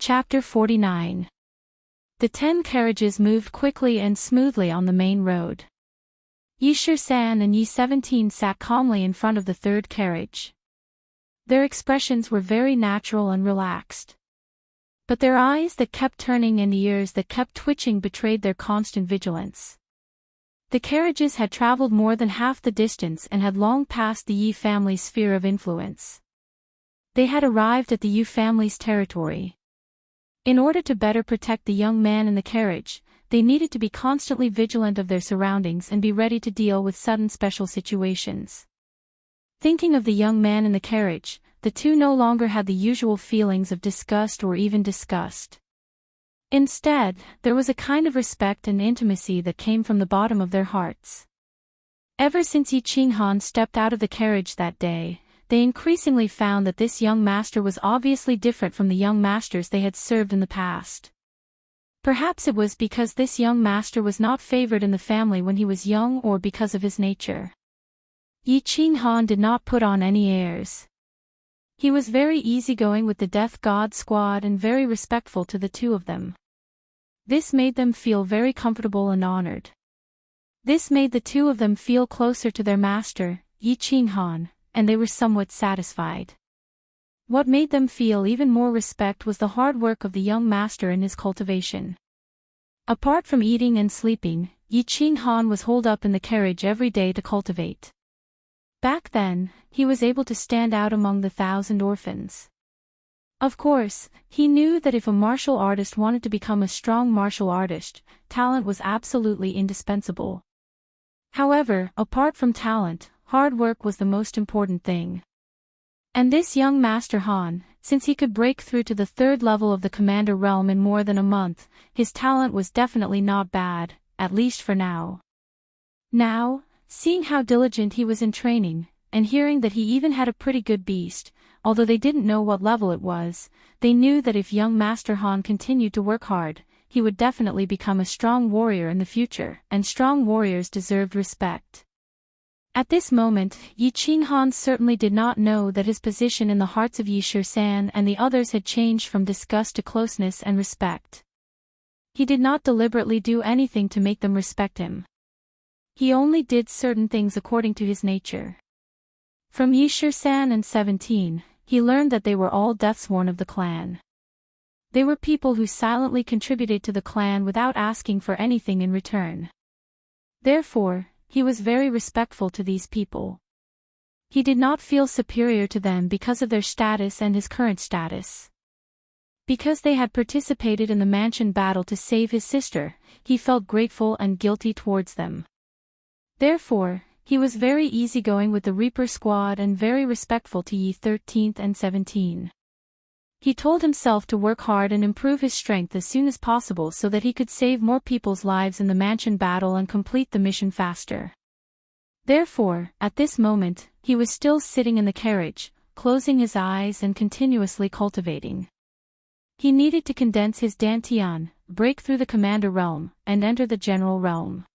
Chapter 49. The 10 carriages moved quickly and smoothly on the main road. Yi Shirsan and Yi 17 sat calmly in front of the third carriage. Their expressions were very natural and relaxed. But their eyes that kept turning and ears that kept twitching betrayed their constant vigilance. The carriages had traveled more than half the distance and had long passed the Yi family's sphere of influence. They had arrived at the Yi family's territory. In order to better protect the young man in the carriage, they needed to be constantly vigilant of their surroundings and be ready to deal with sudden special situations. Thinking of the young man in the carriage, the two no longer had the usual feelings of disgust or even disgust. Instead, there was a kind of respect and intimacy that came from the bottom of their hearts. Ever since Yi Qinghan stepped out of the carriage that day, they increasingly found that this young master was obviously different from the young masters they had served in the past. Perhaps it was because this young master was not favored in the family when he was young, or because of his nature. Yi Qinghan did not put on any airs. He was very easygoing with the Death God squad and very respectful to the two of them. This made them feel very comfortable and honored. This made the two of them feel closer to their master, Yi Qinghan, and they were somewhat satisfied. What made them feel even more respect was the hard work of the young master in his cultivation. Apart from eating and sleeping, Yi Qinghan was holed up in the carriage every day to cultivate. Back then, he was able to stand out among the 1,000 orphans. Of course, he knew that if a martial artist wanted to become a strong martial artist, talent was absolutely indispensable. However, apart from talent, hard work was the most important thing. And this young Master Han, since he could break through to the 3rd level of the Commander realm in more than a month, his talent was definitely not bad, at least for now. Now, seeing how diligent he was in training, and hearing that he even had a pretty good beast, although they didn't know what level it was, they knew that if young Master Han continued to work hard, he would definitely become a strong warrior in the future, and strong warriors deserved respect. At this moment, Yi Qinghan certainly did not know that his position in the hearts of Yi Shirsan and the others had changed from disgust to closeness and respect. He did not deliberately do anything to make them respect him. He only did certain things according to his nature. From Yi Shirsan and 17, he learned that they were all deathsworn of the clan. They were people who silently contributed to the clan without asking for anything in return. Therefore, he was very respectful to these people. He did not feel superior to them because of their status and his current status. Because they had participated in the mansion battle to save his sister, he felt grateful and guilty towards them. Therefore, he was very easygoing with the Reaper squad and very respectful to Yi 13th and 17. He told himself to work hard and improve his strength as soon as possible so that he could save more people's lives in the mansion battle and complete the mission faster. Therefore, at this moment, he was still sitting in the carriage, closing his eyes and continuously cultivating. He needed to condense his Dantian, break through the Commander realm, and enter the General realm.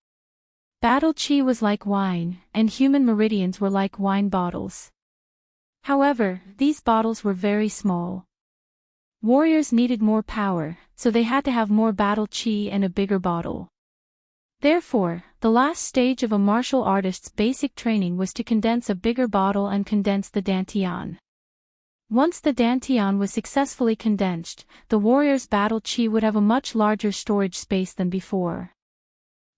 Battle Chi was like wine, and human meridians were like wine bottles. However, these bottles were very small. Warriors needed more power, so they had to have more battle chi and a bigger bottle. Therefore, the last stage of a martial artist's basic training was to condense a bigger bottle and condense the Dantian. Once the Dantian was successfully condensed, the warrior's battle chi would have a much larger storage space than before.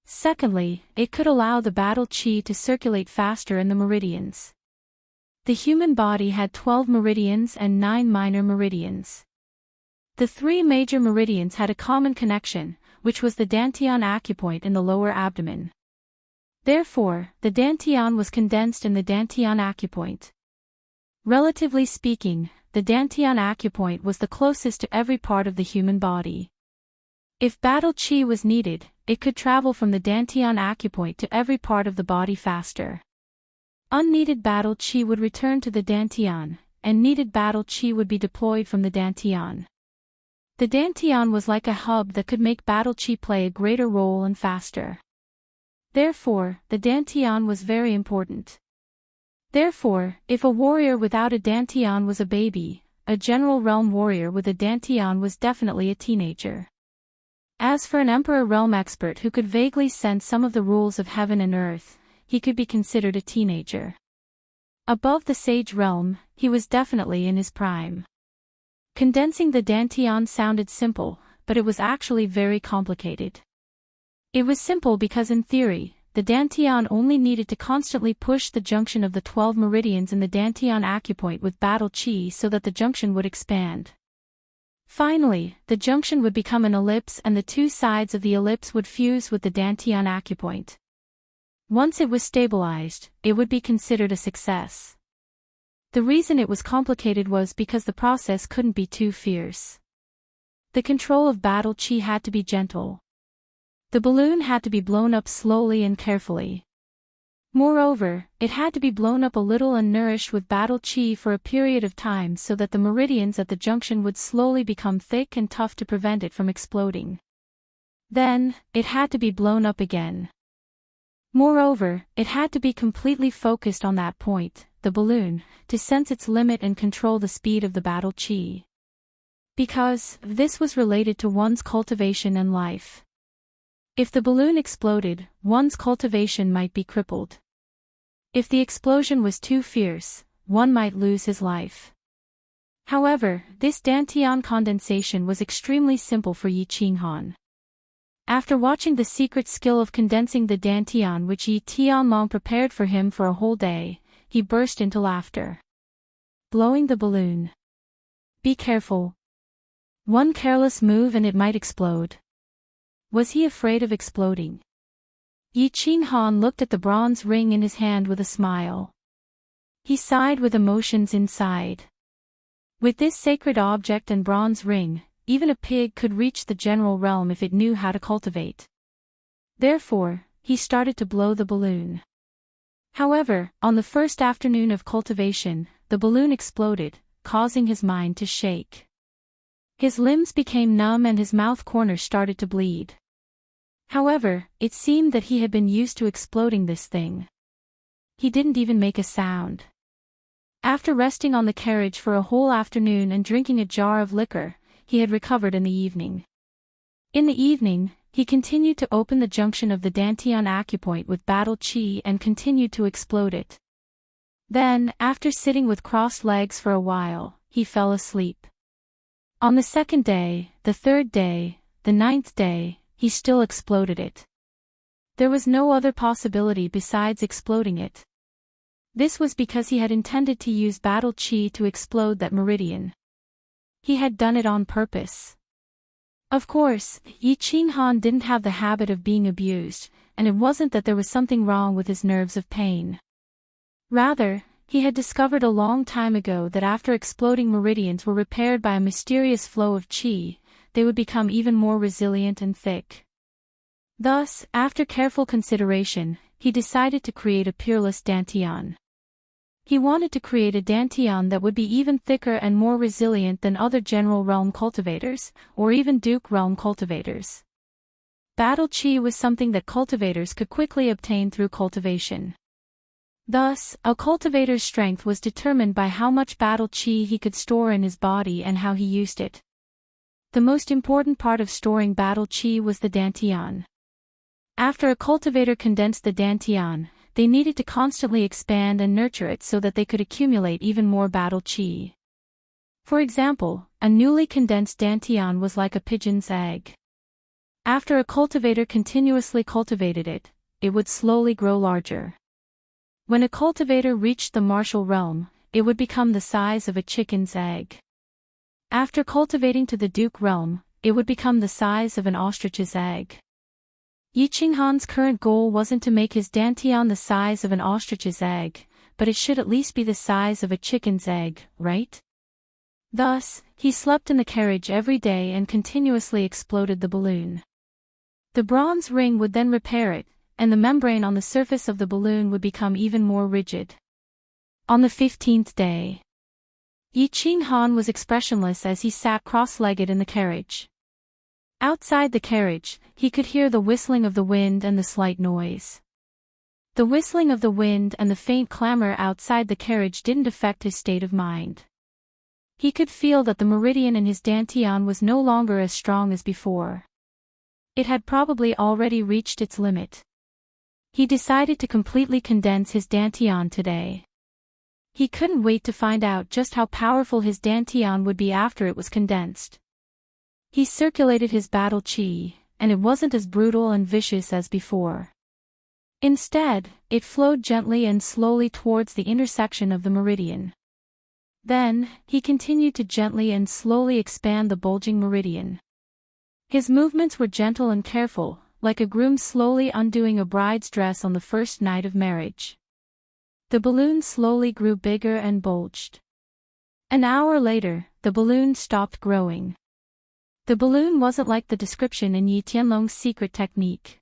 Secondly, it could allow the battle chi to circulate faster in the meridians. The human body had 12 meridians and 9 minor meridians. The 3 major meridians had a common connection, which was the Dantian acupoint in the lower abdomen. Therefore, the Dantian was condensed in the Dantian acupoint. Relatively speaking, the Dantian acupoint was the closest to every part of the human body. If battle chi was needed, it could travel from the Dantian acupoint to every part of the body faster. Unneeded battle chi would return to the Dantian, and needed battle chi would be deployed from the Dantian. The Dantian was like a hub that could make battle chi play a greater role and faster. Therefore, the Dantian was very important. Therefore, if a warrior without a Dantian was a baby a general realm warrior with a dantian was definitely a teenager. As for an emperor realm expert who could vaguely sense some of the rules of heaven and earth, he could be considered a teenager. Above the sage realm, he was definitely in his prime. Condensing the dantian sounded simple, but it was actually very complicated. It was simple because in theory, the dantian only needed to constantly push the junction of the 12 meridians in the dantian acupoint with battle chi so that the junction would expand. Finally, the junction would become an ellipse and the two sides of the ellipse would fuse with the dantian acupoint. Once it was stabilized, it would be considered a success. The reason it was complicated was because the process couldn't be too fierce. The control of battle chi had to be gentle. The balloon had to be blown up slowly and carefully. Moreover, it had to be blown up a little and nourished with battle chi for a period of time so that the meridians at the junction would slowly become thick and tough to prevent it from exploding. Then, it had to be blown up again. Moreover, it had to be completely focused on that point, the balloon, to sense its limit and control the speed of the battle chi. Because this was related to one's cultivation and life. If the balloon exploded, one's cultivation might be crippled. If the explosion was too fierce, one might lose his life. However, this dantian condensation was extremely simple for Yi Qinghan. After watching the secret skill of condensing the dantian which Yi Tianlong prepared for him for a whole day, he burst into laughter. Blowing the balloon. Be careful. One careless move and it might explode. Was he afraid of exploding? Yi Qinghan looked at the bronze ring in his hand with a smile. He sighed with emotions inside. With this sacred object and bronze ring, even a pig could reach the general realm if it knew how to cultivate. Therefore, he started to blow the balloon. However, on the first afternoon of cultivation, the balloon exploded, causing his mind to shake. His limbs became numb and his mouth corners started to bleed. However, it seemed that he had been used to exploding this thing. He didn't even make a sound. After resting on the carriage for a whole afternoon and drinking a jar of liquor, he had recovered in the evening. In the evening, he continued to open the junction of the dantian acupoint with battle chi and continued to explode it. Then, after sitting with crossed legs for a while, he fell asleep. On the second day, the third day, the ninth day, he still exploded it. There was no other possibility besides exploding it. This was because he had intended to use battle chi to explode that meridian. He had done it on purpose. Of course, Yi Qinghan didn't have the habit of being abused, and it wasn't that there was something wrong with his nerves of pain. Rather, he had discovered a long time ago that after exploding meridians were repaired by a mysterious flow of chi, they would become even more resilient and thick. Thus, after careful consideration, he decided to create a peerless dantian. He wanted to create a dantian that would be even thicker and more resilient than other general realm cultivators, or even duke realm cultivators. Battle chi was something that cultivators could quickly obtain through cultivation. Thus, a cultivator's strength was determined by how much battle chi he could store in his body and how he used it. The most important part of storing battle chi was the dantian. After a cultivator condensed the dantian, they needed to constantly expand and nurture it so that they could accumulate even more battle chi. For example, a newly condensed dantian was like a pigeon's egg. After a cultivator continuously cultivated it, it would slowly grow larger. When a cultivator reached the martial realm, it would become the size of a chicken's egg. After cultivating to the duke realm, it would become the size of an ostrich's egg. Yi Qinghan's current goal wasn't to make his dantian the size of an ostrich's egg, but it should at least be the size of a chicken's egg, right? Thus, he slept in the carriage every day and continuously exploded the balloon. The bronze ring would then repair it, and the membrane on the surface of the balloon would become even more rigid. On the 15th day, Yi Qinghan was expressionless as he sat cross-legged in the carriage. Outside the carriage, he could hear the whistling of the wind and the slight noise. The whistling of the wind and the faint clamor outside the carriage didn't affect his state of mind. He could feel that the meridian in his dantian was no longer as strong as before. It had probably already reached its limit. He decided to completely condense his dantian today. He couldn't wait to find out just how powerful his dantian would be after it was condensed. He circulated his battle chi, and it wasn't as brutal and vicious as before. Instead, it flowed gently and slowly towards the intersection of the meridian. Then, he continued to gently and slowly expand the bulging meridian. His movements were gentle and careful, like a groom slowly undoing a bride's dress on the first night of marriage. The balloon slowly grew bigger and bulged. An hour later, the balloon stopped growing. The balloon wasn't like the description in Yi Tianlong's secret technique.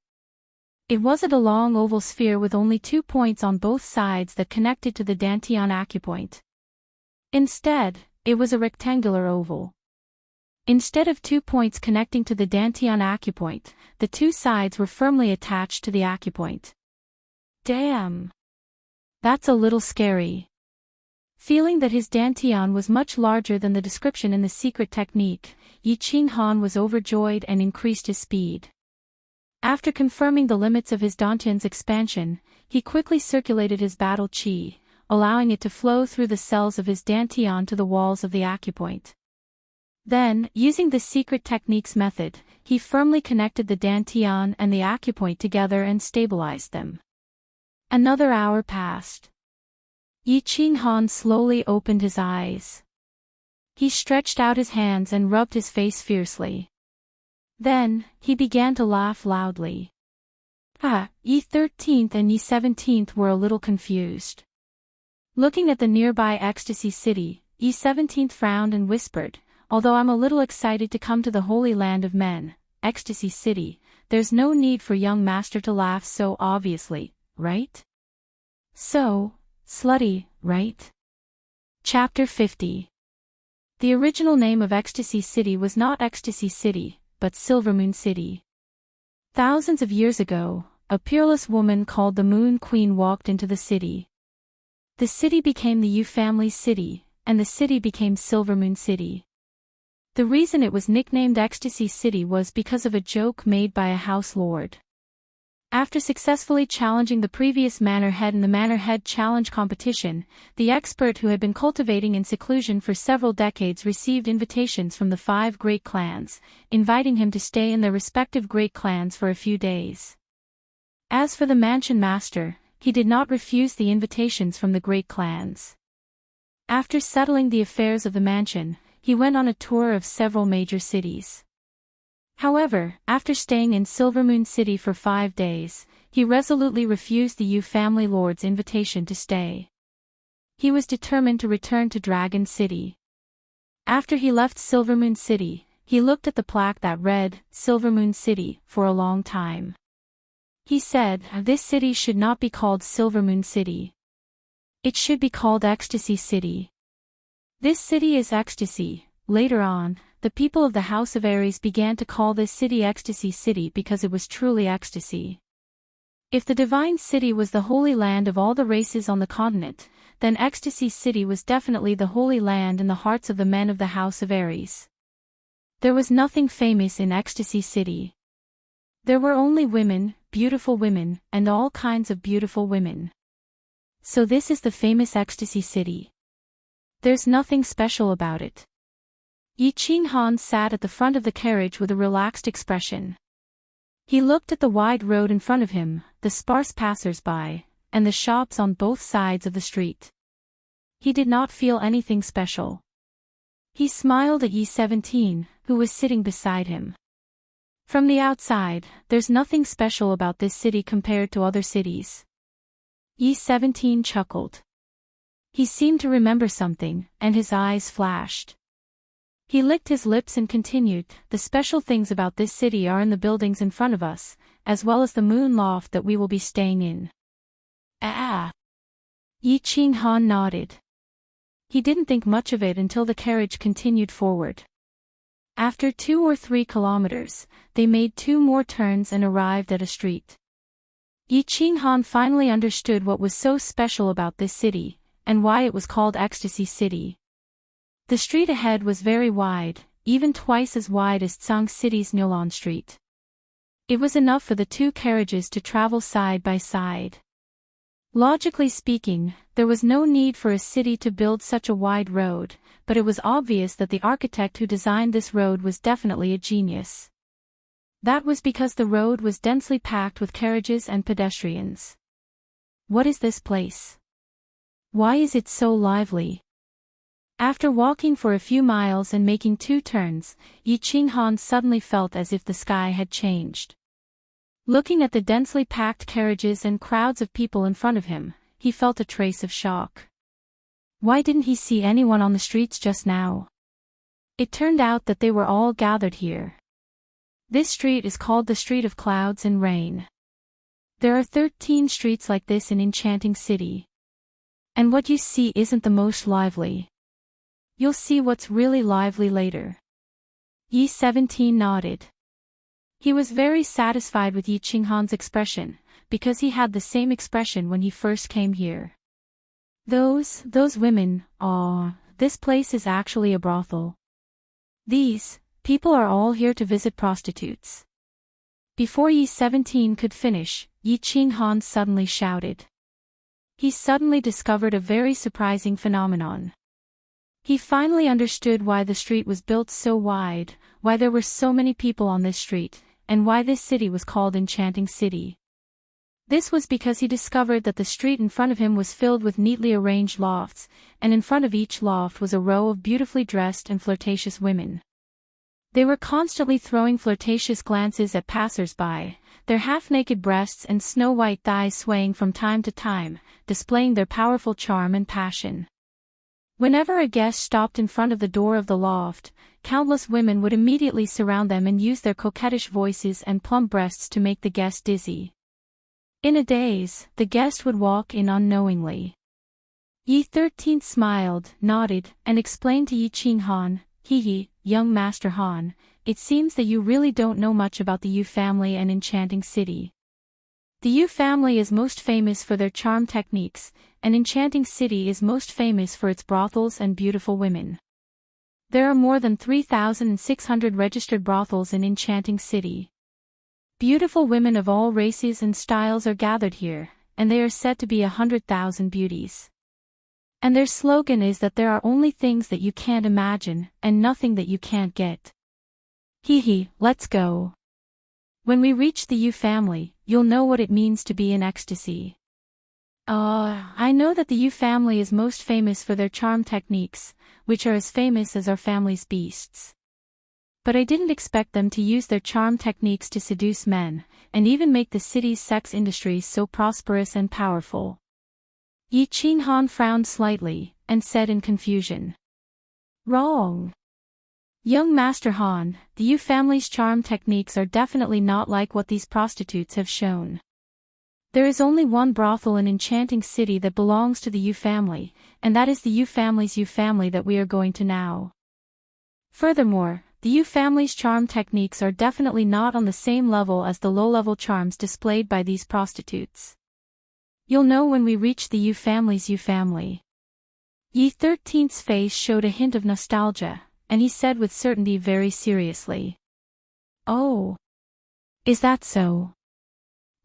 It wasn't a long oval sphere with only 2 points on both sides that connected to the dantian acupoint. Instead, it was a rectangular oval. Instead of 2 points connecting to the dantian acupoint, the 2 sides were firmly attached to the acupoint. Damn! That's a little scary. Feeling that his dantian was much larger than the description in the secret technique, Yi Qinghan was overjoyed and increased his speed. After confirming the limits of his dantian's expansion, he quickly circulated his battle chi, allowing it to flow through the cells of his dantian to the walls of the acupoint. Then, using the secret technique's method, he firmly connected the dantian and the acupoint together and stabilized them. Another hour passed. Yi Qinghan slowly opened his eyes. He stretched out his hands and rubbed his face fiercely. Then, he began to laugh loudly. Yi 13th and Yi 17th were a little confused. Looking at the nearby Ecstasy City, Yi 17th frowned and whispered, "Although I'm a little excited to come to the Holy Land of Men, Ecstasy City, there's no need for young master to laugh so obviously, right? So, slutty, right?" Chapter 50. The original name of Ecstasy City was not Ecstasy City, but Silvermoon City. Thousands of years ago, a peerless woman called the Moon Queen walked into the city. The city became the Yu family's city, and the city became Silvermoon City. The reason it was nicknamed Ecstasy City was because of a joke made by a house lord. After successfully challenging the previous manor head in the manor head challenge competition, the expert who had been cultivating in seclusion for several decades received invitations from the 5 great clans, inviting him to stay in their respective great clans for a few days. As for the mansion master, he did not refuse the invitations from the great clans. After settling the affairs of the mansion, he went on a tour of several major cities. However, after staying in Silvermoon City for 5 days, he resolutely refused the Yu family lord's invitation to stay. He was determined to return to Dragon City. After he left Silvermoon City, he looked at the plaque that read, Silvermoon City, for a long time. He said, "This city should not be called Silvermoon City. It should be called Ecstasy City. This city is ecstasy." Later on, the people of the House of Aries began to call this city Ecstasy City because it was truly ecstasy. If the divine city was the holy land of all the races on the continent, then Ecstasy City was definitely the holy land in the hearts of the men of the House of Aries. There was nothing famous in Ecstasy City. There were only women, beautiful women, and all kinds of beautiful women. So this is the famous Ecstasy City. There's nothing special about it. Yi Qinghan sat at the front of the carriage with a relaxed expression. He looked at the wide road in front of him, the sparse passers-by, and the shops on both sides of the street. He did not feel anything special. He smiled at Yi 17, who was sitting beside him. From the outside, there's nothing special about this city compared to other cities. Yi 17 chuckled. He seemed to remember something, and his eyes flashed. He licked his lips and continued, "The special things about this city are in the buildings in front of us, as well as the moon loft that we will be staying in." Ah! Yi Qinghan nodded. He didn't think much of it until the carriage continued forward. After 2 or 3 kilometers, they made 2 more turns and arrived at a street. Yi Qinghan finally understood what was so special about this city, and why it was called Ecstasy City. The street ahead was very wide, even twice as wide as Tsang City's Nyolan Street. It was enough for the two carriages to travel side by side. Logically speaking, there was no need for a city to build such a wide road, but it was obvious that the architect who designed this road was definitely a genius. That was because the road was densely packed with carriages and pedestrians. What is this place? Why is it so lively? After walking for a few miles and making 2 turns, Yi Qinghan suddenly felt as if the sky had changed. Looking at the densely packed carriages and crowds of people in front of him, he felt a trace of shock. Why didn't he see anyone on the streets just now? It turned out that they were all gathered here. This street is called the Street of Clouds and Rain. There are 13 streets like this in Enchanting City. And what you see isn't the most lively. You'll see what's really lively later. Yi 17 nodded. He was very satisfied with Yi Qinghan's expression, because he had the same expression when he first came here. Those women, this place is actually a brothel. These people are all here to visit prostitutes. Before Yi 17 could finish, Yi Qinghan suddenly shouted. He suddenly discovered a very surprising phenomenon. He finally understood why the street was built so wide, why there were so many people on this street, and why this city was called Enchanting City. This was because he discovered that the street in front of him was filled with neatly arranged lofts, and in front of each loft was a row of beautifully dressed and flirtatious women. They were constantly throwing flirtatious glances at passers-by, their half-naked breasts and snow-white thighs swaying from time to time, displaying their powerful charm and passion. Whenever a guest stopped in front of the door of the loft, countless women would immediately surround them and use their coquettish voices and plump breasts to make the guest dizzy. In a daze, the guest would walk in unknowingly. Yi 13 smiled, nodded, and explained to Yi Qinghan, "Hee, young Master Han, it seems that you really don't know much about the Yu family and Enchanting City. The Yu family is most famous for their charm techniques, and Enchanting City is most famous for its brothels and beautiful women. There are more than 3,600 registered brothels in Enchanting City. Beautiful women of all races and styles are gathered here, and they are said to be 100,000 beauties. And their slogan is that there are only things that you can't imagine, and nothing that you can't get. Hee, let's go. When we reach the Yu family, you'll know what it means to be in ecstasy." I know that the Yu family is most famous for their charm techniques, which are as famous as our family's beasts. But I didn't expect them to use their charm techniques to seduce men, and even make the city's sex industry so prosperous and powerful. Yi Qinghan frowned slightly, and said in confusion. "Wrong. Young Master Han, the Yu family's charm techniques are definitely not like what these prostitutes have shown. There is only one brothel in Enchanting City that belongs to the Yu family, and that is the Yu family's Yu family that we are going to now. Furthermore, the Yu family's charm techniques are definitely not on the same level as the low-level charms displayed by these prostitutes. You'll know when we reach the Yu family's Yu family." Yi 13's face showed a hint of nostalgia, and he said with certainty very seriously. "Oh. Is that so?"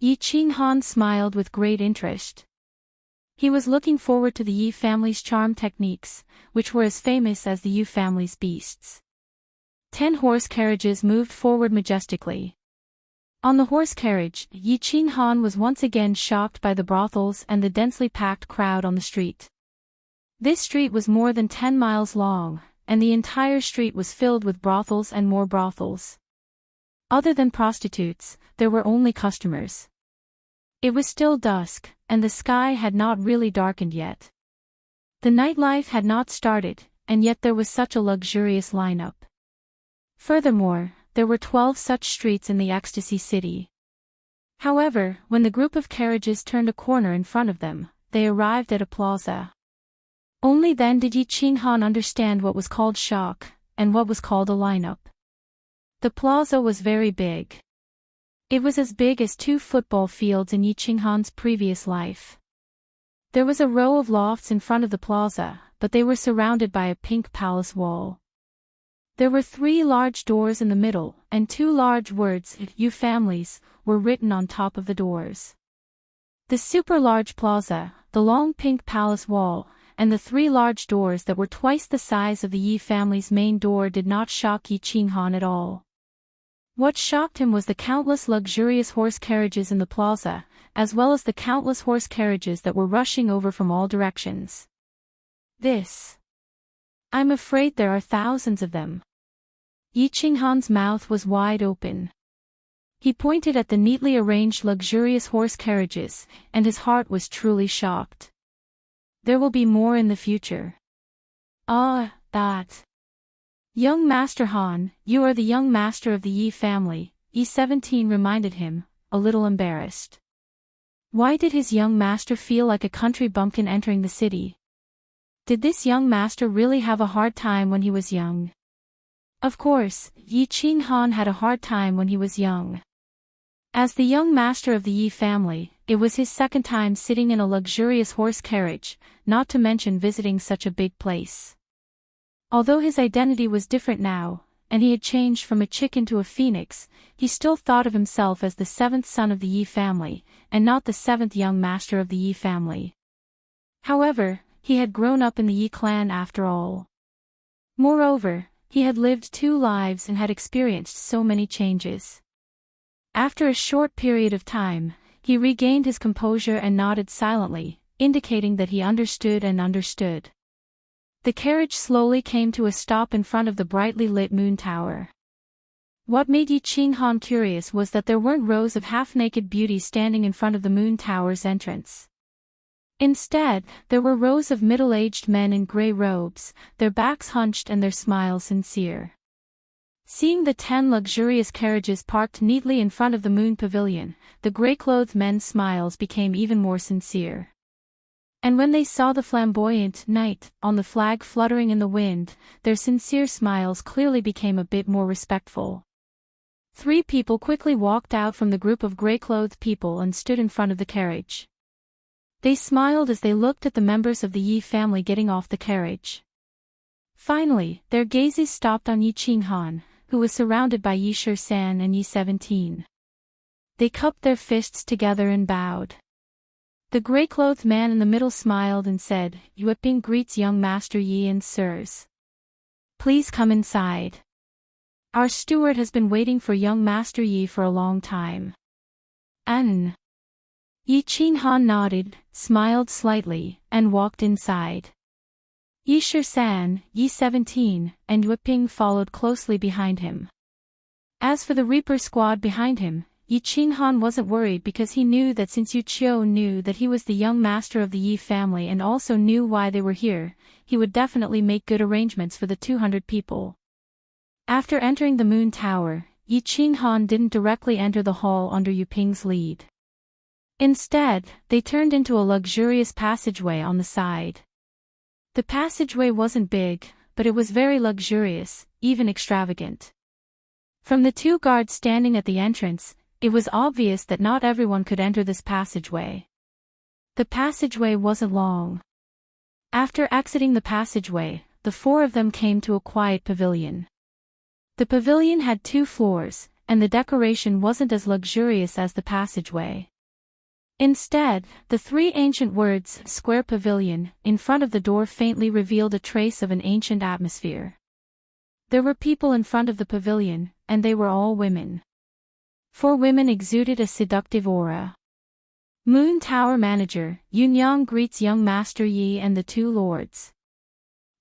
Yi Qinghan smiled with great interest. He was looking forward to the Yi family's charm techniques, which were as famous as the Yu family's beasts. 10 horse carriages moved forward majestically. On the horse carriage, Yi Qinghan was once again shocked by the brothels and the densely packed crowd on the street. This street was more than 10 miles long, and the entire street was filled with brothels and more brothels. Other than prostitutes, there were only customers. It was still dusk, and the sky had not really darkened yet. The nightlife had not started, and yet there was such a luxurious lineup. Furthermore, there were 12 such streets in the Ecstasy City. However, when the group of carriages turned a corner in front of them, they arrived at a plaza. Only then did Yi Qinghan understand what was called shock, and what was called a lineup. The plaza was very big. It was as big as 2 football fields in Yi Qinghan's previous life. There was a row of lofts in front of the plaza, but they were surrounded by a pink palace wall. There were 3 large doors in the middle, and 2 large words, "You families," were written on top of the doors. The super large plaza, the long pink palace wall, and the 3 large doors that were twice the size of the Yi family's main door did not shock Yi Qinghan at all. What shocked him was the countless luxurious horse carriages in the plaza, as well as the countless horse carriages that were rushing over from all directions. I'm afraid there are thousands of them. Yi Qinghan's mouth was wide open. He pointed at the neatly arranged luxurious horse carriages, and his heart was truly shocked. There will be more in the future. Ah, that. Young Master Han, you are the young master of the Yi family, Yi-17 reminded him, a little embarrassed. Why did his young master feel like a country bumpkin entering the city? Did this young master really have a hard time when he was young? Of course, Yi Qinghan had a hard time when he was young. As the young master of the Yi family, it was his second time sitting in a luxurious horse carriage, not to mention visiting such a big place. Although his identity was different now, and he had changed from a chicken to a phoenix, he still thought of himself as the 7th son of the Yi family, and not the 7th young master of the Yi family. However, he had grown up in the Yi clan after all. Moreover, he had lived 2 lives and had experienced so many changes. After a short period of time, he regained his composure and nodded silently, indicating that he understood and understood. The carriage slowly came to a stop in front of the brightly lit moon tower. What made Yi Qinghan curious was that there weren't rows of half-naked beauties standing in front of the moon tower's entrance. Instead, there were rows of middle-aged men in gray robes, their backs hunched and their smiles sincere. Seeing the 10 luxurious carriages parked neatly in front of the moon pavilion, the gray-clothed men's smiles became even more sincere. And when they saw the flamboyant knight on the flag fluttering in the wind, their sincere smiles clearly became a bit more respectful. 3 people quickly walked out from the group of gray-clothed people and stood in front of the carriage. They smiled as they looked at the members of the Yi family getting off the carriage. Finally, their gazes stopped on Yi Qinghan, who was surrounded by Yi Shisan and Yi-17. They cupped their fists together and bowed. The gray-clothed man in the middle smiled and said, "Yueping greets young Master Yi and sirs. Please come inside. Our steward has been waiting for young Master Yi for a long time." Yi Qinghan nodded, smiled slightly, and walked inside. Yi Shisan, Yi-17, and Yueping followed closely behind him. As for the Reaper squad behind him, Yi Qinghan wasn't worried because he knew that since Yu Qiu knew that he was the young master of the Yi family and also knew why they were here, he would definitely make good arrangements for the 200 people. After entering the moon tower, Yi Qinghan didn't directly enter the hall under Yueping's lead. Instead, they turned into a luxurious passageway on the side. The passageway wasn't big, but it was very luxurious, even extravagant. From the 2 guards standing at the entrance, it was obvious that not everyone could enter this passageway. The passageway wasn't long. After exiting the passageway, the 4 of them came to a quiet pavilion. The pavilion had 2 floors, and the decoration wasn't as luxurious as the passageway. Instead, the 3 ancient words, "Square Pavilion," in front of the door faintly revealed a trace of an ancient atmosphere. There were people in front of the pavilion, and they were all women. 4 women exuded a seductive aura. Moon Tower Manager, Yunyang greets young Master Yi and the 2 lords.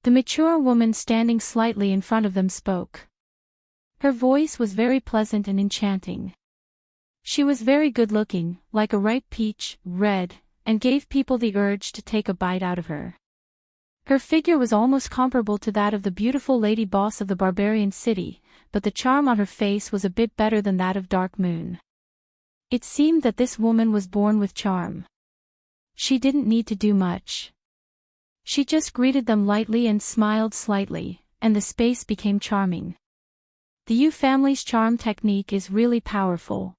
The mature woman standing slightly in front of them spoke. Her voice was very pleasant and enchanting. She was very good-looking, like a ripe peach, red, and gave people the urge to take a bite out of her. Her figure was almost comparable to that of the beautiful lady boss of the barbarian city, but the charm on her face was a bit better than that of Dark Moon. It seemed that this woman was born with charm. She didn't need to do much. She just greeted them lightly and smiled slightly, and the space became charming. The Yu family's charm technique is really powerful.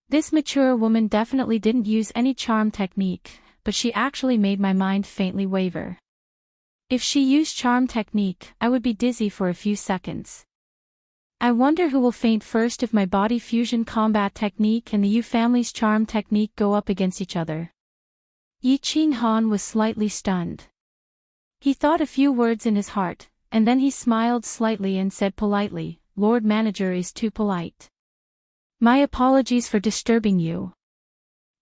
This mature woman definitely didn't use any charm technique, but she actually made my mind faintly waver. If she used charm technique, I would be dizzy for a few seconds. I wonder who will faint first if my body fusion combat technique and the Yu family's charm technique go up against each other. Yi Qinghan was slightly stunned. He thought a few words in his heart, and then he smiled slightly and said politely, "Lord Manager is too polite. My apologies for disturbing you.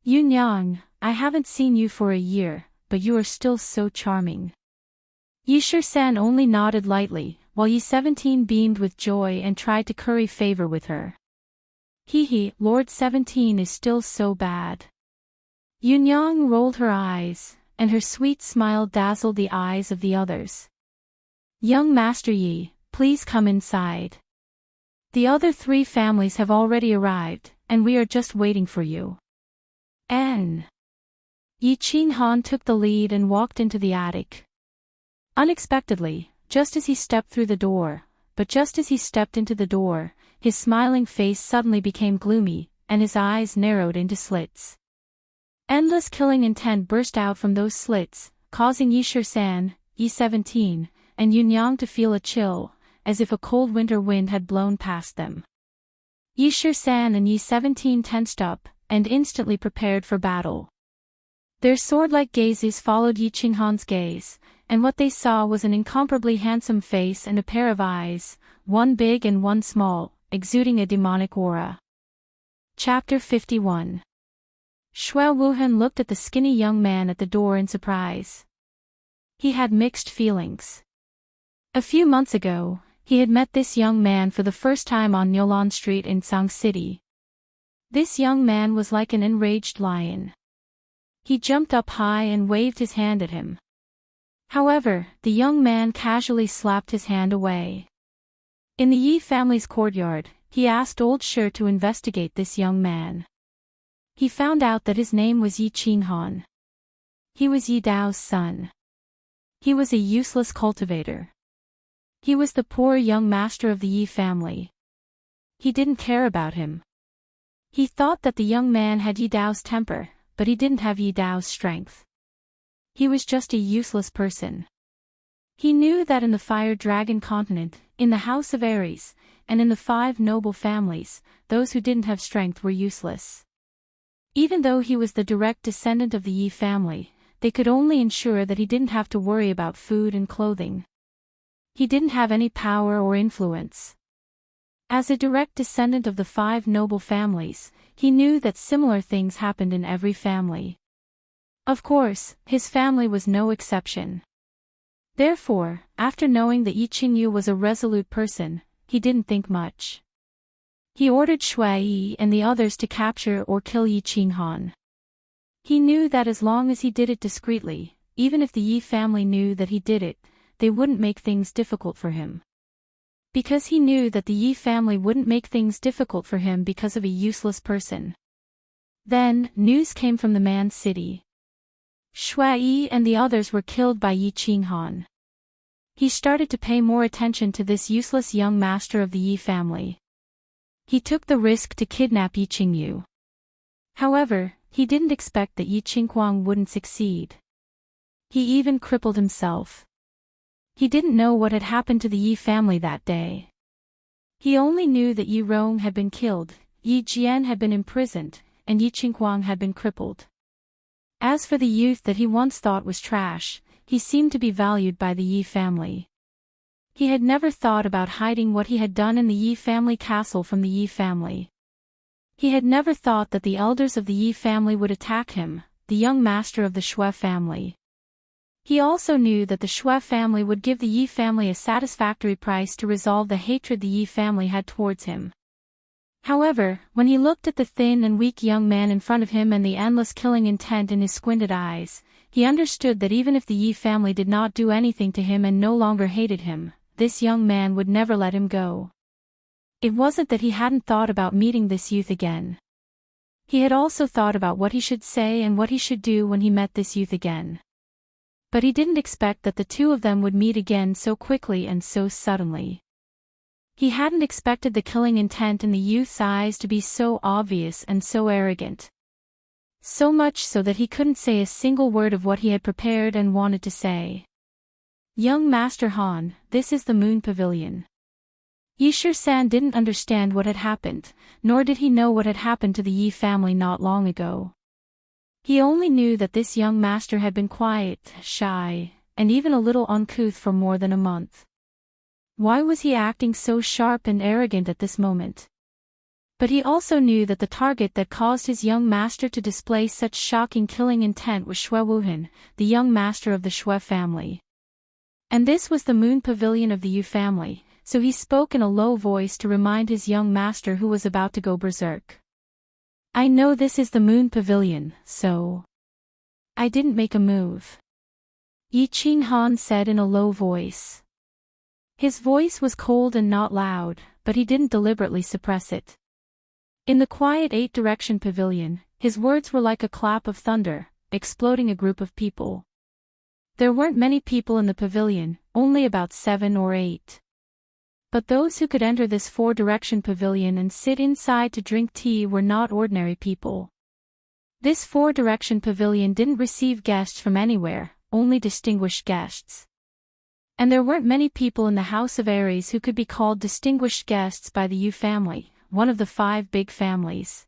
Yu Nyang, I haven't seen you for a year, but you are still so charming." Yi Shi-san only nodded lightly, while Yi 17 beamed with joy and tried to curry favor with her. Hee, Lord 17 is still so bad. Yu Nyang rolled her eyes, and her sweet smile dazzled the eyes of the others. "Young Master Yi, please come inside. The other 3 families have already arrived, and we are just waiting for you." Yi Qinghan took the lead and walked into the attic. Unexpectedly, just as he stepped through the door, his smiling face suddenly became gloomy, and his eyes narrowed into slits. Endless killing intent burst out from those slits, causing Yi Shi-san, Yi 17, and Yu Nyang to feel a chill, as if a cold winter wind had blown past them. Yi Shi-san and Yi 17 tensed up, and instantly prepared for battle. Their sword-like gazes followed Yi Qinghan's gaze, and what they saw was an incomparably handsome face and a pair of eyes, one big and one small, exuding a demonic aura. Chapter 51. Xue Wuhan looked at the skinny young man at the door in surprise. He had mixed feelings. A few months ago, he had met this young man for the first time on Nyolan Street in Sang City. This young man was like an enraged lion. He jumped up high and waved his hand at him. However, the young man casually slapped his hand away. In the Yi family's courtyard, he asked old Shi to investigate this young man. He found out that his name was Yi Qinghan. He was Yi Dao's son. He was a useless cultivator. He was the poor young master of the Yi family. He didn't care about him. He thought that the young man had Yi Dao's temper, but he didn't have Yi Dao's strength. He was just a useless person. He knew that in the Fire Dragon continent, in the House of Ares, and in the 5 noble families, those who didn't have strength were useless. Even though he was the direct descendant of the Yi family, they could only ensure that he didn't have to worry about food and clothing. He didn't have any power or influence. As a direct descendant of the 5 noble families, he knew that similar things happened in every family. Of course, his family was no exception. Therefore, after knowing that Yi Qingyu was a resolute person, he didn't think much. He ordered Xue Yi and the others to capture or kill Yi Qinghan. He knew that as long as he did it discreetly, even if the Yi family knew that he did it, they wouldn't make things difficult for him. Because he knew that the Yi family wouldn't make things difficult for him because of a useless person. Then, news came from the man's city. Xue Yi and the others were killed by Yi Qinghan. He started to pay more attention to this useless young master of the Yi family. He took the risk to kidnap Yi Qingyu. However, he didn't expect that Yi Qinghuang wouldn't succeed. He even crippled himself. He didn't know what had happened to the Yi family that day. He only knew that Yi Rong had been killed, Yi Jian had been imprisoned, and Yi Qinghuang had been crippled. As for the youth that he once thought was trash, he seemed to be valued by the Yi family. He had never thought about hiding what he had done in the Yi family castle from the Yi family. He had never thought that the elders of the Yi family would attack him, the young master of the Xue family. He also knew that the Xue family would give the Yi family a satisfactory price to resolve the hatred the Yi family had towards him. However, when he looked at the thin and weak young man in front of him and the endless killing intent in his squinted eyes, he understood that even if the Yi family did not do anything to him and no longer hated him, this young man would never let him go. It wasn't that he hadn't thought about meeting this youth again. He had also thought about what he should say and what he should do when he met this youth again. But he didn't expect that the two of them would meet again so quickly and so suddenly. He hadn't expected the killing intent in the youth's eyes to be so obvious and so arrogant. So much so that he couldn't say a single word of what he had prepared and wanted to say. Young Master Han, this is the Moon Pavilion. Yishir-san didn't understand what had happened, nor did he know what had happened to the Yi family not long ago. He only knew that this young master had been quiet, shy, and even a little uncouth for more than a month. Why was he acting so sharp and arrogant at this moment? But he also knew that the target that caused his young master to display such shocking killing intent was Xue Wuhan, the young master of the Xue family. And this was the Moon Pavilion of the Yu family, so he spoke in a low voice to remind his young master who was about to go berserk. I know this is the Moon Pavilion, so I didn't make a move. Yi Qinghan said in a low voice. His voice was cold and not loud, but he didn't deliberately suppress it. In the quiet eight-direction pavilion, his words were like a clap of thunder, exploding a group of people. There weren't many people in the pavilion, only about 7 or 8. But those who could enter this four-direction pavilion and sit inside to drink tea were not ordinary people. This four-direction pavilion didn't receive guests from anywhere, only distinguished guests. And there weren't many people in the House of Aries who could be called distinguished guests by the Yu family, one of the 5 big families.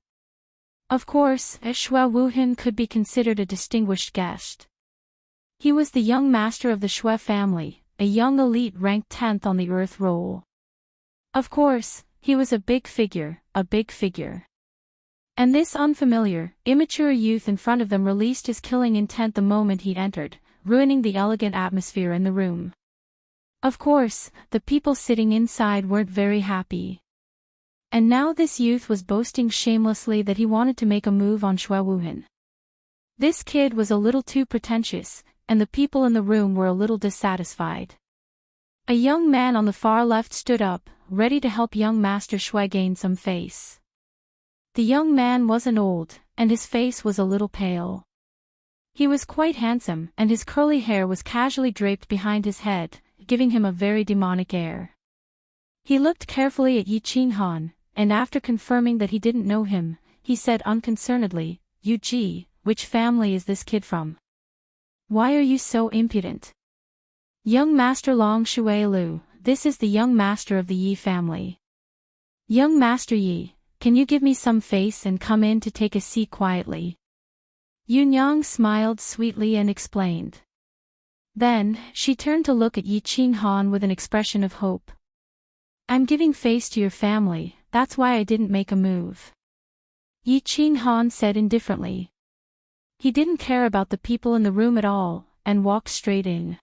Of course, Xue Wuhan could be considered a distinguished guest. He was the young master of the Xue family, a young elite ranked 10th on the Earth roll. Of course, he was a big figure, a big figure. And this unfamiliar, immature youth in front of them released his killing intent the moment he entered, ruining the elegant atmosphere in the room. Of course, the people sitting inside weren't very happy. And now this youth was boasting shamelessly that he wanted to make a move on Xue Wuhan. This kid was a little too pretentious, and the people in the room were a little dissatisfied. A young man on the far left stood up, ready to help young Master Xue gain some face. The young man wasn't old, and his face was a little pale. He was quite handsome, and his curly hair was casually draped behind his head, giving him a very demonic air. He looked carefully at Yi Qinghan, and after confirming that he didn't know him, he said unconcernedly, Yu Ji, which family is this kid from? Why are you so impudent? Young Master Long Shui Lu, this is the young master of the Yi family. Young Master Yi, can you give me some face and come in to take a seat quietly? Yunyang smiled sweetly and explained. Then, she turned to look at Yi Qinghan with an expression of hope. I'm giving face to your family, that's why I didn't make a move. Yi Qinghan said indifferently. He didn't care about the people in the room at all, and walked straight in.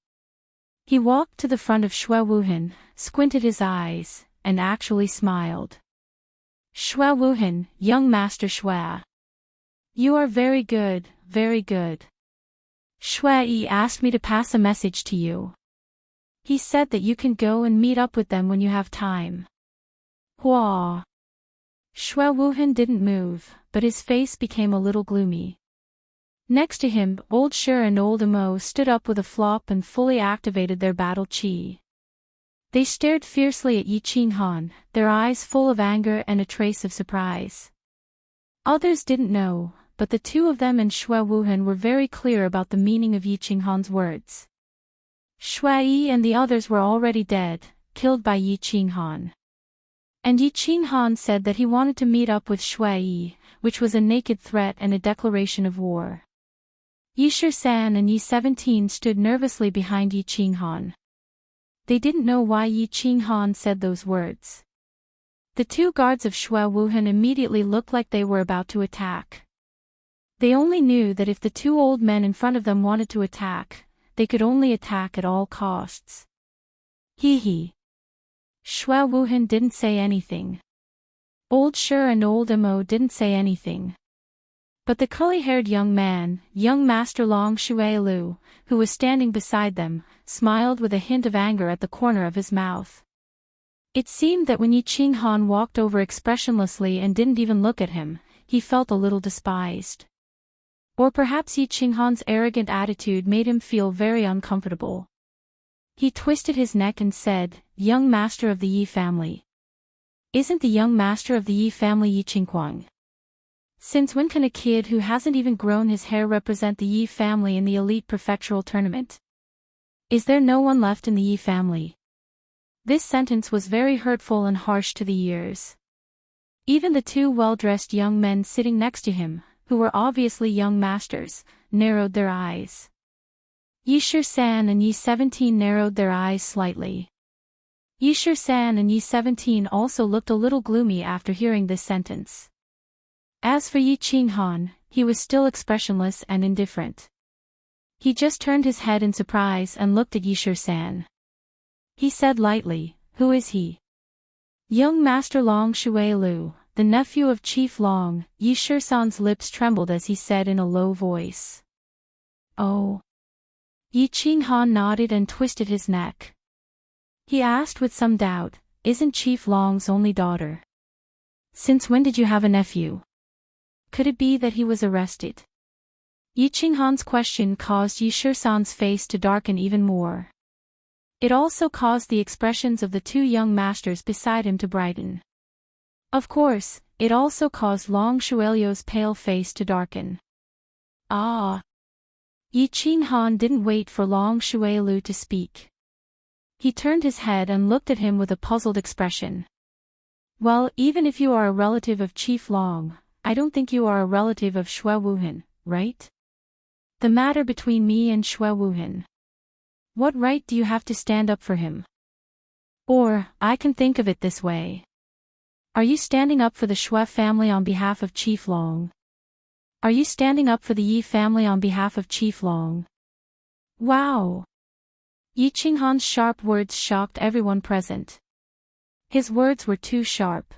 He walked to the front of Xue Wuhan, squinted his eyes, and actually smiled. Xue Wuhan, young Master Xue. You are very good, very good. Xue Yi asked me to pass a message to you. He said that you can go and meet up with them when you have time. Hua. Xue Wuhan didn't move, but his face became a little gloomy. Next to him, Old Shi and Old Emo stood up with a flop and fully activated their battle chi. They stared fiercely at Yi Qinghan, their eyes full of anger and a trace of surprise. Others didn't know, but the two of them and Xue Wuhan were very clear about the meaning of Yi Qinghan's words. Xue Yi and the others were already dead, killed by Yi Qinghan. And Yi Qinghan said that he wanted to meet up with Xue Yi, which was a naked threat and a declaration of war. Yishir-san and Yi-17 stood nervously behind Yi Qinghan. They didn't know why Yi Qinghan said those words. The two guards of Xue Wuhan immediately looked like they were about to attack. They only knew that if the two old men in front of them wanted to attack, they could only attack at all costs. Hee. Xue Wuhan didn't say anything. Old Shi and Old Emo didn't say anything. But the curly-haired young man, young Master Long Shui Lu, who was standing beside them, smiled with a hint of anger at the corner of his mouth. It seemed that when Yi Qinghan walked over expressionlessly and didn't even look at him, he felt a little despised. Or perhaps Yi Qinghan's arrogant attitude made him feel very uncomfortable. He twisted his neck and said, Young Master of the Yi family. Isn't the young master of the Yi family Yi Qinghuang? Since when can a kid who hasn't even grown his hair represent the Yi family in the elite prefectural tournament? Is there no one left in the Yi family? This sentence was very hurtful and harsh to the ears. Even the two well-dressed young men sitting next to him, who were obviously young masters, narrowed their eyes. Yi-Shur-San and Yi-17 narrowed their eyes slightly. Yi-Shur-San and Yi-17 also looked a little gloomy after hearing this sentence. As for Yi-Qinghan, he was still expressionless and indifferent. He just turned his head in surprise and looked at Yi-Shur-San. He said lightly, "Who is he?" "Young Master Long Shuai-Lu, the nephew of Chief Long." Yi-Shur-San's lips trembled as he said in a low voice. "Oh." Yi-Qinghan nodded and twisted his neck. He asked with some doubt, "Isn't Chief Long's only daughter? Since when did you have a nephew? Could it be that he was arrested?" Yi-Qinghan's question caused Yi-Shur-San's face to darken even more. It also caused the expressions of the two young masters beside him to brighten. Of course, it also caused Long Shuai-Lu's pale face to darken. "Ah." Yi-Qinghan didn't wait for Long Shuai-Lu to speak. He turned his head and looked at him with a puzzled expression. "Well, even if you are a relative of Chief Long, I don't think you are a relative of Shuai Wuhan, right? The matter between me and Shuai Wuhan. What right do you have to stand up for him? Or, I can think of it this way. Are you standing up for the Shuai family on behalf of Chief Long? Are you standing up for the Yi family on behalf of Chief Long?" Wow! Yi-Qinghan's sharp words shocked everyone present. His words were too sharp.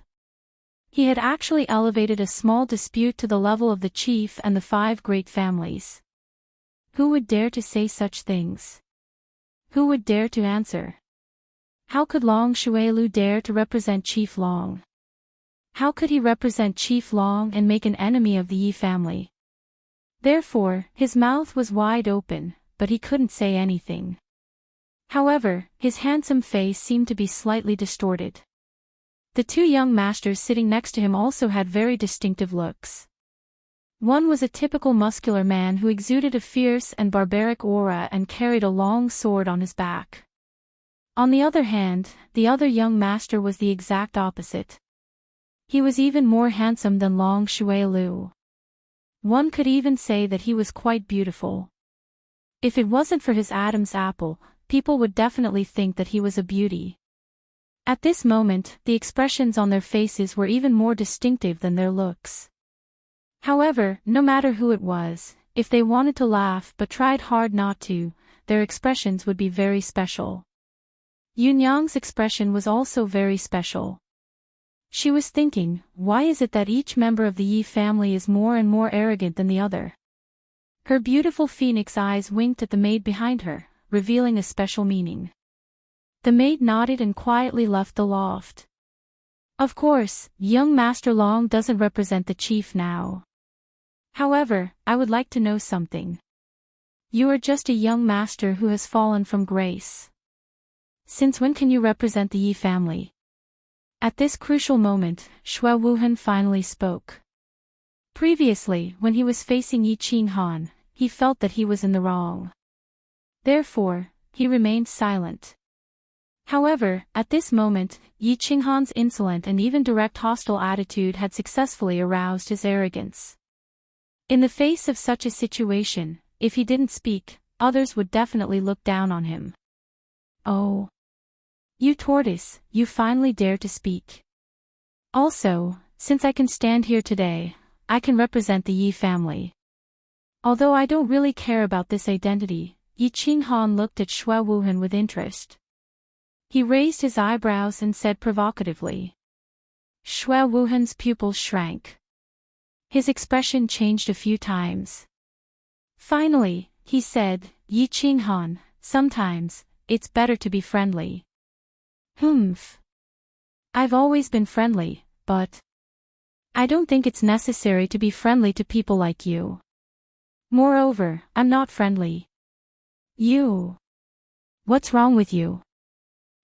He had actually elevated a small dispute to the level of the chief and the five great families. Who would dare to say such things? Who would dare to answer? How could Long Shuai-Lu dare to represent Chief Long? How could he represent Chief Long and make an enemy of the Yi family? Therefore, his mouth was wide open, but he couldn't say anything. However, his handsome face seemed to be slightly distorted. The two young masters sitting next to him also had very distinctive looks. One was a typical muscular man who exuded a fierce and barbaric aura and carried a long sword on his back. On the other hand, the other young master was the exact opposite. He was even more handsome than Long Shuai-Lu. One could even say that he was quite beautiful. If it wasn't for his Adam's apple, people would definitely think that he was a beauty. At this moment, the expressions on their faces were even more distinctive than their looks. However, no matter who it was, if they wanted to laugh but tried hard not to, their expressions would be very special. Yunyang's expression was also very special. She was thinking, why is it that each member of the Yi family is more and more arrogant than the other? Her beautiful phoenix eyes winked at the maid behind her, revealing a special meaning. The maid nodded and quietly left the loft. Of course, young Master Long doesn't represent the chief now. However, I would like to know something. You are just a young master who has fallen from grace. Since when can you represent the Yi family? At this crucial moment, Shuai Wuhan finally spoke. Previously, when he was facing Yi-Qinghan, he felt that he was in the wrong. Therefore, he remained silent. However, at this moment, Yi-Qinghan's insolent and even direct hostile attitude had successfully aroused his arrogance. In the face of such a situation, if he didn't speak, others would definitely look down on him. Oh! You tortoise, you finally dare to speak. Also, since I can stand here today, I can represent the Yi family. Although I don't really care about this identity, Yi-Qinghan looked at Shuai Wuhan with interest. He raised his eyebrows and said provocatively. Shuai Wuhan's pupils shrank. His expression changed a few times. Finally, he said, Yi-Qinghan, sometimes, it's better to be friendly. Humph. I've always been friendly, but I don't think it's necessary to be friendly to people like you. Moreover, I'm not friendly. You. What's wrong with you?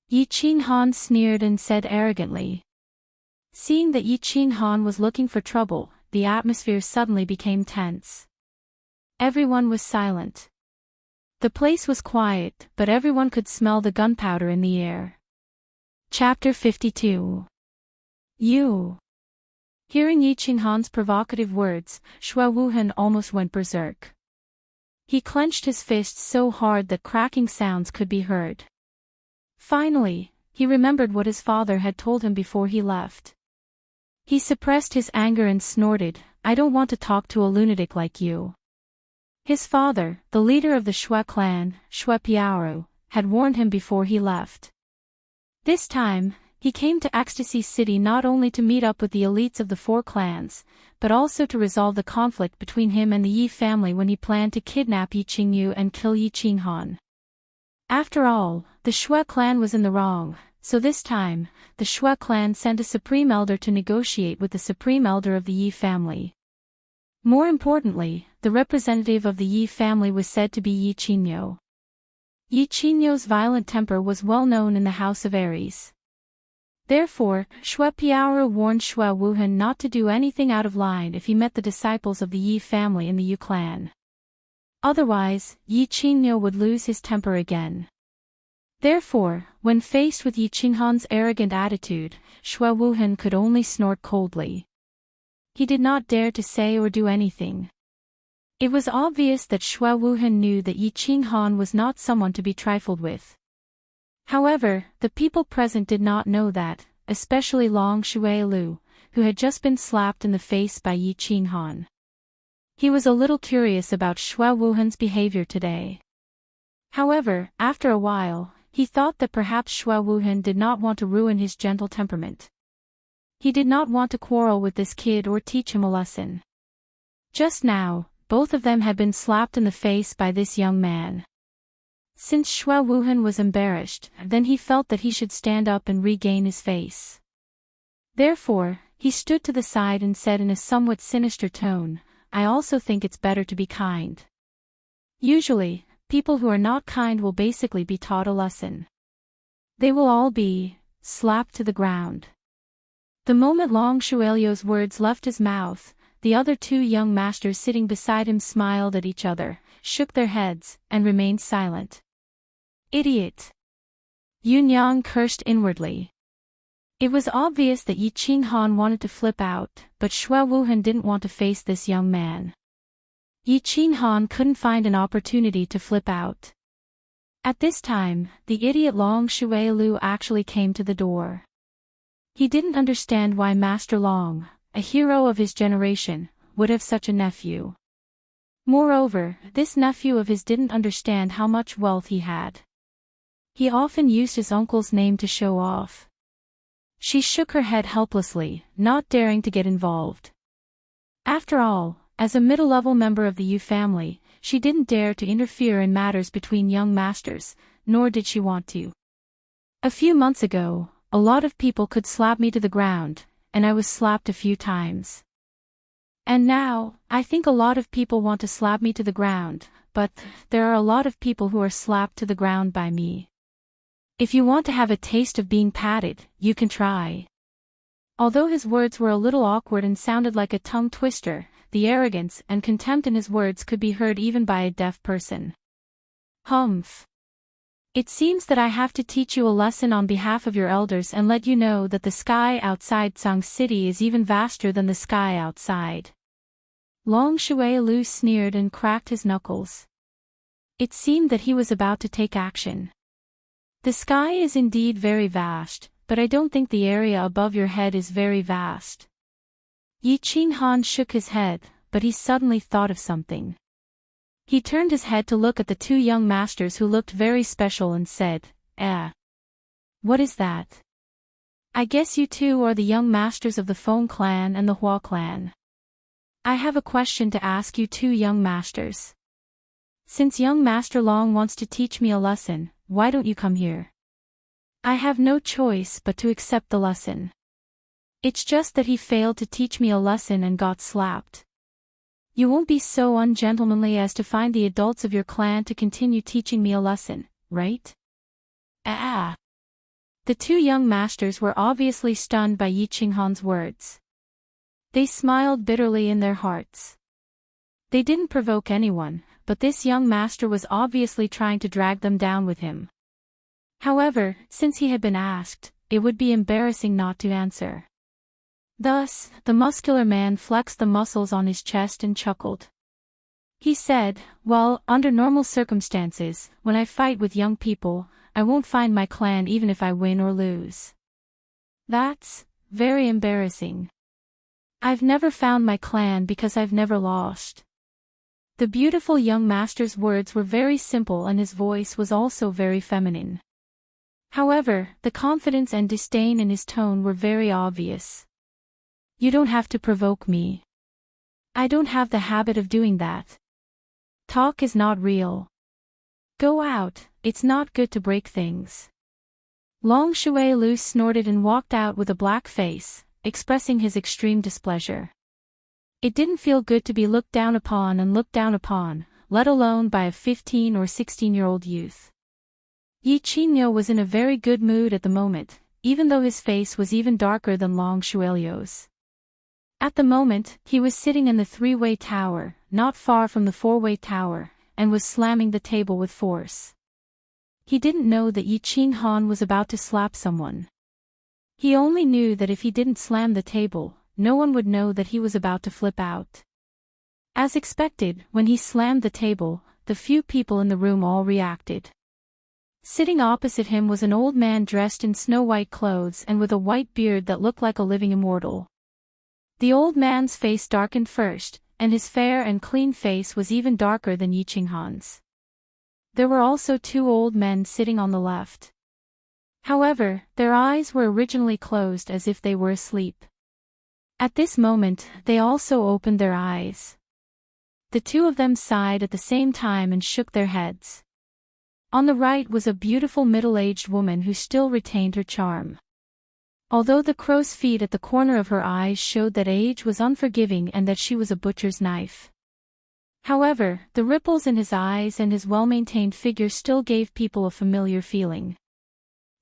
Yi-Qinghan sneered and said arrogantly. Seeing that Yi-Qinghan was looking for trouble, the atmosphere suddenly became tense. Everyone was silent. The place was quiet, but everyone could smell the gunpowder in the air. Chapter 52. You. Hearing Yi Qinghan's provocative words, Shui Wuhan almost went berserk. He clenched his fists so hard that cracking sounds could be heard. Finally, he remembered what his father had told him before he left. He suppressed his anger and snorted, "I don't want to talk to a lunatic like you." His father, the leader of the Shui clan, Shui Piao, had warned him before he left. This time, he came to Ecstasy City not only to meet up with the elites of the four clans, but also to resolve the conflict between him and the Yi family when he planned to kidnap Yi Qingyu and kill Yi Qinghan. After all, the Shui clan was in the wrong, so this time, the Shui clan sent a supreme elder to negotiate with the supreme elder of the Yi family. More importantly, the representative of the Yi family was said to be Yi Qingyu. Yi Qingyu's violent temper was well known in the House of Aries. Therefore, Shui Piao warned Shui Wuhan not to do anything out of line if he met the disciples of the Yi family in the Yu clan. Otherwise, Yi Qingyu would lose his temper again. Therefore, when faced with Yi Qinghan's arrogant attitude, Shui Wuhan could only snort coldly. He did not dare to say or do anything. It was obvious that Shui Wuhan knew that Yi Qinghan was not someone to be trifled with. However, the people present did not know that, especially Long Shuilu, who had just been slapped in the face by Yi Qinghan. He was a little curious about Shui Wuhan's behavior today. However, after a while, he thought that perhaps Shui Wuhan did not want to ruin his gentle temperament. He did not want to quarrel with this kid or teach him a lesson. Just now, both of them had been slapped in the face by this young man. Since Shui Wuhan was embarrassed, then he felt that he should stand up and regain his face. Therefore, he stood to the side and said in a somewhat sinister tone, "I also think it's better to be kind." Usually, people who are not kind will basically be taught a lesson. They will all be slapped to the ground. The moment Long Shuilu's words left his mouth, the other two young masters sitting beside him smiled at each other, shook their heads, and remained silent. Idiot! Yunyang cursed inwardly. It was obvious that Yi Qinghan wanted to flip out, but Shui Wuhan didn't want to face this young man. Yi Qinghan couldn't find an opportunity to flip out. At this time, the idiot Long Shuilu actually came to the door. He didn't understand why Master Long, a hero of his generation, would have such a nephew. Moreover, this nephew of his didn't understand how much wealth he had. He often used his uncle's name to show off. She shook her head helplessly, not daring to get involved. After all, as a middle-level member of the Yu family, she didn't dare to interfere in matters between young masters, nor did she want to. A few months ago, a lot of people could slap me to the ground, and I was slapped a few times. And now, I think a lot of people want to slap me to the ground, but there are a lot of people who are slapped to the ground by me. If you want to have a taste of being patted, you can try. Although his words were a little awkward and sounded like a tongue twister, the arrogance and contempt in his words could be heard even by a deaf person. Humph. It seems that I have to teach you a lesson on behalf of your elders and let you know that the sky outside Song City is even vaster than the sky outside. Long Shuilu sneered and cracked his knuckles. It seemed that he was about to take action. The sky is indeed very vast, but I don't think the area above your head is very vast. Yi Qinghan shook his head, but he suddenly thought of something. He turned his head to look at the two young masters who looked very special and said, What is that? I guess you two are the young masters of the Feng clan and the Hua clan. I have a question to ask you two young masters. Since young Master Long wants to teach me a lesson, why don't you come here? I have no choice but to accept the lesson. It's just that he failed to teach me a lesson and got slapped. You won't be so ungentlemanly as to find the adults of your clan to continue teaching me a lesson, right? The two young masters were obviously stunned by Yi Qinghan's words. They smiled bitterly in their hearts. They didn't provoke anyone, but this young master was obviously trying to drag them down with him. However, since he had been asked, it would be embarrassing not to answer. Thus, the muscular man flexed the muscles on his chest and chuckled. He said, "Well, under normal circumstances, when I fight with young people, I won't find my clan even if I win or lose. That's very embarrassing. I've never found my clan because I've never lost." The beautiful young master's words were very simple and his voice was also very feminine. However, the confidence and disdain in his tone were very obvious. "You don't have to provoke me. I don't have the habit of doing that. Talk is not real. Go out, it's not good to break things." Long Shui Lu snorted and walked out with a black face, expressing his extreme displeasure. It didn't feel good to be looked down upon, let alone by a 15 or 16-year-old youth. Yi Qingyo was in a very good mood at the moment, even though his face was even darker than Long Shuiliu's. At the moment, he was sitting in the three-way tower, not far from the four-way tower, and was slamming the table with force. He didn't know that Yi Qinghan was about to slap someone. He only knew that if he didn't slam the table, no one would know that he was about to flip out. As expected, when he slammed the table, the few people in the room all reacted. Sitting opposite him was an old man dressed in snow-white clothes and with a white beard that looked like a living immortal. The old man's face darkened first, and his fair and clean face was even darker than Yi Qinghan's. There were also two old men sitting on the left. However, their eyes were originally closed as if they were asleep. At this moment, they also opened their eyes. The two of them sighed at the same time and shook their heads. On the right was a beautiful middle-aged woman who still retained her charm. Although the crow's feet at the corner of her eyes showed that age was unforgiving and that she was a butcher's knife. However, the ripples in his eyes and his well-maintained figure still gave people a familiar feeling.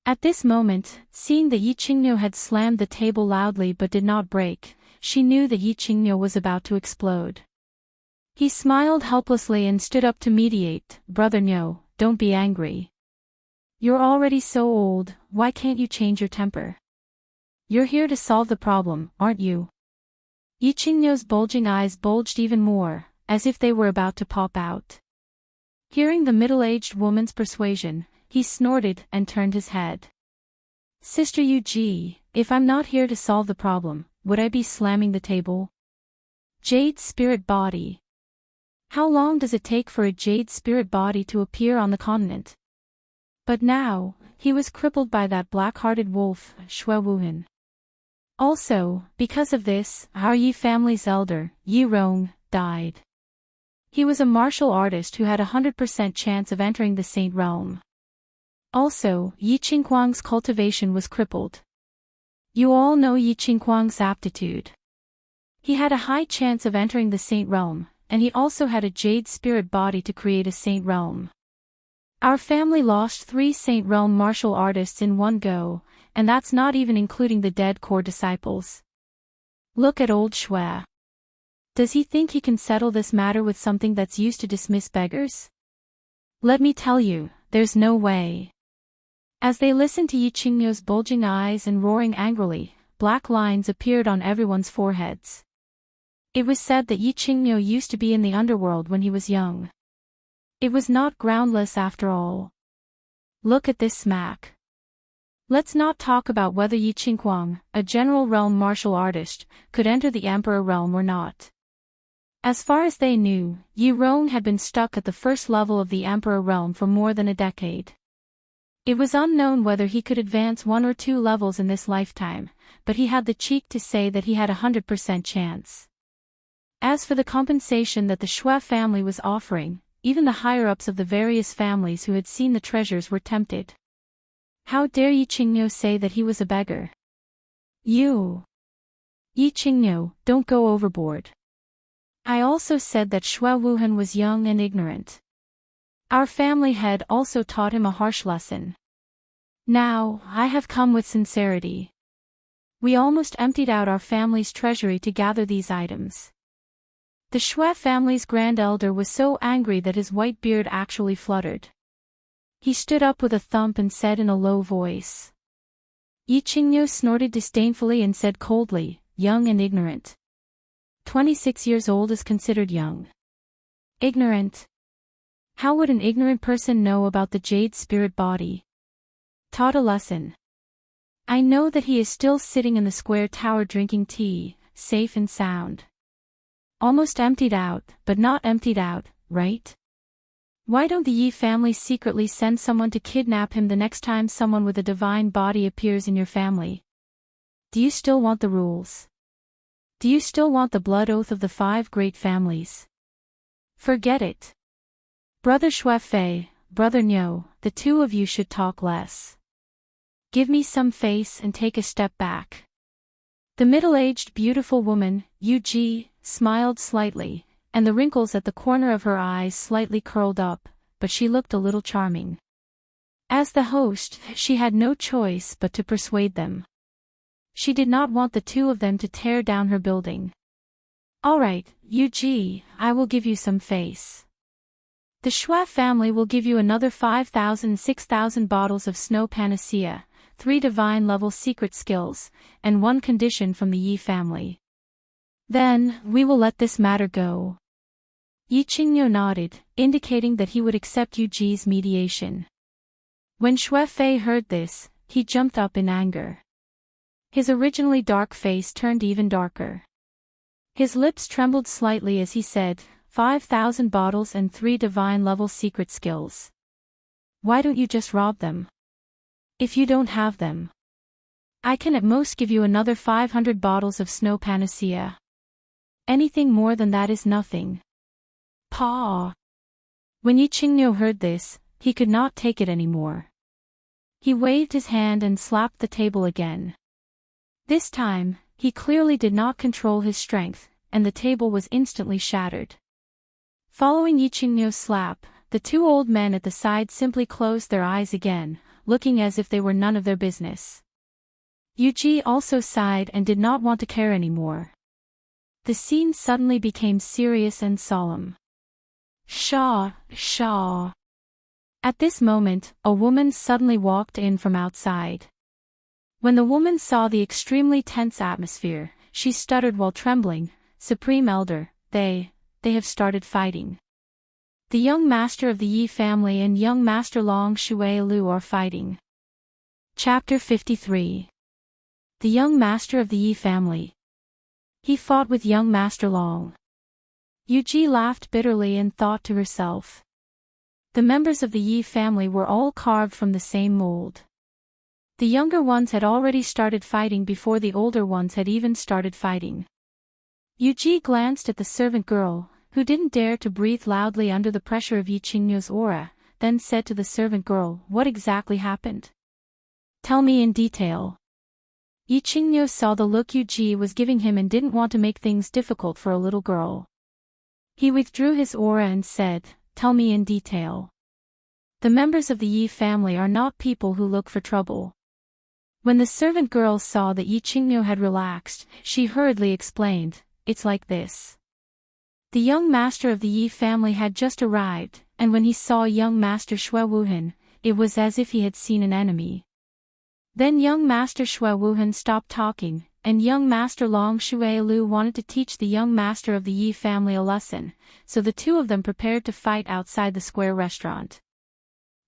At this moment, seeing that Yi Qingyo had slammed the table loudly but did not break, she knew that Yi Qingyo was about to explode. He smiled helplessly and stood up to mediate. "Brother Nyo, don't be angry. You're already so old, why can't you change your temper? You're here to solve the problem, aren't you?" Yi Qingyo's bulging eyes bulged even more, as if they were about to pop out. Hearing the middle-aged woman's persuasion, he snorted and turned his head. "Sister Yu, if I'm not here to solve the problem, would I be slamming the table? Jade spirit body. How long does it take for a jade spirit body to appear on the continent?" But now, he was crippled by that black-hearted wolf, Shui Wuhan. Also, because of this, our Yi family's elder, Yi Rong, died. He was a martial artist who had 100% chance of entering the Saint Realm. Also, Yi Qinghuang's cultivation was crippled. You all know Yi Qinghuang's aptitude. He had a high chance of entering the Saint Realm, and he also had a jade spirit body to create a Saint Realm. Our family lost 3 Saint Realm martial artists in one go, and that's not even including the dead core disciples. Look at old Shui. Does he think he can settle this matter with something that's used to dismiss beggars? Let me tell you, there's no way. As they listened to Yi Qingyo's bulging eyes and roaring angrily, black lines appeared on everyone's foreheads. It was said that Yi Qingyo used to be in the underworld when he was young. It was not groundless after all. Look at this smack. Let's not talk about whether Yi Qinghuang, a general realm martial artist, could enter the Emperor realm or not. As far as they knew, Yi Rong had been stuck at the first level of the Emperor realm for more than a decade. It was unknown whether he could advance 1 or 2 levels in this lifetime, but he had the cheek to say that he had 100% chance. As for the compensation that the Shui family was offering, even the higher-ups of the various families who had seen the treasures were tempted. How dare Yi Qingyo say that he was a beggar? You! Yi Qingyo, don't go overboard. I also said that Shui Wuhan was young and ignorant. Our family head also taught him a harsh lesson. Now, I have come with sincerity. We almost emptied out our family's treasury to gather these items. The Shui family's grand elder was so angry that his white beard actually fluttered. He stood up with a thump and said in a low voice. Yi Qingniu snorted disdainfully and said coldly, young and ignorant. 26 years old is considered young. Ignorant? How would an ignorant person know about the jade spirit body? Taught a lesson. I know that he is still sitting in the square tower drinking tea, safe and sound. Almost emptied out, but not emptied out, right? Why don't the Yi family secretly send someone to kidnap him the next time someone with a divine body appears in your family? Do you still want the rules? Do you still want the blood oath of the 5 great families? Forget it. Brother Shuefei, Brother Niu, the 2 of you should talk less. Give me some face and take a step back. The middle-aged beautiful woman, Yu Ji, smiled slightly, and the wrinkles at the corner of her eyes slightly curled up, but she looked a little charming. As the host, she had no choice but to persuade them. She did not want the 2 of them to tear down her building. All right, Yu Ji, I will give you some face. The Shui family will give you another 5,000 6,000 bottles of snow panacea, 3 divine-level secret skills, and 1 condition from the Yi family. Then, we will let this matter go. Yi Qingniu nodded, indicating that he would accept Yu Ji's mediation. When Shuefei heard this, he jumped up in anger. His originally dark face turned even darker. His lips trembled slightly as he said, 5,000 bottles and 3 divine-level secret skills. Why don't you just rob them? If you don't have them, I can at most give you another 500 bottles of snow panacea. Anything more than that is nothing. Paw. When Yi Qingniu heard this, he could not take it anymore. He waved his hand and slapped the table again. This time, he clearly did not control his strength, and the table was instantly shattered. Following Yi Qingniu's slap, the 2 old men at the side simply closed their eyes again, looking as if they were none of their business. Yu Ji also sighed and did not want to care anymore. The scene suddenly became serious and solemn. Shaw, Shaw. At this moment, a woman suddenly walked in from outside. When the woman saw the extremely tense atmosphere, she stuttered while trembling, Supreme Elder, they have started fighting. The young master of the Yi family and young master Long Shui Lu are fighting. Chapter 53. The young master of the Yi family. He fought with young master Long. Yu Ji laughed bitterly and thought to herself. The members of the Yi family were all carved from the same mold. The younger ones had already started fighting before the older ones had even started fighting. Yu Ji glanced at the servant girl, who didn't dare to breathe loudly under the pressure of Yi Qingniu's aura, then said to the servant girl, what exactly happened? Tell me in detail. Yi Qingniu saw the look Yu Ji was giving him and didn't want to make things difficult for a little girl. He withdrew his aura and said, tell me in detail. The members of the Yi family are not people who look for trouble. When the servant girl saw that Yi Qingniu had relaxed, she hurriedly explained, it's like this. The young master of the Yi family had just arrived, and when he saw young master Shui Wuhan, it was as if he had seen an enemy. Then young master Shui Wuhan stopped talking, and young master Long Shui Lu wanted to teach the young master of the Yi family a lesson, so the 2 of them prepared to fight outside the square restaurant.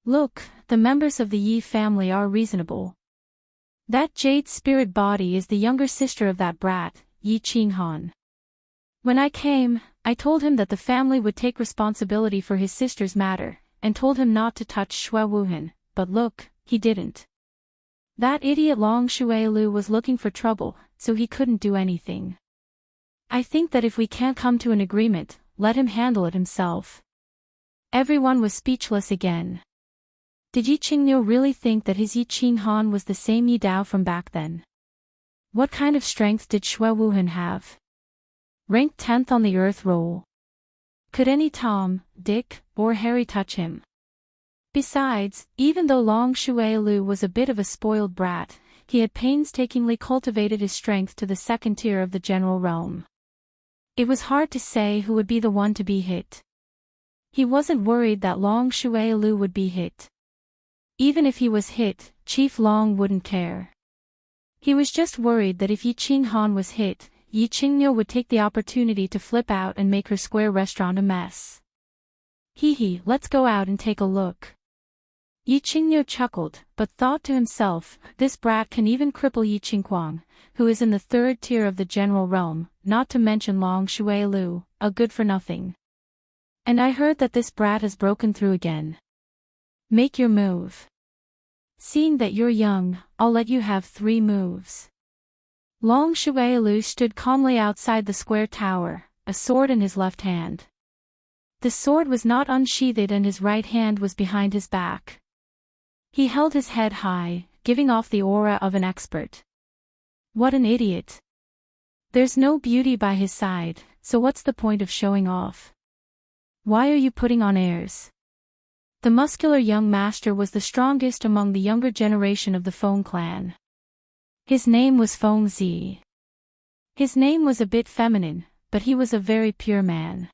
Look, the members of the Yi family are reasonable. That jade spirit body is the younger sister of that brat, Yi Qinghan. When I came, I told him that the family would take responsibility for his sister's matter, and told him not to touch Shui Wuhan, but look, he didn't. That idiot Long Shui Lu was looking for trouble, so he couldn't do anything. I think that if we can't come to an agreement, let him handle it himself. Everyone was speechless again. Did Yi Qingniu really think that his Yi Qinghan was the same Yi Dao from back then? What kind of strength did Shui Wuhan have? Ranked 10th on the Earth roll. Could any Tom, Dick, or Harry touch him? Besides, even though Long Shui Lu was a bit of a spoiled brat, he had painstakingly cultivated his strength to the 2nd tier of the general realm. It was hard to say who would be the one to be hit. He wasn't worried that Long Shuai-Lu would be hit. Even if he was hit, Chief Long wouldn't care. He was just worried that if Yi Qinghan was hit, Yi Qingniu would take the opportunity to flip out and make her square restaurant a mess. Hee, let's go out and take a look. Yi Qingniu chuckled, but thought to himself, this brat can even cripple Yi Qingquang, who is in the third tier of the general realm, not to mention Long Shuai-Lu, a good-for-nothing. And I heard that this brat has broken through again. Make your move. Seeing that you're young, I'll let you have 3 moves. Long Shuai-Lu stood calmly outside the square tower, a sword in his left hand. The sword was not unsheathed and his right hand was behind his back. He held his head high, giving off the aura of an expert. What an idiot. There's no beauty by his side, so what's the point of showing off? Why are you putting on airs? The muscular young master was the strongest among the younger generation of the Feng clan. His name was Feng Zi. His name was a bit feminine, but he was a very pure man.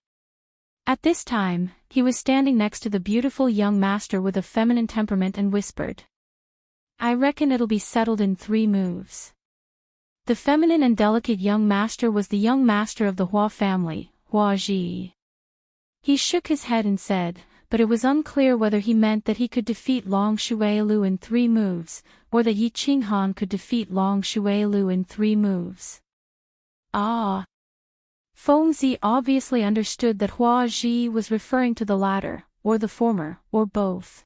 At this time, he was standing next to the beautiful young master with a feminine temperament and whispered, I reckon it'll be settled in 3 moves. The feminine and delicate young master was the young master of the Hua family, Hua Ji. He shook his head and said, but it was unclear whether he meant that he could defeat Long Shuai-Lu in 3 moves, or that Yi Qinghan could defeat Long Shuai-Lu in 3 moves. Ah! Feng Zi obviously understood that Hua Ji was referring to the latter, or the former, or both.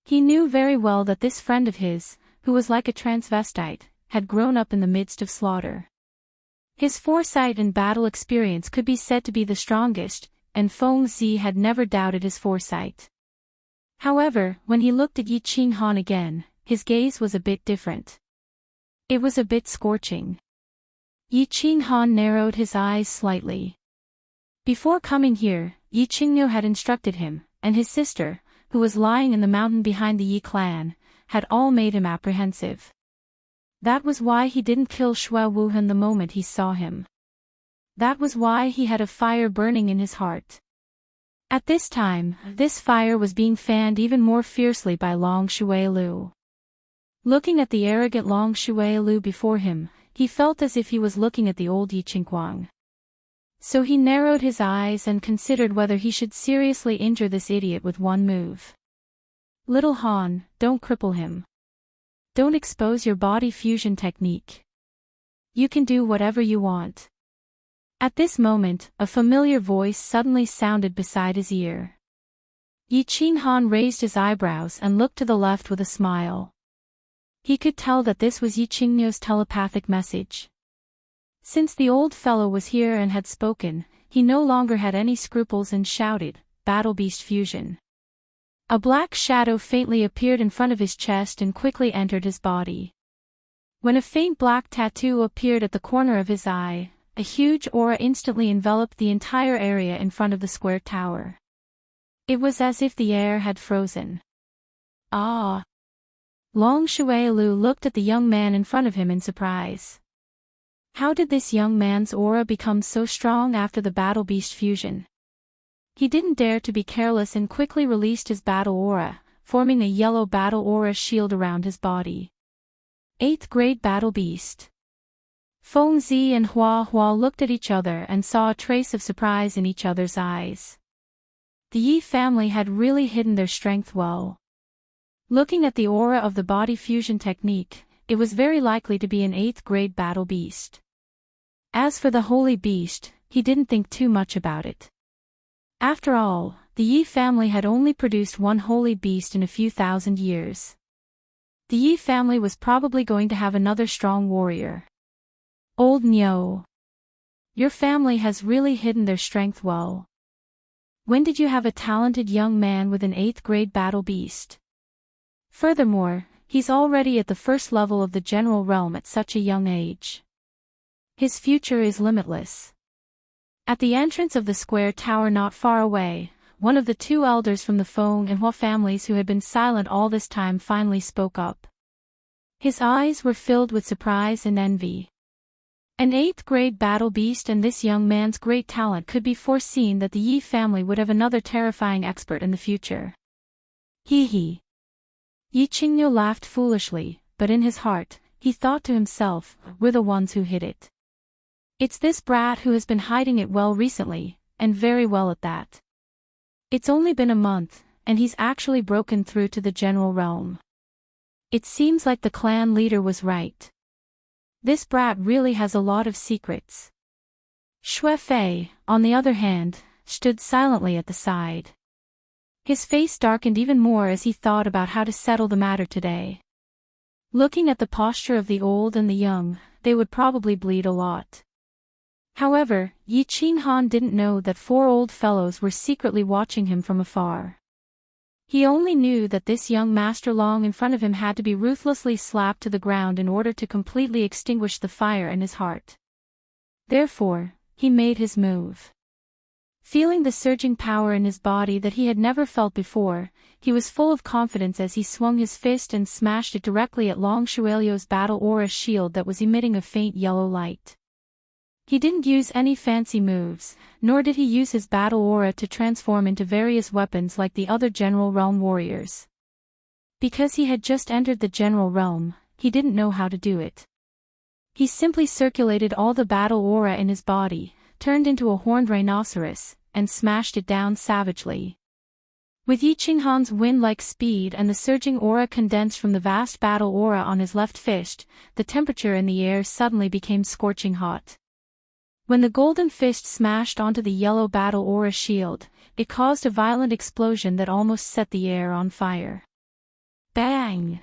He knew very well that this friend of his, who was like a transvestite, had grown up in the midst of slaughter. His foresight and battle experience could be said to be the strongest, and Feng Zi had never doubted his foresight. However, when he looked at Yi Qinghan again, his gaze was a bit different. It was a bit scorching. Yi Qinghan narrowed his eyes slightly. Before coming here, Yi Qingniu had instructed him, and his sister, who was lying in the mountain behind the Yi clan, had all made him apprehensive. That was why he didn't kill Shui Wuhan the moment he saw him. That was why he had a fire burning in his heart. At this time, this fire was being fanned even more fiercely by Long Shuai-Lu. Looking at the arrogant Long Shuai-Lu before him, he felt as if he was looking at the old Yi Qingquang. So he narrowed his eyes and considered whether he should seriously injure this idiot with 1 move. Little Han, don't cripple him. Don't expose your body fusion technique. You can do whatever you want. At this moment, a familiar voice suddenly sounded beside his ear. Yi Qinghan raised his eyebrows and looked to the left with a smile. He could tell that this was Yi Qingniu's telepathic message. Since the old fellow was here and had spoken, he no longer had any scruples and shouted, Battle Beast Fusion. A black shadow faintly appeared in front of his chest and quickly entered his body. When a faint black tattoo appeared at the corner of his eye, a huge aura instantly enveloped the entire area in front of the square tower. It was as if the air had frozen. Ah! Long Shuai-Lu looked at the young man in front of him in surprise. How did this young man's aura become so strong after the Battle Beast fusion? He didn't dare to be careless and quickly released his battle aura, forming a yellow battle aura shield around his body. 8th grade Battle Beast. Feng Zi and Hua looked at each other and saw a trace of surprise in each other's eyes. The Yi family had really hidden their strength well. Looking at the aura of the body fusion technique, it was very likely to be an 8th grade Battle Beast. As for the Holy Beast, he didn't think too much about it. After all, the Yi family had only produced 1 Holy Beast in a few thousand years. The Yi family was probably going to have another strong warrior. Old Nyo. Your family has really hidden their strength well. When did you have a talented young man with an 8th grade Battle Beast? Furthermore, he's already at the 1st level of the general realm at such a young age. His future is limitless. At the entrance of the square tower not far away, one of the 2 elders from the Feng and Hua families who had been silent all this time finally spoke up. His eyes were filled with surprise and envy. An 8th grade battle beast, and this young man's great talent could be foreseen that the Yi family would have another terrifying expert in the future. Hee hee. Yi Qingniu laughed foolishly, but in his heart, he thought to himself, we're the ones who hid it. It's this brat who has been hiding it well recently, and very well at that. It's only been a month, and he's actually broken through to the general realm. It seems like the clan leader was right. This brat really has a lot of secrets. Xue Fei, on the other hand, stood silently at the side. His face darkened even more as he thought about how to settle the matter today. Looking at the posture of the old and the young, they would probably bleed a lot. However, Yi Qinghan didn't know that 4 old fellows were secretly watching him from afar. He only knew that this young master Long in front of him had to be ruthlessly slapped to the ground in order to completely extinguish the fire in his heart. Therefore, he made his move. Feeling the surging power in his body that he had never felt before, he was full of confidence as he swung his fist and smashed it directly at Long Shuelio's battle aura shield that was emitting a faint yellow light. He didn't use any fancy moves, nor did he use his battle aura to transform into various weapons like the other General Realm warriors. Because he had just entered the General Realm, he didn't know how to do it. He simply circulated all the battle aura in his body, turned into a horned rhinoceros, and smashed it down savagely. With Yi Qinghan's wind-like speed and the surging aura condensed from the vast battle aura on his left fist, the temperature in the air suddenly became scorching hot. When the golden fist smashed onto the yellow battle aura shield, it caused a violent explosion that almost set the air on fire. Bang!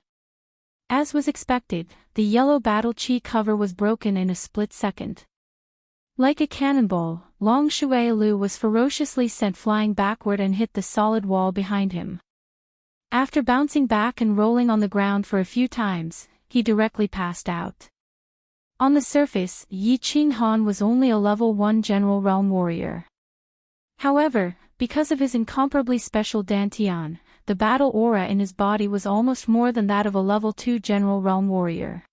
As was expected, the yellow battle chi cover was broken in a split second. Like a cannonball, Long Shuailu was ferociously sent flying backward and hit the solid wall behind him. After bouncing back and rolling on the ground for a few times, he directly passed out. On the surface, Yi Qinghan was only a level 1 General Realm warrior. However, because of his incomparably special Dantian, the battle aura in his body was almost more than that of a level 2 General Realm warrior.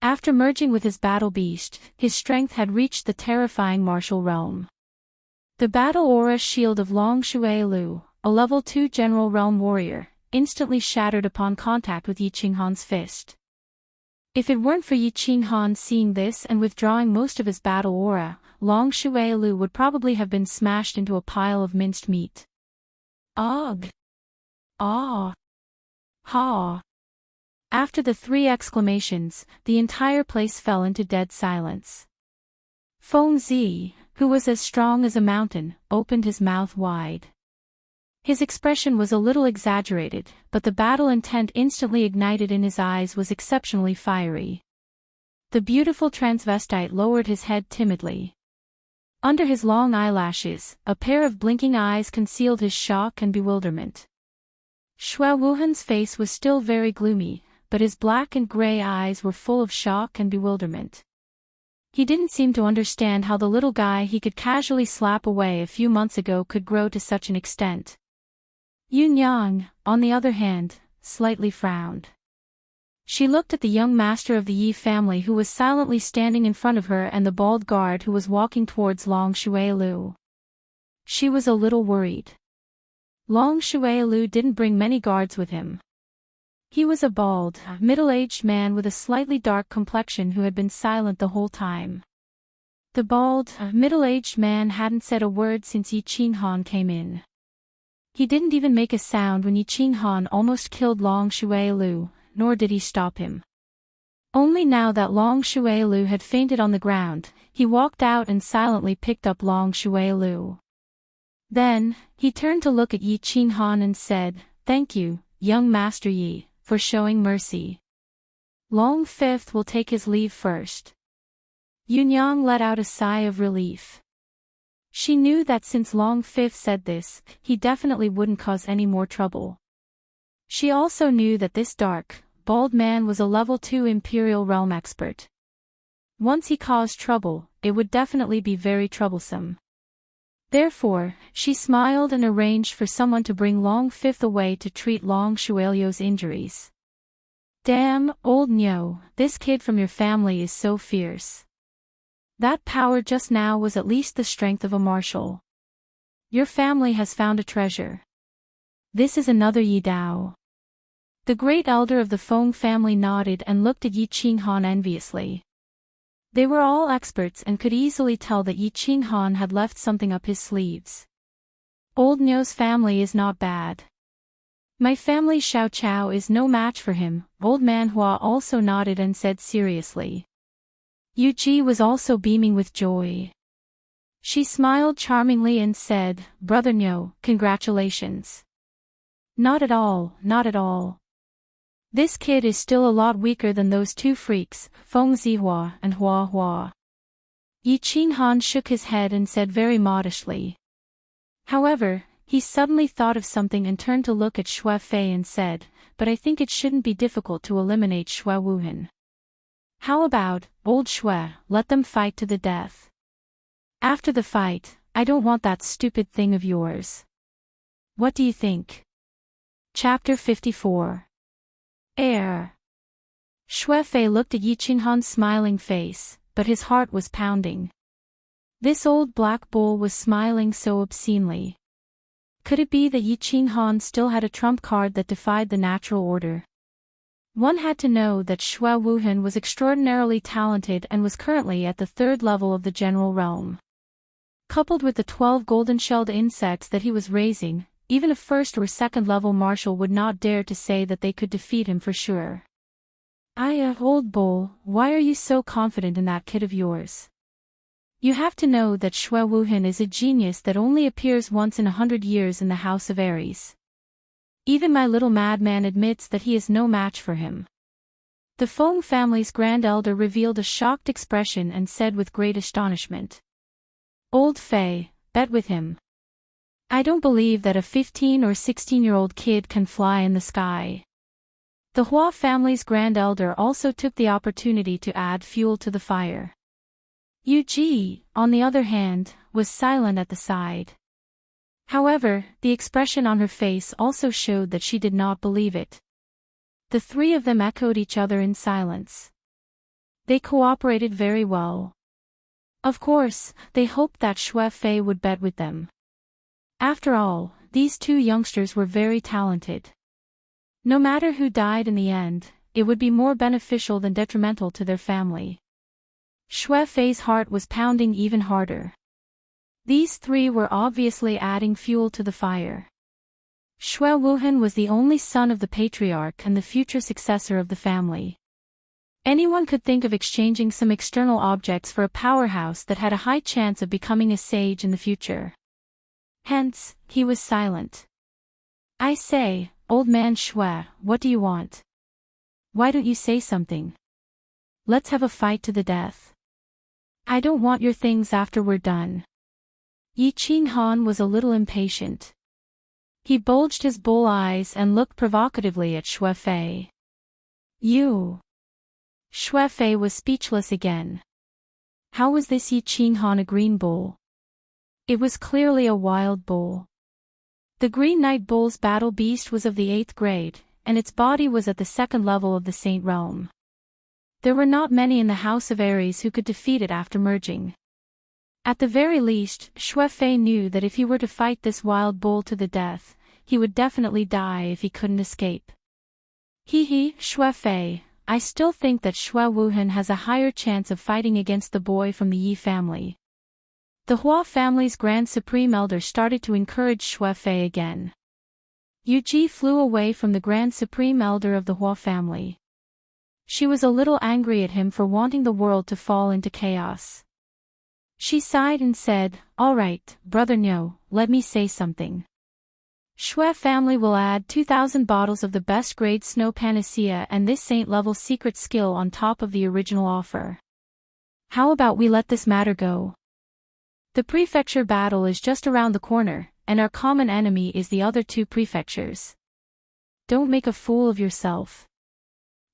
After merging with his battle beast, his strength had reached the terrifying martial realm. The battle aura shield of Long Shuailu, a level 2 General Realm warrior, instantly shattered upon contact with Yi Qinghan's fist. If it weren't for Yi Qinghan seeing this and withdrawing most of his battle aura, Long Shuailu would probably have been smashed into a pile of minced meat. Ugh! Ah! Ha! After the 3 exclamations, the entire place fell into dead silence. Feng Zi, who was as strong as a mountain, opened his mouth wide. His expression was a little exaggerated, but the battle intent instantly ignited in his eyes was exceptionally fiery. The beautiful transvestite lowered his head timidly. Under his long eyelashes, a pair of blinking eyes concealed his shock and bewilderment. Xue Wuhan's face was still very gloomy, but his black and gray eyes were full of shock and bewilderment. He didn't seem to understand how the little guy he could casually slap away a few months ago could grow to such an extent. Yunyang, on the other hand, slightly frowned. She looked at the young master of the Yi family who was silently standing in front of her and the bald guard who was walking towards Long Shuailu. She was a little worried. Long Shuailu didn't bring many guards with him. He was a bald, middle-aged man with a slightly dark complexion who had been silent the whole time. The bald, middle-aged man hadn't said a word since Yi Qinghan came in. He didn't even make a sound when Yi Qinghan almost killed Long Shuailu, nor did he stop him. Only now that Long Shuailu had fainted on the ground, he walked out and silently picked up Long Shuailu. Then, he turned to look at Yi Qinghan and said, "Thank you, young Master Yi, for showing mercy. Long Fifth will take his leave first." Yunyang let out a sigh of relief. She knew that since Long Fifth said this, he definitely wouldn't cause any more trouble. She also knew that this dark, bald man was a level 2 Imperial Realm expert. Once he caused trouble, it would definitely be very troublesome. Therefore, she smiled and arranged for someone to bring Long Fifth away to treat Long Shuelio's injuries. "Damn, old Nyo, this kid from your family is so fierce. That power just now was at least the strength of a marshal. Your family has found a treasure. This is another Yi Dao. The great elder of the Feng family nodded and looked at Yi Qinghan enviously. They were all experts and could easily tell that Yi Qinghan had left something up his sleeves. Old Niu's family is not bad. My family Xiao Chao is no match for him. Old man Hua also nodded and said seriously. Yu Ji was also beaming with joy. She smiled charmingly and said, Brother Niu, congratulations. Not at all, not at all. This kid is still a lot weaker than those two freaks, Feng Zihua and Hua Hua. Yi Qinghan shook his head and said very modestly. However, he suddenly thought of something and turned to look at Xue Fei and said, but I think it shouldn't be difficult to eliminate Xue Wuhan. How about, old Xue, let them fight to the death. After the fight, I don't want that stupid thing of yours. What do you think? Chapter 54. Air. Xue Fei looked at Yi Qinghan's smiling face, but his heart was pounding. This old black bull was smiling so obscenely. Could it be that Yi Qinghan still had a trump card that defied the natural order? One had to know that Xue Wuhan was extraordinarily talented and was currently at the 3rd level of the general realm. Coupled with the 12 golden-shelled insects that he was raising, even a 1st or 2nd level marshal would not dare to say that they could defeat him for sure. Old bull, why are you so confident in that kid of yours? You have to know that Xue Wuhan is a genius that only appears once in 100 years in the House of Aries. Even my little madman admits that he is no match for him. The Feng family's grand elder revealed a shocked expression and said with great astonishment. Old Fei, bet with him. I don't believe that a 15 or 16-year-old kid can fly in the sky. The Hua family's grand elder also took the opportunity to add fuel to the fire. Yu Ji, on the other hand, was silent at the side. However, the expression on her face also showed that she did not believe it. The three of them echoed each other in silence. They cooperated very well. Of course, they hoped that Xue Fei would bet with them. After all, these two youngsters were very talented. No matter who died in the end, it would be more beneficial than detrimental to their family. Xue Fei's heart was pounding even harder. These three were obviously adding fuel to the fire. Xue Wuhan was the only son of the patriarch and the future successor of the family. Anyone could think of exchanging some external objects for a powerhouse that had a high chance of becoming a sage in the future. Hence, he was silent. I say, old man Xue, what do you want? Why don't you say something? Let's have a fight to the death. I don't want your things after we're done. Yi Qinghan was a little impatient. He bulged his bull eyes and looked provocatively at Xue Fei. You. Xue Fei was speechless again. How was this Yi Qinghan a green bull? It was clearly a wild bull. The Green Knight Bull's battle beast was of the 8th grade, and its body was at the 2nd level of the Saint Realm. There were not many in the House of Aries who could defeat it after merging. At the very least, Xue Fei knew that if he were to fight this wild bull to the death, he would definitely die if he couldn't escape. Xue Fei, I still think that Xue Wuhan has a higher chance of fighting against the boy from the Yi family. The Hua family's Grand Supreme Elder started to encourage Xue Fei again. Yu Ji flew away from the Grand Supreme Elder of the Hua family. She was a little angry at him for wanting the world to fall into chaos. She sighed and said, all right, Brother Niu, let me say something. Xue family will add 2,000 bottles of the best grade snow panacea and this saint-level secret skill on top of the original offer. How about we let this matter go? The prefecture battle is just around the corner, and our common enemy is the other two prefectures. Don't make a fool of yourself.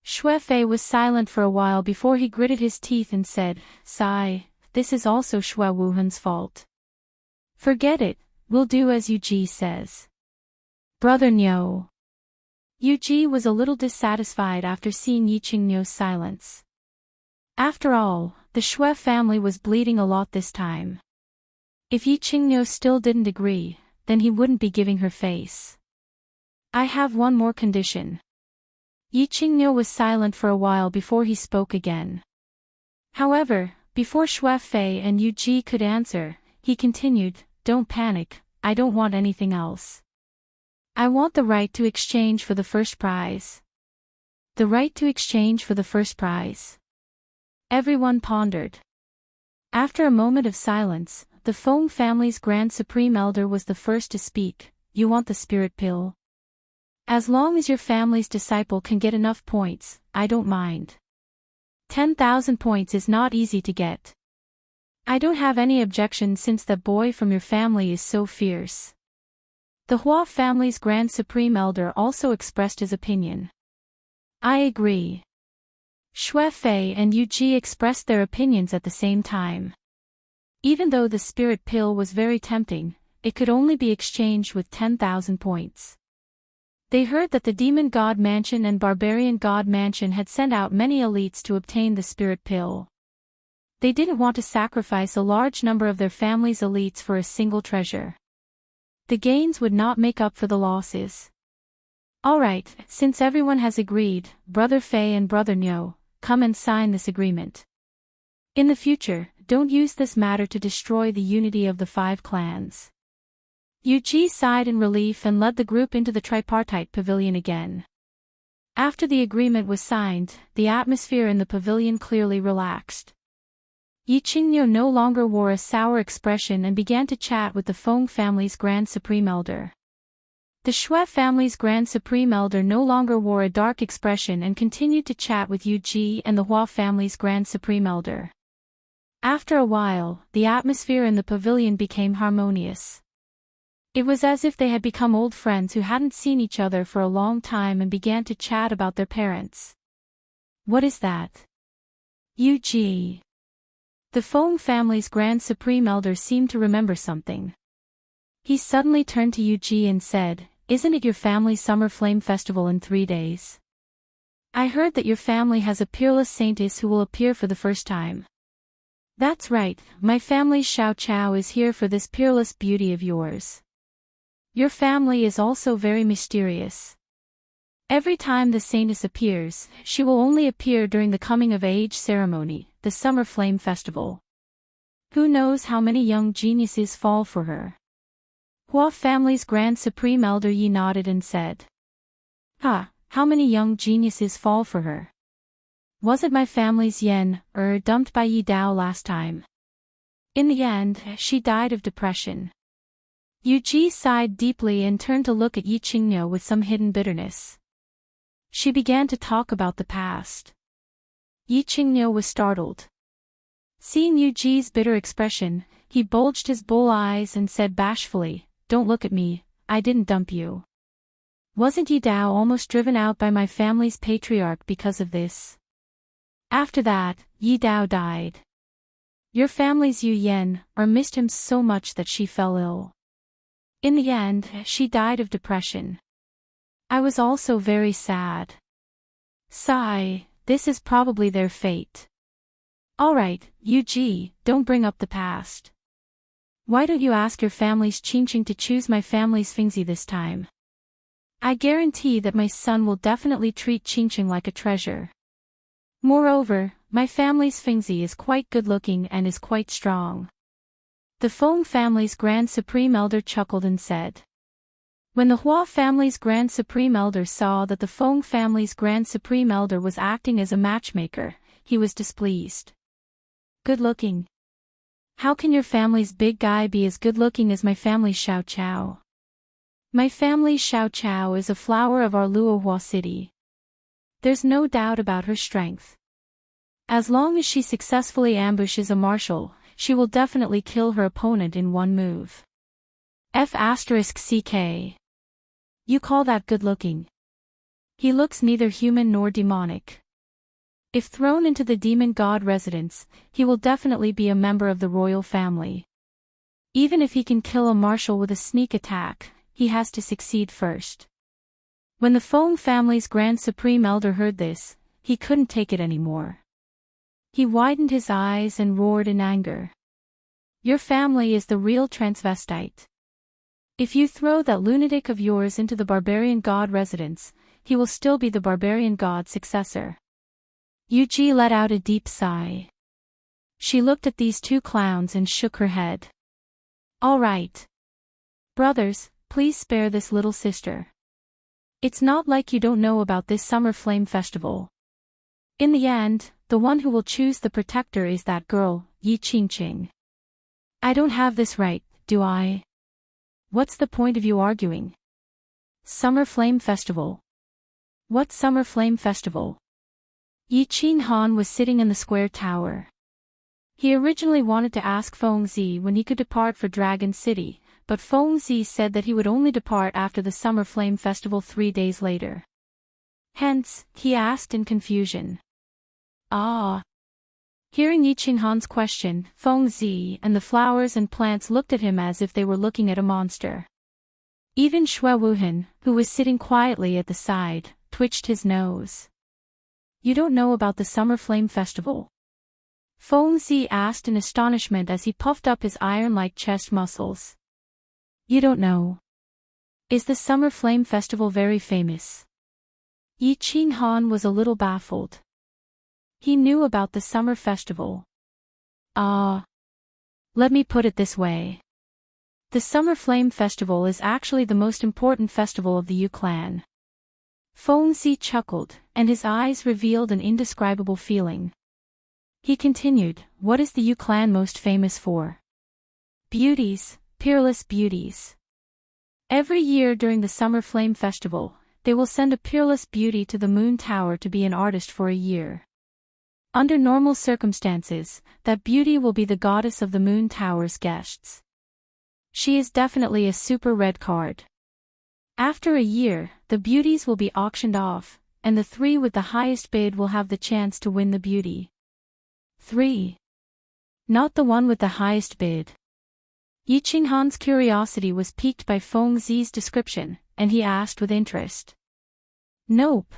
Xue Fei was silent for a while before he gritted his teeth and said, sigh, this is also Xue Wuhan's fault. Forget it, we'll do as Yu Ji says. Brother Niu. Yu Ji was a little dissatisfied after seeing Yi Qingniu's silence. After all, the Shui family was bleeding a lot this time. If Yi Qingniu still didn't agree, then he wouldn't be giving her face. I have one more condition. Yi Qingniu was silent for a while before he spoke again. However, before Shui Fei and Yu Ji could answer, he continued, "Don't panic, I don't want anything else. I want the right to exchange for the first prize." The right to exchange for the first prize. Everyone pondered. After a moment of silence, the Feng family's Grand Supreme Elder was the first to speak. "You want the spirit pill? As long as your family's disciple can get enough points, I don't mind. 10,000 points is not easy to get. I don't have any objection since that boy from your family is so fierce." The Hua family's Grand Supreme Elder also expressed his opinion. "I agree." Shui Fei and Yu Ji expressed their opinions at the same time. Even though the spirit pill was very tempting, it could only be exchanged with 10,000 points. They heard that the Demon God Mansion and Barbarian God Mansion had sent out many elites to obtain the spirit pill. They didn't want to sacrifice a large number of their family's elites for a single treasure. The gains would not make up for the losses. "Alright, since everyone has agreed, Brother Fei and Brother Niu, come and sign this agreement. In the future, don't use this matter to destroy the unity of the 5 clans." Yu Ji sighed in relief and led the group into the tripartite pavilion again. After the agreement was signed, the atmosphere in the pavilion clearly relaxed. Yi Qingniu no longer wore a sour expression and began to chat with the Feng family's Grand Supreme Elder. The Shui family's Grand Supreme Elder no longer wore a dark expression and continued to chat with Yu Ji and the Hua family's Grand Supreme Elder. After a while, the atmosphere in the pavilion became harmonious. It was as if they had become old friends who hadn't seen each other for a long time and began to chat about their parents. "What is that?" "Yu Ji." The Feng family's Grand Supreme Elder seemed to remember something. He suddenly turned to Yu Ji and said, "Isn't it your family's Summer Flame Festival in 3 days? I heard that your family has a peerless saintess who will appear for the first time." "That's right, my family's Xiao Chao is here for this peerless beauty of yours. Your family is also very mysterious. Every time the saintess appears, she will only appear during the coming-of-age ceremony, the Summer Flame Festival. Who knows how many young geniuses fall for her?" Hua family's Grand Supreme Elder Yi nodded and said, How many young geniuses fall for her? Was it my family's Yan, dumped by Yi Dao last time? In the end, she died of depression." Yu Ji sighed deeply and turned to look at Yi Qingniu with some hidden bitterness. She began to talk about the past. Yi Qingniu was startled. Seeing Yu Ji's bitter expression, he bulged his bull eyes and said bashfully, "Don't look at me, I didn't dump you. Wasn't Yi Dao almost driven out by my family's patriarch because of this? After that, Yi Dao died. Your family's Yu Yan, missed him so much that she fell ill. In the end, she died of depression. I was also very sad. Sigh, this is probably their fate. Alright, Yu Ji, don't bring up the past. Why don't you ask your family's Qingqing to choose my family's Fingzi this time? I guarantee that my son will definitely treat Qingqing like a treasure. Moreover, my family's Fingzi is quite good-looking and is quite strong." The Feng family's Grand Supreme Elder chuckled and said. When the Hua family's Grand Supreme Elder saw that the Feng family's Grand Supreme Elder was acting as a matchmaker, he was displeased. "Good-looking? How can your family's big guy be as good-looking as my family's Xiao Chao? My family's Xiao Chao is a flower of our Luohua city. There's no doubt about her strength. As long as she successfully ambushes a marshal, she will definitely kill her opponent in one move. F***CK. You call that good-looking? He looks neither human nor demonic. If thrown into the demon god residence, he will definitely be a member of the royal family. Even if he can kill a marshal with a sneak attack, he has to succeed first." When the Feng family's Grand Supreme Elder heard this, he couldn't take it anymore. He widened his eyes and roared in anger. Your family is the real transvestite. If you throw that lunatic of yours into the barbarian god residence, he will still be the barbarian god's successor. Yuji let out a deep sigh. She looked at these two clowns and shook her head. All right. Brothers, please spare this little sister. It's not like you don't know about this summer flame festival. In the end, the one who will choose the protector is that girl, Yi Qingqing. I don't have this right, do I? What's the point of you arguing? Summer Flame Festival. What Summer Flame Festival? Yi Qinghan was sitting in the square tower. He originally wanted to ask Fengzi when he could depart for Dragon City, but Fengzi said that he would only depart after the Summer Flame Festival 3 days later. Hence, he asked in confusion. Ah. Hearing Yi Qinghan's question, Fengzi and the flowers and plants looked at him as if they were looking at a monster. Even Xue Wuhan, who was sitting quietly at the side, twitched his nose. You don't know about the Summer Flame Festival? Fengzi asked in astonishment as he puffed up his iron-like chest muscles. You don't know. Is the Summer Flame Festival very famous? Yi Qinghan was a little baffled. He knew about the summer festival. Let me put it this way. The Summer Flame Festival is actually the most important festival of the Yu clan. Fengzi chuckled, and his eyes revealed an indescribable feeling. He continued, what is the Yu clan most famous for? Beauties, peerless beauties. Every year during the Summer Flame Festival, they will send a peerless beauty to the Moon Tower to be an artist for a year. Under normal circumstances, that beauty will be the goddess of the Moon Tower's guests. She is definitely a super red card. After a year, the beauties will be auctioned off, and the 3 with the highest bid will have the chance to win the beauty. 3. Not the one with the highest bid. Yi Qinghan's curiosity was piqued by Fengzi's description, and he asked with interest. Nope.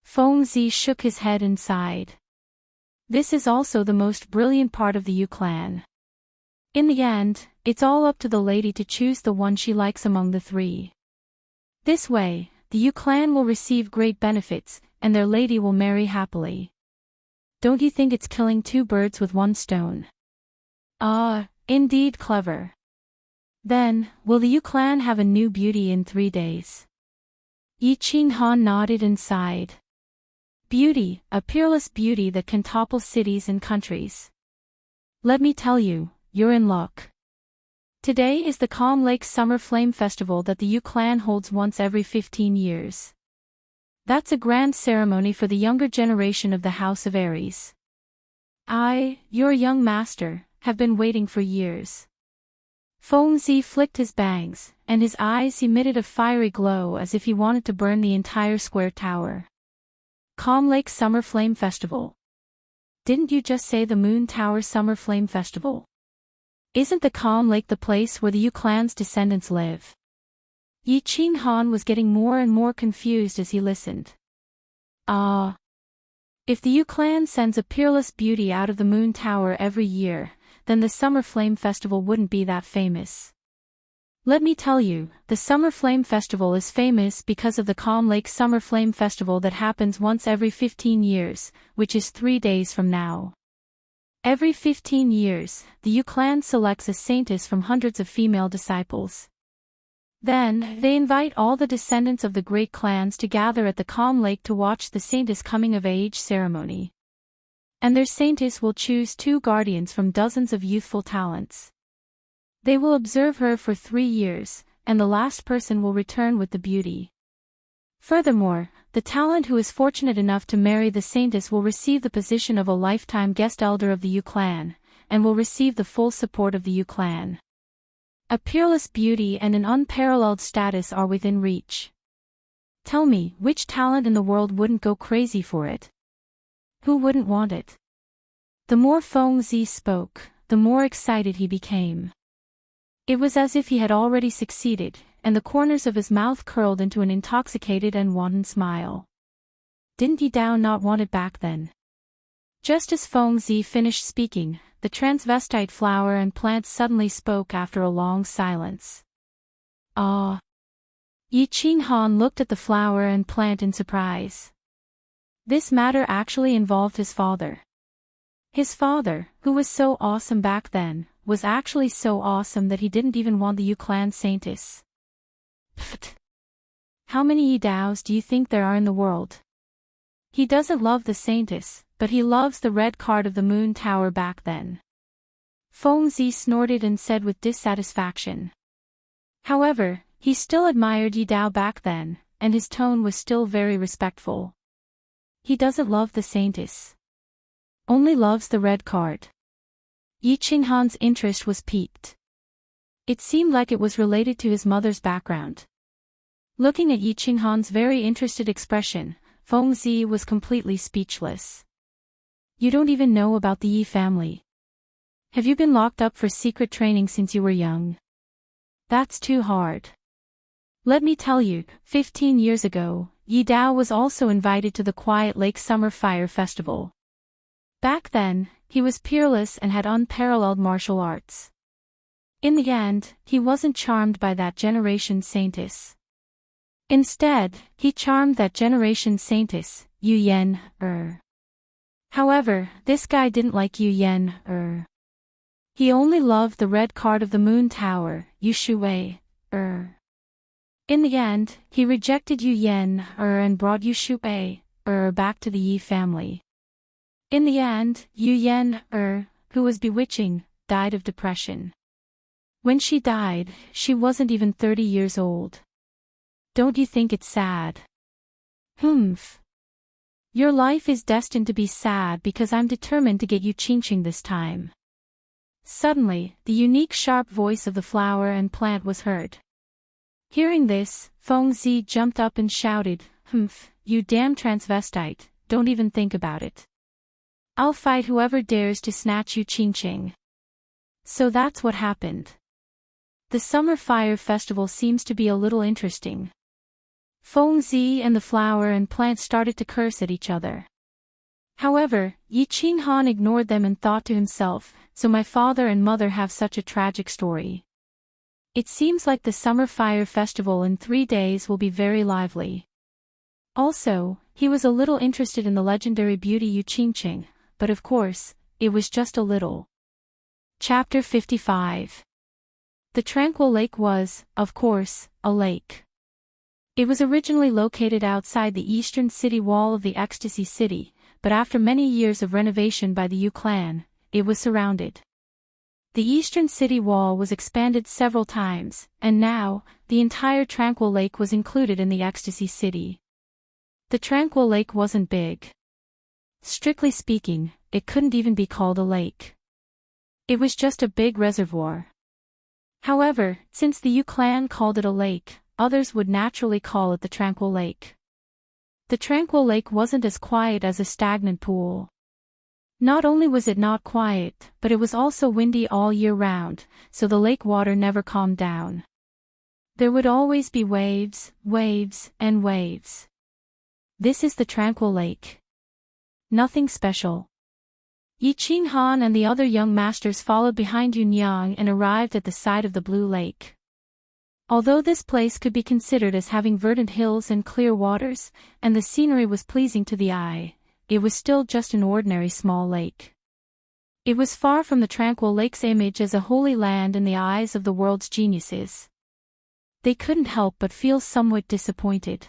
Fengzi shook his head and sighed. This is also the most brilliant part of the Yu clan. In the end, it's all up to the lady to choose the one she likes among the 3. This way, the Yu clan will receive great benefits, and their lady will marry happily. Don't you think it's killing 2 birds with 1 stone? Indeed clever. Then, will the Yu clan have a new beauty in 3 days? Yi Qinghan nodded and sighed. Beauty, a peerless beauty that can topple cities and countries. Let me tell you, you're in luck. Today is the Calm Lake Summer Flame Festival that the Yu clan holds once every 15 years. That's a grand ceremony for the younger generation of the House of Aries. I, your young master, have been waiting for years. Fengzi flicked his bangs, and his eyes emitted a fiery glow as if he wanted to burn the entire square tower. Calm Lake Summer Flame Festival. Didn't you just say the Moon Tower Summer Flame Festival? Isn't the Calm Lake the place where the Yu clan's descendants live? Yi Qinghan was getting more and more confused as he listened. If the Yu clan sends a peerless beauty out of the Moon Tower every year, then the Summer Flame Festival wouldn't be that famous. Let me tell you, the Summer Flame Festival is famous because of the Calm Lake Summer Flame Festival that happens once every 15 years, which is 3 days from now. Every 15 years, the Yu clan selects a saintess from hundreds of female disciples. Then, they invite all the descendants of the great clans to gather at the Calm Lake to watch the saintess coming of age ceremony. And their saintess will choose 2 guardians from dozens of youthful talents. They will observe her for 3 years, and the last person will return with the beauty. Furthermore, the talent who is fortunate enough to marry the saintess will receive the position of a lifetime guest elder of the Yu clan, and will receive the full support of the Yu clan. A peerless beauty and an unparalleled status are within reach. Tell me, which talent in the world wouldn't go crazy for it? Who wouldn't want it? The more Fengzi spoke, the more excited he became. It was as if he had already succeeded, and the corners of his mouth curled into an intoxicated and wanton smile. Didn't Yi Dao not want it back then? Just as Feng Zi finished speaking, the transvestite flower and plant suddenly spoke after a long silence. Ah! Yi Qinghan looked at the flower and plant in surprise. This matter actually involved his father. His father, who was so awesome back then, was actually so awesome that he didn't even want the Yu clan saintess. Pfft! How many Yi Daos do you think there are in the world? He doesn't love the saintess, but he loves the red card of the moon tower back then. Feng Zi snorted and said with dissatisfaction. However, he still admired Yi Dao back then, and his tone was still very respectful. He doesn't love the saintess. Only loves the red card. Yi Qinghan's interest was piqued. It seemed like it was related to his mother's background. Looking at Yi Qinghan's very interested expression, Feng Zi was completely speechless. You don't even know about the Yi family. Have you been locked up for secret training since you were young? That's too hard. Let me tell you, 15 years ago, Yi Dao was also invited to the Quiet Lake Summer Fire Festival. Back then, he was peerless and had unparalleled martial arts. In the end, he wasn't charmed by that generation's saintess. Instead, he charmed that generation's saintess, Yu Yan. However, this guy didn't like Yu Yan. He only loved the red card of the moon tower, Yu Shuwei. In the end, he rejected Yu Yan and brought Yu Shuwei back to the Yi family. In the end, Yu Yan, who was bewitching, died of depression. When she died, she wasn't even 30 years old. Don't you think it's sad? Humph. Your life is destined to be sad because I'm determined to get you Qingqing this time. Suddenly, the unique sharp voice of the flower and plant was heard. Hearing this, Feng Zi jumped up and shouted, Humph, you damn transvestite, don't even think about it. I'll fight whoever dares to snatch you Qingqing. So that's what happened. The Summer Fire Festival seems to be a little interesting. Feng Zi and the flower and plant started to curse at each other. However, Yi Qinghan ignored them and thought to himself, so my father and mother have such a tragic story. It seems like the Summer Fire Festival in 3 days will be very lively. Also, he was a little interested in the legendary beauty Yu Qingqing, but of course, it was just a little. Chapter 55. The tranquil lake was, of course, a lake. It was originally located outside the eastern city wall of the Ecstasy City, but after many years of renovation by the Yu clan, it was surrounded. The eastern city wall was expanded several times, and now, the entire Tranquil Lake was included in the Ecstasy City. The Tranquil Lake wasn't big. Strictly speaking, it couldn't even be called a lake. It was just a big reservoir. However, since the Yu clan called it a lake, others would naturally call it the Tranquil Lake. The Tranquil Lake wasn't as quiet as a stagnant pool. Not only was it not quiet, but it was also windy all year round, so the lake water never calmed down. There would always be waves, waves, and waves. This is the Tranquil Lake. Nothing special. Yi Qinghan and the other young masters followed behind Yunyang and arrived at the side of the blue lake. Although this place could be considered as having verdant hills and clear waters, and the scenery was pleasing to the eye, it was still just an ordinary small lake. It was far from the Tranquil Lake's image as a holy land in the eyes of the world's geniuses. They couldn't help but feel somewhat disappointed.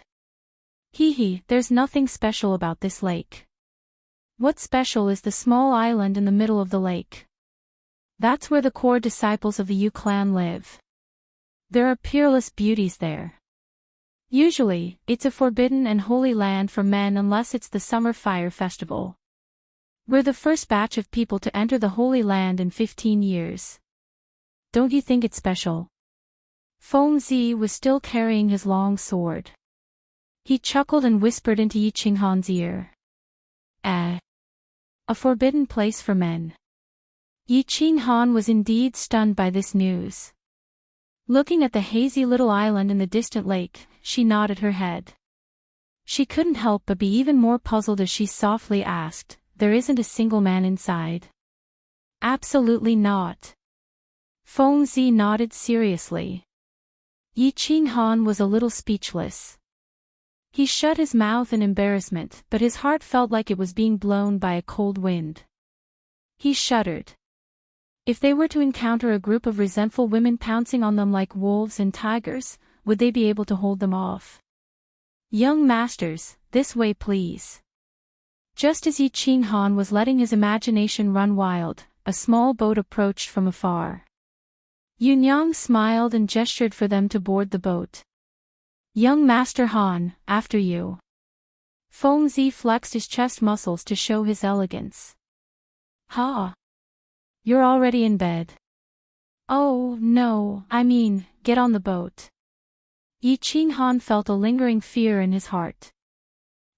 There's nothing special about this lake. What's special is the small island in the middle of the lake. That's where the core disciples of the Yu clan live. There are peerless beauties there. Usually, it's a forbidden and holy land for men unless it's the Summer Fire Festival. We're the first batch of people to enter the Holy Land in 15 years. Don't you think it's special? Feng Zi was still carrying his long sword. He chuckled and whispered into Yi Qinghan's ear. A forbidden place for men. Yi Qinghan was indeed stunned by this news. Looking at the hazy little island in the distant lake, she nodded her head. She couldn't help but be even more puzzled as she softly asked, there isn't a single man inside. Absolutely not. Feng Zi nodded seriously. Yi Qinghan was a little speechless. He shut his mouth in embarrassment, but his heart felt like it was being blown by a cold wind. He shuddered. If they were to encounter a group of resentful women pouncing on them like wolves and tigers, would they be able to hold them off? Young masters, this way please. Just as Yi Qinghan was letting his imagination run wild, a small boat approached from afar. Yunyang smiled and gestured for them to board the boat. Young Master Han, after you. Feng Zi flexed his chest muscles to show his elegance. Ha! You're already in bed. Oh, no, I mean, get on the boat. Yi Qinghan felt a lingering fear in his heart.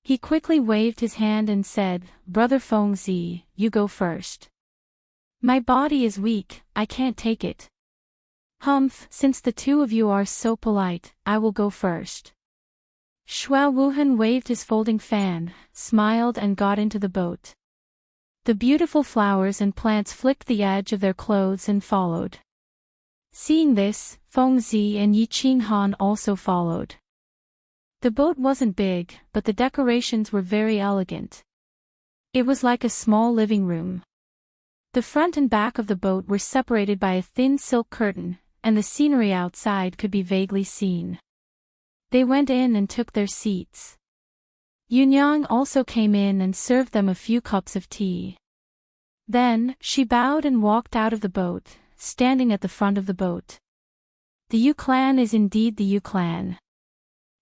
He quickly waved his hand and said, Brother Feng Zi, you go first. My body is weak, I can't take it. Humph, since the two of you are so polite, I will go first. Xue Wuhan waved his folding fan, smiled and got into the boat. The beautiful flowers and plants flicked the edge of their clothes and followed. Seeing this, Feng Zi and Yi Qinghan also followed. The boat wasn't big, but the decorations were very elegant. It was like a small living room. The front and back of the boat were separated by a thin silk curtain, and the scenery outside could be vaguely seen. They went in and took their seats. Yunyang also came in and served them a few cups of tea. Then, she bowed and walked out of the boat, standing at the front of the boat. The Yu clan is indeed the Yu clan.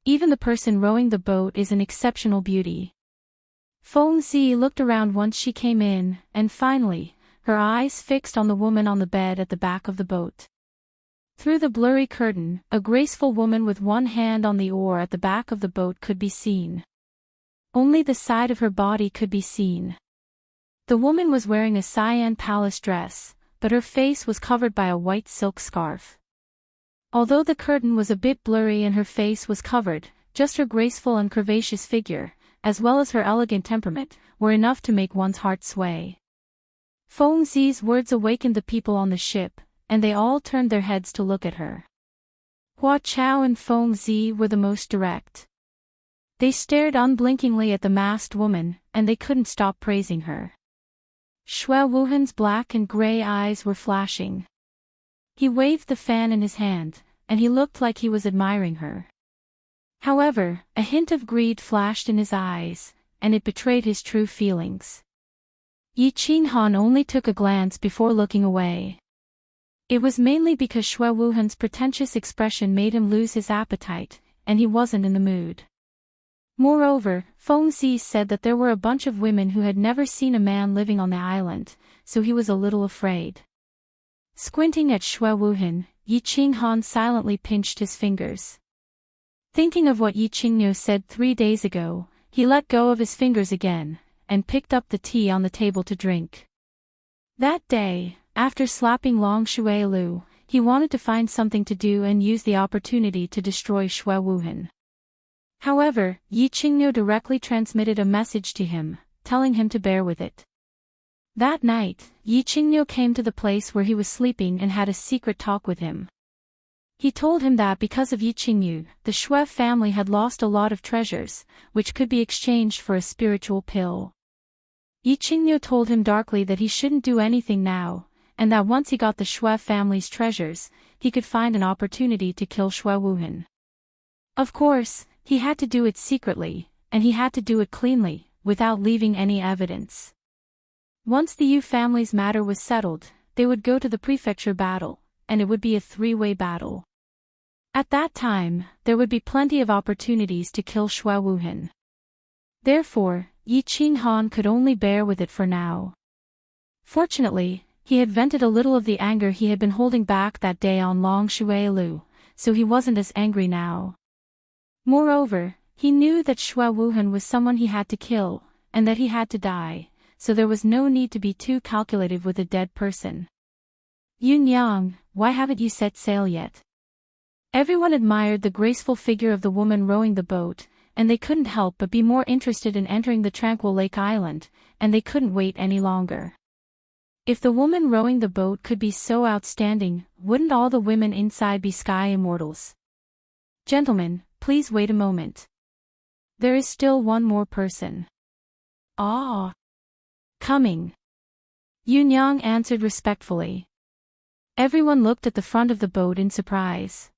Even the person rowing the boat is an exceptional beauty. Feng Zi looked around once she came in, and finally, her eyes fixed on the woman on the bed at the back of the boat. Through the blurry curtain, a graceful woman with one hand on the oar at the back of the boat could be seen. Only the side of her body could be seen. The woman was wearing a cyan palace dress, but her face was covered by a white silk scarf. Although the curtain was a bit blurry and her face was covered, just her graceful and curvaceous figure, as well as her elegant temperament, were enough to make one's heart sway. Feng Zi's words awakened the people on the ship, and they all turned their heads to look at her. Hua Chao and Feng Zi were the most direct. They stared unblinkingly at the masked woman, and they couldn't stop praising her. Xue Wuhan's black and gray eyes were flashing. He waved the fan in his hand, and he looked like he was admiring her. However, a hint of greed flashed in his eyes, and it betrayed his true feelings. Yi Qinghan only took a glance before looking away. It was mainly because Xue Wuhan's pretentious expression made him lose his appetite, and he wasn't in the mood. Moreover, Feng Zi said that there were a bunch of women who had never seen a man living on the island, so he was a little afraid. Squinting at Xue Wuhan, Yi Qinghan silently pinched his fingers. Thinking of what Yi Qingniu said 3 days ago, he let go of his fingers again, and picked up the tea on the table to drink. That day, after slapping Long Shuilu, he wanted to find something to do and use the opportunity to destroy Xue Wuhan. However, Yi Qingniu directly transmitted a message to him, telling him to bear with it. That night, Yi Qingniu came to the place where he was sleeping and had a secret talk with him. He told him that because of Yi Qingniu, the Xue family had lost a lot of treasures, which could be exchanged for a spiritual pill. Yi Qingniu told him darkly that he shouldn't do anything now, and that once he got the Xue family's treasures, he could find an opportunity to kill Xue Wuhan. Of course, he had to do it secretly, and he had to do it cleanly, without leaving any evidence. Once the Yu family's matter was settled, they would go to the prefecture battle, and it would be a 3-way battle. At that time, there would be plenty of opportunities to kill Xue Wuhan. Therefore, Yi Qinghan could only bear with it for now. Fortunately, he had vented a little of the anger he had been holding back that day on Long Shuilu, so he wasn't as angry now. Moreover, he knew that Xue Wuhan was someone he had to kill, and that he had to die, so there was no need to be too calculative with a dead person. Yunyang, why haven't you set sail yet? Everyone admired the graceful figure of the woman rowing the boat, and they couldn't help but be more interested in entering the tranquil lake island, and they couldn't wait any longer. If the woman rowing the boat could be so outstanding, wouldn't all the women inside be sky immortals? Gentlemen, please wait a moment. There is still one more person. Ah. Coming. Yunyang answered respectfully. Everyone looked at the front of the boat in surprise.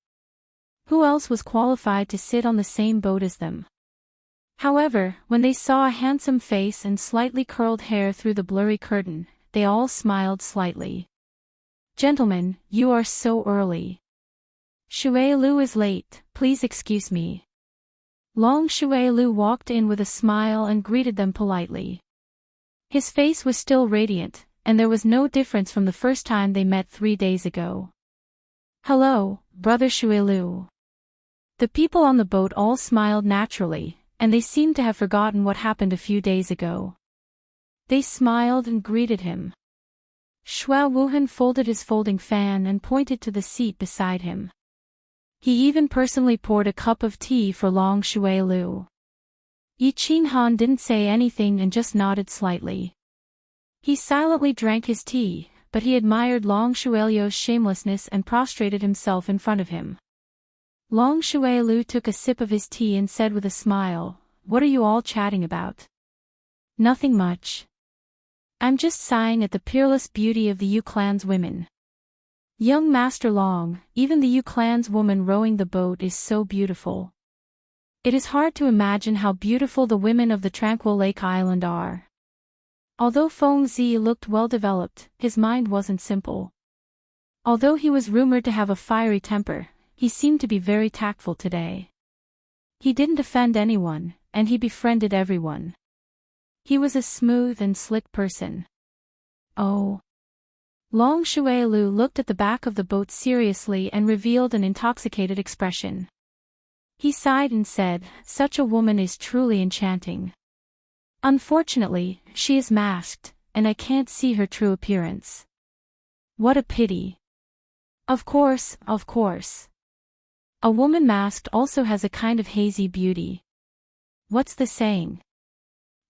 Who else was qualified to sit on the same boat as them? However, when they saw a handsome face and slightly curled hair through the blurry curtain, they all smiled slightly. Gentlemen, you are so early. Shui Lu is late, please excuse me. Long Shui Lu walked in with a smile and greeted them politely. His face was still radiant, and there was no difference from the first time they met 3 days ago. Hello, brother Shui Lu. The people on the boat all smiled naturally, and they seemed to have forgotten what happened a few days ago. They smiled and greeted him. Shua Wuhan folded his folding fan and pointed to the seat beside him. He even personally poured a cup of tea for Long Shui Lu. Yi Qinghan didn't say anything and just nodded slightly. He silently drank his tea, but he admired Long Shui Lu's shamelessness and prostrated himself in front of him. Long Shui Lu took a sip of his tea and said with a smile, "What are you all chatting about?" "Nothing much. I'm just sighing at the peerless beauty of the Yu clan's women. Young Master Long, even the Yu clan's woman rowing the boat is so beautiful. It is hard to imagine how beautiful the women of the tranquil lake island are." Although Feng Zi looked well developed, his mind wasn't simple. Although he was rumored to have a fiery temper, he seemed to be very tactful today. He didn't offend anyone, and he befriended everyone. He was a smooth and slick person. Oh. Long Shui Lu looked at the back of the boat seriously and revealed an intoxicated expression. He sighed and said, "Such a woman is truly enchanting. Unfortunately, she is masked, and I can't see her true appearance. What a pity." Of course. A woman masked also has a kind of hazy beauty. What's the saying?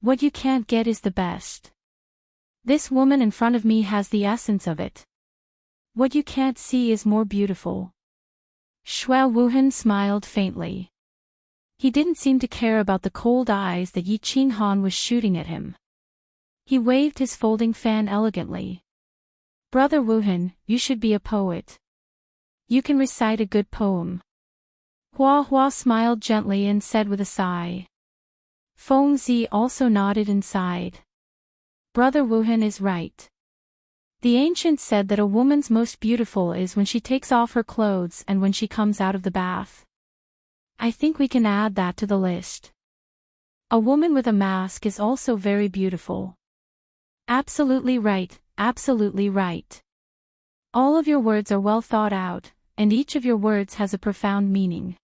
What you can't get is the best. This woman in front of me has the essence of it. What you can't see is more beautiful. Shua Wuhan smiled faintly. He didn't seem to care about the cold eyes that Yi Qinghan was shooting at him. He waved his folding fan elegantly. "Brother Wuhan, you should be a poet. You can recite a good poem." Hua Hua smiled gently and said with a sigh. Feng Zi also nodded and sighed. Brother Wuhan is right. The ancient said that a woman's most beautiful is when she takes off her clothes and when she comes out of the bath. I think we can add that to the list. A woman with a mask is also very beautiful. Absolutely right, absolutely right. All of your words are well thought out, and each of your words has a profound meaning.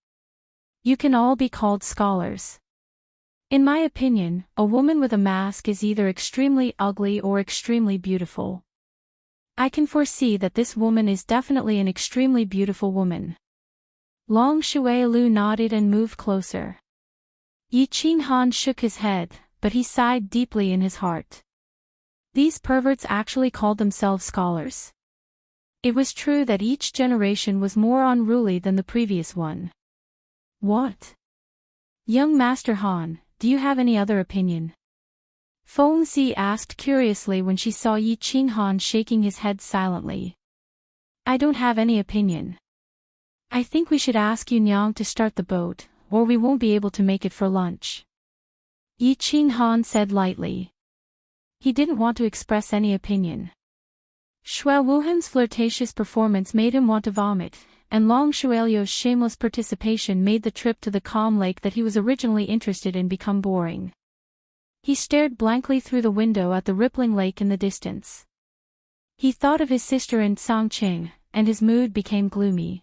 You can all be called scholars. In my opinion, a woman with a mask is either extremely ugly or extremely beautiful. I can foresee that this woman is definitely an extremely beautiful woman. Long Shui Lu nodded and moved closer. Yi Qinghan shook his head, but he sighed deeply in his heart. These perverts actually called themselves scholars. It was true that each generation was more unruly than the previous one. What? Young Master Han, do you have any other opinion? Feng Zi asked curiously when she saw Yi Qinghan shaking his head silently. I don't have any opinion. I think we should ask Yunyang to start the boat, or we won't be able to make it for lunch. Yi Qinghan said lightly. He didn't want to express any opinion. Shua Wuhan's flirtatious performance made him want to vomit, and Long Shuelio's shameless participation made the trip to the calm lake that he was originally interested in become boring. He stared blankly through the window at the rippling lake in the distance. He thought of his sister in Songqing, and his mood became gloomy.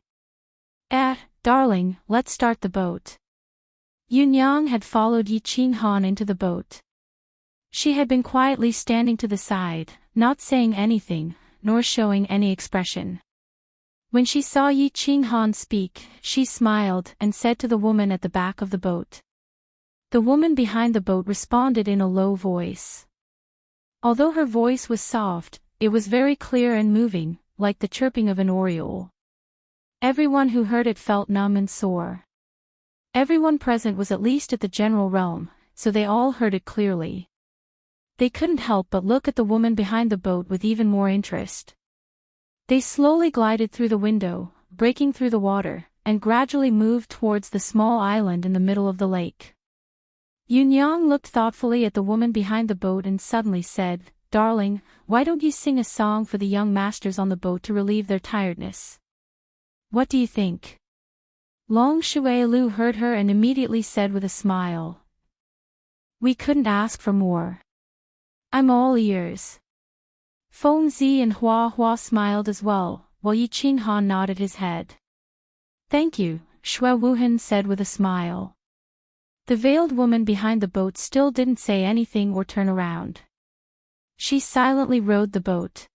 Darling, let's start the boat. Yunyang had followed Yi Qinghan into the boat. She had been quietly standing to the side, not saying anything, nor showing any expression. When she saw Yi Qinghan speak, she smiled and said to the woman at the back of the boat. The woman behind the boat responded in a low voice. Although her voice was soft, it was very clear and moving, like the chirping of an oriole. Everyone who heard it felt numb and sore. Everyone present was at least at the general realm, so they all heard it clearly. They couldn't help but look at the woman behind the boat with even more interest. They slowly glided through the window, breaking through the water, and gradually moved towards the small island in the middle of the lake. Yunyang looked thoughtfully at the woman behind the boat and suddenly said, "Darling, why don't you sing a song for the young masters on the boat to relieve their tiredness? What do you think?" Long Shuailu heard her and immediately said with a smile, "We couldn't ask for more. I'm all ears." Feng Zi and Hua Hua smiled as well, while Yi Qinghan nodded his head. "Thank you," Shui Wuhan said with a smile. The veiled woman behind the boat still didn't say anything or turn around. She silently rowed the boat.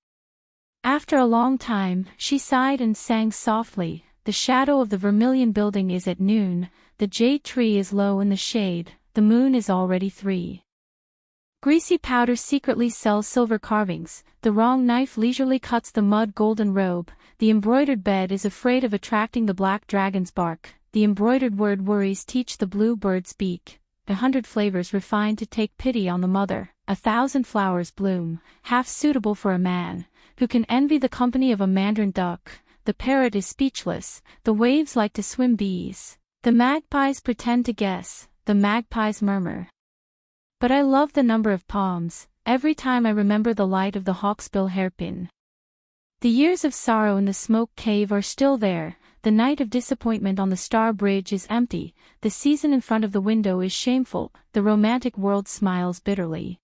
After a long time, she sighed and sang softly, "The shadow of the vermilion building is at noon, the jade tree is low in the shade, the moon is already 3. Greasy powder secretly sells silver carvings, the wrong knife leisurely cuts the mud golden robe, the embroidered bed is afraid of attracting the black dragon's bark, the embroidered word worries teach the blue bird's beak, 100 flavors refine to take pity on the mother, 1,000 flowers bloom, half suitable for a man, who can envy the company of a mandarin duck, the parrot is speechless, the waves like to swim bees, the magpies pretend to guess, the magpies murmur. But I love the number of palms, every time I remember the light of the hawksbill hairpin. The years of sorrow in the smoke cave are still there, the night of disappointment on the star bridge is empty, the season in front of the window is shameful, the romantic world smiles bitterly.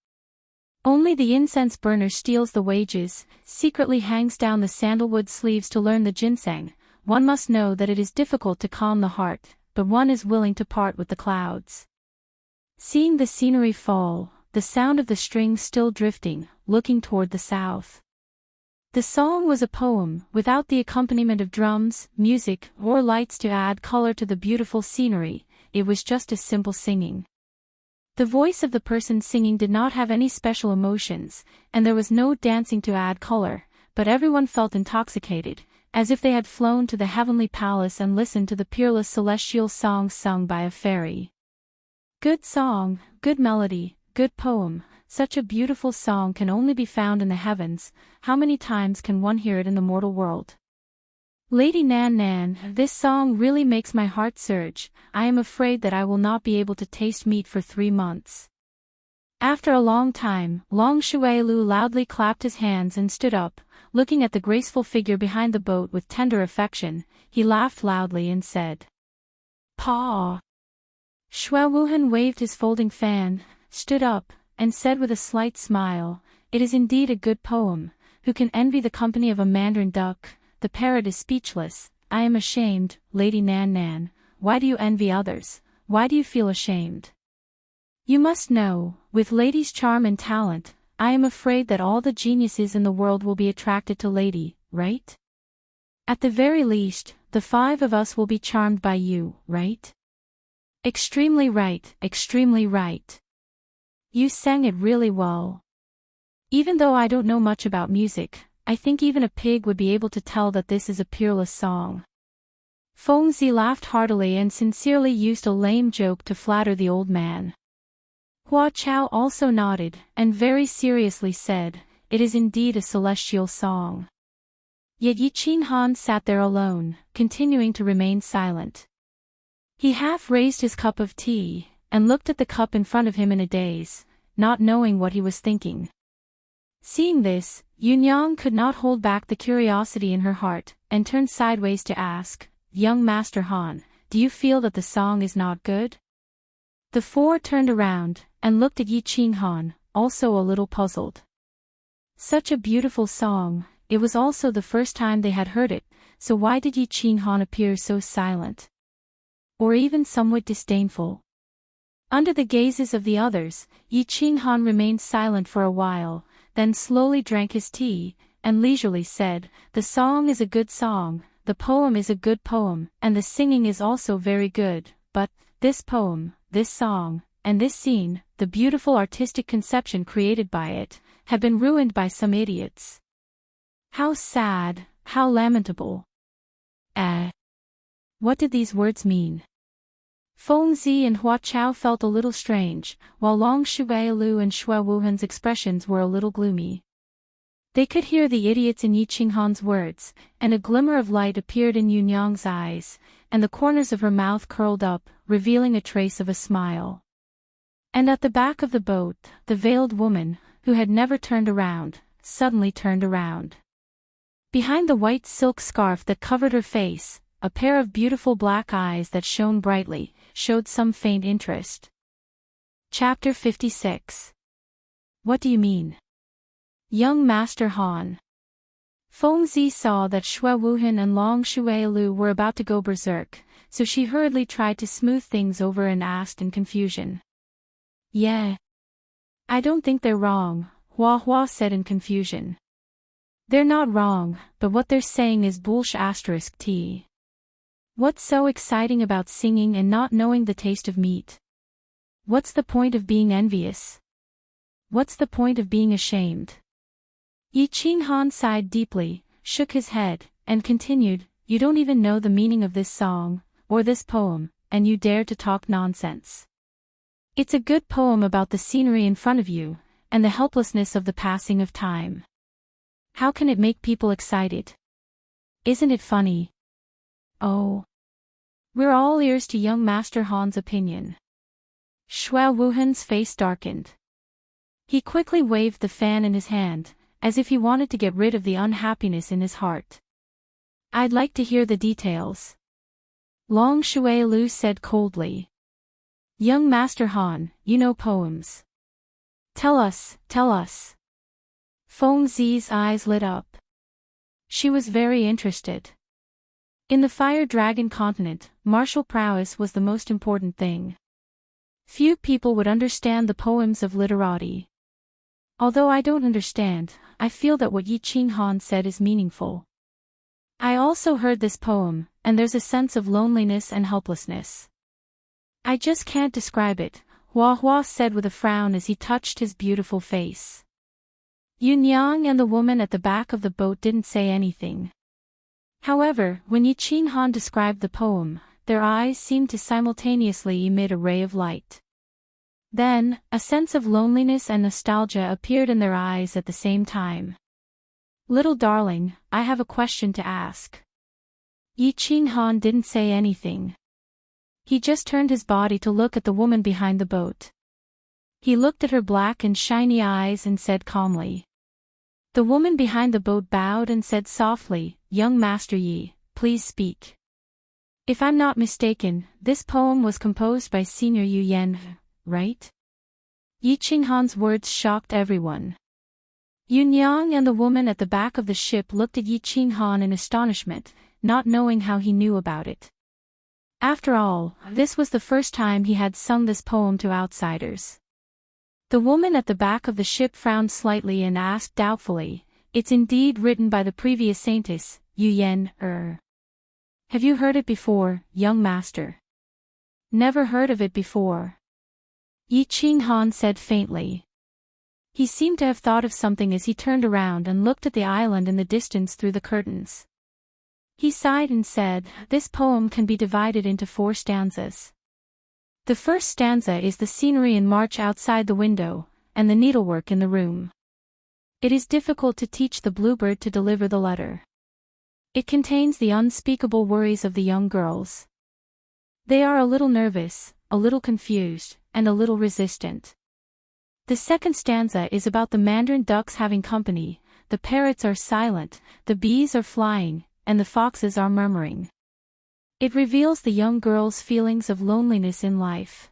Only the incense burner steals the wages, secretly hangs down the sandalwood sleeves to learn the ginseng, one must know that it is difficult to calm the heart, but one is willing to part with the clouds. Seeing the scenery fall, the sound of the strings still drifting, looking toward the south. The song was a poem, without the accompaniment of drums, music, or lights to add color to the beautiful scenery, it was just a simple singing. The voice of the person singing did not have any special emotions, and there was no dancing to add color, but everyone felt intoxicated, as if they had flown to the heavenly palace and listened to the peerless celestial song sung by a fairy. Good song, good melody, good poem. Such a beautiful song can only be found in the heavens, how many times can one hear it in the mortal world? Lady Nan Nan, this song really makes my heart surge, I am afraid that I will not be able to taste meat for 3 months. After a long time, Long Shuailu loudly clapped his hands and stood up, looking at the graceful figure behind the boat with tender affection, he laughed loudly and said, "Paw." Shui Wuhan waved his folding fan, stood up, and said with a slight smile, "It is indeed a good poem, who can envy the company of a mandarin duck, the parrot is speechless, I am ashamed, Lady Nan Nan, why do you envy others, why do you feel ashamed? You must know, with Lady's charm and talent, I am afraid that all the geniuses in the world will be attracted to Lady, right? At the very least, the 5 of us will be charmed by you, right?" Extremely right, extremely right. You sang it really well. Even though I don't know much about music, I think even a pig would be able to tell that this is a peerless song. Feng Zi laughed heartily and sincerely used a lame joke to flatter the old man. Hua Chao also nodded, and very seriously said, "It is indeed a celestial song." Yet Yi Qinghan sat there alone, continuing to remain silent. He half raised his cup of tea, and looked at the cup in front of him in a daze, not knowing what he was thinking. Seeing this, Yunyang could not hold back the curiosity in her heart, and turned sideways to ask, "Young Master Han, do you feel that the song is not good?" The 4 turned around, and looked at Yi Qinghan, also a little puzzled. Such a beautiful song, it was also the first time they had heard it, so why did Yi Qinghan appear so silent? Or even somewhat disdainful? Under the gazes of the others, Yi Qinghan remained silent for a while, then slowly drank his tea, and leisurely said, "The song is a good song, the poem is a good poem, and the singing is also very good, but, this poem, this song, and this scene, the beautiful artistic conception created by it, had been ruined by some idiots. How sad, how lamentable. What did these words mean? Feng Zi and Hua Chao felt a little strange, while Long Shuailu and Xue Wuhan's expressions were a little gloomy. They could hear the idiots in Yi Qinghan's words, and a glimmer of light appeared in Yunyang's eyes, and the corners of her mouth curled up, revealing a trace of a smile. And at the back of the boat, the veiled woman, who had never turned around, suddenly turned around. Behind the white silk scarf that covered her face, a pair of beautiful black eyes that shone brightly, showed some faint interest. Chapter 56. What do you mean? Young Master Han. Feng Zi saw that Xue Wuhan and Long Shuailu were about to go berserk, so she hurriedly tried to smooth things over and asked in confusion. Yeah. I don't think they're wrong, Hua Hua said in confusion. They're not wrong, but what they're saying is bullsh*t. What's so exciting about singing and not knowing the taste of meat? What's the point of being envious? What's the point of being ashamed? Yi Qinghan sighed deeply, shook his head, and continued, You don't even know the meaning of this song, or this poem, and you dare to talk nonsense. It's a good poem about the scenery in front of you, and the helplessness of the passing of time. How can it make people excited? Isn't it funny? Oh. We're all ears to young Master Han's opinion. Xue Wuhan's face darkened. He quickly waved the fan in his hand, as if he wanted to get rid of the unhappiness in his heart. I'd like to hear the details. Long Shuailu said coldly. Young Master Han, you know poems. Tell us, tell us. Feng Zi's eyes lit up. She was very interested. In the Fire Dragon continent, martial prowess was the most important thing. Few people would understand the poems of literati. Although I don't understand, I feel that what Yi Qinghan said is meaningful. I also heard this poem, and there's a sense of loneliness and helplessness. I just can't describe it, Hua Hua said with a frown as he touched his beautiful face. Yunyang and the woman at the back of the boat didn't say anything. However, when Yi Qinghan described the poem, their eyes seemed to simultaneously emit a ray of light. Then, a sense of loneliness and nostalgia appeared in their eyes at the same time. Little darling, I have a question to ask. Yi Qinghan didn't say anything. He just turned his body to look at the woman behind the boat. He looked at her black and shiny eyes and said calmly. The woman behind the boat bowed and said softly, Young Master Yi, please speak. If I'm not mistaken, this poem was composed by Senior Yu Yan, right? Yi Qinghan's words shocked everyone. Yunyang and the woman at the back of the ship looked at Yi Qinghan in astonishment, not knowing how he knew about it. After all, this was the first time he had sung this poem to outsiders. The woman at the back of the ship frowned slightly and asked doubtfully, It's indeed written by the previous saintess, Yu Yan, Have you heard it before, young master? Never heard of it before. Yi Qinghan said faintly. He seemed to have thought of something as he turned around and looked at the island in the distance through the curtains. He sighed and said, This poem can be divided into 4 stanzas. The first stanza is the scenery in March outside the window, and the needlework in the room. It is difficult to teach the bluebird to deliver the letter. It contains the unspeakable worries of the young girls. They are a little nervous, a little confused, and a little resistant. The second stanza is about the mandarin ducks having company, the parrots are silent, the bees are flying, and the foxes are murmuring. It reveals the young girls' feelings of loneliness in life.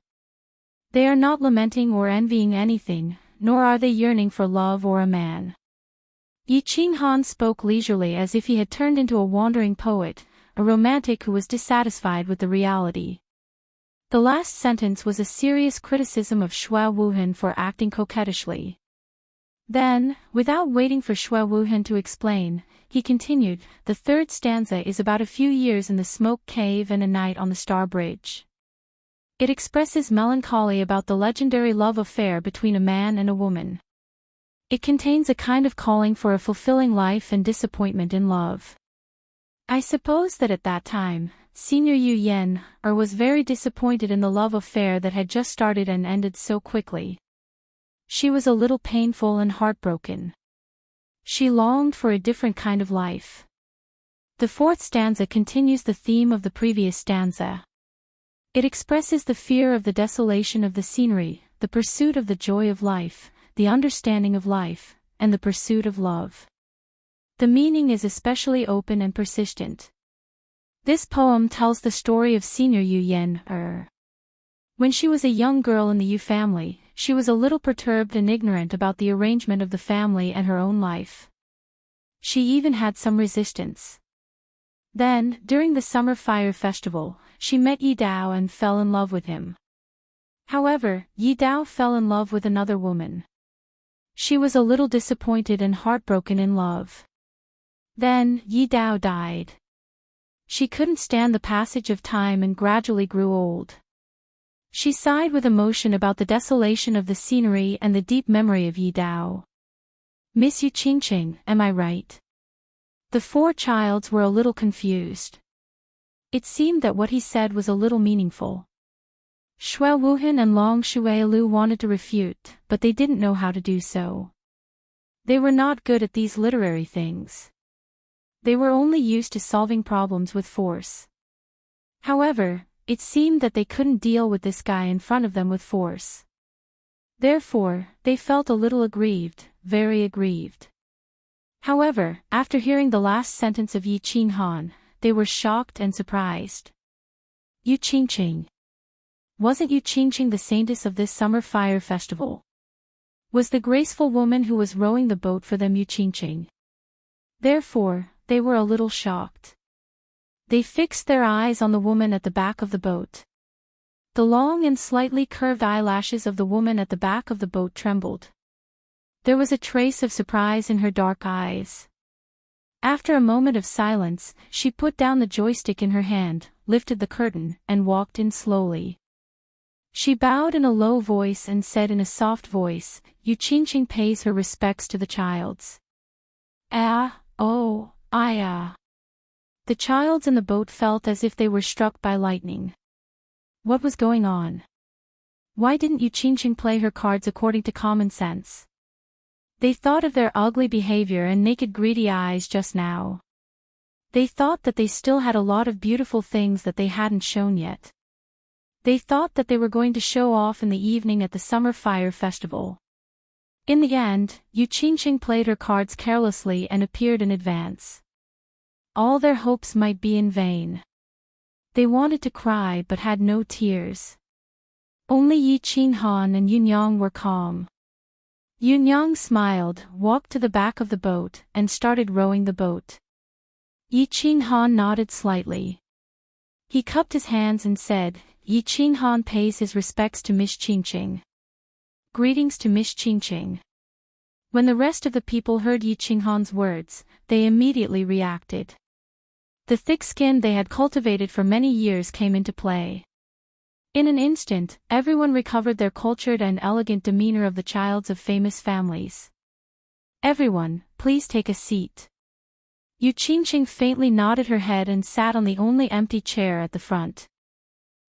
They are not lamenting or envying anything, nor are they yearning for love or a man. Yi Qinghan spoke leisurely as if he had turned into a wandering poet, a romantic who was dissatisfied with the reality. The last sentence was a serious criticism of Xue Wuhan for acting coquettishly. Then, without waiting for Xue Wuhan to explain, he continued, The third stanza is about a few years in the smoke cave and a night on the Star Bridge. It expresses melancholy about the legendary love affair between a man and a woman. It contains a kind of calling for a fulfilling life and disappointment in love. I suppose that at that time, Senior Yu Yen was very disappointed in the love affair that had just started and ended so quickly. She was a little painful and heartbroken. She longed for a different kind of life. The fourth stanza continues the theme of the previous stanza. It expresses the fear of the desolation of the scenery, the pursuit of the joy of life, the understanding of life, and the pursuit of love. The meaning is especially open and persistent. This poem tells the story of Senior Yu Yen. When she was a young girl in the Yu family, she was a little perturbed and ignorant about the arrangement of the family and her own life. She even had some resistance. Then, during the summer fire festival, she met Yi Dao and fell in love with him. However, Yi Dao fell in love with another woman. She was a little disappointed and heartbroken in love. Then, Yi Dao died. She couldn't stand the passage of time and gradually grew old. She sighed with emotion about the desolation of the scenery and the deep memory of Yi Dao. Miss Yu Qingqing, am I right? The four childs were a little confused. It seemed that what he said was a little meaningful. Shui Wuhan and Long Shuilu wanted to refute, but they didn't know how to do so. They were not good at these literary things. They were only used to solving problems with force. However, it seemed that they couldn't deal with this guy in front of them with force. Therefore, they felt a little aggrieved, very aggrieved. However, after hearing the last sentence of Yi Qinghan, they were shocked and surprised. Yu Qingqing. Wasn't Yu Qingqing the saintess of this summer fire festival? Was the graceful woman who was rowing the boat for them Yu Qingqing? Therefore, they were a little shocked. They fixed their eyes on the woman at the back of the boat. The long and slightly curved eyelashes of the woman at the back of the boat trembled. There was a trace of surprise in her dark eyes. After a moment of silence, she put down the joystick in her hand, lifted the curtain, and walked in slowly. She bowed in a low voice and said in a soft voice, Yu Qingqing pays her respects to the childs. The childs in the boat felt as if they were struck by lightning. What was going on? Why didn't Yu Qingqing play her cards according to common sense? They thought of their ugly behavior and naked greedy eyes just now. They thought that they still had a lot of beautiful things that they hadn't shown yet. They thought that they were going to show off in the evening at the summer fire festival. In the end, Yu Qingqing played her cards carelessly and appeared in advance. All their hopes might be in vain. They wanted to cry but had no tears. Only Yi Qinghan and Yunyang were calm. Yunyang smiled, walked to the back of the boat, and started rowing the boat. Yi Qinghan nodded slightly. He cupped his hands and said, Yi Qinghan pays his respects to Miss Qingqing. Greetings to Miss Qingqing. When the rest of the people heard Yi Qinghan's words, they immediately reacted. The thick skin they had cultivated for many years came into play. In an instant, everyone recovered their cultured and elegant demeanor of the childs of famous families. Everyone, please take a seat. Yu Qingqing faintly nodded her head and sat on the only empty chair at the front.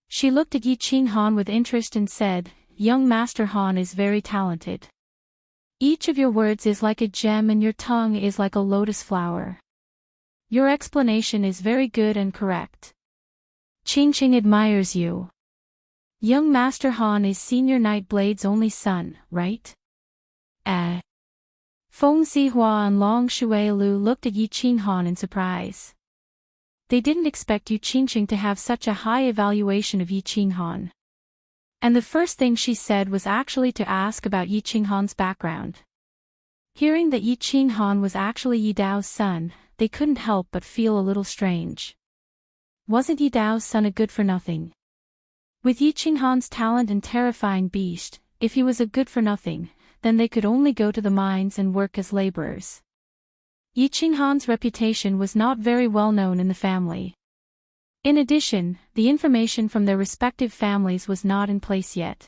She looked at Yi Qinghan with interest and said, Young Master Han is very talented. Each of your words is like a gem and your tongue is like a lotus flower. Your explanation is very good and correct. Qingqing admires you. Young Master Han is Senior Nightblade's only son, right? Feng Zihua and Long Shuilu looked at Yi Qinghan in surprise. They didn't expect Yu Qingqing to have such a high evaluation of Yi Qinghan. And the first thing she said was actually to ask about Yi Qinghan's background. Hearing that Yi Qinghan was actually Yi Dao's son, they couldn't help but feel a little strange. Wasn't Yi Dao's son a good-for-nothing? With Yi Qinghan's talent and terrifying beast, if he was a good-for-nothing, then they could only go to the mines and work as laborers. Yi Qinghan's reputation was not very well known in the family. In addition, the information from their respective families was not in place yet.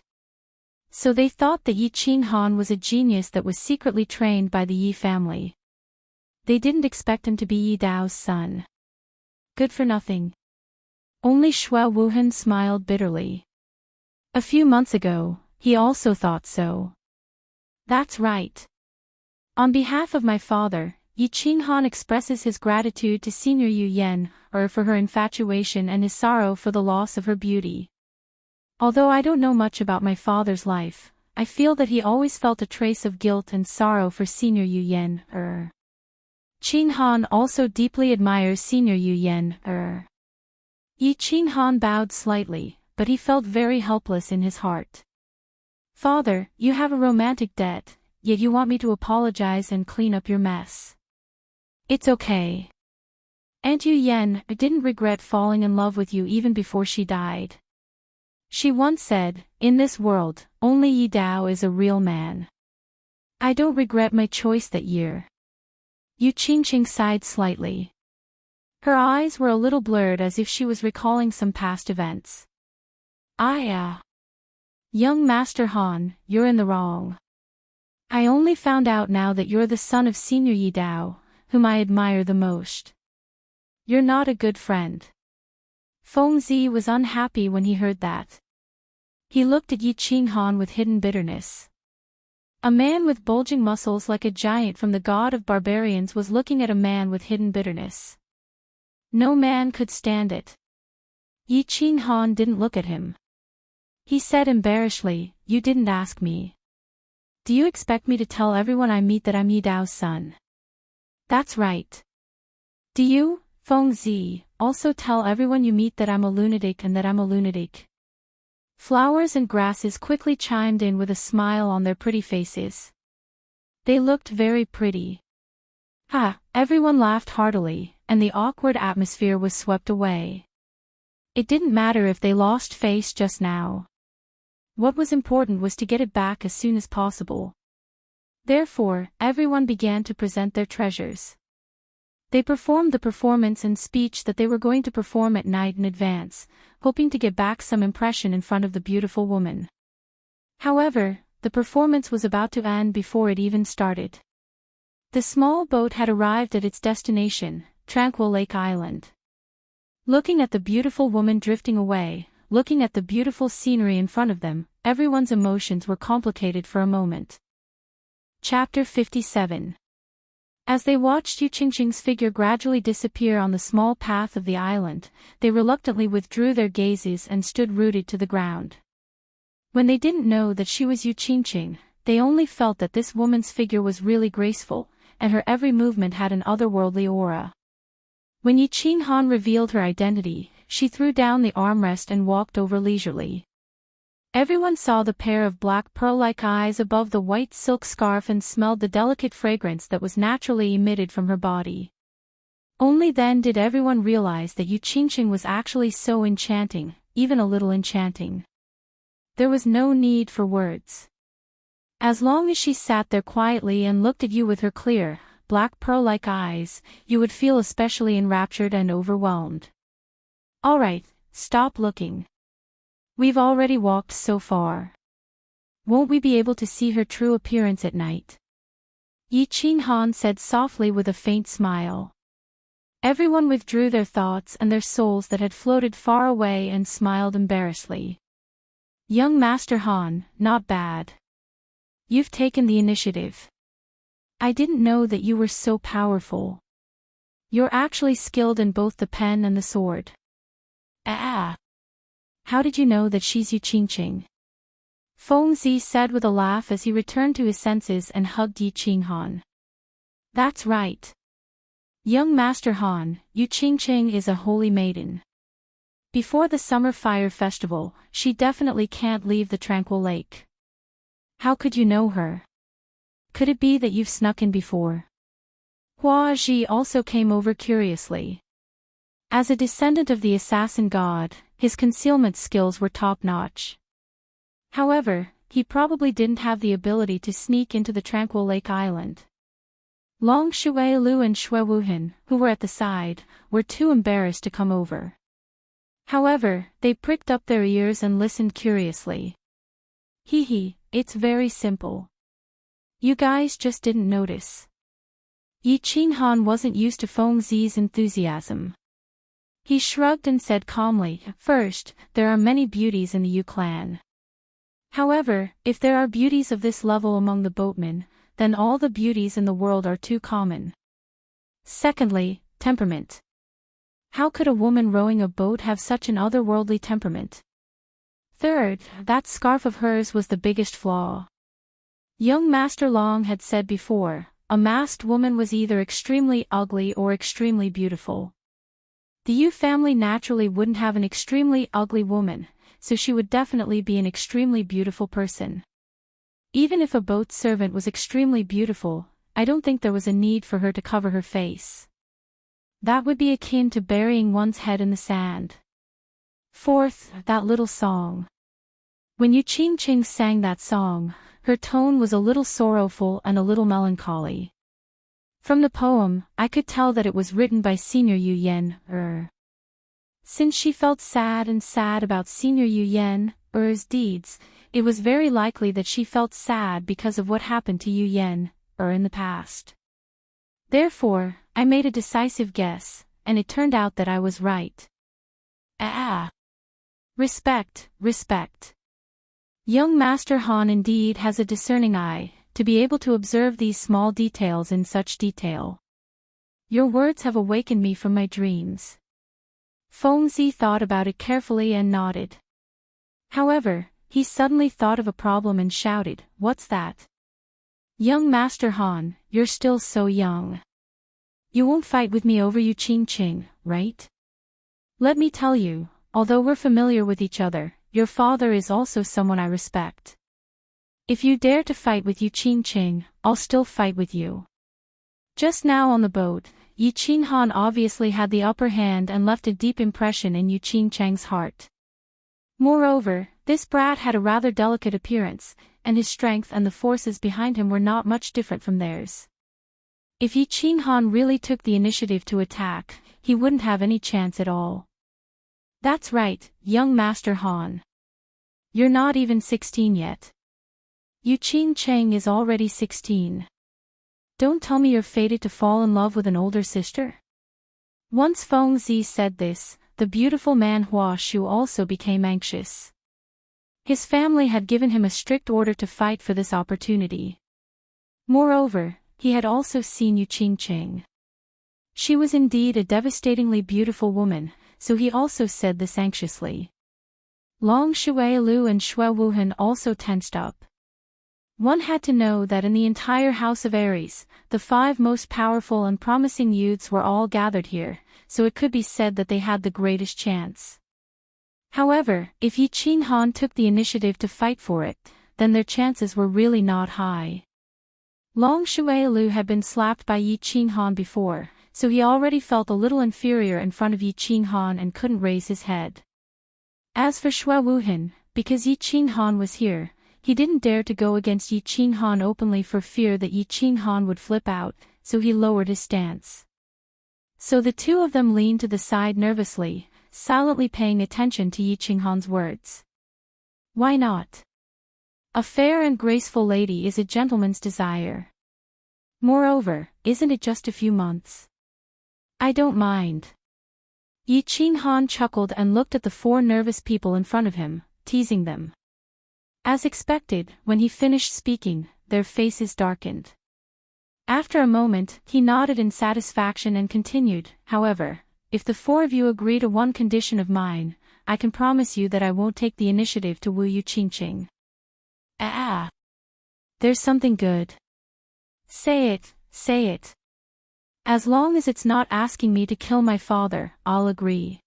So they thought that Yi Qinghan was a genius that was secretly trained by the Yi family. They didn't expect him to be Yi Dao's son. Good for nothing. Only Xue Wuhan smiled bitterly. A few months ago, he also thought so. That's right. On behalf of my father, Yi Qinghan expresses his gratitude to Senior Yu Yan, for her infatuation and his sorrow for the loss of her beauty. Although I don't know much about my father's life, I feel that he always felt a trace of guilt and sorrow for Senior Yu Yan. Qinghan also deeply admires Senior Yu Yan. Yi Qinghan bowed slightly, but he felt very helpless in his heart. Father, you have a romantic debt, yet you want me to apologize and clean up your mess. It's okay. Aunt Yu Yan didn't regret falling in love with you even before she died. She once said, in this world, only Yi Dao is a real man. I don't regret my choice that year. Yu Qingqing sighed slightly. Her eyes were a little blurred as if she was recalling some past events. Young Master Han, you're in the wrong. I only found out now that you're the son of Senior Yi Dao, whom I admire the most. You're not a good friend. Feng Zi was unhappy when he heard that. He looked at Yi Qinghan with hidden bitterness. A man with bulging muscles like a giant from the god of barbarians was looking at a man with hidden bitterness. No man could stand it. Yi Qinghan didn't look at him. He said embarrassedly, you didn't ask me. Do you expect me to tell everyone I meet that I'm Yi Dao's son? That's right. Do you, Feng Zi, also tell everyone you meet that I'm a lunatic and that I'm a lunatic? Flowers and grasses quickly chimed in with a smile on their pretty faces. They looked very pretty. Everyone laughed heartily, and the awkward atmosphere was swept away. It didn't matter if they lost face just now. What was important was to get it back as soon as possible. Therefore, everyone began to present their treasures. They performed the performance and speech that they were going to perform at night in advance, hoping to get back some impression in front of the beautiful woman. However, the performance was about to end before it even started. The small boat had arrived at its destination, Tranquil Lake Island. Looking at the beautiful woman drifting away, looking at the beautiful scenery in front of them, everyone's emotions were complicated for a moment. Chapter 57. As they watched Yu Qingqing's figure gradually disappear on the small path of the island, they reluctantly withdrew their gazes and stood rooted to the ground. When they didn't know that she was Yu Qingqing, they only felt that this woman's figure was really graceful, and her every movement had an otherworldly aura. When Yi Qinghan revealed her identity, she threw down the armrest and walked over leisurely. Everyone saw the pair of black pearl-like eyes above the white silk scarf and smelled the delicate fragrance that was naturally emitted from her body. Only then did everyone realize that Yu Qingqing was actually so enchanting, even a little enchanting. There was no need for words. As long as she sat there quietly and looked at you with her clear, black pearl-like eyes, you would feel especially enraptured and overwhelmed. Alright, stop looking. We've already walked so far. Won't we be able to see her true appearance at night? Yi Qinghan said softly with a faint smile. Everyone withdrew their thoughts and their souls that had floated far away and smiled embarrassedly. Young Master Han, not bad. You've taken the initiative. I didn't know that you were so powerful. You're actually skilled in both the pen and the sword. How did you know that she's Yu Qingqing? Feng Zi said with a laugh as he returned to his senses and hugged Yi Qinghan. That's right. Young Master Han, Yu Qingqing is a holy maiden. Before the Summer Fire Festival, she definitely can't leave the Tranquil Lake. How could you know her? Could it be that you've snuck in before? Hua Ji also came over curiously. As a descendant of the assassin god, his concealment skills were top-notch. However, he probably didn't have the ability to sneak into the Tranquil Lake Island. Long Shuilu and Xue Wuhan, who were at the side, were too embarrassed to come over. However, they pricked up their ears and listened curiously. Hee, it's very simple. You guys just didn't notice. Yi Qinghan wasn't used to Feng Zi's enthusiasm. He shrugged and said calmly, "First, there are many beauties in the Yu clan. However, if there are beauties of this level among the boatmen, then all the beauties in the world are too common. Secondly, temperament. How could a woman rowing a boat have such an otherworldly temperament? Third, that scarf of hers was the biggest flaw. Young Master Long had said before, a masked woman was either extremely ugly or extremely beautiful. The Yu family naturally wouldn't have an extremely ugly woman, so she would definitely be an extremely beautiful person. Even if a boat servant was extremely beautiful, I don't think there was a need for her to cover her face. That would be akin to burying one's head in the sand. Fourth, that little song. When Yu Qingqing sang that song, her tone was a little sorrowful and a little melancholy. From the poem, I could tell that it was written by Senior Yu Yen, Since she felt sad about Senior Yu Yen's deeds, it was very likely that she felt sad because of what happened to Yu Yen, in the past. Therefore, I made a decisive guess, and it turned out that I was right. Respect. Young Master Han indeed has a discerning eye, to be able to observe these small details in such detail. Your words have awakened me from my dreams. Feng Zi thought about it carefully and nodded. However, he suddenly thought of a problem and shouted, "What's that?" "Young Master Han, you're still so young. You won't fight with me over Yu Qingqing, right? Let me tell you, although we're familiar with each other, your father is also someone I respect. If you dare to fight with Yu Qingqing, I'll still fight with you." Just now on the boat, Yi Qinghan obviously had the upper hand and left a deep impression in Yu Qingqing's heart. Moreover, this brat had a rather delicate appearance, and his strength and the forces behind him were not much different from theirs. If Yi Qinghan really took the initiative to attack, he wouldn't have any chance at all. That's right, young Master Han. You're not even 16 yet. Yu Qingqing is already 16. Don't tell me you're fated to fall in love with an older sister? Once Feng Zi said this, the beautiful man Hua Shu also became anxious. His family had given him a strict order to fight for this opportunity. Moreover, he had also seen Yu Qingqing. She was indeed a devastatingly beautiful woman, so he also said this anxiously. Long Shuailu and Xue Wuhan also tensed up. One had to know that in the entire House of Aries, the 5 most powerful and promising youths were all gathered here, so it could be said that they had the greatest chance. However, if Yi Qinghan took the initiative to fight for it, then their chances were really not high. Long Shuailu had been slapped by Yi Qinghan before, so he already felt a little inferior in front of Yi Qinghan and couldn't raise his head. As for Xue Wuhan, because Yi Qinghan was here, he didn't dare to go against Yi Qinghan openly for fear that Yi Qinghan would flip out, so he lowered his stance. So the two of them leaned to the side nervously, silently paying attention to Yi Qinghan's words. Why not? A fair and graceful lady is a gentleman's desire. Moreover, isn't it just a few months? I don't mind. Yi Qinghan chuckled and looked at the 4 nervous people in front of him, teasing them. As expected, when he finished speaking, their faces darkened. After a moment, he nodded in satisfaction and continued, "However, if the 4 of you agree to one condition of mine, I can promise you that I won't take the initiative to woo Yu Qingqing." There's something good. Say it. As long as it's not asking me to kill my father, I'll agree.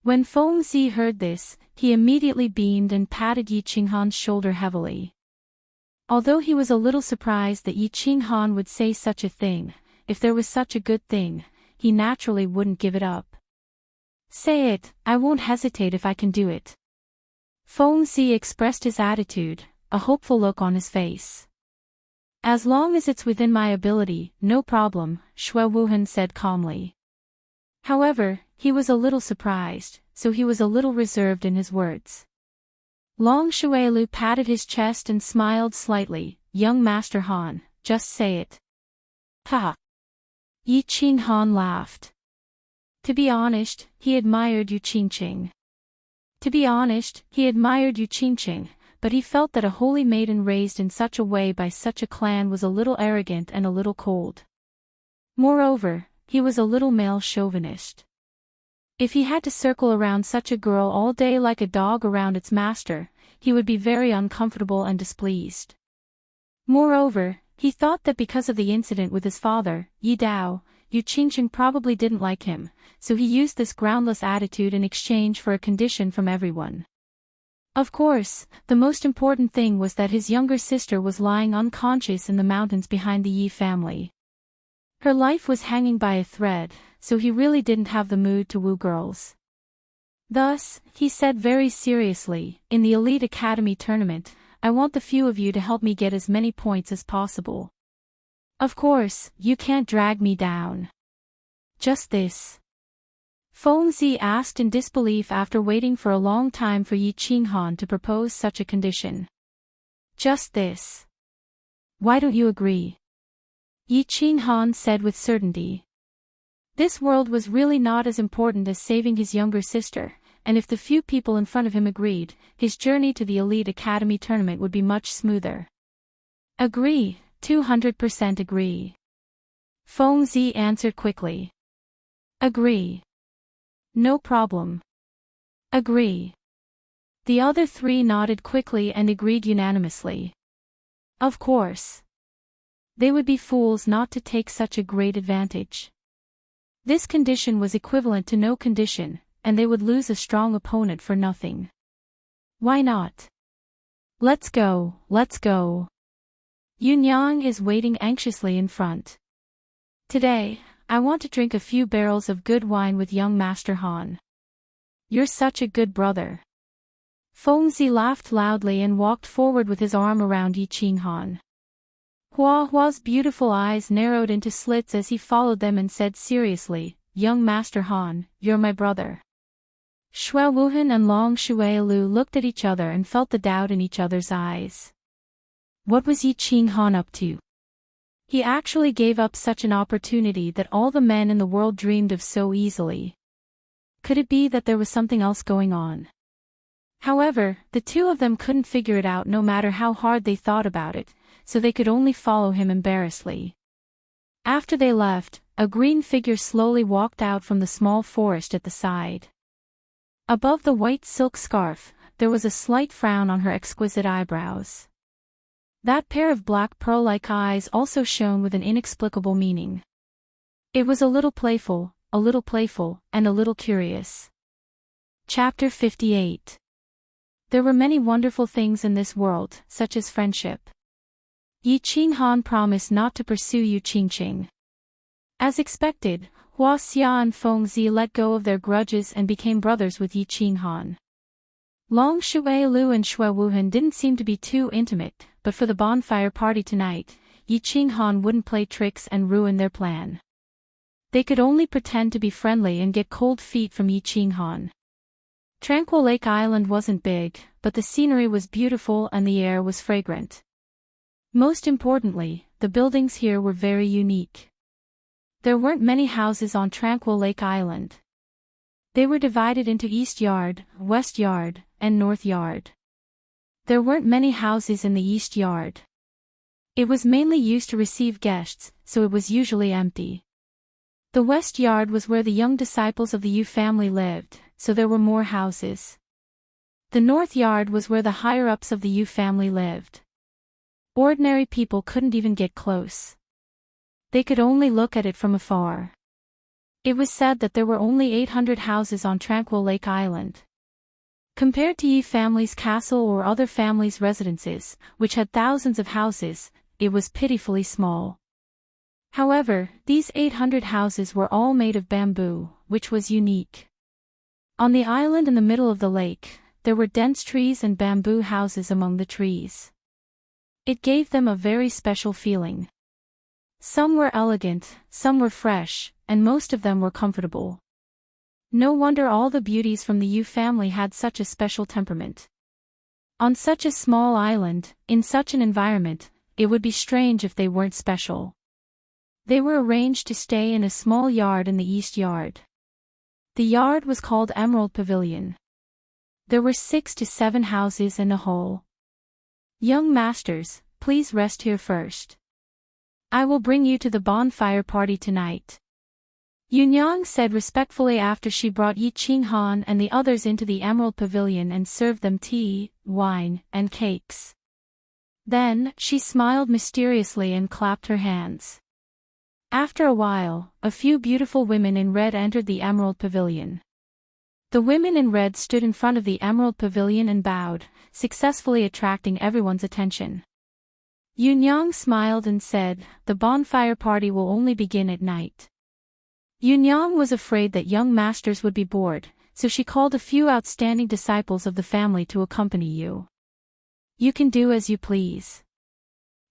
When Feng Zi heard this, he immediately beamed and patted Yi Qinghan's shoulder heavily. Although he was a little surprised that Yi Qinghan would say such a thing, if there was such a good thing, he naturally wouldn't give it up. Say it, I won't hesitate if I can do it. Feng Zi expressed his attitude, a hopeful look on his face. As long as it's within my ability, no problem, Xue Wuhan said calmly. However, he was a little surprised, so he was a little reserved in his words. Long Shuailu patted his chest and smiled slightly. Young Master Han, just say it. Ha! Yi Qing Han laughed. To be honest, he admired Yu Qingqing. But he felt that a holy maiden raised in such a way by such a clan was a little arrogant and a little cold. Moreover, he was a little male chauvinist. If he had to circle around such a girl all day like a dog around its master, he would be very uncomfortable and displeased. Moreover, he thought that because of the incident with his father, Yi Dao, Yu Qingqing probably didn't like him, so he used this groundless attitude in exchange for a condition from everyone. Of course, the most important thing was that his younger sister was lying unconscious in the mountains behind the Yi family. Her life was hanging by a thread, so he really didn't have the mood to woo girls. Thus, he said very seriously, in the Elite Academy tournament, I want the few of you to help me get as many points as possible. Of course, you can't drag me down. Just this. Feng Zi asked in disbelief after waiting for a long time for Yi Qinghan to propose such a condition. Just this. Why don't you agree? Yi Qinghan said with certainty. This world was really not as important as saving his younger sister, and if the few people in front of him agreed, his journey to the Elite Academy tournament would be much smoother. Agree, 200% agree. Feng Zi answered quickly. Agree. No problem. Agree. The other three nodded quickly and agreed unanimously. Of course. They would be fools not to take such a great advantage. This condition was equivalent to no condition, and they would lose a strong opponent for nothing. Why not? Let's go, let's go. Yunyang is waiting anxiously in front. Today, I want to drink a few barrels of good wine with young Master Han. You're such a good brother. Feng Zi laughed loudly and walked forward with his arm around Yi Qinghan. Hua Hua's beautiful eyes narrowed into slits as he followed them and said seriously, Young Master Han, you're my brother. Xue Wuhan and Long Shuailu looked at each other and felt the doubt in each other's eyes. What was Yi Qinghan up to? He actually gave up such an opportunity that all the men in the world dreamed of so easily. Could it be that there was something else going on? However, the two of them couldn't figure it out no matter how hard they thought about it, so they could only follow him embarrassedly. After they left, a green figure slowly walked out from the small forest at the side. Above the white silk scarf, there was a slight frown on her exquisite eyebrows. That pair of black pearl-like eyes also shone with an inexplicable meaning. It was a little playful, and a little curious. Chapter 58. There were many wonderful things in this world, such as friendship. Yi Qinghan promised not to pursue Yu Qingqing. As expected, Hua Xia and Feng Zi let go of their grudges and became brothers with Yi Qinghan. Long Shuailu and Xue Wuhan didn't seem to be too intimate, but for the bonfire party tonight, Yi Qinghan wouldn't play tricks and ruin their plan. They could only pretend to be friendly and get cold feet from Yi Qinghan. Tranquil Lake Island wasn't big, but the scenery was beautiful and the air was fragrant. Most importantly, the buildings here were very unique. There weren't many houses on Tranquil Lake Island. They were divided into East Yard, West Yard, and North Yard. There weren't many houses in the East Yard. It was mainly used to receive guests, so it was usually empty. The West Yard was where the young disciples of the Yu family lived, so there were more houses. The North Yard was where the higher-ups of the Yu family lived. Ordinary people couldn't even get close. They could only look at it from afar. It was said that there were only 800 houses on Tranquil Lake Island. Compared to Yi family's castle or other families' residences, which had thousands of houses, it was pitifully small. However, these 800 houses were all made of bamboo, which was unique. On the island in the middle of the lake, there were dense trees and bamboo houses among the trees. It gave them a very special feeling. Some were elegant, some were fresh, and most of them were comfortable. No wonder all the beauties from the Yu family had such a special temperament. On such a small island, in such an environment, it would be strange if they weren't special. They were arranged to stay in a small yard in the East Yard. The yard was called Emerald Pavilion. There were 6 to 7 houses in the whole. Young masters, please rest here first. I will bring you to the bonfire party tonight. Yunyang said respectfully after she brought Yi Qinghan and the others into the Emerald Pavilion and served them tea, wine, and cakes. Then, she smiled mysteriously and clapped her hands. After a while, a few beautiful women in red entered the Emerald Pavilion. The women in red stood in front of the Emerald Pavilion and bowed, successfully attracting everyone's attention. Yunyang smiled and said, "The bonfire party will only begin at night." Yunyang was afraid that young masters would be bored, so she called a few outstanding disciples of the family to accompany you. You can do as you please.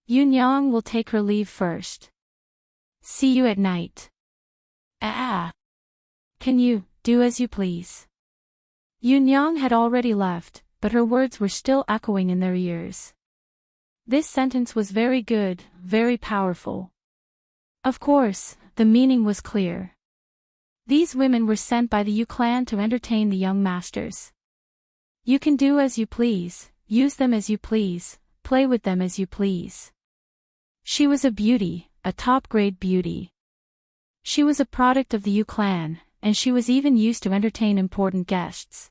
Yunyang will take her leave first. See you at night. Can you do as you please? Yunyang had already left, but her words were still echoing in their ears. This sentence was very good, very powerful. Of course, the meaning was clear. These women were sent by the Yu clan to entertain the young masters. You can do as you please, use them as you please, play with them as you please. She was a beauty, a top-grade beauty. She was a product of the Yu clan, and she was even used to entertain important guests.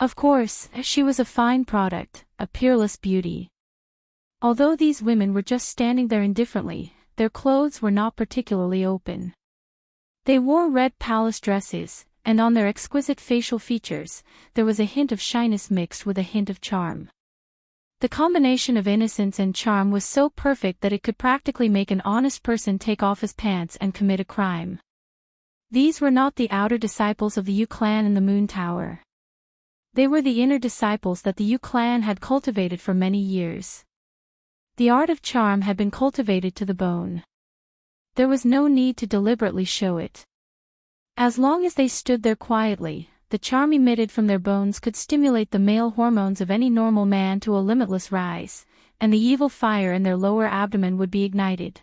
Of course, she was a fine product, a peerless beauty. Although these women were just standing there indifferently, their clothes were not particularly open. They wore red palace dresses, and on their exquisite facial features, there was a hint of shyness mixed with a hint of charm. The combination of innocence and charm was so perfect that it could practically make an honest person take off his pants and commit a crime. These were not the outer disciples of the Yu clan in the Moon Tower. They were the inner disciples that the Yu clan had cultivated for many years. The art of charm had been cultivated to the bone. There was no need to deliberately show it. As long as they stood there quietly, the charm emitted from their bones could stimulate the male hormones of any normal man to a limitless rise, and the evil fire in their lower abdomen would be ignited.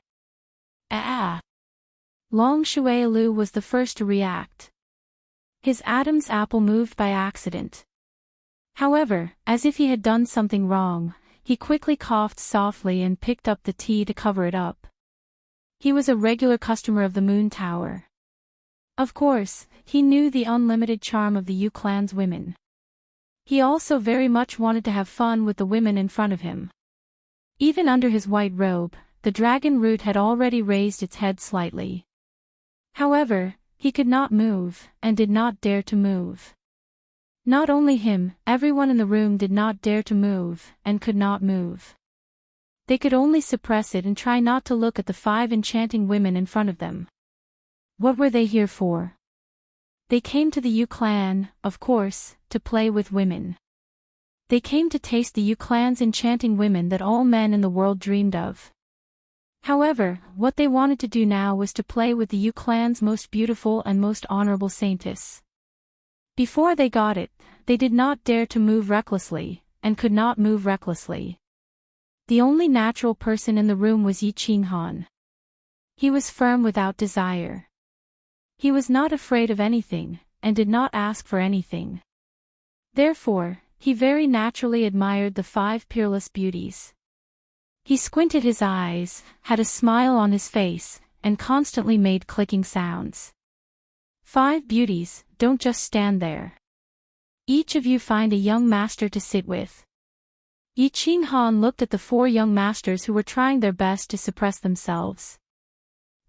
Long Shuailu was the first to react. His Adam's apple moved by accident. However, as if he had done something wrong, he quickly coughed softly and picked up the tea to cover it up. He was a regular customer of the Moon Tower. Of course, he knew the unlimited charm of the Yu clan's women. He also very much wanted to have fun with the women in front of him. Even under his white robe, the dragon root had already raised its head slightly. However, he could not move, and did not dare to move. Not only him, everyone in the room did not dare to move, and could not move. They could only suppress it and try not to look at the 5 enchanting women in front of them. What were they here for? They came to the Yu clan, of course, to play with women. They came to taste the Yu clan's enchanting women that all men in the world dreamed of. However, what they wanted to do now was to play with the Yu clan's most beautiful and most honorable saintess. Before they got it, they did not dare to move recklessly, and could not move recklessly. The only natural person in the room was Yi Qinghan. He was firm without desire. He was not afraid of anything, and did not ask for anything. Therefore, he very naturally admired the 5 peerless beauties. He squinted his eyes, had a smile on his face, and constantly made clicking sounds. 5 beauties, don't just stand there. Each of you find a young master to sit with. Yi Qinghan looked at the 4 young masters who were trying their best to suppress themselves.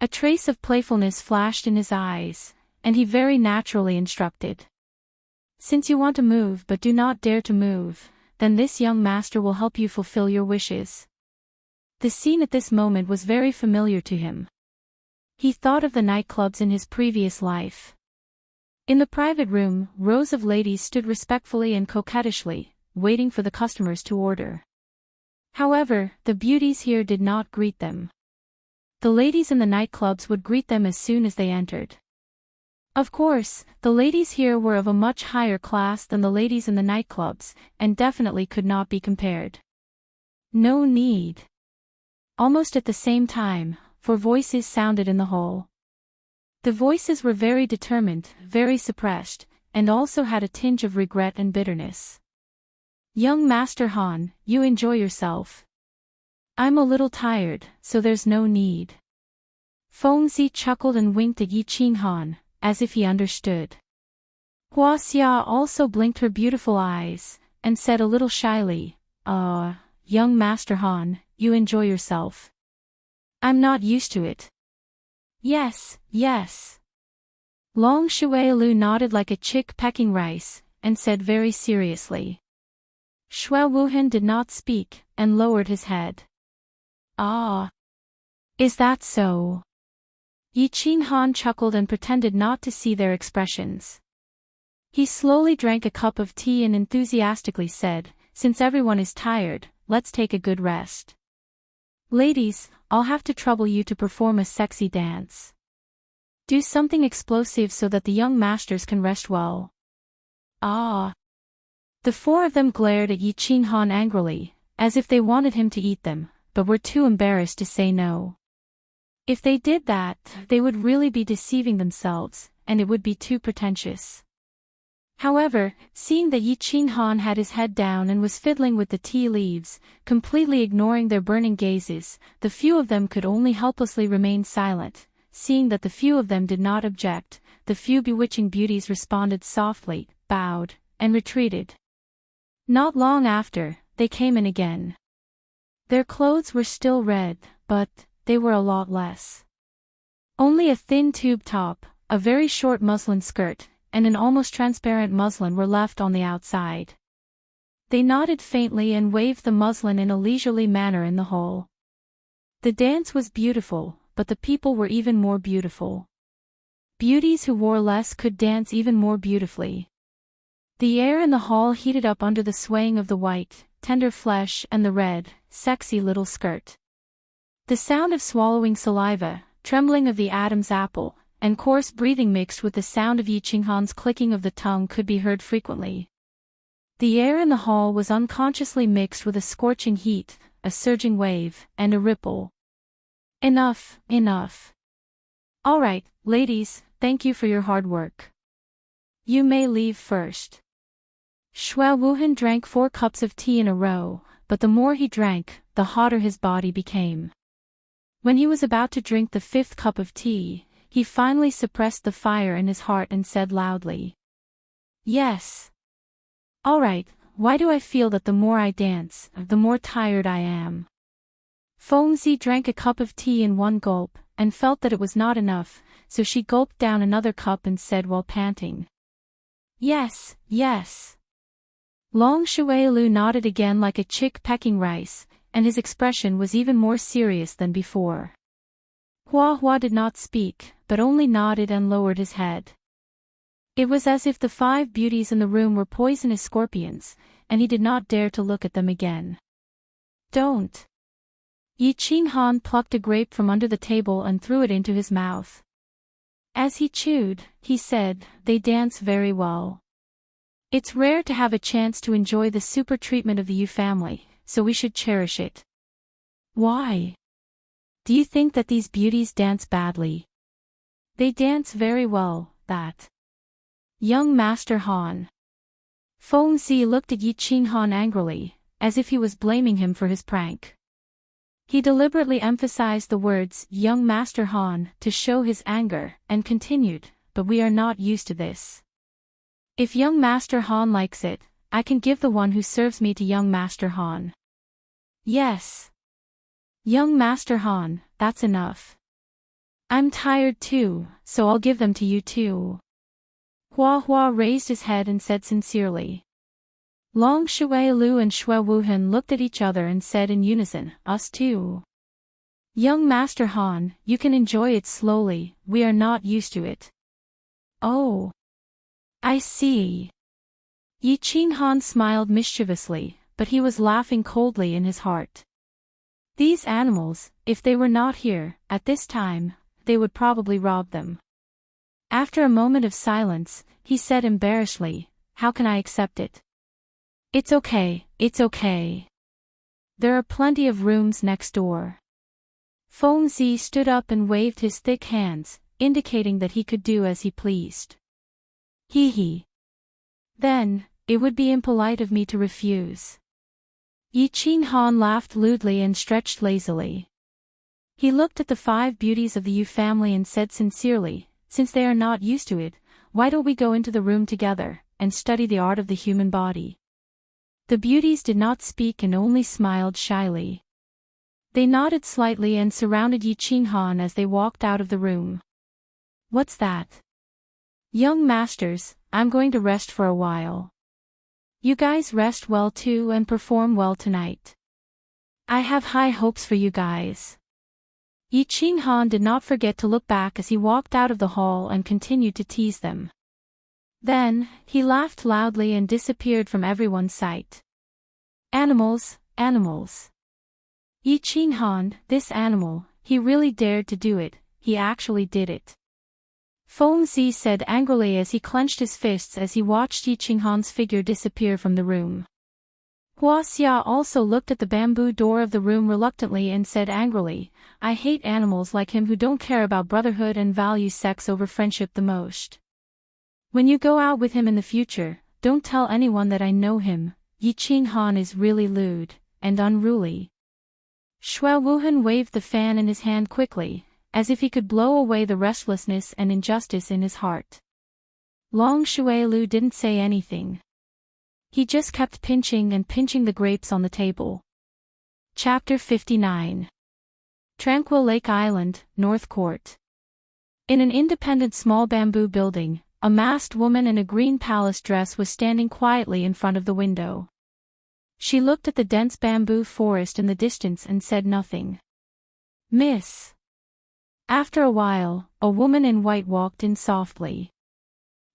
A trace of playfulness flashed in his eyes, and he very naturally instructed. Since you want to move but do not dare to move, then this young master will help you fulfill your wishes. The scene at this moment was very familiar to him. He thought of the nightclubs in his previous life. In the private room, rows of ladies stood respectfully and coquettishly, waiting for the customers to order. However, the beauties here did not greet them. The ladies in the nightclubs would greet them as soon as they entered. Of course, the ladies here were of a much higher class than the ladies in the nightclubs, and definitely could not be compared. No need. Almost at the same time, 4 voices sounded in the hall. The voices were very determined, very suppressed, and also had a tinge of regret and bitterness. Young Master Han, you enjoy yourself. I'm a little tired, so there's no need. Fengzi chuckled and winked at Yi Qing Han, as if he understood. Hua Xia also blinked her beautiful eyes, and said a little shyly, young Master Han, you enjoy yourself. I'm not used to it. Yes, yes. Long Shuailu nodded like a chick pecking rice, and said very seriously. Shui Wuhan did not speak, and lowered his head. Ah. Is that so? Yi Qing Han chuckled and pretended not to see their expressions. He slowly drank a cup of tea and enthusiastically said, since everyone is tired, let's take a good rest. Ladies, I'll have to trouble you to perform a sexy dance. Do something explosive so that the young masters can rest well. Ah. The 4 of them glared at Yi Qing Han angrily, as if they wanted him to eat them, but were too embarrassed to say no. If they did that, they would really be deceiving themselves, and it would be too pretentious. However, seeing that Yi Qing Han had his head down and was fiddling with the tea leaves, completely ignoring their burning gazes, the few of them could only helplessly remain silent. Seeing that the few of them did not object, the few bewitching beauties responded softly, bowed, and retreated. Not long after, they came in again. Their clothes were still red, but they were a lot less. Only a thin tube top, a very short muslin skirt, and an almost transparent muslin were left on the outside. They nodded faintly and waved the muslin in a leisurely manner in the hall. The dance was beautiful, but the people were even more beautiful. Beauties who wore less could dance even more beautifully. The air in the hall heated up under the swaying of the white, tender flesh and the red, sexy little skirt. The sound of swallowing saliva, trembling of the Adam's apple, and coarse breathing mixed with the sound of Yi Qing Han's clicking of the tongue could be heard frequently. The air in the hall was unconsciously mixed with a scorching heat, a surging wave, and a ripple. Enough, enough. All right, ladies, thank you for your hard work. You may leave first. Shui Wuhan drank 4 cups of tea in a row, but the more he drank, the hotter his body became. When he was about to drink the 5th cup of tea, he finally suppressed the fire in his heart and said loudly. Yes. All right, why do I feel that the more I dance, the more tired I am? Fengzi drank a cup of tea in one gulp, and felt that it was not enough, so she gulped down another cup and said while panting. Yes, yes. Long Shuailu nodded again like a chick pecking rice, and his expression was even more serious than before. Hua Hua did not speak, but only nodded and lowered his head. It was as if the 5 beauties in the room were poisonous scorpions, and he did not dare to look at them again. Don't. Yi Qing Han plucked a grape from under the table and threw it into his mouth. As he chewed, he said, they dance very well. It's rare to have a chance to enjoy the super treatment of the Yu family, so we should cherish it. Why? Do you think that these beauties dance badly? They dance very well, that. Young Master Han. Fengzi looked at Yi Qing Han angrily, as if he was blaming him for his prank. He deliberately emphasized the words, young Master Han, to show his anger, and continued, but we are not used to this. If young Master Han likes it, I can give the one who serves me to young Master Han. Yes. Young Master Han, that's enough. I'm tired too, so I'll give them to you too. Hua Hua raised his head and said sincerely. Long Shuailu and Shui Wuhan looked at each other and said in unison, us too. Young Master Han, you can enjoy it slowly, we are not used to it. Oh. I see. Yi Qing Han smiled mischievously, but he was laughing coldly in his heart. These animals, if they were not here, at this time, they would probably rob them. After a moment of silence, he said embarrassedly, "How can I accept it?" "It's okay, it's okay. There are plenty of rooms next door." Feng Zi stood up and waved his thick hands, indicating that he could do as he pleased. Hee hee. Then, it would be impolite of me to refuse. Yi Qinghan laughed lewdly and stretched lazily. He looked at the 5 beauties of the Yu family and said sincerely, "Since they are not used to it, why don't we go into the room together, and study the art of the human body?" The beauties did not speak and only smiled shyly. They nodded slightly and surrounded Yi Qinghan as they walked out of the room. "What's that?" "Young masters, I'm going to rest for a while. You guys rest well too and perform well tonight. I have high hopes for you guys." Yi Qinghan did not forget to look back as he walked out of the hall and continued to tease them. Then, he laughed loudly and disappeared from everyone's sight. "Animals, animals. Yi Qinghan, this animal, he really dared to do it, he actually did it." Feng Zi said angrily as he clenched his fists as he watched Yi Qinghan's figure disappear from the room. Hua Xia also looked at the bamboo door of the room reluctantly and said angrily, "I hate animals like him who don't care about brotherhood and value sex over friendship the most. When you go out with him in the future, don't tell anyone that I know him. Yi Qinghan is really lewd and unruly." Shui Wuhan waved the fan in his hand quickly, as if he could blow away the restlessness and injustice in his heart. Long Shuilu didn't say anything. He just kept pinching and pinching the grapes on the table. Chapter 59. Tranquil Lake Island, North Court. In an independent small bamboo building, a masked woman in a green palace dress was standing quietly in front of the window. She looked at the dense bamboo forest in the distance and said nothing. "Miss." After a while, a woman in white walked in softly.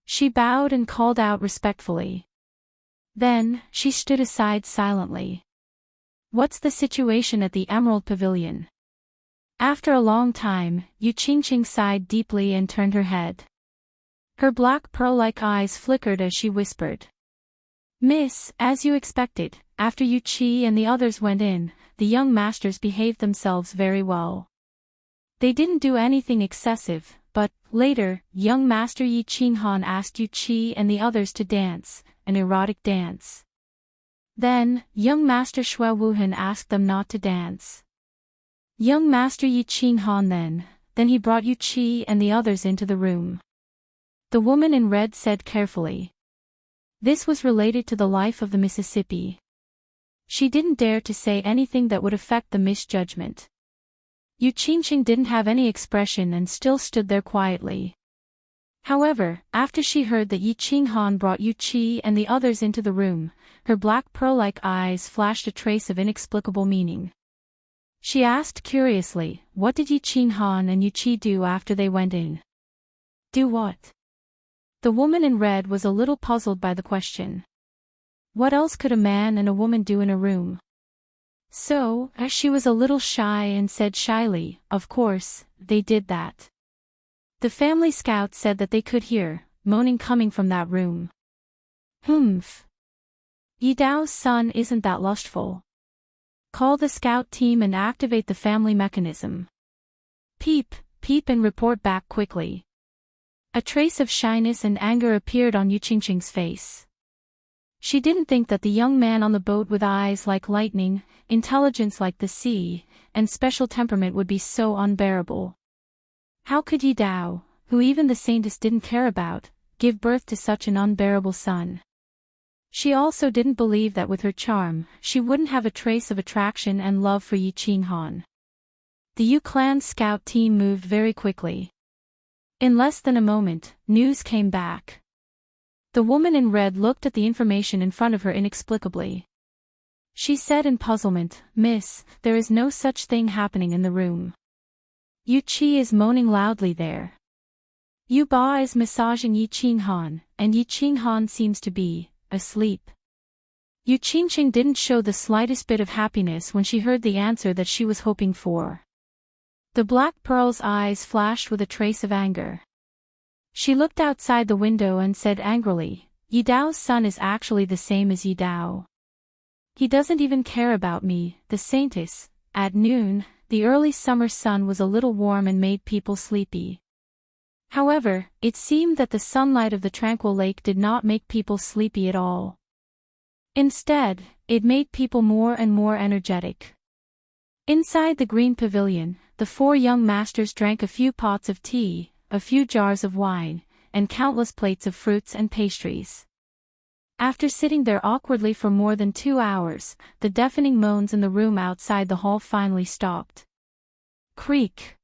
She bowed and called out respectfully. Then, she stood aside silently. "What's the situation at the Emerald Pavilion?" After a long time, Yu Qingqing sighed deeply and turned her head. Her black pearl-like eyes flickered as she whispered. "Miss, as you expected, after Yu Qi and the others went in, the young masters behaved themselves very well. They didn't do anything excessive, but, later, young master Yi Qinghan asked Yu Qi and the others to dance, an erotic dance. Then, young master Shui Wuhan asked them not to dance. Young master Yi Qinghan then he brought Yu Qi and the others into the room." The woman in red said carefully. This was related to the life of the Mississippi. She didn't dare to say anything that would affect the misjudgment. Yu Qingqing didn't have any expression and still stood there quietly. However, after she heard that Yi Qinghan brought Yu Qi and the others into the room, her black pearl-like eyes flashed a trace of inexplicable meaning. She asked curiously, "What did Yi Qinghan and Yu Qi do after they went in?" "Do what?" The woman in red was a little puzzled by the question. What else could a man and a woman do in a room? So, as she was a little shy and said shyly, "Of course, they did that." The family scout said that they could hear moaning coming from that room. "Humph. Yi Dao's son isn't that lustful. Call the scout team and activate the family mechanism. Peep, peep and report back quickly." A trace of shyness and anger appeared on Yu Qingqing's face. She didn't think that the young man on the boat with eyes like lightning, intelligence like the sea, and special temperament would be so unbearable. How could Yi Dao, who even the saintess didn't care about, give birth to such an unbearable son? She also didn't believe that with her charm, she wouldn't have a trace of attraction and love for Yi Qinghan. The Yu clan scout team moved very quickly. In less than a moment, news came back. The woman in red looked at the information in front of her inexplicably. She said in puzzlement, "Miss, there is no such thing happening in the room. Yu Qi is moaning loudly there. Yu Ba is massaging Yi Qinghan, and Yi Qinghan seems to be asleep." Yu Qingqing didn't show the slightest bit of happiness when she heard the answer that she was hoping for. The black pearl's eyes flashed with a trace of anger. She looked outside the window and said angrily, Yi Dao's son is actually the same as Yi Dao. He doesn't even care about me, the saintess. At noon, the early summer sun was a little warm and made people sleepy. However, it seemed that the sunlight of the tranquil lake did not make people sleepy at all. Instead, it made people more and more energetic. Inside the green pavilion, the 4 young masters drank a few pots of tea, a few jars of wine, and countless plates of fruits and pastries. After sitting there awkwardly for more than 2 hours, the deafening moans in the room outside the hall finally stopped. Creak.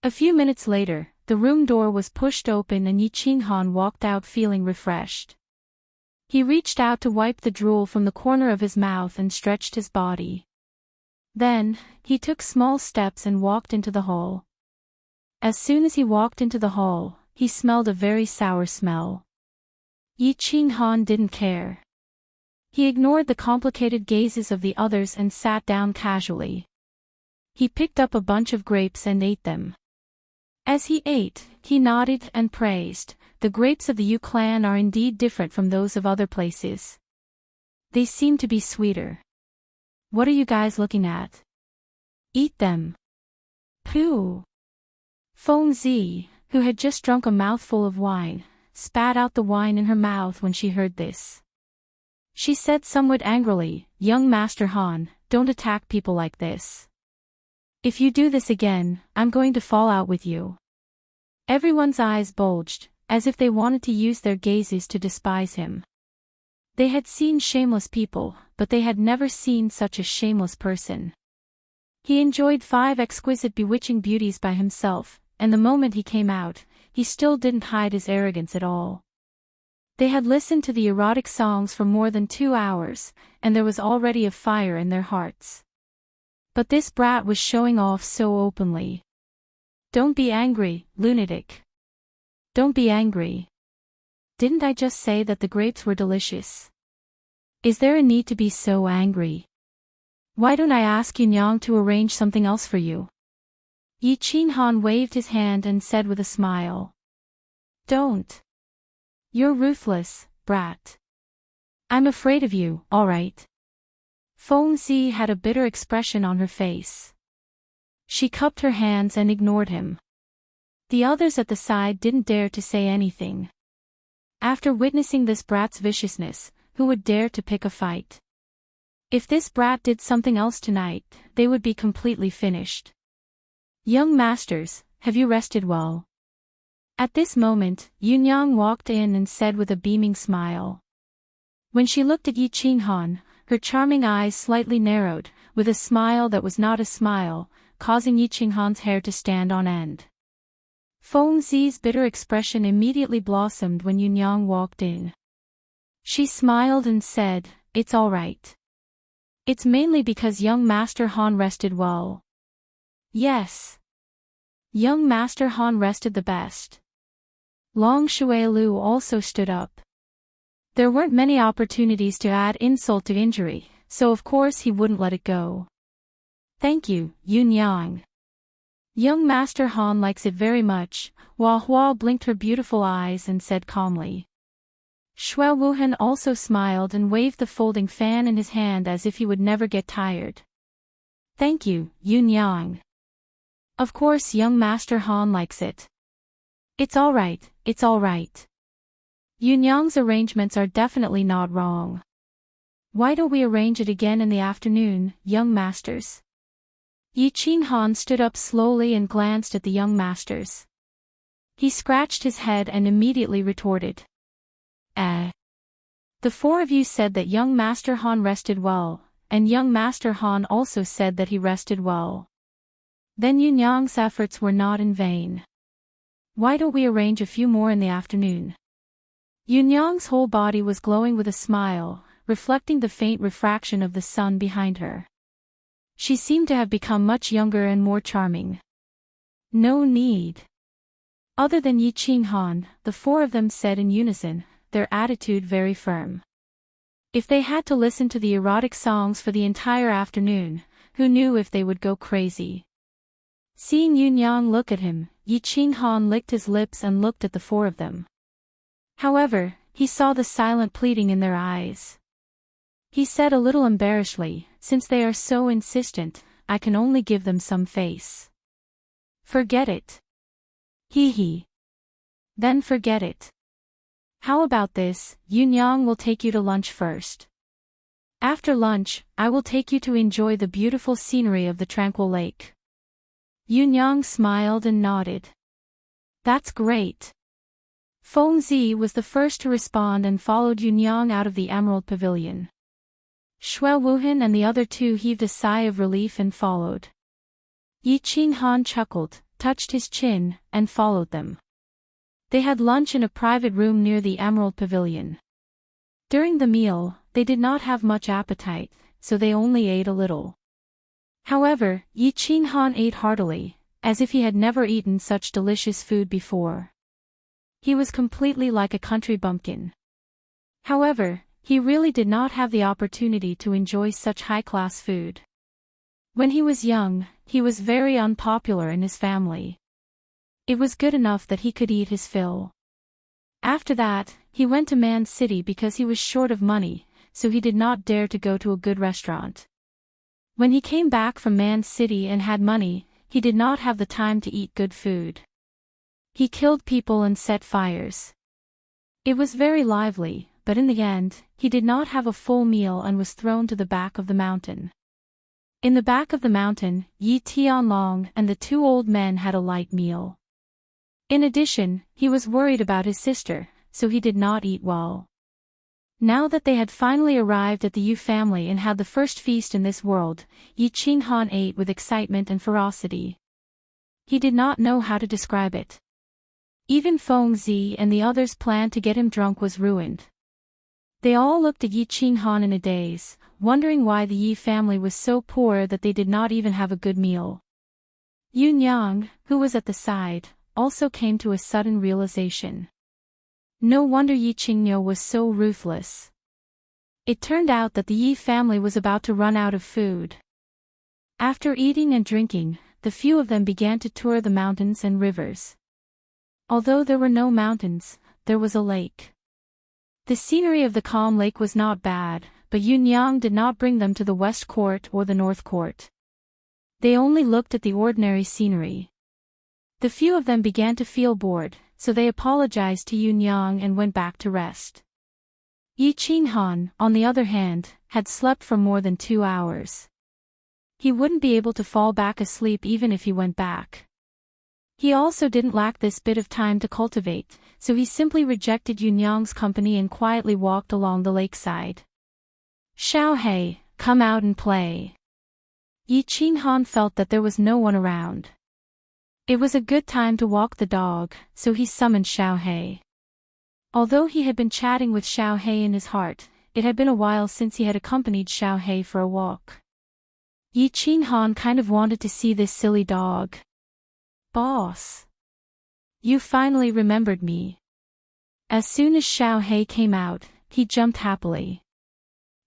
A few minutes later, the room door was pushed open and Yi Qinghan walked out feeling refreshed. He reached out to wipe the drool from the corner of his mouth and stretched his body. Then, he took small steps and walked into the hall. As soon as he walked into the hall, he smelled a very sour smell. Yi Qinghan didn't care. He ignored the complicated gazes of the others and sat down casually. He picked up a bunch of grapes and ate them. As he ate, he nodded and praised, the grapes of the Yu clan are indeed different from those of other places. They seem to be sweeter. What are you guys looking at? Eat them. Pooh. Feng Zi, who had just drunk a mouthful of wine, spat out the wine in her mouth when she heard this. She said somewhat angrily, Young Master Han, don't attack people like this. If you do this again, I'm going to fall out with you. Everyone's eyes bulged, as if they wanted to use their gazes to despise him. They had seen shameless people, but they had never seen such a shameless person. He enjoyed 5 exquisite bewitching beauties by himself, and the moment he came out, he still didn't hide his arrogance at all. They had listened to the erotic songs for more than 2 hours, and there was already a fire in their hearts. But this brat was showing off so openly. Don't be angry, lunatic. Don't be angry. Didn't I just say that the grapes were delicious? Is there a need to be so angry? Why don't I ask Yunyang to arrange something else for you? Yi Qinghan waved his hand and said with a smile. Don't. You're ruthless, brat. I'm afraid of you, all right. Feng Zi had a bitter expression on her face. She cupped her hands and ignored him. The others at the side didn't dare to say anything. After witnessing this brat's viciousness, who would dare to pick a fight? If this brat did something else tonight, they would be completely finished. Young masters, have you rested well? At this moment, Yunyang walked in and said with a beaming smile. When she looked at Yi Qinghan, her charming eyes slightly narrowed, with a smile that was not a smile, causing Yi Qinghan's hair to stand on end. Feng Zi's bitter expression immediately blossomed when Yunyang walked in. She smiled and said, It's all right. It's mainly because young Master Han rested well. Yes. Young Master Han rested the best. Long Shuilu also stood up. There weren't many opportunities to add insult to injury, so of course he wouldn't let it go. Thank you, Yunyang. Young Master Han likes it very much. Hua Hua blinked her beautiful eyes and said calmly. Shui Wuhan also smiled and waved the folding fan in his hand as if he would never get tired. Thank you, Yunyang. Of course young Master Han likes it. It's all right, it's all right. Yunyang's arrangements are definitely not wrong. Why don't we arrange it again in the afternoon, young masters? Yi Qinghan stood up slowly and glanced at the young masters. He scratched his head and immediately retorted. The 4 of you said that young Master Han rested well, and young Master Han also said that he rested well. Then Yunyang's efforts were not in vain. Why don't we arrange a few more in the afternoon? Yunyang's whole body was glowing with a smile, reflecting the faint refraction of the sun behind her. She seemed to have become much younger and more charming. No need. Other than Yi Qinghan, the 4 of them said in unison, their attitude very firm. If they had to listen to the erotic songs for the entire afternoon, who knew if they would go crazy? Seeing Yunyang look at him, Yi Qinghan licked his lips and looked at the four of them. However, he saw the silent pleading in their eyes. He said a little embarrassedly, "Since they are so insistent, I can only give them some face." "Forget it." Hee. "Then forget it. How about this, Yunyang will take you to lunch first. After lunch, I will take you to enjoy the beautiful scenery of the tranquil lake." Yunyang smiled and nodded. "That's great." Feng Zi was the first to respond and followed Yunyang out of the Emerald Pavilion. Xue Wuhan and the other two heaved a sigh of relief and followed. Yi Qinghan chuckled, touched his chin, and followed them. They had lunch in a private room near the Emerald Pavilion. During the meal, they did not have much appetite, so they only ate a little. However, Yi Qinghan ate heartily, as if he had never eaten such delicious food before. He was completely like a country bumpkin. However, he really did not have the opportunity to enjoy such high-class food. When he was young, he was very unpopular in his family. It was good enough that he could eat his fill. After that, he went to Man City because he was short of money, so he did not dare to go to a good restaurant. When he came back from Man City and had money, he did not have the time to eat good food. He killed people and set fires. It was very lively, but in the end, he did not have a full meal and was thrown to the back of the mountain. In the back of the mountain, Yi Tianlong and the two old men had a light meal. In addition, he was worried about his sister, so he did not eat well. Now that they had finally arrived at the Yu family and had the first feast in this world, Yi Qinghan ate with excitement and ferocity. He did not know how to describe it. Even Feng Zi and the others' plan to get him drunk was ruined. They all looked at Yi Qinghan in a daze, wondering why the Yi family was so poor that they did not even have a good meal. Yunyang, who was at the side, also came to a sudden realization. No wonder Yi Qingniu was so ruthless. It turned out that the Yi family was about to run out of food. After eating and drinking, the few of them began to tour the mountains and rivers. Although there were no mountains, there was a lake. The scenery of the calm lake was not bad, but Yunyang did not bring them to the West Court or the North Court. They only looked at the ordinary scenery. The few of them began to feel bored, so they apologized to Yunyang and went back to rest. Yi Qinghan, on the other hand, had slept for more than 2 hours. He wouldn't be able to fall back asleep even if he went back. He also didn't lack this bit of time to cultivate, so he simply rejected Yunyang's company and quietly walked along the lakeside. "Xiaohei, come out and play." Yi Qinghan felt that there was no one around. It was a good time to walk the dog, so he summoned Xiaohei. Although he had been chatting with Xiaohei in his heart, it had been a while since he had accompanied Xiaohei for a walk. Yi Qinghan kind of wanted to see this silly dog. "Boss. You finally remembered me." As soon as Xiaohei came out, he jumped happily.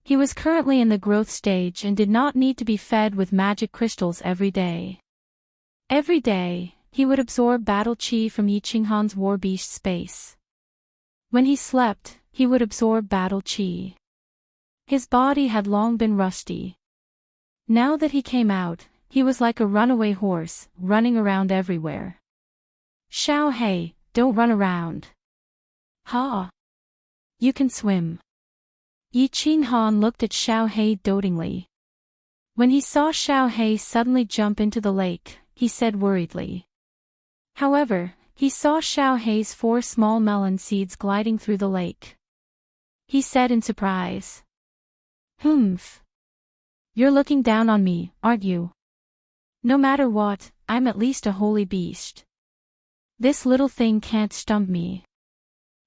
He was currently in the growth stage and did not need to be fed with magic crystals every day. Every day, he would absorb battle chi from Yi Qinghan's war beast space. When he slept, he would absorb battle chi. His body had long been rusty. Now that he came out, he was like a runaway horse, running around everywhere. "Xiaohei, don't run around." "Ha! You can swim." Yi Qinghan looked at Xiaohei dotingly. When he saw Xiaohei suddenly jump into the lake, he said worriedly. However, he saw Xiaohei's 4 small melon seeds gliding through the lake. He said in surprise. "Humph. You're looking down on me, aren't you? No matter what, I'm at least a holy beast. This little thing can't stump me.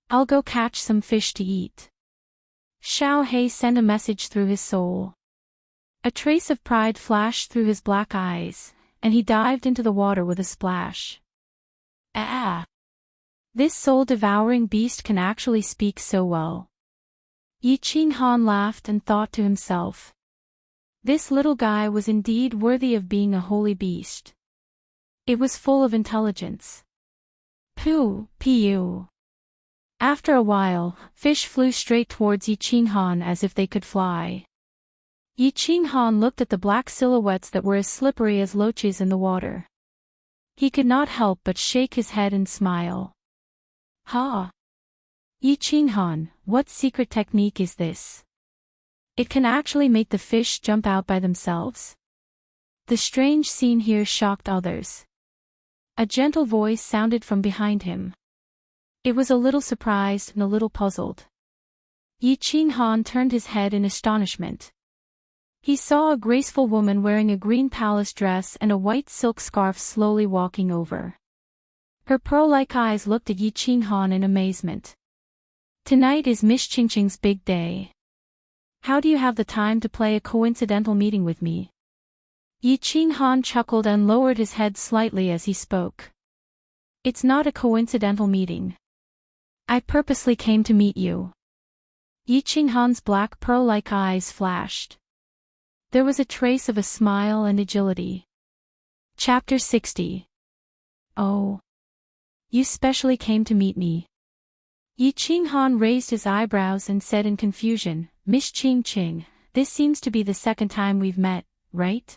I'll go catch some fish to eat." Xiaohei sent a message through his soul. A trace of pride flashed through his black eyes, and he dived into the water with a splash. Ah! This soul-devouring beast can actually speak so well. Yi Qinghan laughed and thought to himself. This little guy was indeed worthy of being a holy beast. It was full of intelligence. Pooh, Piu. After a while, fish flew straight towards Yi Qinghan as if they could fly. Yi Qinghan looked at the black silhouettes that were as slippery as loaches in the water. He could not help but shake his head and smile. Ha! Yi Qinghan, what secret technique is this? It can actually make the fish jump out by themselves? The strange scene here shocked others. A gentle voice sounded from behind him. It was a little surprised and a little puzzled. Yi Qinghan turned his head in astonishment. He saw a graceful woman wearing a green palace dress and a white silk scarf slowly walking over. Her pearl-like eyes looked at Yi Qinghan in amazement. Tonight is Miss Qingqing's big day. How do you have the time to play a coincidental meeting with me? Yi Qinghan chuckled and lowered his head slightly as he spoke. It's not a coincidental meeting. I purposely came to meet you. Yi Qinghan's black pearl-like eyes flashed. There was a trace of a smile and agility. Chapter 60. Oh. You specially came to meet me. Yi Qinghan raised his eyebrows and said in confusion, Miss Qingqing, this seems to be the second time we've met, right?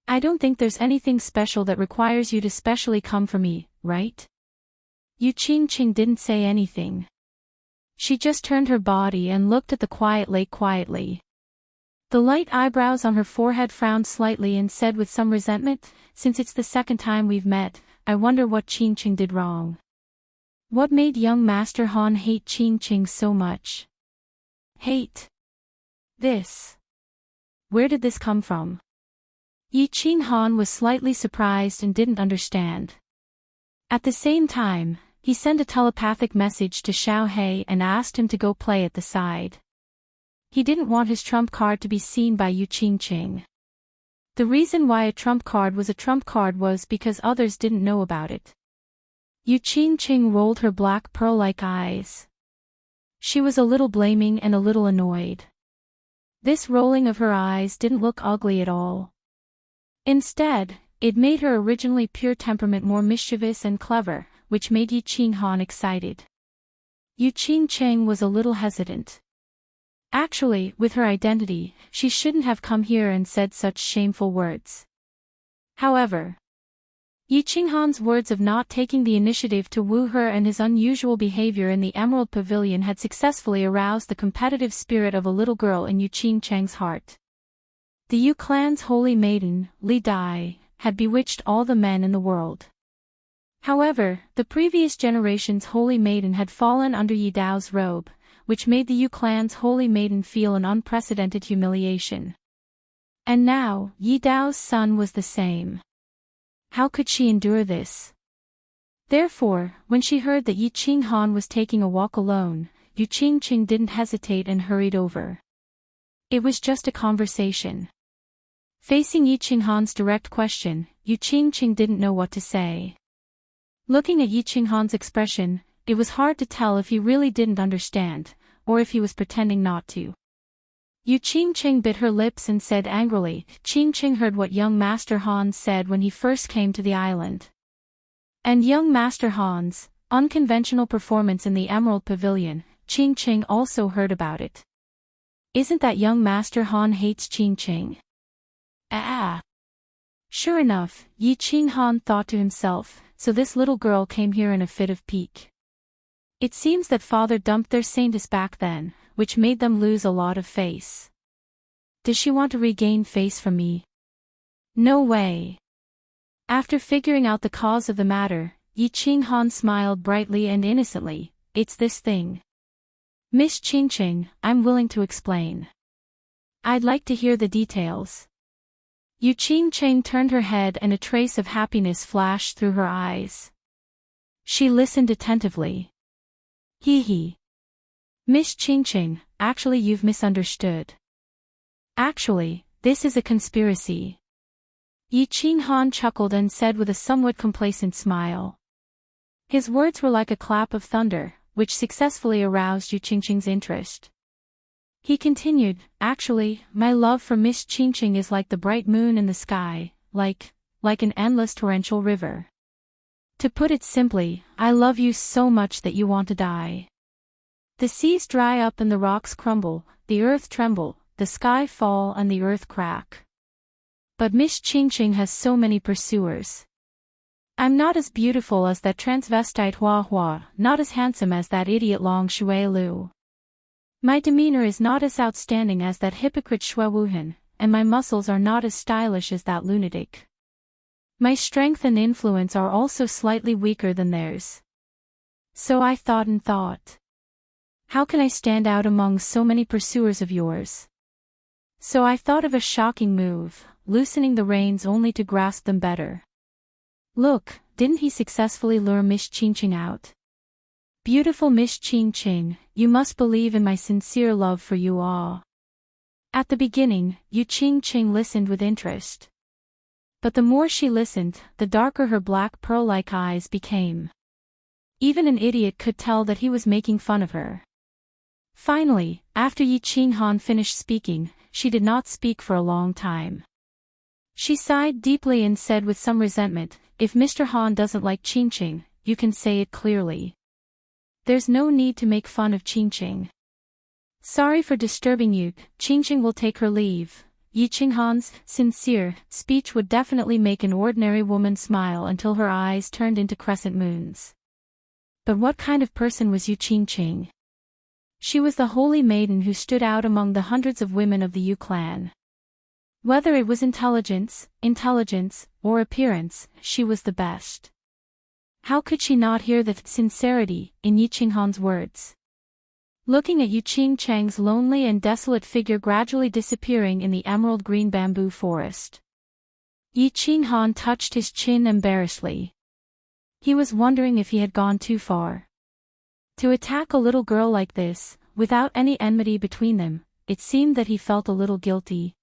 I don't think there's anything special that requires you to specially come for me, right? Yi Qingqing didn't say anything. She just turned her body and looked at the quiet lake quietly. The light eyebrows on her forehead frowned slightly and said with some resentment, since it's the second time we've met, I wonder what Qingqing did wrong. What made young Master Han hate Qingqing so much? Hate? This. Where did this come from? Yi Qinghan was slightly surprised and didn't understand. At the same time, he sent a telepathic message to Xiao He and asked him to go play at the side. He didn't want his trump card to be seen by Yi Qingqing. The reason why a trump card was because others didn't know about it. Yi Qingqing rolled her black pearl-like eyes. She was a little blaming and a little annoyed. This rolling of her eyes didn't look ugly at all. Instead, it made her originally pure temperament more mischievous and clever, which made Yi Qinghan excited. Yi Qingqing was a little hesitant. Actually, with her identity, she shouldn't have come here and said such shameful words. However, Yi Qinghan's words of not taking the initiative to woo her and his unusual behavior in the Emerald Pavilion had successfully aroused the competitive spirit of a little girl in Yi Qingqing's heart. The Yu clan's holy maiden, Li Dai, had bewitched all the men in the world. However, the previous generation's holy maiden had fallen under Yi Dao's robe, which made the Yu clan's holy maiden feel an unprecedented humiliation. And now, Yi Dao's son was the same. How could she endure this? Therefore, when she heard that Yi Qinghan was taking a walk alone, Yi Qingqing didn't hesitate and hurried over. It was just a conversation. Facing Yi Qinghan's direct question, Yi Qingqing didn't know what to say. Looking at Yi Qinghan's expression, it was hard to tell if he really didn't understand, or if he was pretending not to. Yi Qingqing bit her lips and said angrily, Qingqing heard what young Master Han said when he first came to the island. And young Master Han's unconventional performance in the Emerald Pavilion, Qingqing also heard about it. Isn't that young Master Han hates Qingqing? Ah! Sure enough, Yi Qinghan thought to himself, so this little girl came here in a fit of pique. It seems that father dumped their saintess back then, which made them lose a lot of face. Does she want to regain face from me? No way. After figuring out the cause of the matter, Yi Qinghan smiled brightly and innocently, it's this thing. Miss Qingqing, I'm willing to explain. I'd like to hear the details. Yi Qingqing turned her head and a trace of happiness flashed through her eyes. She listened attentively. Hee hee. Miss Qingqing, actually you've misunderstood. Actually, this is a conspiracy. Yi Qinghan chuckled and said with a somewhat complacent smile. His words were like a clap of thunder, which successfully aroused Yi Qingqing's interest. He continued, actually, my love for Miss Qingqing is like the bright moon in the sky, like like an endless torrential river. To put it simply, I love you so much that you want to die. The seas dry up and the rocks crumble, the earth tremble, the sky fall and the earth crack. But Miss Ching has so many pursuers. I'm not as beautiful as that transvestite Hua Hua, not as handsome as that idiot Long Shui Lu. My demeanor is not as outstanding as that hypocrite Shui Wuhan, and my muscles are not as stylish as that lunatic. My strength and influence are also slightly weaker than theirs. So I thought and thought. How can I stand out among so many pursuers of yours? So I thought of a shocking move, loosening the reins only to grasp them better. Look, didn't he successfully lure Miss Ching out? Beautiful Miss Ching, you must believe in my sincere love for you all. At the beginning, Yu Ching listened with interest. But the more she listened, the darker her black pearl-like eyes became. Even an idiot could tell that he was making fun of her. Finally, after Yi Qinghan finished speaking, she did not speak for a long time. She sighed deeply and said with some resentment, "If Mr. Han doesn't like Ching, you can say it clearly. There's no need to make fun of Ching. Sorry for disturbing you, Ching will take her leave." Yi Qinghan's sincere speech would definitely make an ordinary woman smile until her eyes turned into crescent moons. But what kind of person was Yu Ching? She was the holy maiden who stood out among the hundreds of women of the Yu clan. Whether it was intelligence, or appearance, she was the best. How could she not hear the sincerity in Yi Qinghan's words? Looking at Yu Chang's lonely and desolate figure gradually disappearing in the emerald green bamboo forest, Yi Qinghan touched his chin embarrassedly. He was wondering if he had gone too far. To attack a little girl like this, without any enmity between them, it seemed that he felt a little guilty.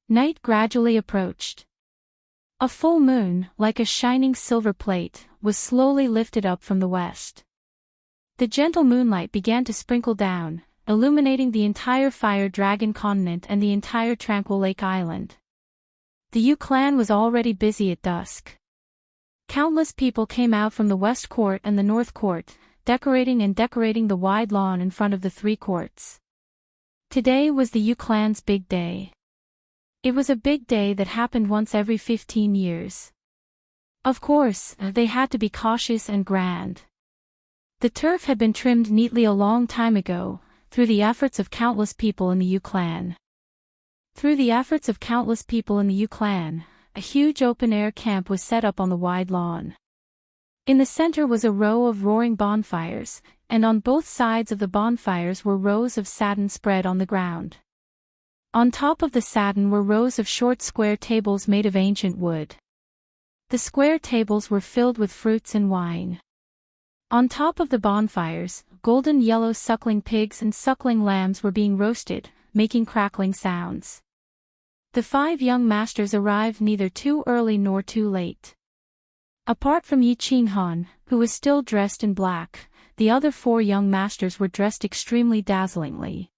Night gradually approached. A full moon, like a shining silver plate, was slowly lifted up from the west. The gentle moonlight began to sprinkle down, illuminating the entire Fire Dragon continent and the entire Tranquil Lake Island. The Yu clan was already busy at dusk. Countless people came out from the West Court and the North Court, decorating the wide lawn in front of the three courts. Today was the Yu clan's big day. It was a big day that happened once every 15 years. Of course, they had to be cautious and grand. The turf had been trimmed neatly a long time ago, through the efforts of countless people in the Yu clan. A huge open-air camp was set up on the wide lawn. In the center was a row of roaring bonfires, and on both sides of the bonfires were rows of satin spread on the ground. On top of the satin were rows of short square tables made of ancient wood. The square tables were filled with fruits and wine. On top of the bonfires, golden yellow suckling pigs and suckling lambs were being roasted, making crackling sounds. The 5 young masters arrived neither too early nor too late. Apart from Yi Qinghan, who was still dressed in black, the other 4 young masters were dressed extremely dazzlingly.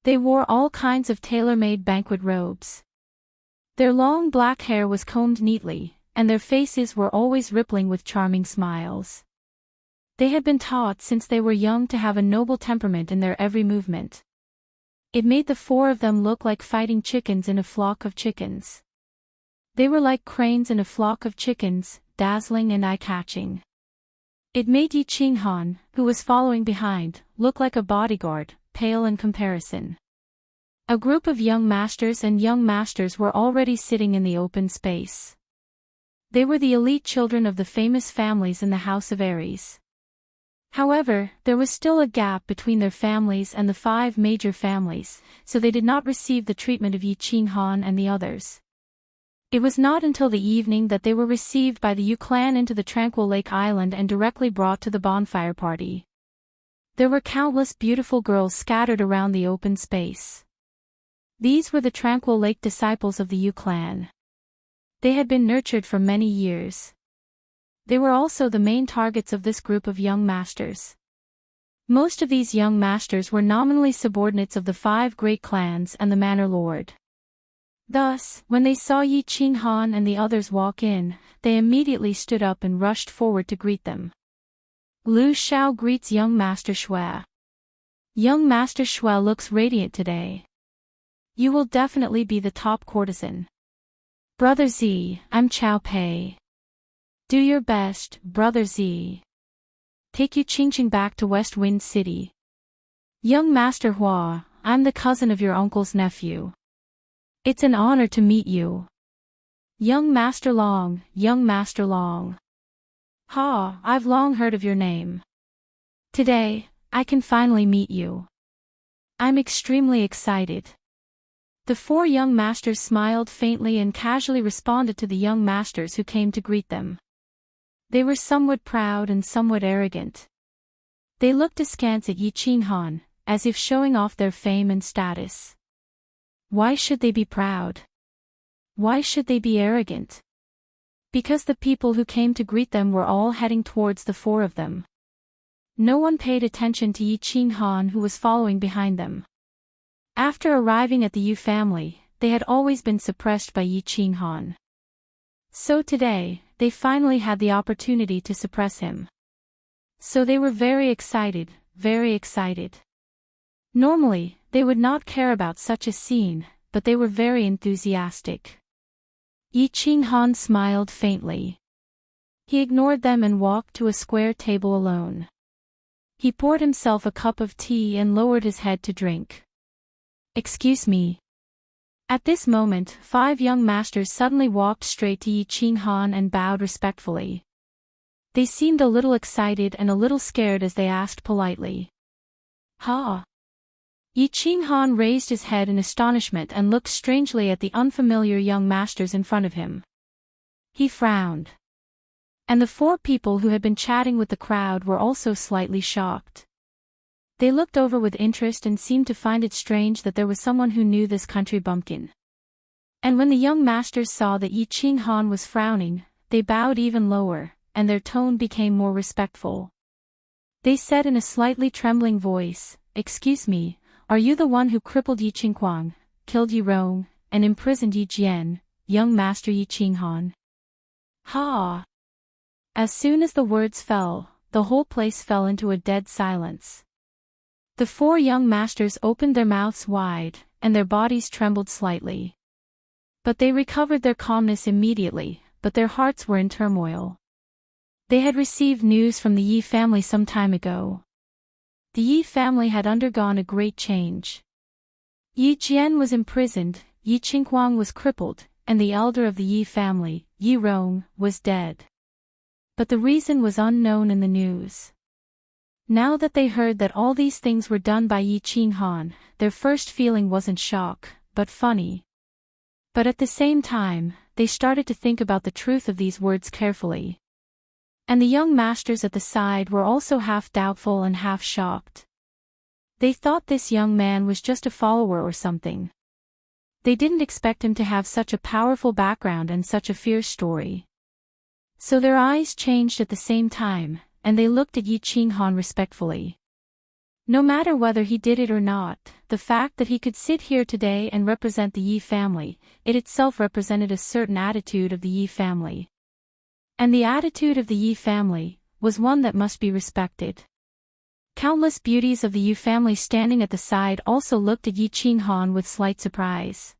They wore all kinds of tailor-made banquet robes. Their long black hair was combed neatly, and their faces were always rippling with charming smiles. They had been taught since they were young to have a noble temperament in their every movement. It made the 4 of them look like fighting chickens in a flock of chickens. They were like cranes in a flock of chickens, dazzling and eye-catching. It made Yi Qinghan, who was following behind, look like a bodyguard, pale in comparison. A group of young masters were already sitting in the open space. They were the elite children of the famous families in the House of Aries. However, there was still a gap between their families and the 5 major families, so they did not receive the treatment of Yi Qinghan and the others. It was not until the evening that they were received by the Yu clan into the Tranquil Lake Island and directly brought to the bonfire party. There were countless beautiful girls scattered around the open space. These were the Tranquil Lake disciples of the Yu clan. They had been nurtured for many years. They were also the main targets of this group of young masters. Most of these young masters were nominally subordinates of the 5 great clans and the Manor Lord. Thus, when they saw Yi Qinghan and the others walk in, they immediately stood up and rushed forward to greet them. Lu Xiao greets young Master Shui. Young Master Shui looks radiant today. You will definitely be the top courtesan. Brother Z, I'm Chao Pei. Do your best, Brother Z. Take Yu Qingqing back to West Wind City. Young Master Hua, I'm the cousin of your uncle's nephew. It's an honor to meet you. Young Master Long, Young Master Long. Ha, I've long heard of your name. Today, I can finally meet you. I'm extremely excited. The four young masters smiled faintly and casually responded to the young masters who came to greet them. They were somewhat proud and somewhat arrogant. They looked askance at Yi Qinghan, as if showing off their fame and status. Why should they be proud? Why should they be arrogant? Because the people who came to greet them were all heading towards the four of them. No one paid attention to Yi Qinghan, who was following behind them. After arriving at the Yu family, they had always been suppressed by Yi Qinghan. So today, they finally had the opportunity to suppress him. So they were very excited, very excited. Normally, they would not care about such a scene, but they were very enthusiastic. Yi Qinghan smiled faintly. He ignored them and walked to a square table alone. He poured himself a cup of tea and lowered his head to drink. Excuse me. At this moment, 5 young masters suddenly walked straight to Yi Qinghan and bowed respectfully. They seemed a little excited and a little scared as they asked politely. Ha! Yi Qinghan raised his head in astonishment and looked strangely at the unfamiliar young masters in front of him. He frowned. And the 4 people who had been chatting with the crowd were also slightly shocked. They looked over with interest and seemed to find it strange that there was someone who knew this country bumpkin. And when the young masters saw that Yi Qinghan was frowning, they bowed even lower, and their tone became more respectful. They said in a slightly trembling voice, "Excuse me, are you the one who crippled Yi Qingquang, killed Yi Rong, and imprisoned Yi Jian, young master Yi Qinghan?" Ha! As soon as the words fell, the whole place fell into a dead silence. The 4 young masters opened their mouths wide, and their bodies trembled slightly. But they recovered their calmness immediately, but their hearts were in turmoil. They had received news from the Yi family some time ago. The Yi family had undergone a great change. Yi Jian was imprisoned, Yi Qingquang was crippled, and the elder of the Yi family, Yi Rong, was dead. But the reason was unknown in the news. Now that they heard that all these things were done by Yi Qinghan, their first feeling wasn't shock, but funny. But at the same time, they started to think about the truth of these words carefully. And the young masters at the side were also half doubtful and half shocked. They thought this young man was just a follower or something. They didn't expect him to have such a powerful background and such a fierce story. So their eyes changed at the same time, and they looked at Yi Qinghan respectfully. No matter whether he did it or not, the fact that he could sit here today and represent the Yi family, it itself represented a certain attitude of the Yi family. And the attitude of the Yi family was one that must be respected. Countless beauties of the Yi family standing at the side also looked at Yi Qinghan with slight surprise.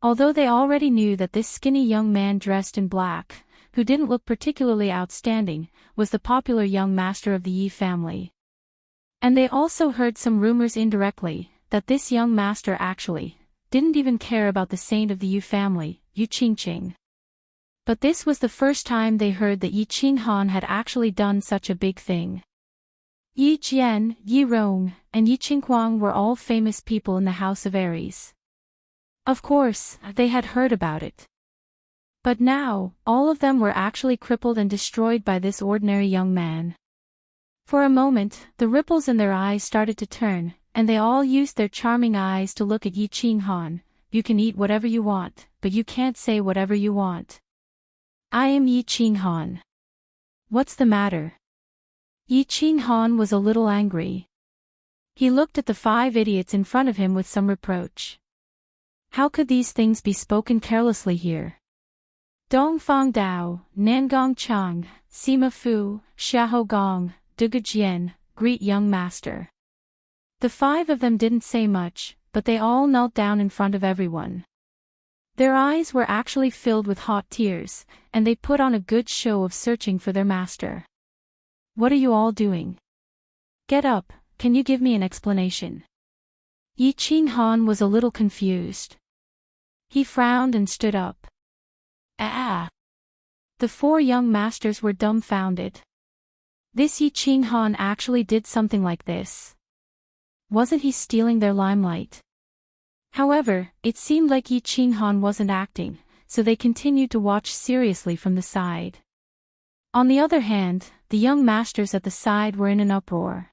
Although they already knew that this skinny young man dressed in black, who didn't look particularly outstanding, was the popular young master of the Yi family. And they also heard some rumors indirectly, that this young master actually didn't even care about the saint of the Yi family, Yu Qingqing. But this was the first time they heard that Yi Qinghan had actually done such a big thing. Yi Jian, Yi Rong, and Yi Qingquang were all famous people in the House of Aries. Of course, they had heard about it. But now, all of them were actually crippled and destroyed by this ordinary young man. For a moment, the ripples in their eyes started to turn, and they all used their charming eyes to look at Yi Qinghan. "You can eat whatever you want, but you can't say whatever you want. I am Yi Qinghan. What's the matter?" Yi Qinghan was a little angry. He looked at the 5 idiots in front of him with some reproach. How could these things be spoken carelessly here? Dongfang Dao, Nangong Chang, Sima Fu, Xiahou Gong, Duga Jian, greet young master. The 5 of them didn't say much, but they all knelt down in front of everyone. Their eyes were actually filled with hot tears, and they put on a good show of searching for their master. What are you all doing? Get up, can you give me an explanation? Yi Qinghan was a little confused. He frowned and stood up. Ah! The 4 young masters were dumbfounded. This Yi Qinghan actually did something like this. Wasn't he stealing their limelight? However, it seemed like Yi Qinghan wasn't acting, so they continued to watch seriously from the side. On the other hand, the young masters at the side were in an uproar.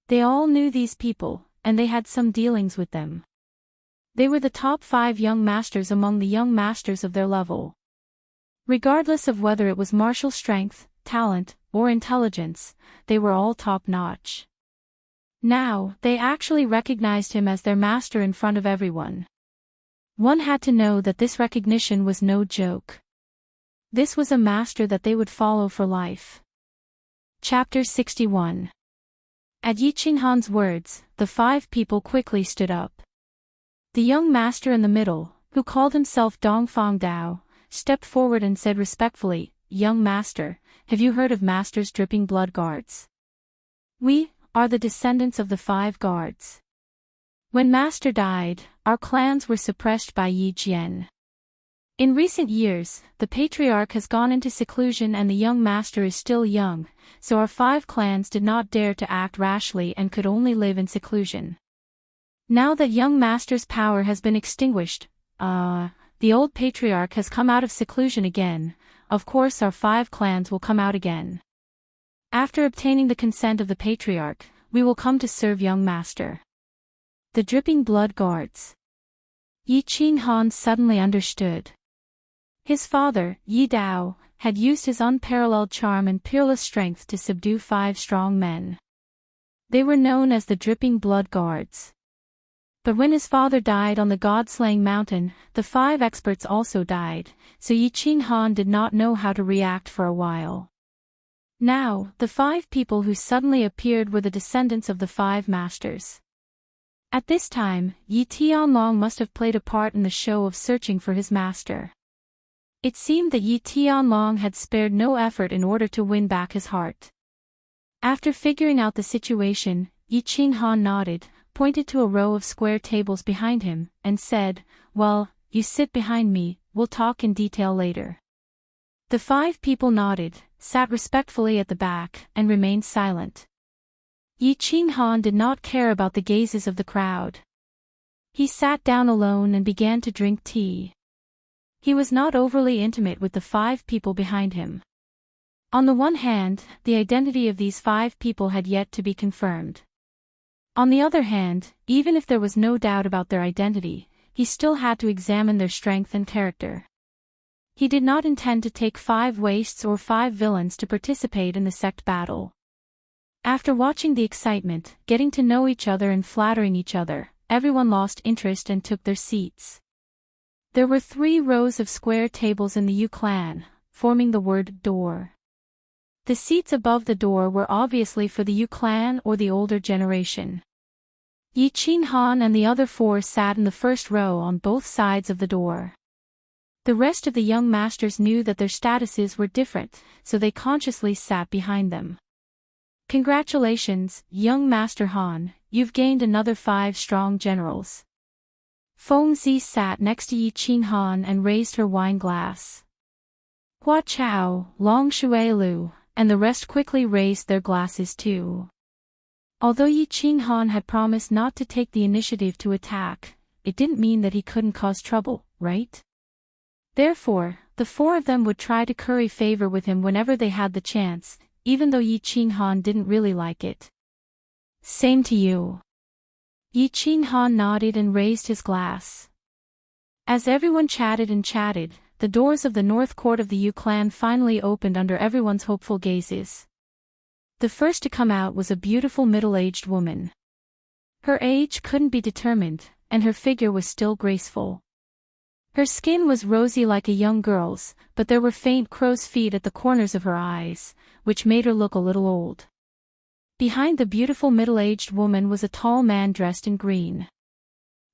They all knew these people, and they had some dealings with them. They were the top 5 young masters among the young masters of their level. Regardless of whether it was martial strength, talent, or intelligence, they were all top-notch. Now, they actually recognized him as their master in front of everyone. One had to know that this recognition was no joke. This was a master that they would follow for life. Chapter 61. At Yi Qinghan's words, the 5 people quickly stood up. The young master in the middle, who called himself Dongfang Dao, stepped forward and said respectfully, "Young master, have you heard of Master's dripping blood guards? We are the descendants of the 5 guards. When Master died, our clans were suppressed by Yi Jian. In recent years, the patriarch has gone into seclusion and the young master is still young, so our 5 clans did not dare to act rashly and could only live in seclusion. Now that young master's power has been extinguished, the old patriarch has come out of seclusion again, of course our 5 clans will come out again. After obtaining the consent of the patriarch, we will come to serve young master." The dripping blood guards. Yi Qinghan suddenly understood. His father, Yi Dao, had used his unparalleled charm and peerless strength to subdue 5 strong men. They were known as the dripping blood guards. But when his father died on the god-slaying mountain, the 5 experts also died, so Yi Qinghan did not know how to react for a while. Now, the 5 people who suddenly appeared were the descendants of the 5 masters. At this time, Yi Tianlong must have played a part in the show of searching for his master. It seemed that Yi Tianlong had spared no effort in order to win back his heart. After figuring out the situation, Yi Qinghan nodded, pointed to a row of square tables behind him, and said, "Well, you sit behind me, we'll talk in detail later." The 5 people nodded, sat respectfully at the back, and remained silent. Yi Qinghan did not care about the gazes of the crowd. He sat down alone and began to drink tea. He was not overly intimate with the 5 people behind him. On the one hand, the identity of these 5 people had yet to be confirmed. On the other hand, even if there was no doubt about their identity, he still had to examine their strength and character. He did not intend to take 5 wastes or 5 villains to participate in the sect battle. After watching the excitement, getting to know each other and flattering each other, everyone lost interest and took their seats. There were 3 rows of square tables in the Yu clan, forming the word door. The seats above the door were obviously for the Yu clan or the older generation. Yi Qinghan and the other 4 sat in the first row on both sides of the door. The rest of the young masters knew that their statuses were different, so they consciously sat behind them. "Congratulations, young Master Han, you've gained another 5 strong generals." Feng Zi sat next to Yi Qinghan and raised her wine glass. Hua Chao, Long Shuilu, and the rest quickly raised their glasses too. Although Yi Qinghan had promised not to take the initiative to attack, it didn't mean that he couldn't cause trouble, right? Therefore, the 4 of them would try to curry favor with him whenever they had the chance, even though Yi Qinghan didn't really like it. "Same to you." Yi Qinghan nodded and raised his glass. As everyone chatted and chatted, the doors of the north court of the Yu clan finally opened under everyone's hopeful gazes. The first to come out was a beautiful middle-aged woman. Her age couldn't be determined, and her figure was still graceful. Her skin was rosy like a young girl's, but there were faint crow's feet at the corners of her eyes, which made her look a little old. Behind the beautiful middle-aged woman was a tall man dressed in green.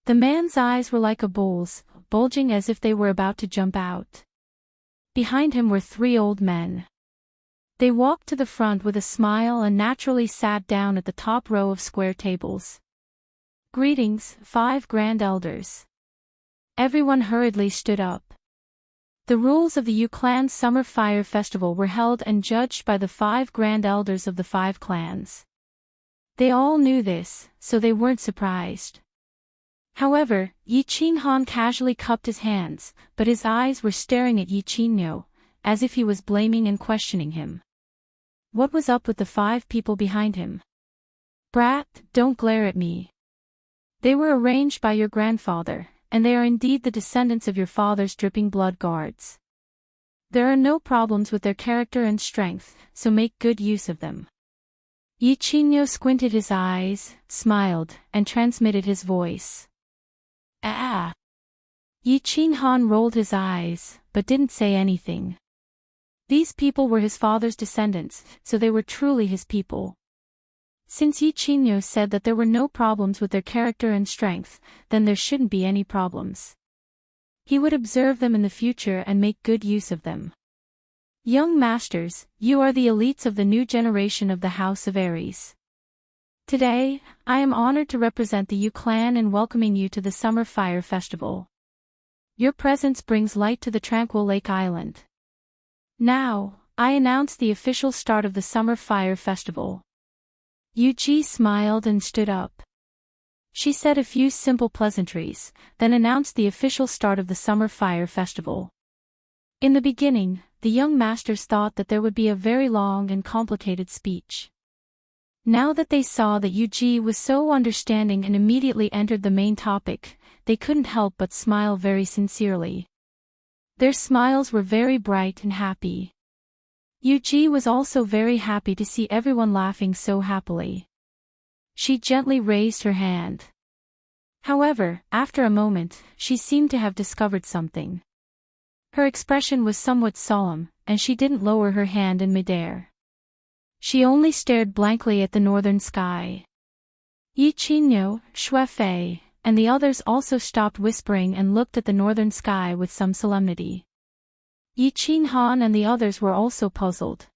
The man's eyes were like a bull's, bulging as if they were about to jump out. Behind him were 3 old men. They walked to the front with a smile and naturally sat down at the top row of square tables. "Greetings, 5 grand elders." Everyone hurriedly stood up. The rules of the Yu Clan's Summer Fire Festival were held and judged by the 5 grand elders of the 5 clans. They all knew this, so they weren't surprised. However, Yi Qinghan casually cupped his hands, but his eyes were staring at Yi Qingyo, as if he was blaming and questioning him. What was up with the 5 people behind him? "Brat, don't glare at me. They were arranged by your grandfather, and they are indeed the descendants of your father's dripping blood guards. There are no problems with their character and strength, so make good use of them." Yi Qingyo squinted his eyes, smiled, and transmitted his voice. "Ah!" Yi Qinghan rolled his eyes, but didn't say anything. These people were his father's descendants, so they were truly his people. Since Yi Qingyo said that there were no problems with their character and strength, then there shouldn't be any problems. He would observe them in the future and make good use of them. "Young masters, you are the elites of the new generation of the House of Aries. Today, I am honored to represent the Yu clan in welcoming you to the Summer Fire Festival. Your presence brings light to the tranquil Lake Island. Now, I announce the official start of the Summer Fire Festival." Yu Ji smiled and stood up. She said a few simple pleasantries, then announced the official start of the Summer Fire Festival. In the beginning, the young masters thought that there would be a very long and complicated speech. Now that they saw that Yu Ji was so understanding and immediately entered the main topic, they couldn't help but smile very sincerely. Their smiles were very bright and happy. Yu Ji was also very happy to see everyone laughing so happily. She gently raised her hand. However, after a moment, she seemed to have discovered something. Her expression was somewhat solemn, and she didn't lower her hand in midair. She only stared blankly at the northern sky. Yi Qingyo, Xue Fei, and the others also stopped whispering and looked at the northern sky with some solemnity. Yi Qinghan and the others were also puzzled.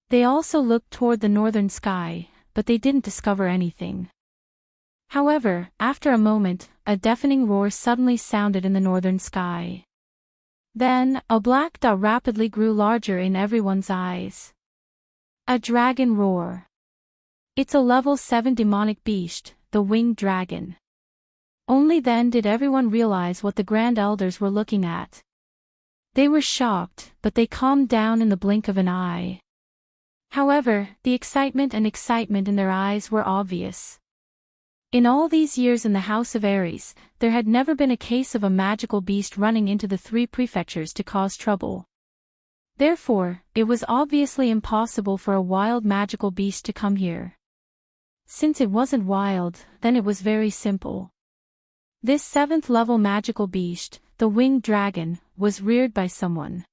They also looked toward the northern sky, but they didn't discover anything. However, after a moment, a deafening roar suddenly sounded in the northern sky. Then, a black dot rapidly grew larger in everyone's eyes. A dragon roar. It's a level 7 demonic beast, the winged dragon. Only then did everyone realize what the Grand Elders were looking at. They were shocked, but they calmed down in the blink of an eye. However, the excitement in their eyes were obvious. In all these years in the House of Aries, there had never been a case of a magical beast running into the 3 prefectures to cause trouble. Therefore, it was obviously impossible for a wild magical beast to come here. Since it wasn't wild, then it was very simple. This 7th level magical beast, the winged dragon, was reared by someone.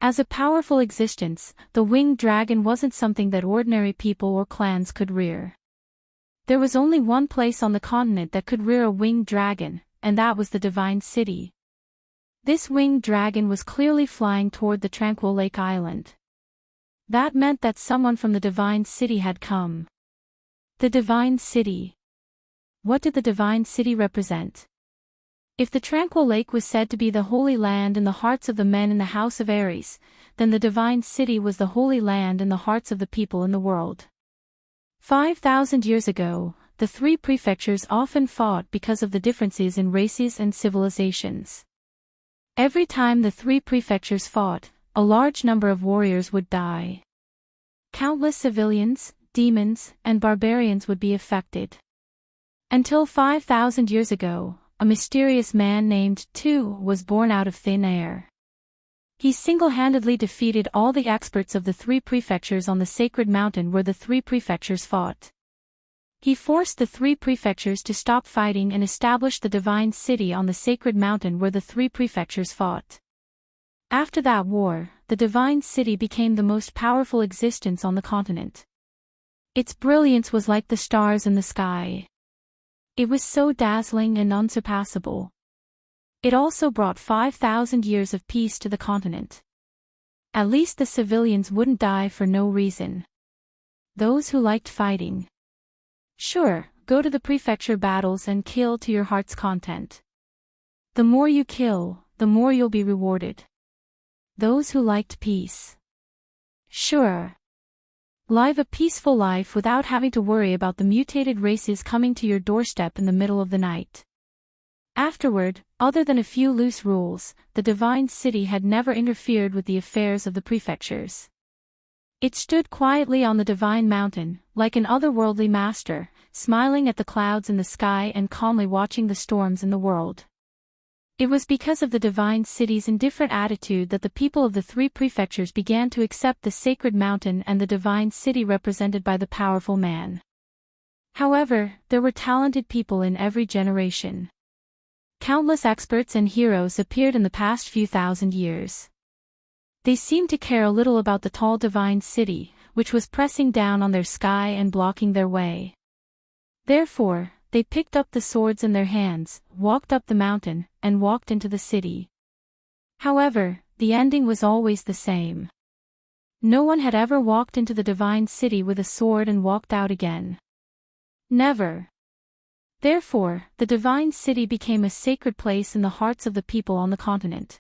As a powerful existence, the winged dragon wasn't something that ordinary people or clans could rear. There was only one place on the continent that could rear a winged dragon, and that was the Divine City. This winged dragon was clearly flying toward the tranquil Lake Island. That meant that someone from the Divine City had come. The Divine City. What did the Divine City represent? If the tranquil lake was said to be the holy land in the hearts of the men in the House of Aries, then the Divine City was the holy land in the hearts of the people in the world. 5,000 years ago, the 3 prefectures often fought because of the differences in races and civilizations. Every time the 3 prefectures fought, a large number of warriors would die. Countless civilians, demons, and barbarians would be affected. Until 5,000 years ago, a mysterious man named Tu was born out of thin air. He single-handedly defeated all the experts of the 3 prefectures on the sacred mountain where the 3 prefectures fought. He forced the three prefectures to stop fighting and established the divine city on the sacred mountain where the three prefectures fought. After that war, the divine city became the most powerful existence on the continent. Its brilliance was like the stars in the sky. It was so dazzling and unsurpassable. It also brought 5,000 years of peace to the continent. At least the civilians wouldn't die for no reason. Those who liked fighting. Sure, go to the prefecture battles and kill to your heart's content. The more you kill, the more you'll be rewarded. Those who liked peace. Sure. Live a peaceful life without having to worry about the mutated races coming to your doorstep in the middle of the night. Afterward, other than a few loose rules, the divine city had never interfered with the affairs of the prefectures. It stood quietly on the divine mountain, like an otherworldly master, smiling at the clouds in the sky and calmly watching the storms in the world. It was because of the divine city's indifferent attitude that the people of the three prefectures began to accept the sacred mountain and the divine city represented by the powerful man. However, there were talented people in every generation. Countless experts and heroes appeared in the past few thousand years. They seemed to care little about the tall divine city, which was pressing down on their sky and blocking their way. Therefore, they picked up the swords in their hands, walked up the mountain, and walked into the city. However, the ending was always the same. No one had ever walked into the divine city with a sword and walked out again. Never. Therefore, the divine city became a sacred place in the hearts of the people on the continent.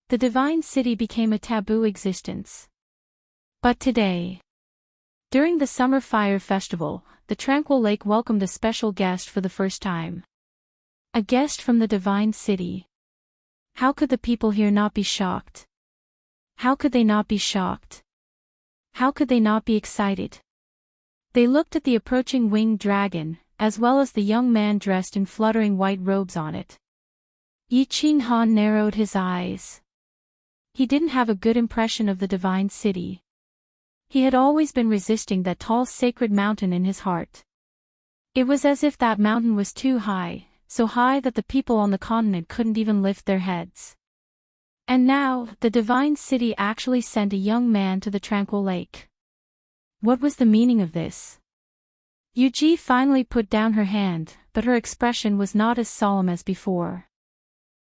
The divine city became a taboo existence. But today, during the Summer Fire Festival, the tranquil lake welcomed a special guest for the first time. A guest from the divine city. How could the people here not be shocked? How could they not be shocked? How could they not be excited? They looked at the approaching winged dragon, as well as the young man dressed in fluttering white robes on it. Yi Qinghan narrowed his eyes. He didn't have a good impression of the divine city. He had always been resisting that tall sacred mountain in his heart. It was as if that mountain was too high, so high that the people on the continent couldn't even lift their heads. And now, the divine city actually sent a young man to the tranquil lake. What was the meaning of this? Yuji finally put down her hand, but her expression was not as solemn as before.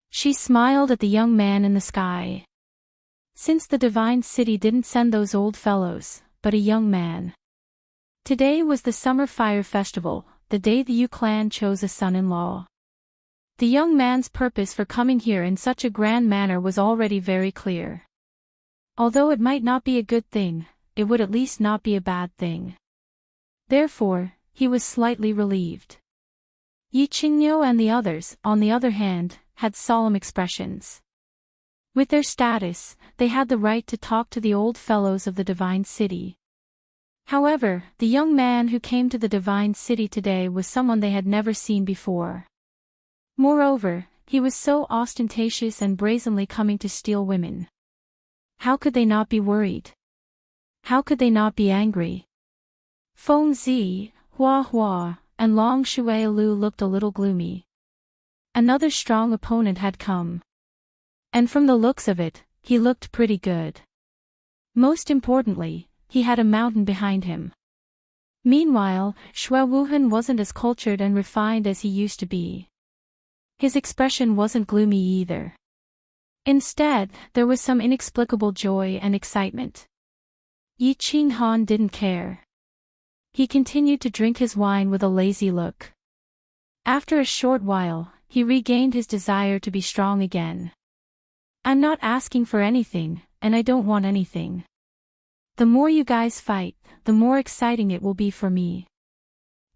She smiled at the young man in the sky. Since the divine city didn't send those old fellows, but a young man. Today was the Summer Fire Festival, the day the Yu clan chose a son-in-law. The young man's purpose for coming here in such a grand manner was already very clear. Although it might not be a good thing, it would at least not be a bad thing. Therefore, he was slightly relieved. Yi Qingyo and the others, on the other hand, had solemn expressions. With their status, they had the right to talk to the old fellows of the divine city. However, the young man who came to the divine city today was someone they had never seen before. Moreover, he was so ostentatious and brazenly coming to steal women. How could they not be worried? How could they not be angry? Feng Zi, Hua Hua, and Long Shuai-Lu looked a little gloomy. Another strong opponent had come. And from the looks of it, he looked pretty good. Most importantly, he had a mountain behind him. Meanwhile, Shui Wuhan wasn't as cultured and refined as he used to be. His expression wasn't gloomy either. Instead, there was some inexplicable joy and excitement. Yi Qinghan didn't care. He continued to drink his wine with a lazy look. After a short while, he regained his desire to be strong again. I'm not asking for anything, and I don't want anything. The more you guys fight, the more exciting it will be for me.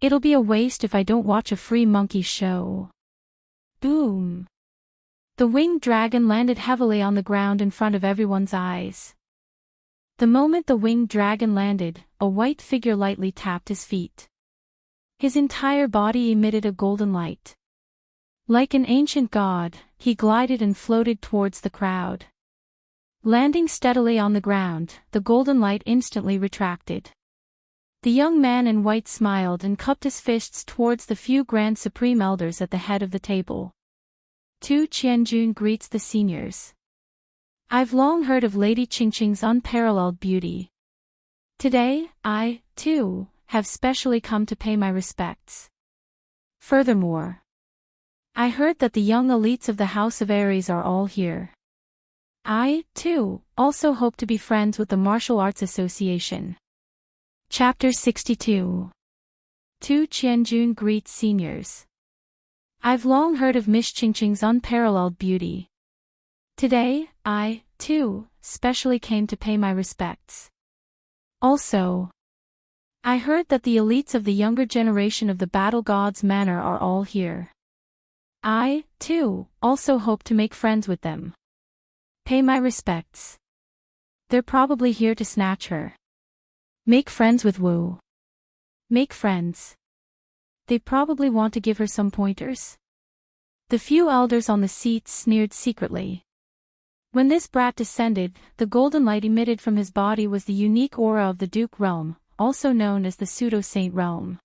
It'll be a waste if I don't watch a free monkey show. Boom! The winged dragon landed heavily on the ground in front of everyone's eyes. The moment the winged dragon landed, a white figure lightly tapped his feet. His entire body emitted a golden light. Like an ancient god, he glided and floated towards the crowd. Landing steadily on the ground, the golden light instantly retracted. The young man in white smiled and cupped his fists towards the few Grand Supreme Elders at the head of the table. Tu Qianjun greets the seniors. I've long heard of Lady Qingqing's unparalleled beauty. Today, I, too, have specially come to pay my respects. Furthermore, I heard that the young elites of the House of Aries are all here. I, too, also hope to be friends with the Martial Arts Association. Chapter 62. Tu Qianjun greets seniors. I've long heard of Miss Qingqing's unparalleled beauty. Today, I, too, specially came to pay my respects. Also, I heard that the elites of the younger generation of the Battle Gods Manor are all here. I, too, also hope to make friends with them. Pay my respects. They're probably here to snatch her. Make friends with Wu. Make friends. They probably want to give her some pointers. The few elders on the seats sneered secretly. When this brat descended, the golden light emitted from his body was the unique aura of the Duke Realm, also known as the Pseudo-Saint Realm.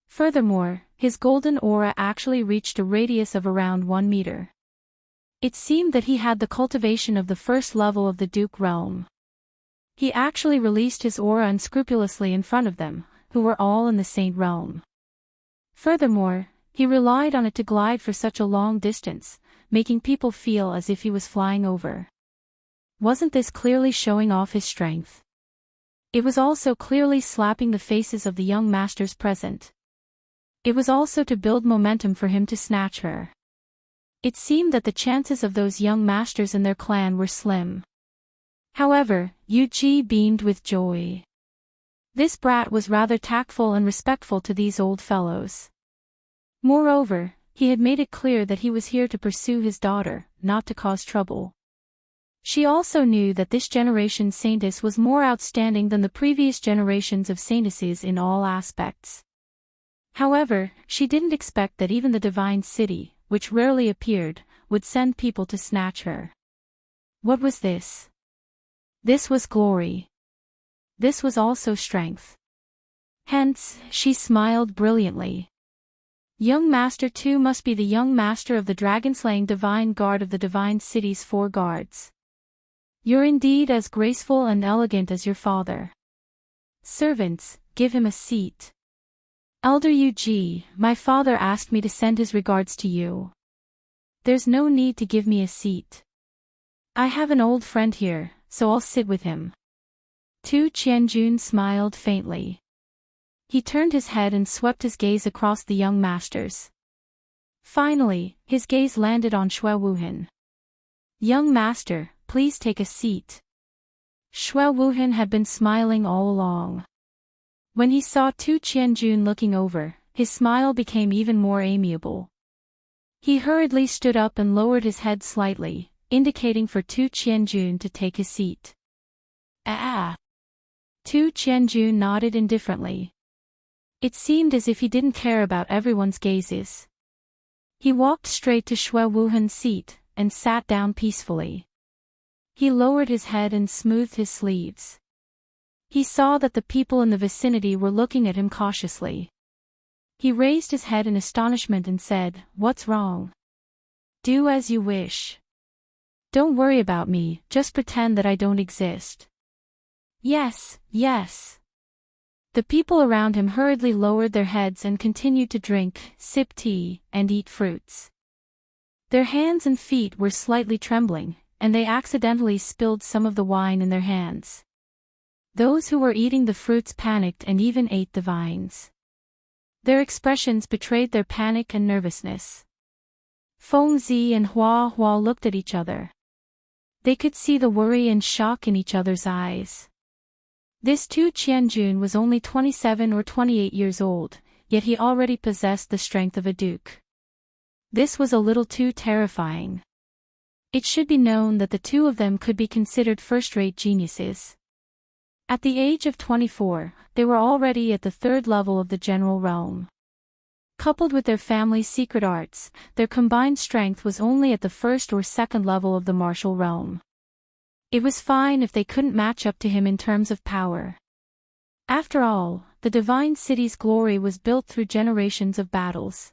Furthermore, his golden aura actually reached a radius of around 1 meter. It seemed that he had the cultivation of the first level of the Duke Realm. He actually released his aura unscrupulously in front of them, who were all in the Saint Realm. Furthermore, he relied on it to glide for such a long distance, making people feel as if he was flying over. Wasn't this clearly showing off his strength? It was also clearly slapping the faces of the young masters present. It was also to build momentum for him to snatch her. It seemed that the chances of those young masters and their clan were slim. However, Yu Ji beamed with joy. This brat was rather tactful and respectful to these old fellows. Moreover, he had made it clear that he was here to pursue his daughter, not to cause trouble. She also knew that this generation's saintess was more outstanding than the previous generations of saintesses in all aspects. However, she didn't expect that even the divine city, which rarely appeared, would send people to snatch her. What was this? This was glory. This was also strength. Hence, she smiled brilliantly. Young Master 2 must be the young master of the dragon-slaying divine guard of the divine city's 4 guards. You're indeed as graceful and elegant as your father. Servants, give him a seat. Elder Yu, my father asked me to send his regards to you. There's no need to give me a seat. I have an old friend here, so I'll sit with him. Tu Qianjun smiled faintly. He turned his head and swept his gaze across the young masters. Finally, his gaze landed on Xue Wuhan. Young master, please take a seat. Xue Wuhan had been smiling all along. When he saw Tu Qianjun looking over, his smile became even more amiable. He hurriedly stood up and lowered his head slightly, indicating for Tu Qianjun to take his seat. Ah! Tu Qianjun nodded indifferently. It seemed as if he didn't care about everyone's gazes. He walked straight to Xue Wuhan's seat, and sat down peacefully. He lowered his head and smoothed his sleeves. He saw that the people in the vicinity were looking at him cautiously. He raised his head in astonishment and said, "What's wrong? Do as you wish. Don't worry about me, just pretend that I don't exist." Yes, yes. The people around him hurriedly lowered their heads and continued to drink, sip tea, and eat fruits. Their hands and feet were slightly trembling, and they accidentally spilled some of the wine in their hands. Those who were eating the fruits panicked and even ate the vines. Their expressions betrayed their panic and nervousness. Feng Zi and Hua Hua looked at each other. They could see the worry and shock in each other's eyes. This Tu Qianjun was only 27 or 28 years old, yet he already possessed the strength of a duke. This was a little too terrifying. It should be known that the two of them could be considered first-rate geniuses. At the age of 24, they were already at the 3rd level of the general realm. Coupled with their family's secret arts, their combined strength was only at the 1st or 2nd level of the martial realm. It was fine if they couldn't match up to him in terms of power. After all, the divine city's glory was built through generations of battles.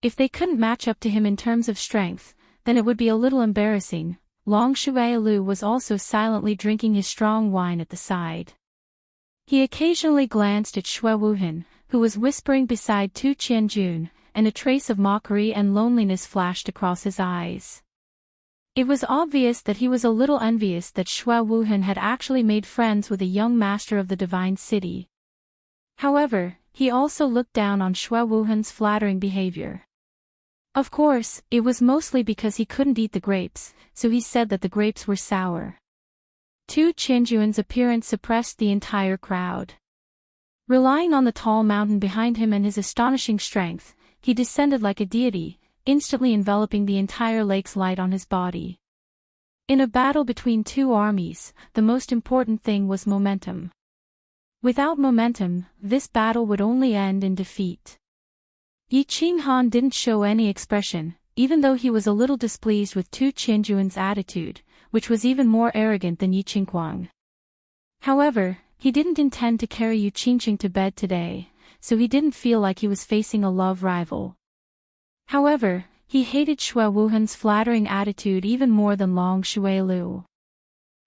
If they couldn't match up to him in terms of strength, then it would be a little embarrassing. Long Shuai was also silently drinking his strong wine at the side. He occasionally glanced at Shui Wuhan, who was whispering beside Tu Qianjun, and a trace of mockery and loneliness flashed across his eyes. It was obvious that he was a little envious that Shui Wuhan had actually made friends with a young master of the divine city. However, he also looked down on Shui Wuhan's flattering behavior. Of course, it was mostly because he couldn't eat the grapes, so he said that the grapes were sour. Tu Qianjuan's appearance suppressed the entire crowd. Relying on the tall mountain behind him and his astonishing strength, he descended like a deity, instantly enveloping the entire lake's light on his body. In a battle between two armies, the most important thing was momentum. Without momentum, this battle would only end in defeat. Yi Qinghan didn't show any expression, even though he was a little displeased with Tu Qianjuan's attitude, which was even more arrogant than Yi Qinghuang. However, he didn't intend to carry Yu Qingqing to bed today, so he didn't feel like he was facing a love rival. However, he hated Shui Wuhan's flattering attitude even more than Long Shuai.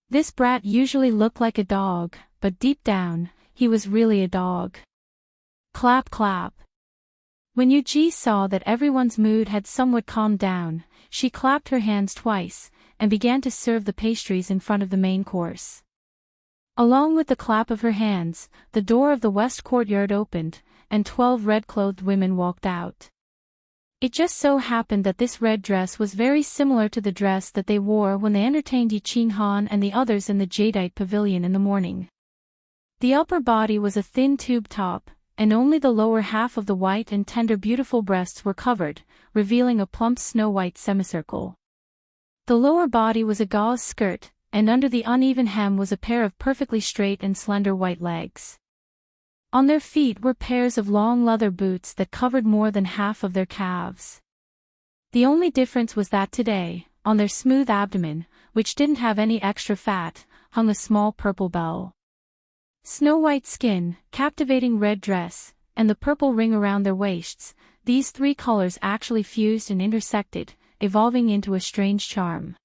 This brat usually looked like a dog, but deep down, he was really a dog. Clap clap. When Yu Ji saw that everyone's mood had somewhat calmed down, she clapped her hands twice, and began to serve the pastries in front of the main course. Along with the clap of her hands, the door of the west courtyard opened, and 12 red-clothed women walked out. It just so happened that this red dress was very similar to the dress that they wore when they entertained Yi Qinghan and the others in the Jadeite pavilion in the morning. The upper body was a thin tube top, and only the lower half of the white and tender beautiful breasts were covered, revealing a plump snow-white semicircle. The lower body was a gauze skirt, and under the uneven hem was a pair of perfectly straight and slender white legs. On their feet were pairs of long leather boots that covered more than half of their calves. The only difference was that today, on their smooth abdomen, which didn't have any extra fat, hung a small purple bell. Snow-white skin, captivating red dress, and the purple ring around their waists, these three colors actually fused and intersected, evolving into a strange charm.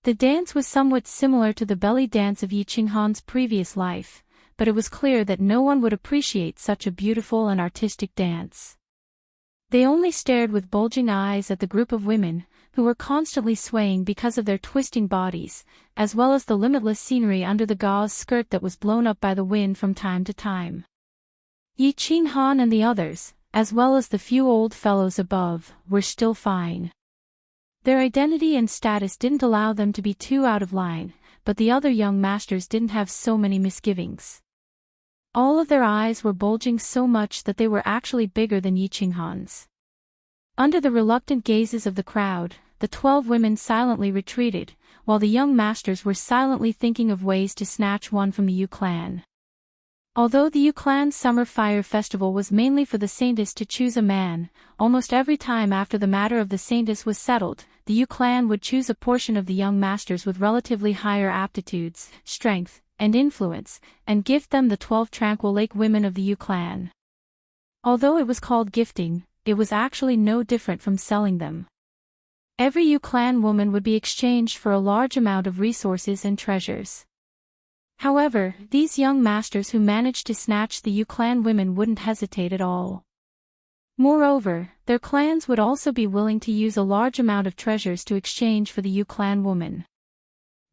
The dance was somewhat similar to the belly dance of Yi Qinghan's previous life, but it was clear that no one would appreciate such a beautiful and artistic dance. They only stared with bulging eyes at the group of women, who were constantly swaying because of their twisting bodies, as well as the limitless scenery under the gauze skirt that was blown up by the wind from time to time. Yi Qinghan and the others, as well as the few old fellows above, were still fine. Their identity and status didn't allow them to be too out of line, but the other young masters didn't have so many misgivings. All of their eyes were bulging so much that they were actually bigger than Yi Qinghan's. Under the reluctant gazes of the crowd, the 12 women silently retreated, while the young masters were silently thinking of ways to snatch one from the Yu clan. Although the Yu clan's summer fire festival was mainly for the saintess to choose a man, almost every time after the matter of the saintess was settled, the Yu clan would choose a portion of the young masters with relatively higher aptitudes, strength, and influence, and gift them the 12 Tranquil Lake women of the Yu clan. Although it was called gifting, it was actually no different from selling them. Every Yu clan woman would be exchanged for a large amount of resources and treasures. However, these young masters who managed to snatch the Yu clan women wouldn't hesitate at all. Moreover, their clans would also be willing to use a large amount of treasures to exchange for the Yu clan woman.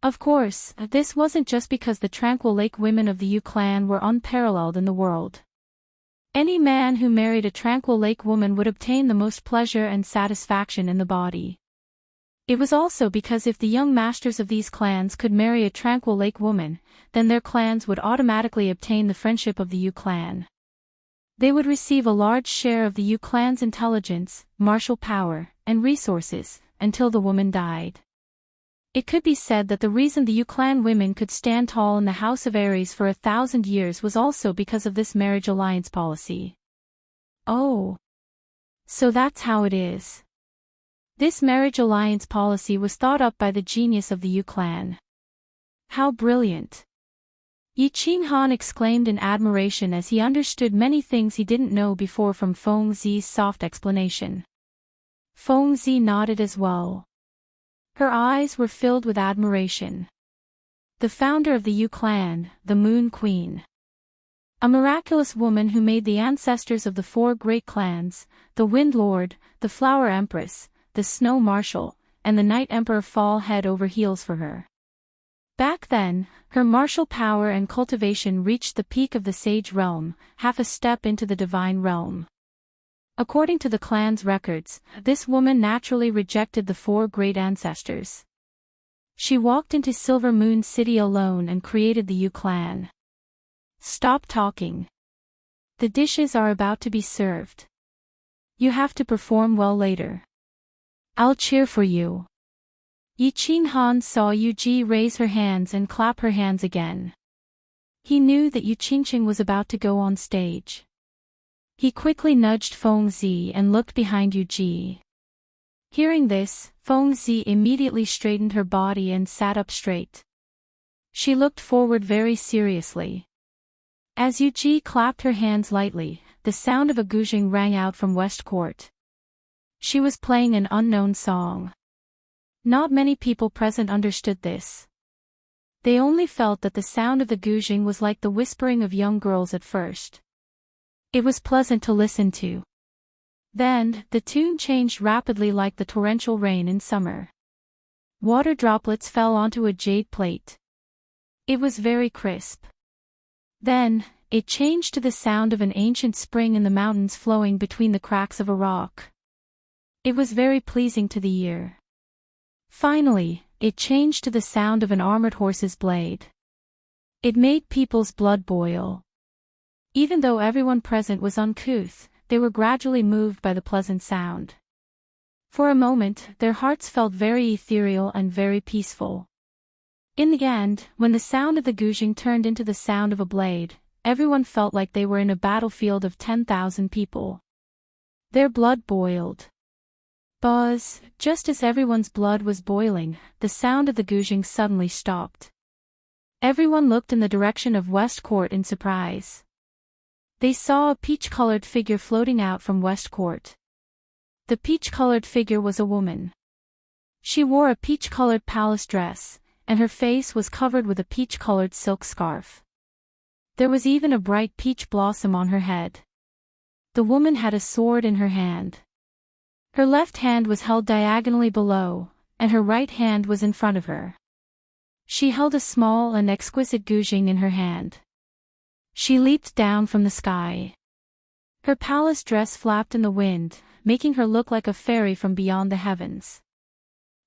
Of course, this wasn't just because the Tranquil Lake women of the Yu clan were unparalleled in the world. Any man who married a Tranquil Lake woman would obtain the most pleasure and satisfaction in the body. It was also because if the young masters of these clans could marry a Tranquil Lake woman, then their clans would automatically obtain the friendship of the Yu clan. They would receive a large share of the Yu clan's intelligence, martial power, and resources, until the woman died. It could be said that the reason the Yu clan women could stand tall in the House of Aries for 1,000 years was also because of this marriage alliance policy. Oh. So that's how it is. This marriage alliance policy was thought up by the genius of the Yu clan. How brilliant. Yi Qinghan exclaimed in admiration as he understood many things he didn't know before from Feng Zi's soft explanation. Feng Zi nodded as well. Her eyes were filled with admiration. The founder of the Yu clan, the Moon Queen. A miraculous woman who made the ancestors of the four great clans, the Wind Lord, the Flower Empress, the Snow Marshal, and the Night Emperor fall head over heels for her. Back then, her martial power and cultivation reached the peak of the Sage realm, half a step into the Divine realm. According to the clan's records, this woman naturally rejected the four great ancestors. She walked into Silver Moon City alone and created the Yu clan. Stop talking. The dishes are about to be served. You have to perform well later. I'll cheer for you. Yi Qinghan saw Yu Ji raise her hands and clap her hands again. He knew that Yu Qingqing was about to go on stage. He quickly nudged Feng Zi and looked behind Yu Ji. Hearing this, Feng Zi immediately straightened her body and sat up straight. She looked forward very seriously. As Yu Ji clapped her hands lightly, the sound of a guzheng rang out from West Court. She was playing an unknown song. Not many people present understood this. They only felt that the sound of the guzheng was like the whispering of young girls at first. It was pleasant to listen to. Then, the tune changed rapidly like the torrential rain in summer. Water droplets fell onto a jade plate. It was very crisp. Then, it changed to the sound of an ancient spring in the mountains flowing between the cracks of a rock. It was very pleasing to the ear. Finally, it changed to the sound of an armored horse's blade. It made people's blood boil. Even though everyone present was uncouth, they were gradually moved by the pleasant sound. For a moment, their hearts felt very ethereal and very peaceful. In the end, when the sound of the guzheng turned into the sound of a blade, everyone felt like they were in a battlefield of 10,000 people. Their blood boiled. Buzz, just as everyone's blood was boiling, the sound of the guzheng suddenly stopped. Everyone looked in the direction of West Court in surprise. They saw a peach-colored figure floating out from West Court. The peach-colored figure was a woman. She wore a peach-colored palace dress, and her face was covered with a peach-colored silk scarf. There was even a bright peach blossom on her head. The woman had a sword in her hand. Her left hand was held diagonally below, and her right hand was in front of her. She held a small and exquisite guzheng in her hand. She leaped down from the sky. Her palace dress flapped in the wind, making her look like a fairy from beyond the heavens.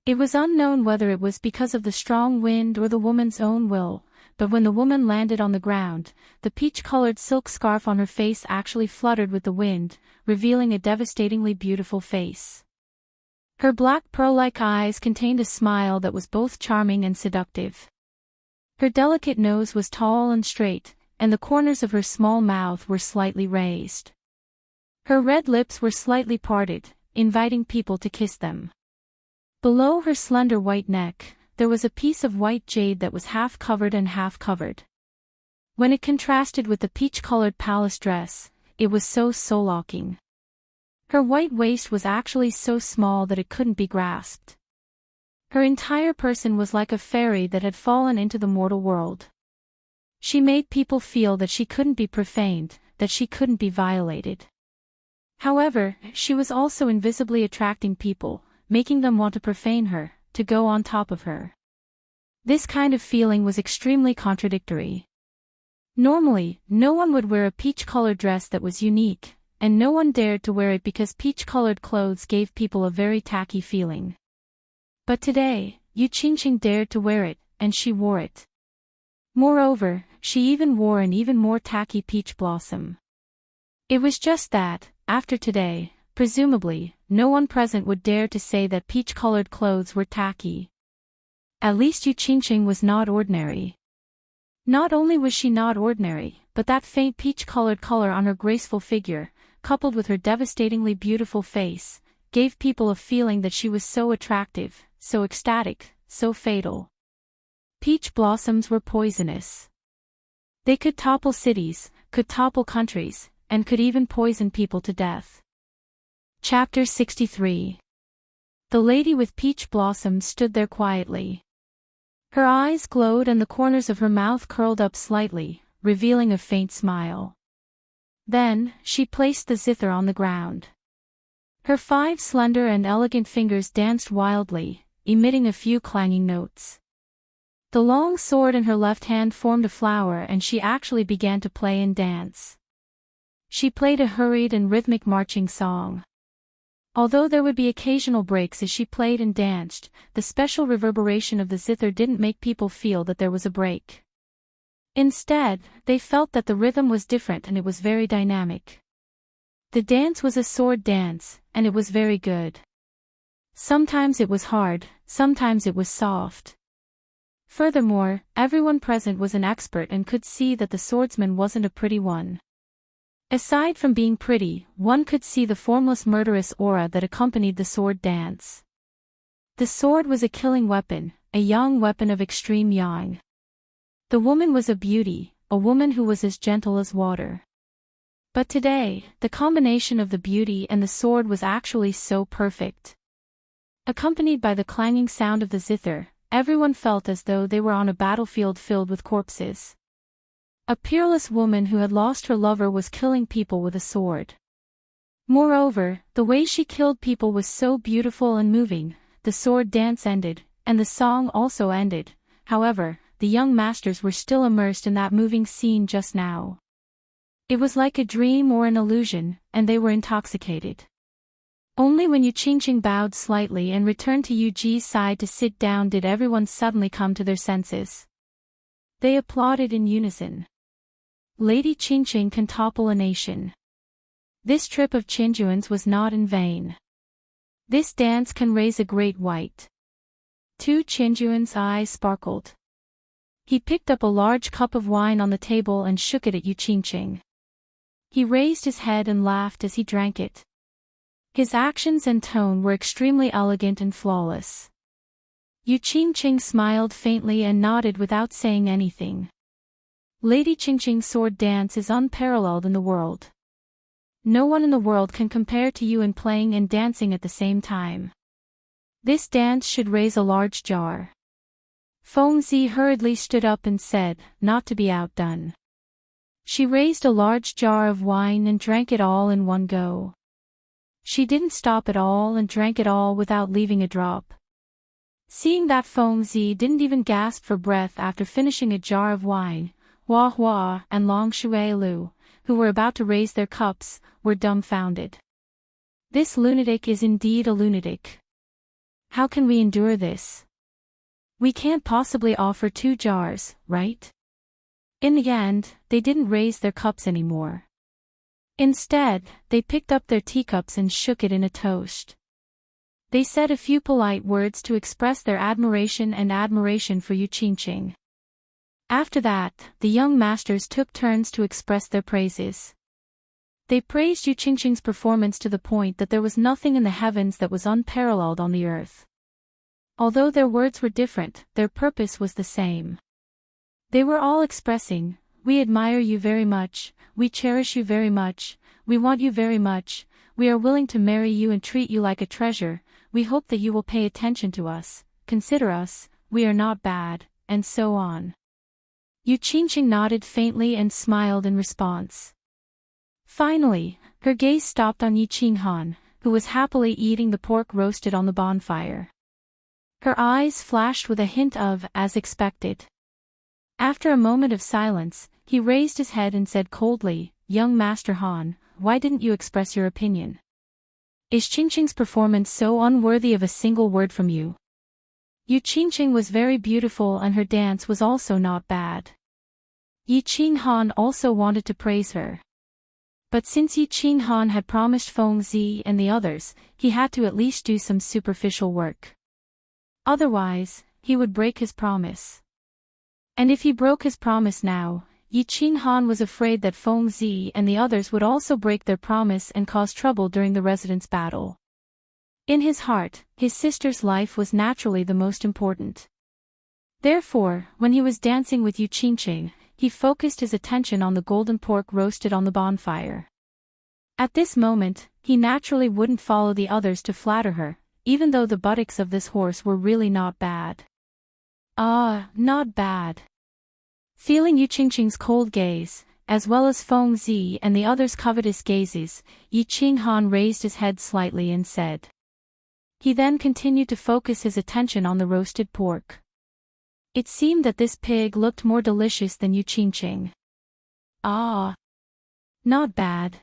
It was unknown whether it was because of the strong wind or the woman's own will, but when the woman landed on the ground, the peach-colored silk scarf on her face actually fluttered with the wind, revealing a devastatingly beautiful face. Her black pearl-like eyes contained a smile that was both charming and seductive. Her delicate nose was tall and straight, and the corners of her small mouth were slightly raised. Her red lips were slightly parted, inviting people to kiss them. Below her slender white neck, there was a piece of white jade that was half covered and half covered. When it contrasted with the peach-colored palace dress, it was so soul-locking. Her white waist was actually so small that it couldn't be grasped. Her entire person was like a fairy that had fallen into the mortal world. She made people feel that she couldn't be profaned, that she couldn't be violated. However, she was also invisibly attracting people, making them want to profane her, to go on top of her. This kind of feeling was extremely contradictory. Normally, no one would wear a peach-colored dress that was unique, and no one dared to wear it because peach-colored clothes gave people a very tacky feeling. But today, Yu Qingqing dared to wear it, and she wore it. Moreover, she even wore an even more tacky peach blossom. It was just that, after today, presumably, no one present would dare to say that peach-colored clothes were tacky. At least Yu Qingqing was not ordinary. Not only was she not ordinary, but that faint peach-colored color on her graceful figure, coupled with her devastatingly beautiful face, gave people a feeling that she was so attractive, so ecstatic, so fatal. Peach blossoms were poisonous. They could topple cities, could topple countries, and could even poison people to death. Chapter 63. The lady with peach blossoms stood there quietly. Her eyes glowed and the corners of her mouth curled up slightly, revealing a faint smile. Then, she placed the zither on the ground. Her 5 slender and elegant fingers danced wildly, emitting a few clanging notes. The long sword in her left hand formed a flower and she actually began to play and dance. She played a hurried and rhythmic marching song. Although there would be occasional breaks as she played and danced, the special reverberation of the zither didn't make people feel that there was a break. Instead, they felt that the rhythm was different and it was very dynamic. The dance was a sword dance, and it was very good. Sometimes it was hard, sometimes it was soft. Furthermore, everyone present was an expert and could see that the swordsman wasn't a pretty one. Aside from being pretty, one could see the formless murderous aura that accompanied the sword dance. The sword was a killing weapon, a yang weapon of extreme yang. The woman was a beauty, a woman who was as gentle as water. But today, the combination of the beauty and the sword was actually so perfect. Accompanied by the clanging sound of the zither, everyone felt as though they were on a battlefield filled with corpses. A peerless woman who had lost her lover was killing people with a sword. Moreover, the way she killed people was so beautiful and moving. The sword dance ended, and the song also ended. However, the young masters were still immersed in that moving scene just now. It was like a dream or an illusion, and they were intoxicated. Only when Enchanting bowed slightly and returned to Yuji's side to sit down did everyone suddenly come to their senses. They applauded in unison. Lady Enchanting can topple a nation. This trip of Qingjuan's was not in vain. This dance can raise a great white. Tu Qingjuan's eyes sparkled. He picked up a large cup of wine on the table and shook it at Enchanting. He raised his head and laughed as he drank it. His actions and tone were extremely elegant and flawless. Enchanting smiled faintly and nodded without saying anything. Lady Enchanting's sword dance is unparalleled in the world. No one in the world can compare to you in playing and dancing at the same time. This dance should raise a large jar. Fengzi hurriedly stood up and said, not to be outdone. She raised a large jar of wine and drank it all in one go. She didn't stop at all and drank it all without leaving a drop. Seeing that Fengzi didn't even gasp for breath after finishing a jar of wine, Hua Hua and Long Shuilu, who were about to raise their cups, were dumbfounded. This lunatic is indeed a lunatic. How can we endure this? We can't possibly offer 2 jars, right? In the end, they didn't raise their cups anymore. Instead, they picked up their teacups and shook it in a toast. They said a few polite words to express their admiration for Enchanting. After that, the young masters took turns to express their praises. They praised Enchanting's performance to the point that there was nothing in the heavens that was unparalleled on the earth. Although their words were different, their purpose was the same. They were all expressing, we admire you very much, we cherish you very much, we want you very much, we are willing to marry you and treat you like a treasure, we hope that you will pay attention to us, consider us, we are not bad, and so on. Enchanting nodded faintly and smiled in response. Finally, her gaze stopped on Enchanting, who was happily eating the pork roasted on the bonfire. Her eyes flashed with a hint of, as expected. After a moment of silence, he raised his head and said coldly, young Master Han, why didn't you express your opinion? Is Enchanting's performance so unworthy of a single word from you? Enchanting was very beautiful and her dance was also not bad. Enchanting also wanted to praise her. But since Enchanting had promised Fengzi and the others, he had to at least do some superficial work. Otherwise, he would break his promise. And if he broke his promise now, Enchanting was afraid that Fengzi and the others would also break their promise and cause trouble during the residence battle. In his heart, his sister's life was naturally the most important. Therefore, when he was dancing with Enchanting, he focused his attention on the golden pork roasted on the bonfire. At this moment, he naturally wouldn't follow the others to flatter her, even though the buttocks of this horse were really not bad. Ah, not bad. Feeling Yu Qingqing's cold gaze, as well as Feng Zi and the others' covetous gazes, Yi Qinghan raised his head slightly and said. He then continued to focus his attention on the roasted pork. It seemed that this pig looked more delicious than Yu Qingqing. Ah. Not bad.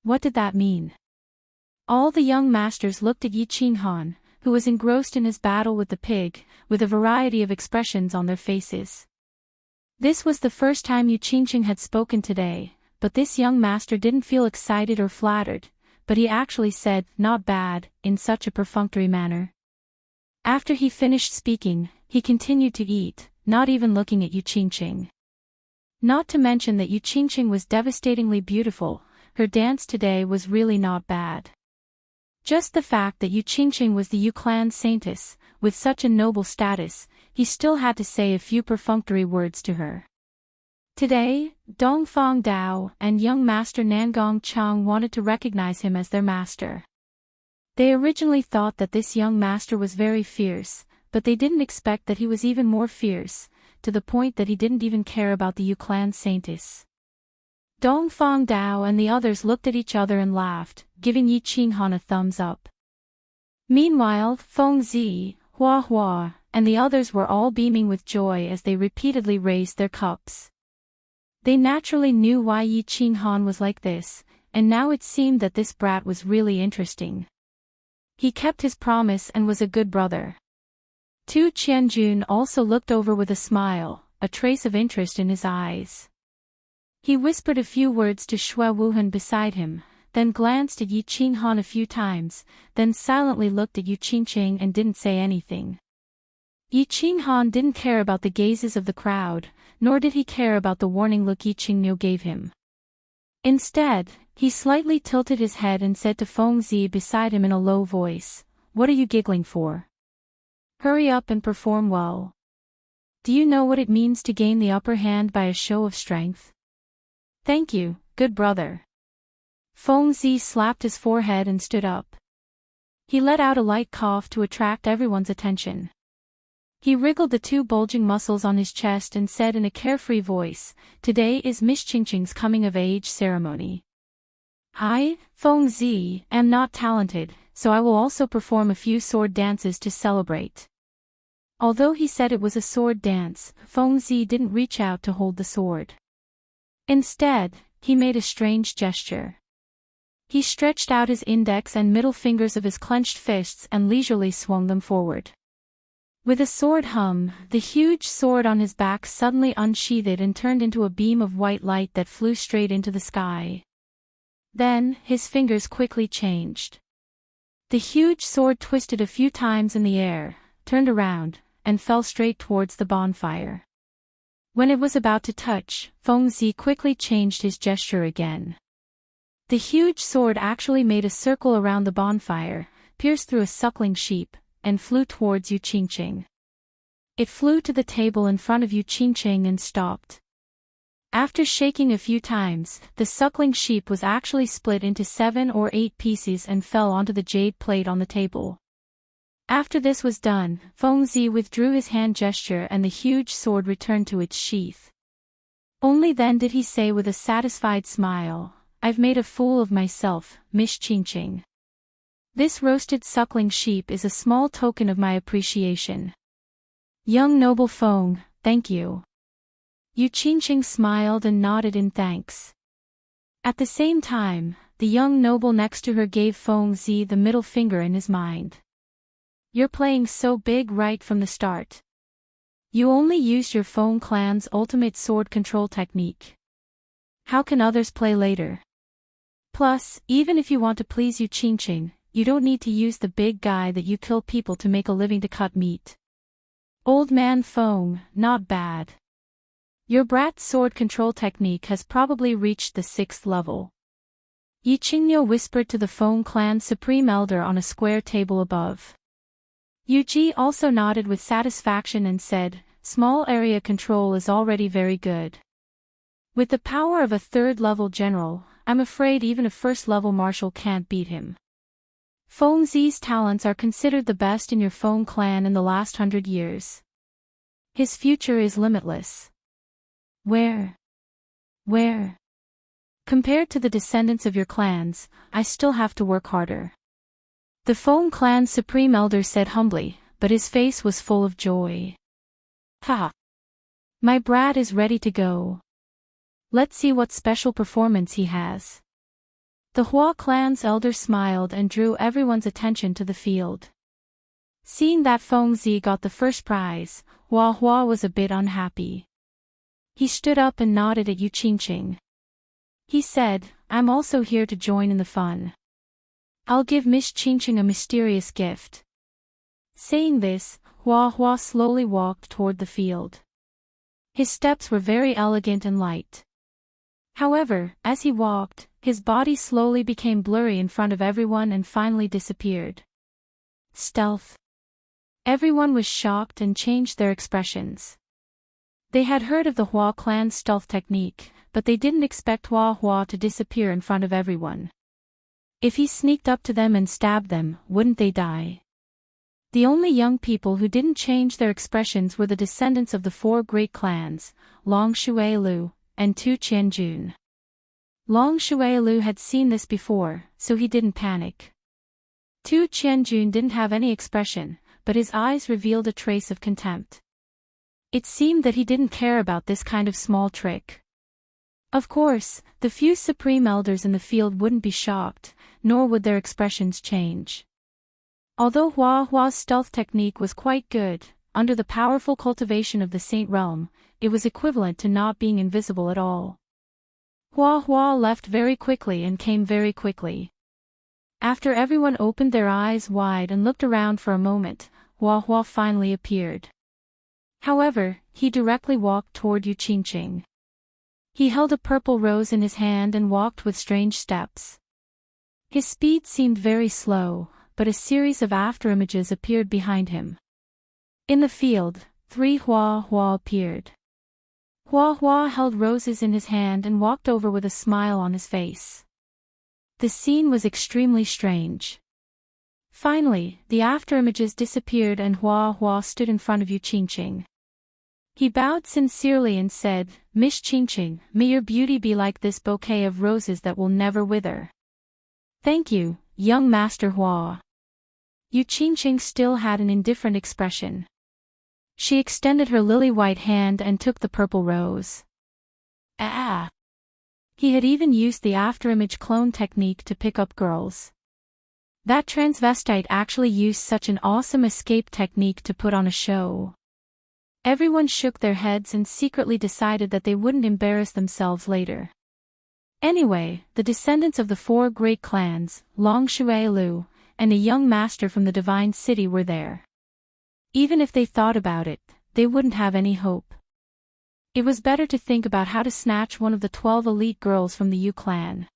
What did that mean? All the young masters looked at Yi Qinghan, who was engrossed in his battle with the pig, with a variety of expressions on their faces. This was the first time Yu Qingqing had spoken today, but this young master didn't feel excited or flattered, but he actually said, not bad, in such a perfunctory manner. After he finished speaking, he continued to eat, not even looking at Yu Qingqing. Not to mention that Yu Qingqing was devastatingly beautiful, her dance today was really not bad. Just the fact that Yu Qingqing was the Yu clan saintess, with such a noble status, he still had to say a few perfunctory words to her. Today, Dongfang Dao and young master Nangong Chang wanted to recognize him as their master. They originally thought that this young master was very fierce, but they didn't expect that he was even more fierce, to the point that he didn't even care about the Yu clan saintess. Dongfang Dao and the others looked at each other and laughed, giving Yi Qinghan a thumbs up. Meanwhile, Feng Zi, Hua Hua, and the others were all beaming with joy as they repeatedly raised their cups. They naturally knew why Yi Qinghan was like this, and now it seemed that this brat was really interesting. He kept his promise and was a good brother. Tu Qianjun also looked over with a smile, a trace of interest in his eyes. He whispered a few words to Xue Wuhan beside him, then glanced at Yi Qinghan a few times, then silently looked at Yu Qingqing and didn't say anything. Yi Qinghan didn't care about the gazes of the crowd, nor did he care about the warning look Yi Qingniu gave him. Instead, he slightly tilted his head and said to Feng Zi beside him in a low voice, "What are you giggling for? Hurry up and perform well. Do you know what it means to gain the upper hand by a show of strength?" "Thank you, good brother." Feng Zi slapped his forehead and stood up. He let out a light cough to attract everyone's attention. He wriggled the two bulging muscles on his chest and said in a carefree voice, "Today is Miss Qingqing's coming-of-age ceremony. I, Feng Zi, am not talented, so I will also perform a few sword dances to celebrate." Although he said it was a sword dance, Feng Zi didn't reach out to hold the sword. Instead, he made a strange gesture. He stretched out his index and middle fingers of his clenched fists and leisurely swung them forward. With a sword hum, the huge sword on his back suddenly unsheathed and turned into a beam of white light that flew straight into the sky. Then, his fingers quickly changed. The huge sword twisted a few times in the air, turned around, and fell straight towards the bonfire. When it was about to touch, Feng Zi quickly changed his gesture again. The huge sword actually made a circle around the bonfire, pierced through a suckling sheep, and flew towards Yu Qingqing. It flew to the table in front of Yu Qingqing and stopped. After shaking a few times, the suckling sheep was actually split into 7 or 8 pieces and fell onto the jade plate on the table. After this was done, Feng Zi withdrew his hand gesture and the huge sword returned to its sheath. Only then did he say with a satisfied smile, "I've made a fool of myself, Miss Qingqing. This roasted suckling sheep is a small token of my appreciation." "Young noble Feng, thank you." Yu Qingqing smiled and nodded in thanks. At the same time, the young noble next to her gave Feng Zi the middle finger in his mind. "You're playing so big right from the start. You only used your Feng clan's ultimate sword control technique. How can others play later? Plus, even if you want to please Yu Qingqing, you don't need to use the big guy that you kill people to make a living to cut meat. Old man Feng, not bad. Your brat's sword control technique has probably reached the 6th level." Yi Qingniu whispered to the Feng clan supreme elder on a square table above. Yu Ji also nodded with satisfaction and said, small area control is already very good. With the power of a third-level general, I'm afraid even a first-level marshal can't beat him. Feng Zi's talents are considered the best in your Feng clan in the last 100 years. His future is limitless. Where? Compared to the descendants of your clans, I still have to work harder. The Feng clan's supreme elder said humbly, but his face was full of joy. Ha! My brat is ready to go. Let's see what special performance he has. The Hua clan's elder smiled and drew everyone's attention to the field. Seeing that Feng Zi got the first prize, Hua was a bit unhappy. He stood up and nodded at Enchanting. He said, I'm also here to join in the fun. I'll give Miss Enchanting a mysterious gift. Saying this, Hua slowly walked toward the field. His steps were very elegant and light. However, as he walked, his body slowly became blurry in front of everyone and finally disappeared. Stealth. Everyone was shocked and changed their expressions. They had heard of the Hua clan's stealth technique, but they didn't expect Hua to disappear in front of everyone. If he sneaked up to them and stabbed them, wouldn't they die? The only young people who didn't change their expressions were the descendants of the 4 great clans, Long Shuailu, and Tu Qianjun. Long Shuailu had seen this before, so he didn't panic. Tu Qianjun didn't have any expression, but his eyes revealed a trace of contempt. It seemed that he didn't care about this kind of small trick. Of course, the few supreme elders in the field wouldn't be shocked, nor would their expressions change. Although Hua's stealth technique was quite good, under the powerful cultivation of the Saint Realm, it was equivalent to not being invisible at all. Hua left very quickly and came very quickly. After everyone opened their eyes wide and looked around for a moment, Hua finally appeared. However, he directly walked toward Enchanting. He held a purple rose in his hand and walked with strange steps. His speed seemed very slow, but a series of afterimages appeared behind him. In the field, 3 Hua appeared. Hua held roses in his hand and walked over with a smile on his face. The scene was extremely strange. Finally, the afterimages disappeared and Hua stood in front of Enchanting. He bowed sincerely and said, Miss Enchanting, may your beauty be like this bouquet of roses that will never wither. Thank you, young Master Hua. Enchanting still had an indifferent expression. She extended her lily-white hand and took the purple rose. Ah! He had even used the afterimage clone technique to pick up girls. That transvestite actually used such an awesome escape technique to put on a show. Everyone shook their heads and secretly decided that they wouldn't embarrass themselves later. Anyway, the descendants of the 4 great clans, Long Shuailu, and a young master from the Divine City were there. Even if they thought about it, they wouldn't have any hope. It was better to think about how to snatch one of the 12 elite girls from the Yu clan.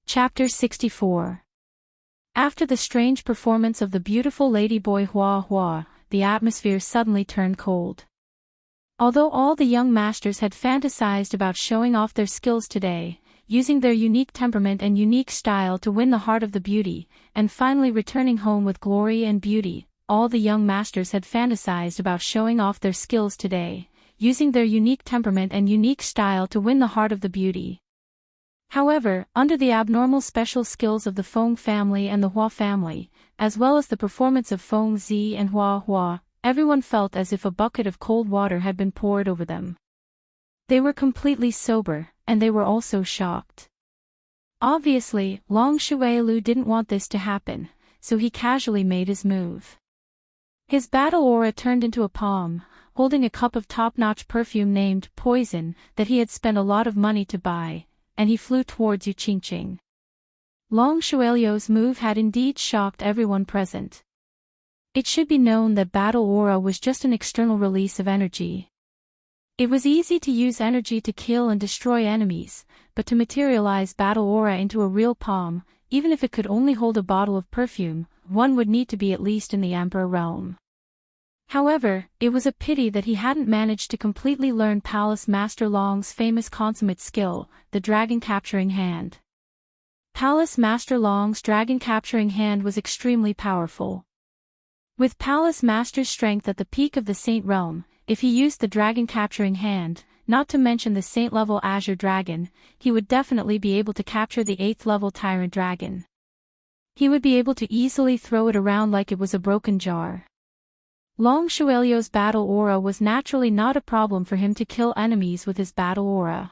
Chapter 64. After the strange performance of the beautiful ladyboy Hua, the atmosphere suddenly turned cold. Although all the young masters had fantasized about showing off their skills today, using their unique temperament and unique style to win the heart of the beauty, and finally returning home with glory and beauty, all the young masters had fantasized about showing off their skills today, using their unique temperament and unique style to win the heart of the beauty. However, under the abnormal special skills of the Feng family and the Hua family, as well as the performance of Feng Zi and Hua, everyone felt as if a bucket of cold water had been poured over them. They were completely sober, and they were also shocked. Obviously, Long Shuailu didn't want this to happen, so he casually made his move. His battle aura turned into a palm, holding a cup of top-notch perfume named Poison that he had spent a lot of money to buy, and he flew towards Enchanting. Long Shuailu's move had indeed shocked everyone present. It should be known that battle aura was just an external release of energy. It was easy to use energy to kill and destroy enemies, but to materialize battle aura into a real palm, even if it could only hold a bottle of perfume, one would need to be at least in the Emperor realm. However, it was a pity that he hadn't managed to completely learn Palace Master Long's famous consummate skill, the dragon capturing hand. Palace Master Long's dragon capturing hand was extremely powerful. With Palace Master's strength at the peak of the Saint realm, if he used the dragon capturing hand, not to mention the Saint-level Azure Dragon, he would definitely be able to capture the 8th-level Tyrant Dragon. He would be able to easily throw it around like it was a broken jar. Long Shuelio's battle aura was naturally not a problem for him to kill enemies with his battle aura.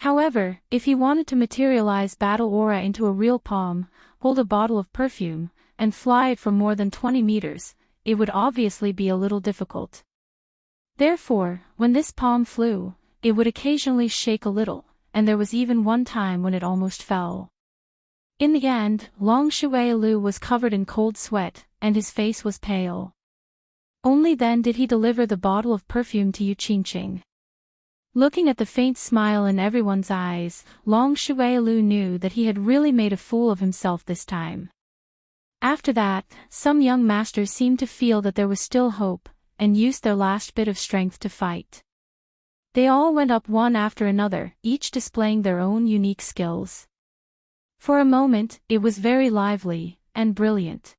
However, if he wanted to materialize battle aura into a real palm, hold a bottle of perfume, and fly it for more than 20 meters, it would obviously be a little difficult. Therefore, when this palm flew, it would occasionally shake a little, and there was even one time when it almost fell. In the end, Long Shuelu was covered in cold sweat, and his face was pale. Only then did he deliver the bottle of perfume to Enchanting. Looking at the faint smile in everyone's eyes, Long Shuelu knew that he had really made a fool of himself this time. After that, some young masters seemed to feel that there was still hope, and used their last bit of strength to fight. They all went up one after another, each displaying their own unique skills. For a moment, it was very lively, and brilliant.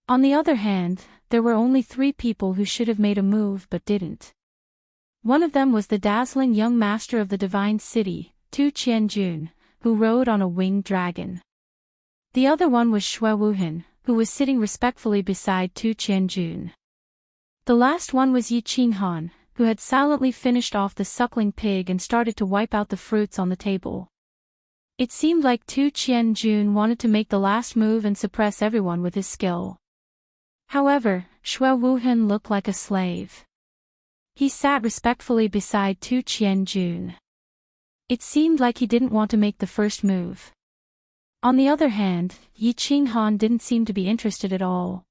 On the other hand, there were only 3 people who should have made a move but didn't. One of them was the dazzling young master of the Divine City, Tu Qianjun, who rode on a winged dragon. The other one was Xue Wuhan, who was sitting respectfully beside Tu Qianjun. The last one was Yi Qinghan, who had silently finished off the suckling pig and started to wipe out the fruits on the table. It seemed like Tu Qianjun wanted to make the last move and suppress everyone with his skill. However, Xue Wuhan looked like a slave. He sat respectfully beside Tu Qianjun. It seemed like he didn't want to make the first move. On the other hand, Yi Qinghan didn't seem to be interested at all.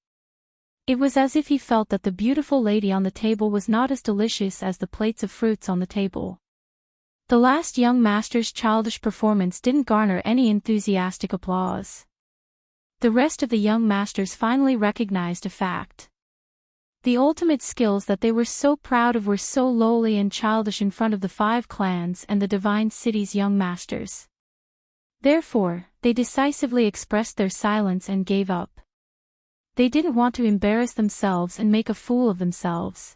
It was as if he felt that the beautiful lady on the table was not as delicious as the plates of fruits on the table. The last young master's childish performance didn't garner any enthusiastic applause. The rest of the young masters finally recognized a fact. The ultimate skills that they were so proud of were so lowly and childish in front of the 5 clans and the Divine City's young masters. Therefore, they decisively expressed their silence and gave up. They didn't want to embarrass themselves and make a fool of themselves.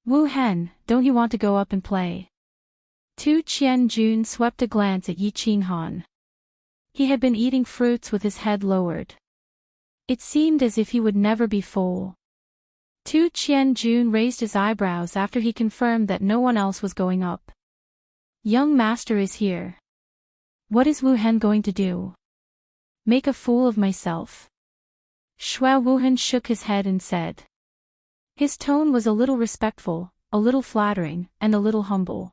Wu Hen, don't you want to go up and play? Tu Qianjun swept a glance at Yi Qinghan. He had been eating fruits with his head lowered. It seemed as if he would never be full. Tu Qianjun raised his eyebrows after he confirmed that no one else was going up. Young master is here. What is Wu Hen going to do? Make a fool of myself. Xue Wuhan shook his head and said. His tone was a little respectful, a little flattering, and a little humble.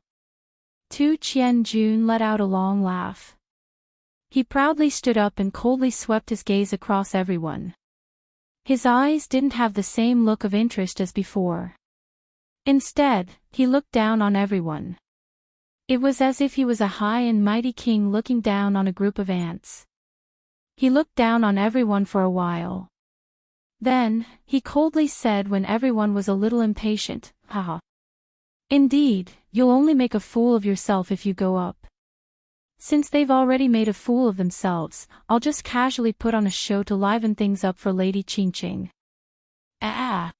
Tu Qianjun let out a long laugh. He proudly stood up and coldly swept his gaze across everyone. His eyes didn't have the same look of interest as before. Instead, he looked down on everyone. It was as if he was a high and mighty king looking down on a group of ants. He looked down on everyone for a while. Then, he coldly said when everyone was a little impatient, haha. Indeed, you'll only make a fool of yourself if you go up. Since they've already made a fool of themselves, I'll just casually put on a show to liven things up for Lady Qingqing. Ah!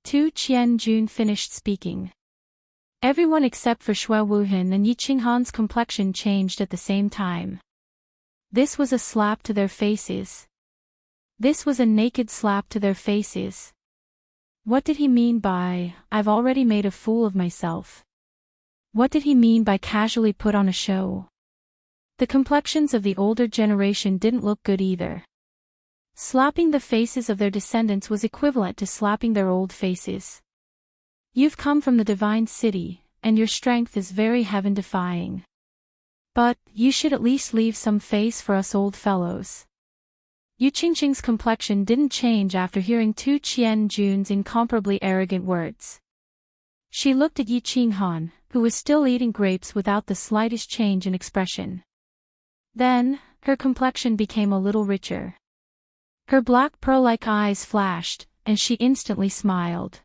Tu Qianjun finished speaking. Everyone except for Xue Wuhan and Yi Qinghan's complexion changed at the same time. This was a slap to their faces. This was a naked slap to their faces. What did he mean by, I've already made a fool of myself? What did he mean by casually put on a show? The complexions of the older generation didn't look good either. Slapping the faces of their descendants was equivalent to slapping their old faces. You've come from the Divine City, and your strength is very heaven-defying. But, you should at least leave some face for us old fellows. Yu Qingqing's complexion didn't change after hearing Tu Qianjun's incomparably arrogant words. She looked at Yi Qinghan, who was still eating grapes without the slightest change in expression. Then, her complexion became a little richer. Her black pearl-like eyes flashed, and she instantly smiled.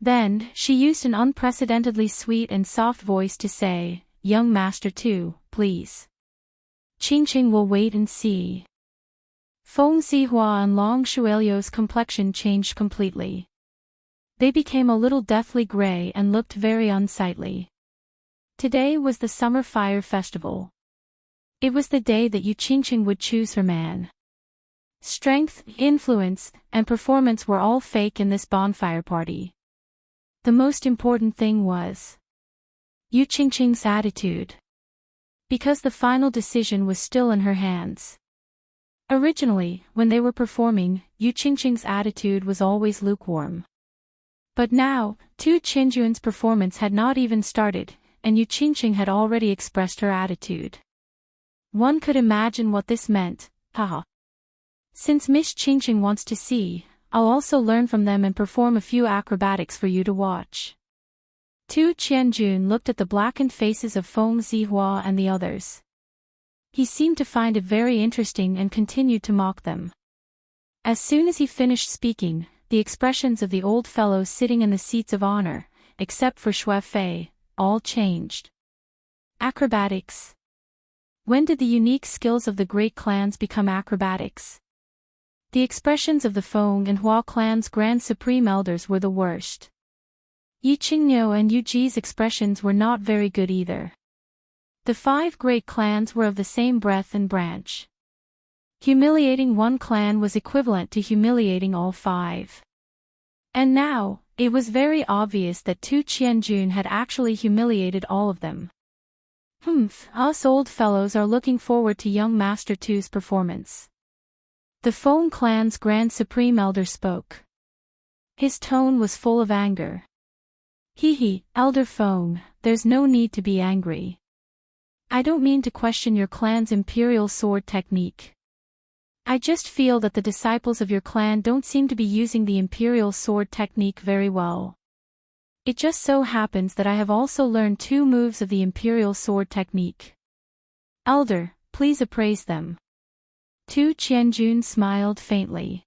Then, she used an unprecedentedly sweet and soft voice to say, "Young Master Tu, please. Qingqing will wait and see." Feng Zihua and Long Shuelio's complexion changed completely. They became a little deathly gray and looked very unsightly. Today was the Summer Fire Festival. It was the day that Yu Qingqing would choose her man. Strength, influence, and performance were all fake in this bonfire party. The most important thing was Yu Qingqing's attitude. Because the final decision was still in her hands. Originally, when they were performing, Yu Qingqing's attitude was always lukewarm. But now, Tu Qinjuan's performance had not even started, and Yu Qingqing had already expressed her attitude. One could imagine what this meant, haha. Since Miss Qingqing wants to see, I'll also learn from them and perform a few acrobatics for you to watch. Tu Qianjun looked at the blackened faces of Feng Zihua and the others. He seemed to find it very interesting and continued to mock them. As soon as he finished speaking, the expressions of the old fellows sitting in the seats of honor, except for Xue Fei, all changed. Acrobatics. When did the unique skills of the great clans become acrobatics? The expressions of the Feng and Hua clans' Grand Supreme Elders were the worst. Yi Qingniu and Yu Ji's expressions were not very good either. The 5 great clans were of the same breadth and branch. Humiliating one clan was equivalent to humiliating all 5. And now, it was very obvious that Tu Qianjun had actually humiliated all of them. Us old fellows are looking forward to young Master Tu's performance. The Feng clan's Grand Supreme Elder spoke. His tone was full of anger. He, Elder Feng, there's no need to be angry. I don't mean to question your clan's imperial sword technique. I just feel that the disciples of your clan don't seem to be using the imperial sword technique very well. It just so happens that I have also learned 2 moves of the imperial sword technique. Elder, please appraise them. Tu Qianjun smiled faintly.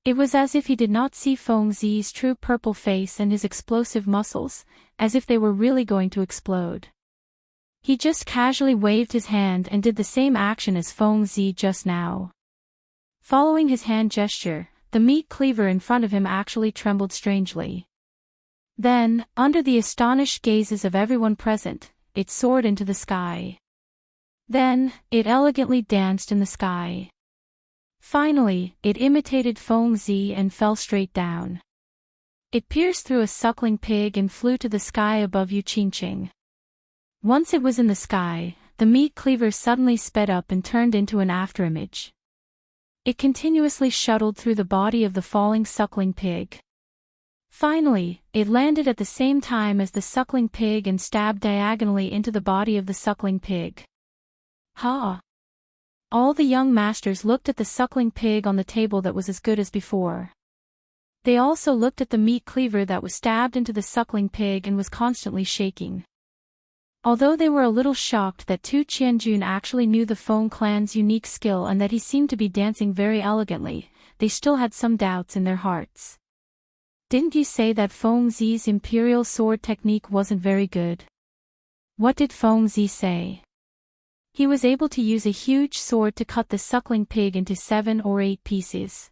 It was as if he did not see Feng Zi's true purple face and his explosive muscles, as if they were really going to explode. He just casually waved his hand and did the same action as Feng Zi just now. Following his hand gesture, the meat cleaver in front of him actually trembled strangely. Then, under the astonished gazes of everyone present, it soared into the sky. Then, it elegantly danced in the sky. Finally, it imitated Feng Zi and fell straight down. It pierced through a suckling pig and flew to the sky above Yu Qingqing. Once it was in the sky, the meat cleaver suddenly sped up and turned into an afterimage. It continuously shuttled through the body of the falling suckling pig. Finally, it landed at the same time as the suckling pig and stabbed diagonally into the body of the suckling pig. Ha! All the young masters looked at the suckling pig on the table that was as good as before. They also looked at the meat cleaver that was stabbed into the suckling pig and was constantly shaking. Although they were a little shocked that Tu Qianjun actually knew the Feng clan's unique skill and that he seemed to be dancing very elegantly, they still had some doubts in their hearts. Didn't you say that Feng Zi's imperial sword technique wasn't very good? What did Feng Zi say? He was able to use a huge sword to cut the suckling pig into 7 or 8 pieces.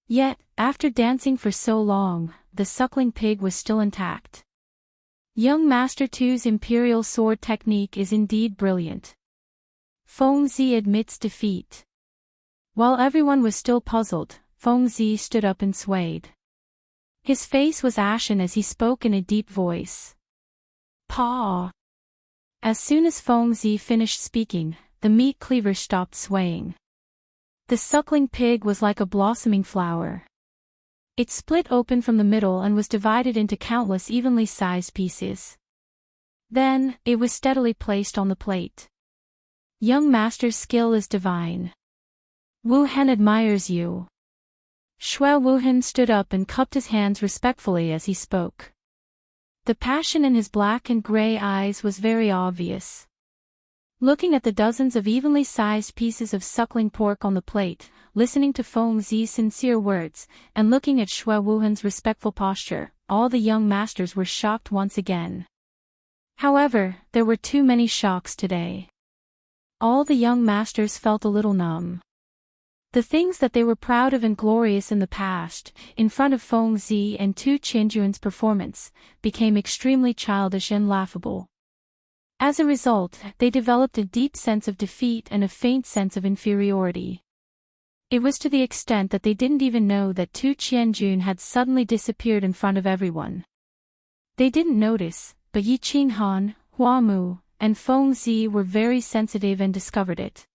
Yet, after dancing for so long, the suckling pig was still intact. Young Master Tu's imperial sword technique is indeed brilliant. Feng Zi admits defeat. While everyone was still puzzled, Feng Zi stood up and swayed. His face was ashen as he spoke in a deep voice. Pa! As soon as Feng Zi finished speaking, the meat cleaver stopped swaying. The suckling pig was like a blossoming flower. It split open from the middle and was divided into countless evenly sized pieces. Then, it was steadily placed on the plate. Young Master's skill is divine. Wu Hen admires you. Xue Wuhen stood up and cupped his hands respectfully as he spoke. The passion in his black and gray eyes was very obvious. Looking at the dozens of evenly sized pieces of suckling pork on the plate, listening to Feng Zi's sincere words, and looking at Shui Wuhan's respectful posture, all the young masters were shocked once again. However, there were too many shocks today. All the young masters felt a little numb. The things that they were proud of and glorious in the past, in front of Feng Zi and Tu Qianjuan's performance, became extremely childish and laughable. As a result, they developed a deep sense of defeat and a faint sense of inferiority. It was to the extent that they didn't even know that Tu Qianjun had suddenly disappeared in front of everyone. They didn't notice, but Yi Qinghan, Hua Mu, and Feng Zi were very sensitive and discovered it.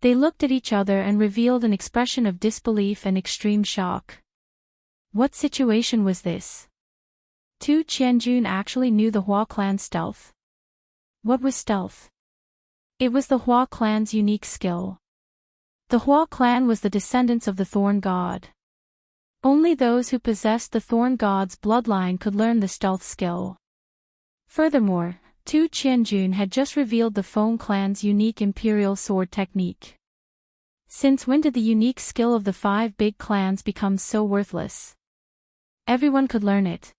They looked at each other and revealed an expression of disbelief and extreme shock. What situation was this? Tu Qianjun actually knew the Hua clan's stealth. What was stealth? It was the Hua clan's unique skill. The Hua clan was the descendants of the Thorn God. Only those who possessed the Thorn God's bloodline could learn the stealth skill. Furthermore, Tu Qianjun had just revealed the Feng clan's unique imperial sword technique. Since when did the unique skill of the 5 big clans become so worthless? Everyone could learn it.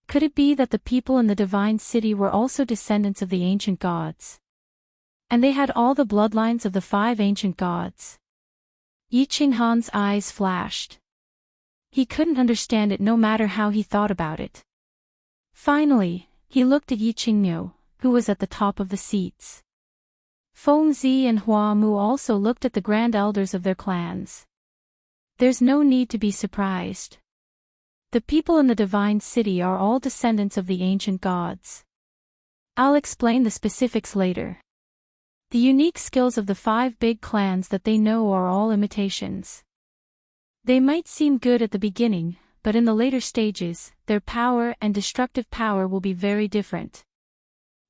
Could it be that the people in the divine city were also descendants of the ancient gods? And they had all the bloodlines of the 5 ancient gods? Yi Qinghan's eyes flashed. He couldn't understand it no matter how he thought about it. Finally, he looked at Yi Qingniu, who was at the top of the seats. Feng Zi and Hua Mu also looked at the grand elders of their clans. There's no need to be surprised. The people in the divine city are all descendants of the ancient gods. I'll explain the specifics later. The unique skills of the 5 big clans that they know are all imitations. They might seem good at the beginning, but in the later stages, their power and destructive power will be very different.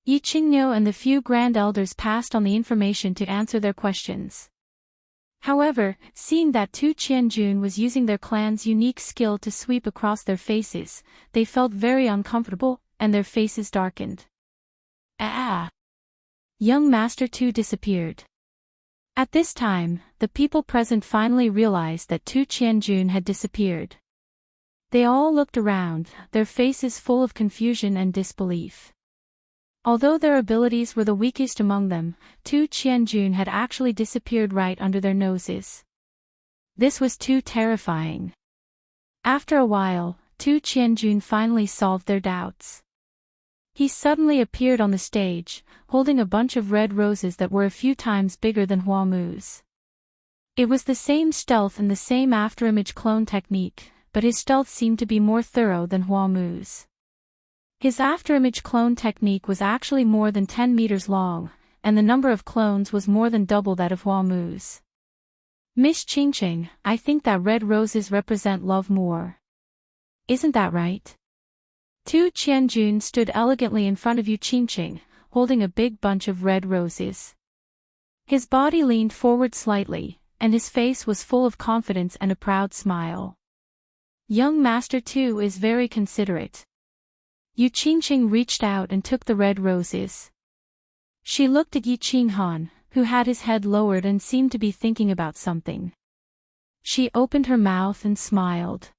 Yi Qingniu and the few grand elders passed on the information to answer their questions. However, seeing that Tu Qianjun was using their clan's unique skill to sweep across their faces, they felt very uncomfortable, and their faces darkened. Ah! Young Master Tu disappeared. At this time, the people present finally realized that Tu Qianjun had disappeared. They all looked around, their faces full of confusion and disbelief. Although their abilities were the weakest among them, Tu Qianjun had actually disappeared right under their noses. This was too terrifying. After a while, Tu Qianjun finally solved their doubts. He suddenly appeared on the stage, holding a bunch of red roses that were a few times bigger than Hua Mu's. It was the same stealth and the same afterimage clone technique, but his stealth seemed to be more thorough than Hua Mu's. His afterimage clone technique was actually more than 10 meters long, and the number of clones was more than double that of Hua Mu's. Miss Qingqing, I think that red roses represent love more. Isn't that right? Tu Qianjun stood elegantly in front of Yu Qingqing, holding a big bunch of red roses. His body leaned forward slightly, and his face was full of confidence and a proud smile. Young Master Tu is very considerate. Yu Qingqing reached out and took the red roses. She looked at Yi Qinghan, who had his head lowered and seemed to be thinking about something. She opened her mouth and smiled.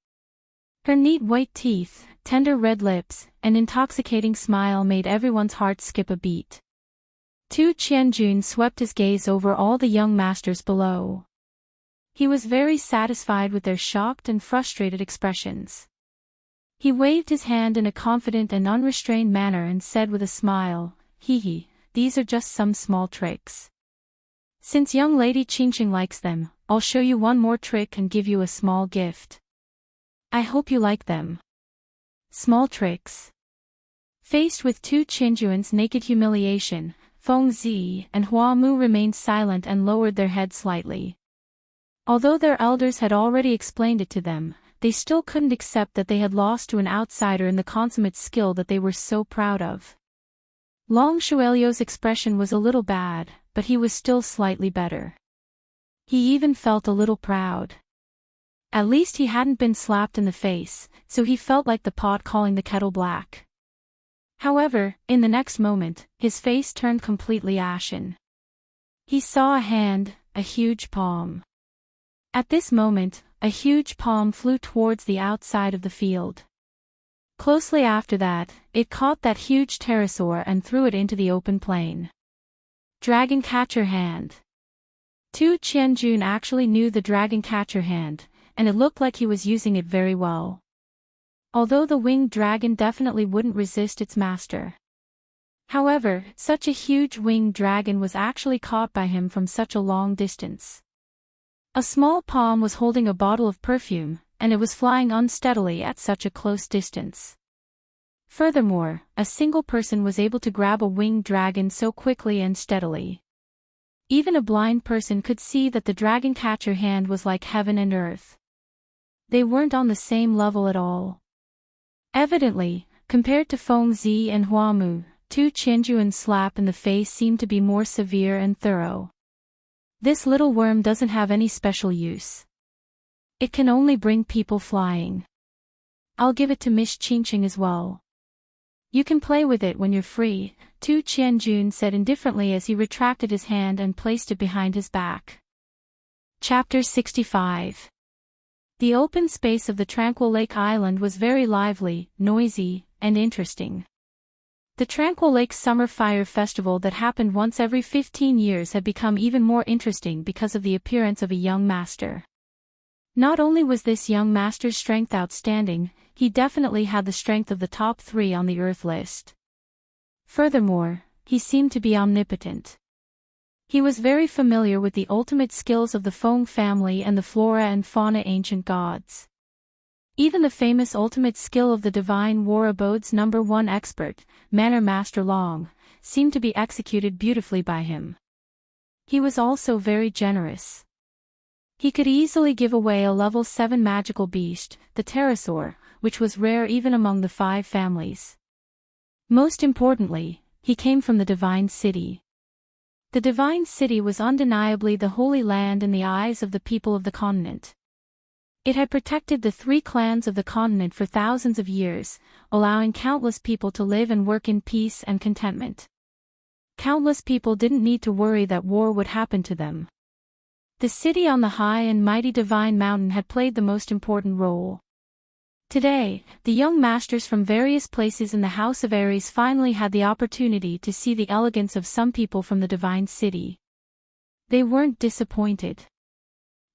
Her neat white teeth, tender red lips, and intoxicating smile made everyone's heart skip a beat. Tu Qianjun swept his gaze over all the young masters below. He was very satisfied with their shocked and frustrated expressions. He waved his hand in a confident and unrestrained manner and said with a smile, "Hee hee, these are just some small tricks. Since young lady Qingqing likes them, I'll show you one more trick and give you a small gift. I hope you like them." Small tricks. Faced with Tu Qianjuan's naked humiliation, Feng Zi and Hua Mu remained silent and lowered their heads slightly. Although their elders had already explained it to them, they still couldn't accept that they had lost to an outsider in the consummate skill that they were so proud of. Long Shuelio's expression was a little bad, but he was still slightly better. He even felt a little proud. At least he hadn't been slapped in the face, so he felt like the pot calling the kettle black. However, in the next moment, his face turned completely ashen. He saw a hand, a huge palm. At this moment, a huge palm flew towards the outside of the field. Closely after that, it caught that huge pterosaur and threw it into the open plain. Dragon Catcher Hand. Tu Qianjun actually knew the Dragon Catcher Hand, and it looked like he was using it very well. Although the winged dragon definitely wouldn't resist its master. However, such a huge winged dragon was actually caught by him from such a long distance. A small palm was holding a bottle of perfume, and it was flying unsteadily at such a close distance. Furthermore, a single person was able to grab a winged dragon so quickly and steadily. Even a blind person could see that the Dragon Catcher Hand was like heaven and earth. They weren't on the same level at all. Evidently, compared to Feng Zi and Huamu, Tu Qianjuan's slap in the face seemed to be more severe and thorough. This little worm doesn't have any special use. It can only bring people flying. I'll give it to Miss Qingqing as well. You can play with it when you're free, Tu Qianjun said indifferently as he retracted his hand and placed it behind his back. Chapter 65. The open space of the Tranquil Lake Island was very lively, noisy, and interesting. The Tranquil Lake Summer Fire Festival that happened once every 15 years had become even more interesting because of the appearance of a young master. Not only was this young master's strength outstanding, he definitely had the strength of the top 3 on the Earth list. Furthermore, he seemed to be omnipotent. He was very familiar with the ultimate skills of the Feng family and the flora and fauna ancient gods. Even the famous ultimate skill of the Divine War Abode's #1 expert, Manor Master Long, seemed to be executed beautifully by him. He was also very generous. He could easily give away a level 7 magical beast, the pterosaur, which was rare even among the 5 families. Most importantly, he came from the Divine City. The Divine City was undeniably the holy land in the eyes of the people of the continent. It had protected the 3 clans of the continent for thousands of years, allowing countless people to live and work in peace and contentment. Countless people didn't need to worry that war would happen to them. The city on the high and mighty Divine Mountain had played the most important role. Today, the young masters from various places in the House of Aries finally had the opportunity to see the elegance of some people from the Divine City. They weren't disappointed.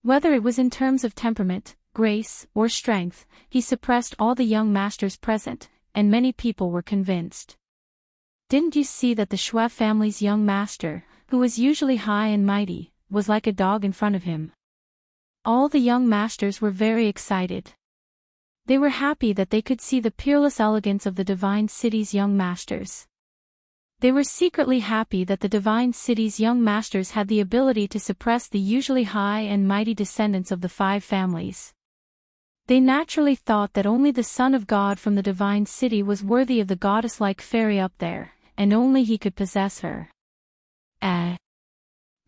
Whether it was in terms of temperament, grace, or strength, he suppressed all the young masters present, and many people were convinced. Didn't you see that the Shui family's young master, who was usually high and mighty, was like a dog in front of him? All the young masters were very excited. They were happy that they could see the peerless elegance of the Divine City's young masters. They were secretly happy that the Divine City's young masters had the ability to suppress the usually high and mighty descendants of the 5 families. They naturally thought that only the Son of God from the Divine City was worthy of the goddess-like fairy up there, and only he could possess her.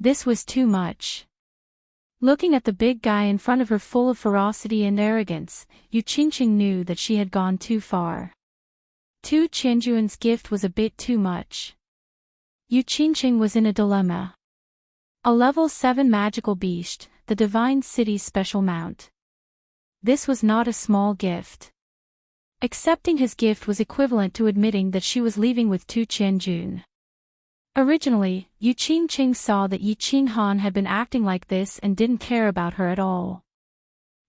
This was too much. Looking at the big guy in front of her full of ferocity and arrogance, Yu Qingqing knew that she had gone too far. Tu Qianjuan's gift was a bit too much. Yu Qingqing was in a dilemma. A level 7 magical beast, the Divine City's special mount. This was not a small gift. Accepting his gift was equivalent to admitting that she was leaving with Tu Qianjun. Originally, Yu Qingqing saw that Yi Qinghan had been acting like this and didn't care about her at all.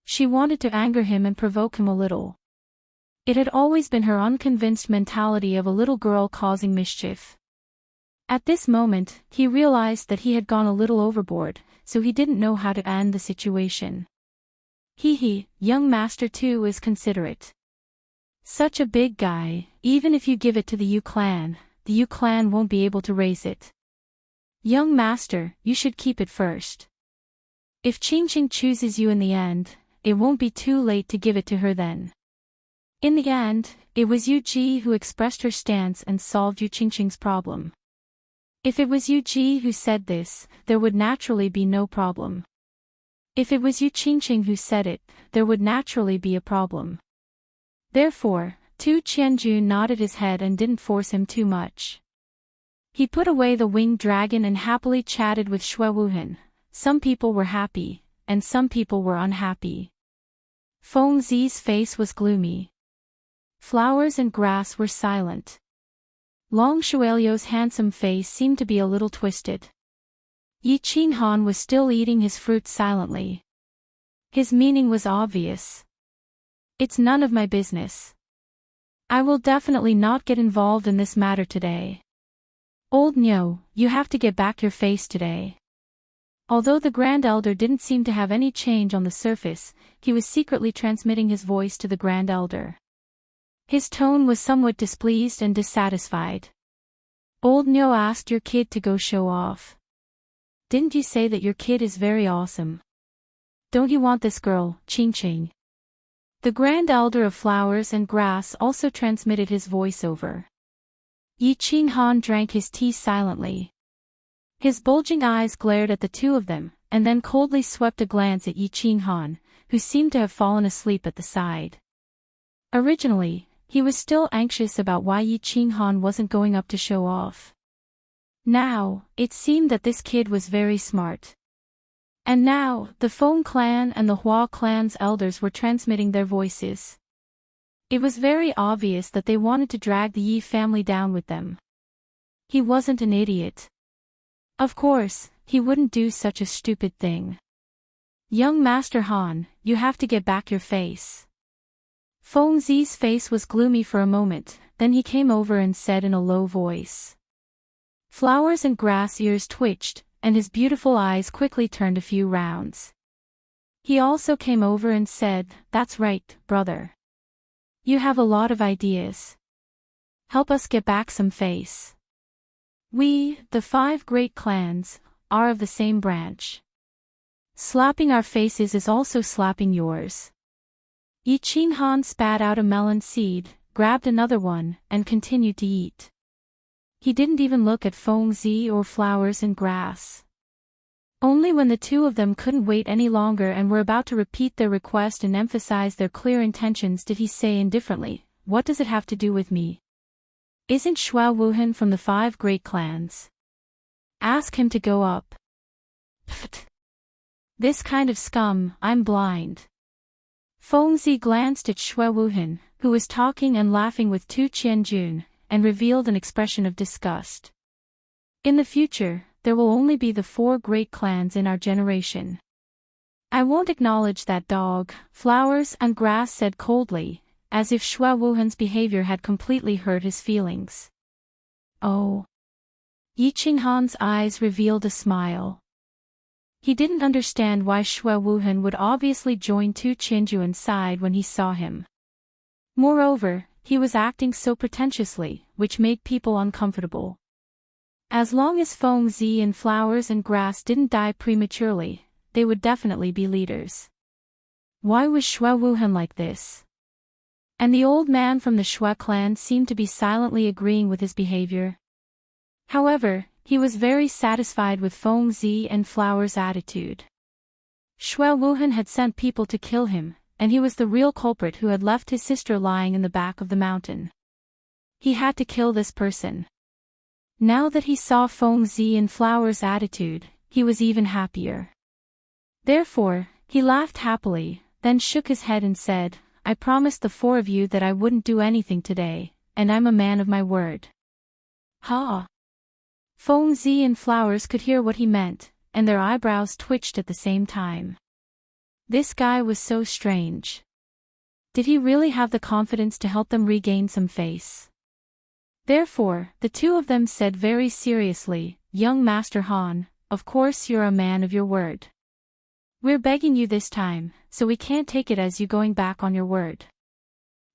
She wanted to anger him and provoke him a little. It had always been her unconvinced mentality of a little girl causing mischief. At this moment, he realized that he had gone a little overboard, so he didn't know how to end the situation. Young Master too is considerate. Such a big guy, even if you give it to the Yu clan, the Yu clan won't be able to raise it. Young Master, you should keep it first. If Qingqing chooses you in the end, it won't be too late to give it to her then. In the end, it was Yu Ji who expressed her stance and solved Yu Qingqing's problem. If it was Yu Ji who said this, there would naturally be no problem. If it was Yu Qingqing who said it, there would naturally be a problem. Therefore, Tu Qianju nodded his head and didn't force him too much. He put away the winged dragon and happily chatted with Xue Wuhan. Some people were happy, and some people were unhappy. Feng Zi's face was gloomy. Flowers and grass were silent. Long Shuelio's handsome face seemed to be a little twisted. Yi Qinghan was still eating his fruit silently. His meaning was obvious. It's none of my business. I will definitely not get involved in this matter today. Old Nyo, you have to get back your face today. Although the Grand Elder didn't seem to have any change on the surface, he was secretly transmitting his voice to the Grand Elder. His tone was somewhat displeased and dissatisfied. Old Nyo asked your kid to go show off. Didn't you say that your kid is very awesome? Don't you want this girl, Qingqing? The Grand Elder of Flowers and Grass also transmitted his voice over. Yi Qinghan drank his tea silently. His bulging eyes glared at the two of them, and then coldly swept a glance at Yi Qinghan, who seemed to have fallen asleep at the side. Originally, he was still anxious about why Yi Qinghan wasn't going up to show off. Now, it seemed that this kid was very smart. And now, the Feng clan and the Hua clan's elders were transmitting their voices. It was very obvious that they wanted to drag the Yi family down with them. He wasn't an idiot. Of course, he wouldn't do such a stupid thing. Young Master Han, you have to get back your face. Feng Zi's face was gloomy for a moment, then he came over and said in a low voice. Flowers and Grass ears twitched, and his beautiful eyes quickly turned a few rounds. He also came over and said, That's right, brother. You have a lot of ideas. Help us get back some face. We, the 5 great clans, are of the same branch. Slapping our faces is also slapping yours. Yi Qinghan spat out a melon seed, grabbed another one, and continued to eat. He didn't even look at Feng Zi or Flowers and Grass. Only when the two of them couldn't wait any longer and were about to repeat their request and emphasize their clear intentions did he say indifferently, What does it have to do with me? Isn't Xue Wuhan from the 5 great clans? Ask him to go up. Pfft. This kind of scum, I'm blind. Feng Zi glanced at Xue Wuhan, who was talking and laughing with Tu Qianjun, and revealed an expression of disgust. In the future, there will only be the 4 great clans in our generation. I won't acknowledge that dog, Flowers and Grass said coldly, as if Xue Wuhan's behavior had completely hurt his feelings. Oh. Yi Qinghan's eyes revealed a smile. He didn't understand why Xue Wuhan would obviously join Tu Qianjuan's side when he saw him. Moreover, he was acting so pretentiously, which made people uncomfortable. As long as Feng Zi and Flowers and Grass didn't die prematurely, they would definitely be leaders. Why was Xue Wuhan like this? And the old man from the Xue clan seemed to be silently agreeing with his behavior. However, he was very satisfied with Feng Zi and Flowers' attitude. Xue Wuhan had sent people to kill him, and he was the real culprit who had left his sister lying in the back of the mountain. He had to kill this person. Now that he saw Feng Zi and Flowers' attitude, he was even happier. Therefore, he laughed happily, then shook his head and said, I promised the 4 of you that I wouldn't do anything today, and I'm a man of my word. Ha! Feng Zi and Flowers could hear what he meant, and their eyebrows twitched at the same time. This guy was so strange. Did he really have the confidence to help them regain some face? Therefore, the two of them said very seriously, Young Master Han, of course you're a man of your word. We're begging you this time, so we can't take it as you going back on your word.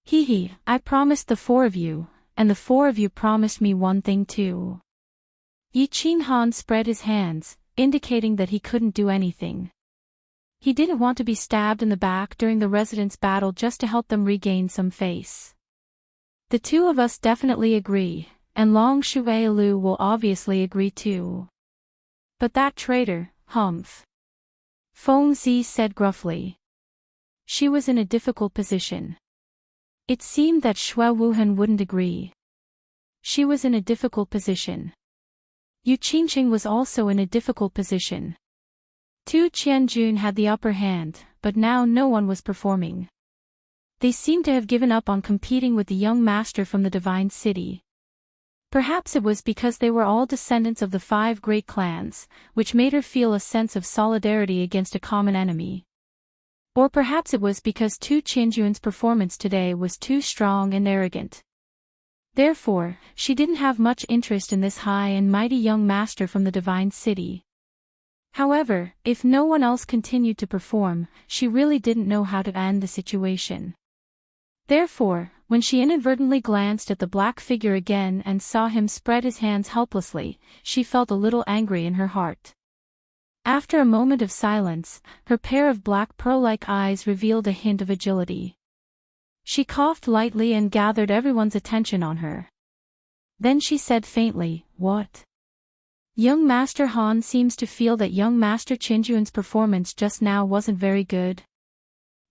Hee, I promised the 4 of you, and the 4 of you promised me one thing too. Yi Qinghan spread his hands, indicating that he couldn't do anything. He didn't want to be stabbed in the back during the residents' battle just to help them regain some face. The 2 of us definitely agree, and Long Shuailu will obviously agree too. But that traitor, humph. Feng Zi said gruffly. She was in a difficult position. It seemed that Xue Wuhan wouldn't agree. She was in a difficult position. Yu Qingqing was also in a difficult position. Tu Qianjun had the upper hand, but now no one was performing. They seemed to have given up on competing with the young master from the Divine City. Perhaps it was because they were all descendants of the 5 great clans, which made her feel a sense of solidarity against a common enemy. Or perhaps it was because Tu Qianjun's performance today was too strong and arrogant. Therefore, she didn't have much interest in this high and mighty young master from the Divine City. However, if no one else continued to perform, she really didn't know how to end the situation. Therefore, when she inadvertently glanced at the black figure again and saw him spread his hands helplessly, she felt a little angry in her heart. After a moment of silence, her pair of black pearl-like eyes revealed a hint of agility. She coughed lightly and gathered everyone's attention on her. Then she said faintly, "What?" Young Master Han seems to feel that young Master Qinjuan's performance just now wasn't very good.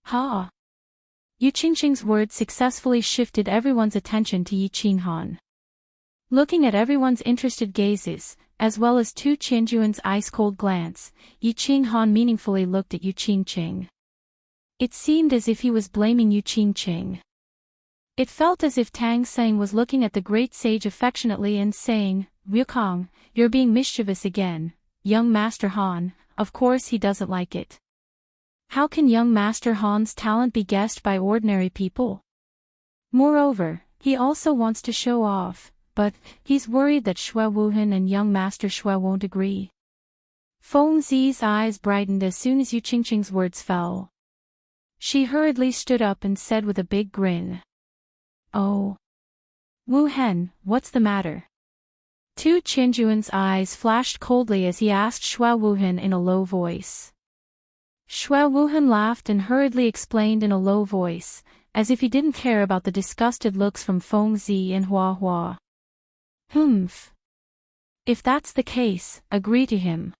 Ha! Yu Qingqing's words successfully shifted everyone's attention to Yi Qinghan. Looking at everyone's interested gazes, as well as Tu Qianjuan's ice-cold glance, Yi Qinghan meaningfully looked at Yu Qingqing. It seemed as if he was blaming Yu Qingqing. It felt as if Tang Seng was looking at the great sage affectionately and saying, "Wukong, you're being mischievous again, young Master Han, of course he doesn't like it. How can young Master Han's talent be guessed by ordinary people? Moreover, he also wants to show off, but he's worried that Xue Wuhan and young Master Xue won't agree." Feng Zi's eyes brightened as soon as Yu Qingqing's words fell. She hurriedly stood up and said with a big grin, "Oh. Wu Hen, what's the matter?" Tu Qianjuan's eyes flashed coldly as he asked Xue Wuhan in a low voice. Xue Wuhan laughed and hurriedly explained in a low voice, as if he didn't care about the disgusted looks from Feng Zi and Hua Hua. "Humph. If that's the case, agree to him.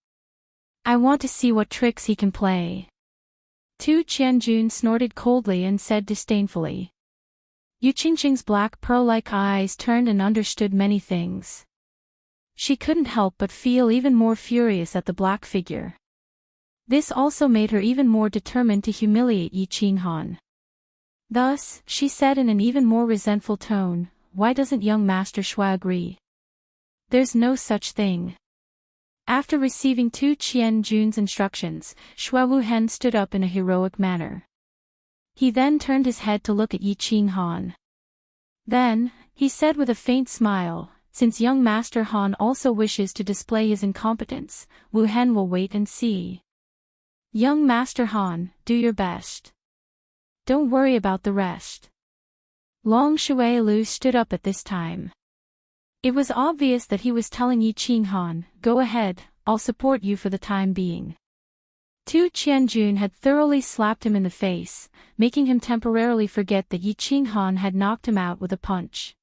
I want to see what tricks he can play." Tu Qianjun snorted coldly and said disdainfully. Yu Qingqing's black pearl-like eyes turned and understood many things. She couldn't help but feel even more furious at the black figure. This also made her even more determined to humiliate Yi Qinghan. Thus, she said in an even more resentful tone, "Why doesn't young Master Xue agree? There's no such thing." After receiving Tu Qianjun's instructions, Xue Wuhan stood up in a heroic manner. He then turned his head to look at Yi Qinghan. Then, he said with a faint smile, "Since young Master Han also wishes to display his incompetence, Wu Hen will wait and see. Young Master Han, do your best. Don't worry about the rest." Long Shuailu stood up at this time. It was obvious that he was telling Yi Qinghan, "Go ahead, I'll support you for the time being." Tu Qianjun had thoroughly slapped him in the face, making him temporarily forget that Yi Qinghan had knocked him out with a punch.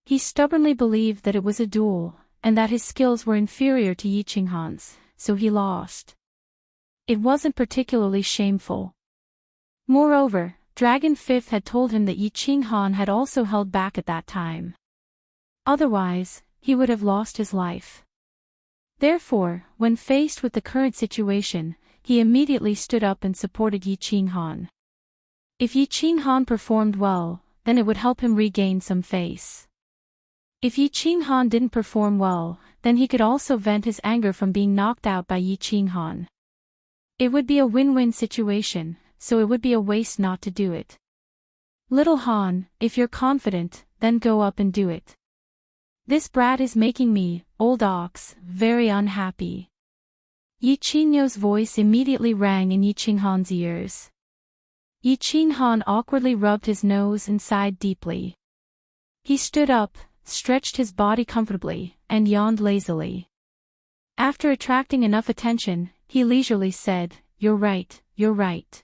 He stubbornly believed that it was a duel, and that his skills were inferior to Yi Qinghan's, so he lost. It wasn't particularly shameful. Moreover, Dragon Fifth had told him that Yi Qinghan had also held back at that time. Otherwise, he would have lost his life. Therefore, when faced with the current situation, he immediately stood up and supported Yi Qinghan. If Yi Qinghan performed well, then it would help him regain some face. If Yi Qinghan didn't perform well, then he could also vent his anger from being knocked out by Yi Qinghan. It would be a win-win situation, so it would be a waste not to do it. "Little Han, if you're confident, then go up and do it. This brat is making me, old ox, very unhappy." Yi Qingyo's voice immediately rang in Yi Qinghan's ears. Yi Qinghan awkwardly rubbed his nose and sighed deeply. He stood up, stretched his body comfortably, and yawned lazily. After attracting enough attention, he leisurely said, "You're right, you're right.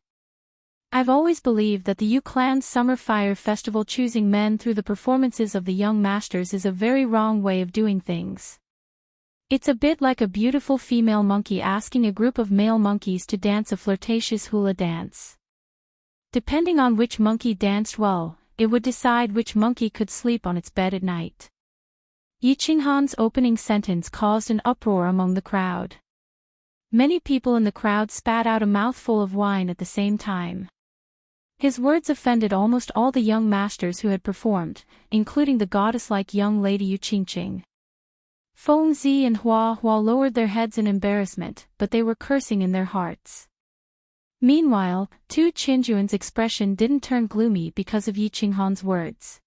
I've always believed that the Yu Clan's Summer Fire Festival choosing men through the performances of the young masters is a very wrong way of doing things. It's a bit like a beautiful female monkey asking a group of male monkeys to dance a flirtatious hula dance. Depending on which monkey danced well, it would decide which monkey could sleep on its bed at night. Yi Qinghan's opening sentence caused an uproar among the crowd. Many people in the crowd spat out a mouthful of wine at the same time. His words offended almost all the young masters who had performed, including the goddess-like young lady Yu Qingqing. Feng Zi and Hua Hua lowered their heads in embarrassment, but they were cursing in their hearts. Meanwhile, Tu Qinjuan's expression didn't turn gloomy because of Yi Qinghan's words.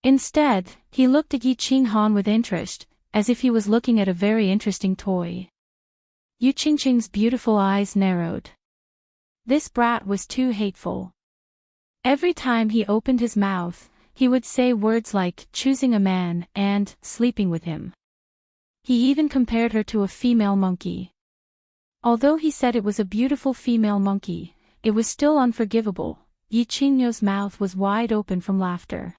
Instead, he looked at Yi Qinghan with interest, as if he was looking at a very interesting toy. Yu Qingqing's beautiful eyes narrowed. This brat was too hateful. Every time he opened his mouth, he would say words like choosing a man and sleeping with him. He even compared her to a female monkey. Although he said it was a beautiful female monkey, it was still unforgivable. Yi Qingnuo's mouth was wide open from laughter.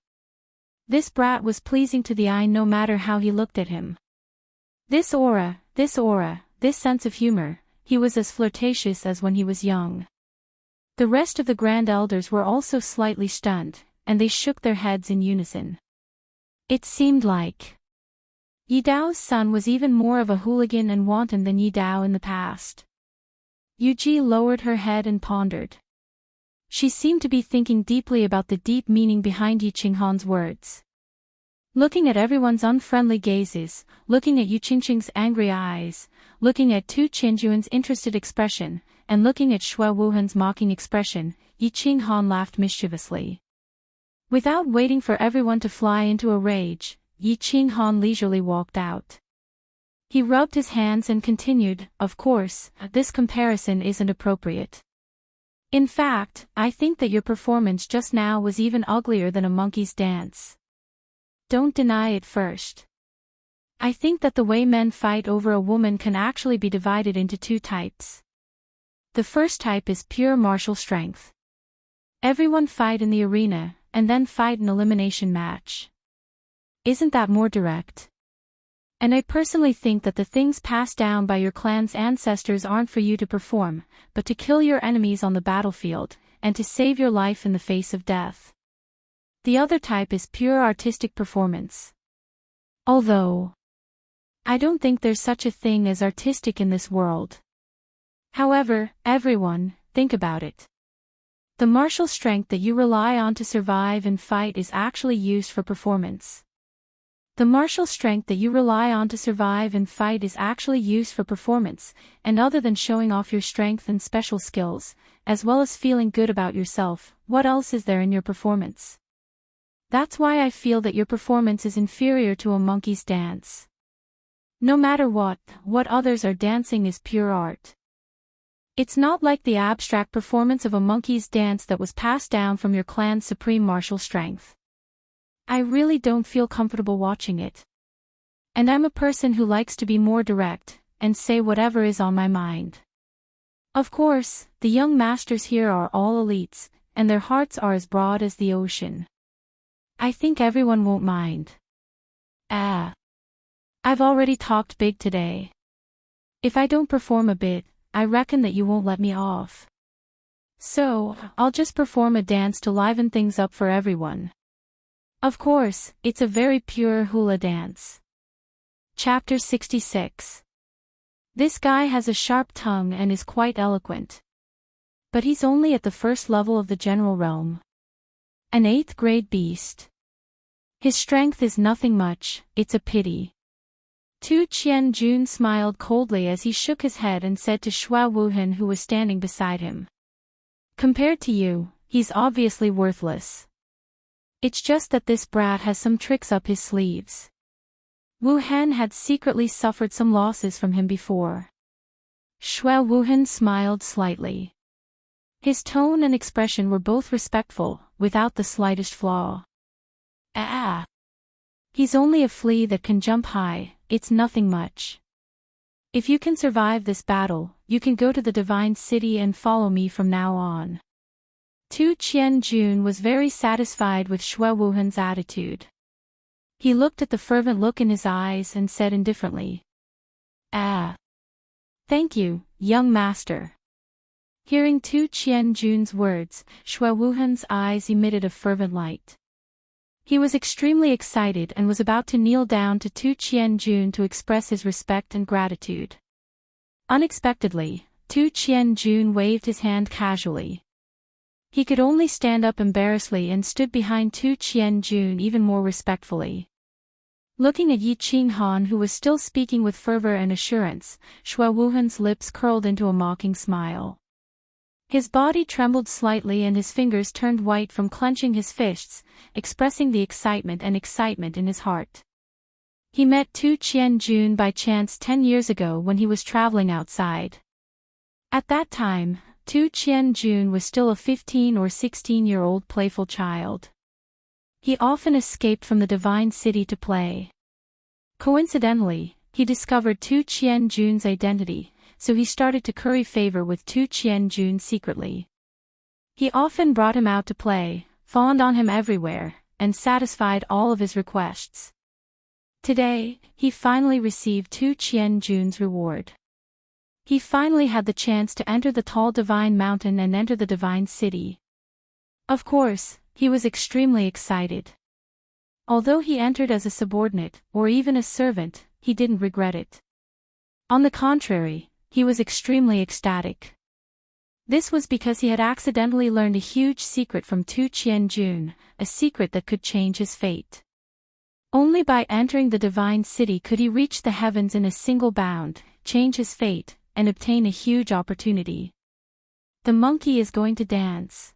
This brat was pleasing to the eye no matter how he looked at him. This aura, this sense of humor, he was as flirtatious as when he was young. The rest of the grand elders were also slightly stunned, and they shook their heads in unison. It seemed like Yi Dao's son was even more of a hooligan and wanton than Yi Dao in the past. Yu Ji lowered her head and pondered. She seemed to be thinking deeply about the deep meaning behind Yi Qinghan's words. Looking at everyone's unfriendly gazes, looking at Yu Qingqing's angry eyes, looking at Tu Qinjuan's interested expression, and looking at Shui Wuhan's mocking expression, Yi Qinghan laughed mischievously. Without waiting for everyone to fly into a rage, Yi Qinghan leisurely walked out. He rubbed his hands and continued, "Of course, this comparison isn't appropriate. In fact, I think that your performance just now was even uglier than a monkey's dance. Don't deny it first. I think that the way men fight over a woman can actually be divided into two types. The first type is pure martial strength. Everyone fight in the arena, and then fight an elimination match. Isn't that more direct? And I personally think that the things passed down by your clan's ancestors aren't for you to perform, but to kill your enemies on the battlefield, and to save your life in the face of death. The other type is pure artistic performance. Although I don't think there's such a thing as artistic in this world. However, everyone, think about it. The martial strength that you rely on to survive and fight is actually used for performance. The martial strength that you rely on to survive and fight is actually used for performance, and other than showing off your strength and special skills, as well as feeling good about yourself, what else is there in your performance? That's why I feel that your performance is inferior to a monkey's dance. No matter what others are dancing is pure art. It's not like the abstract performance of a monkey's dance that was passed down from your clan's supreme martial strength. I really don't feel comfortable watching it. And I'm a person who likes to be more direct, and say whatever is on my mind. Of course, the young masters here are all elites, and their hearts are as broad as the ocean. I think everyone won't mind. I've already talked big today. If I don't perform a bit, I reckon that you won't let me off. So, I'll just perform a dance to liven things up for everyone. Of course, it's a very pure hula dance. Chapter 66. This guy has a sharp tongue and is quite eloquent. But he's only at the first level of the general realm. An 8th grade beast. His strength is nothing much, it's a pity. Tu Qianjun smiled coldly as he shook his head and said to Shui Wuhan, who was standing beside him. Compared to you, he's obviously worthless. It's just that this brat has some tricks up his sleeves. Wu Han had secretly suffered some losses from him before. Shui Wuhan smiled slightly. His tone and expression were both respectful, without the slightest flaw. He's only a flea that can jump high, it's nothing much. If you can survive this battle, you can go to the Divine City and follow me from now on. Tu Qianjun was very satisfied with Shui Wuhan's attitude. He looked at the fervent look in his eyes and said indifferently. Thank you, young master. Hearing Tu Qianjun's words, Shui Wuhan's eyes emitted a fervent light. He was extremely excited and was about to kneel down to Tu Qianjun to express his respect and gratitude. Unexpectedly, Tu Qianjun waved his hand casually. He could only stand up embarrassedly and stood behind Tu Qianjun even more respectfully. Looking at Yi Qinghan, who was still speaking with fervor and assurance, Shui Wuhan's lips curled into a mocking smile. His body trembled slightly and his fingers turned white from clenching his fists, expressing the excitement in his heart. He met Tu Qianjun by chance 10 years ago when he was traveling outside. At that time, Tu Qianjun was still a 15 or 16-year-old playful child. He often escaped from the Divine City to play. Coincidentally, he discovered Tu Qianjun's identity, so he started to curry favor with Tu Qianjun secretly. He often brought him out to play, fawned on him everywhere, and satisfied all of his requests. Today, he finally received Tu Qianjun's reward. He finally had the chance to enter the tall divine mountain and enter the divine city. Of course, he was extremely excited. Although he entered as a subordinate, or even a servant, he didn't regret it. On the contrary, he was extremely ecstatic. This was because he had accidentally learned a huge secret from Tu Qianjun, a secret that could change his fate. Only by entering the divine city could he reach the heavens in a single bound, change his fate, and obtain a huge opportunity. The monkey is going to dance.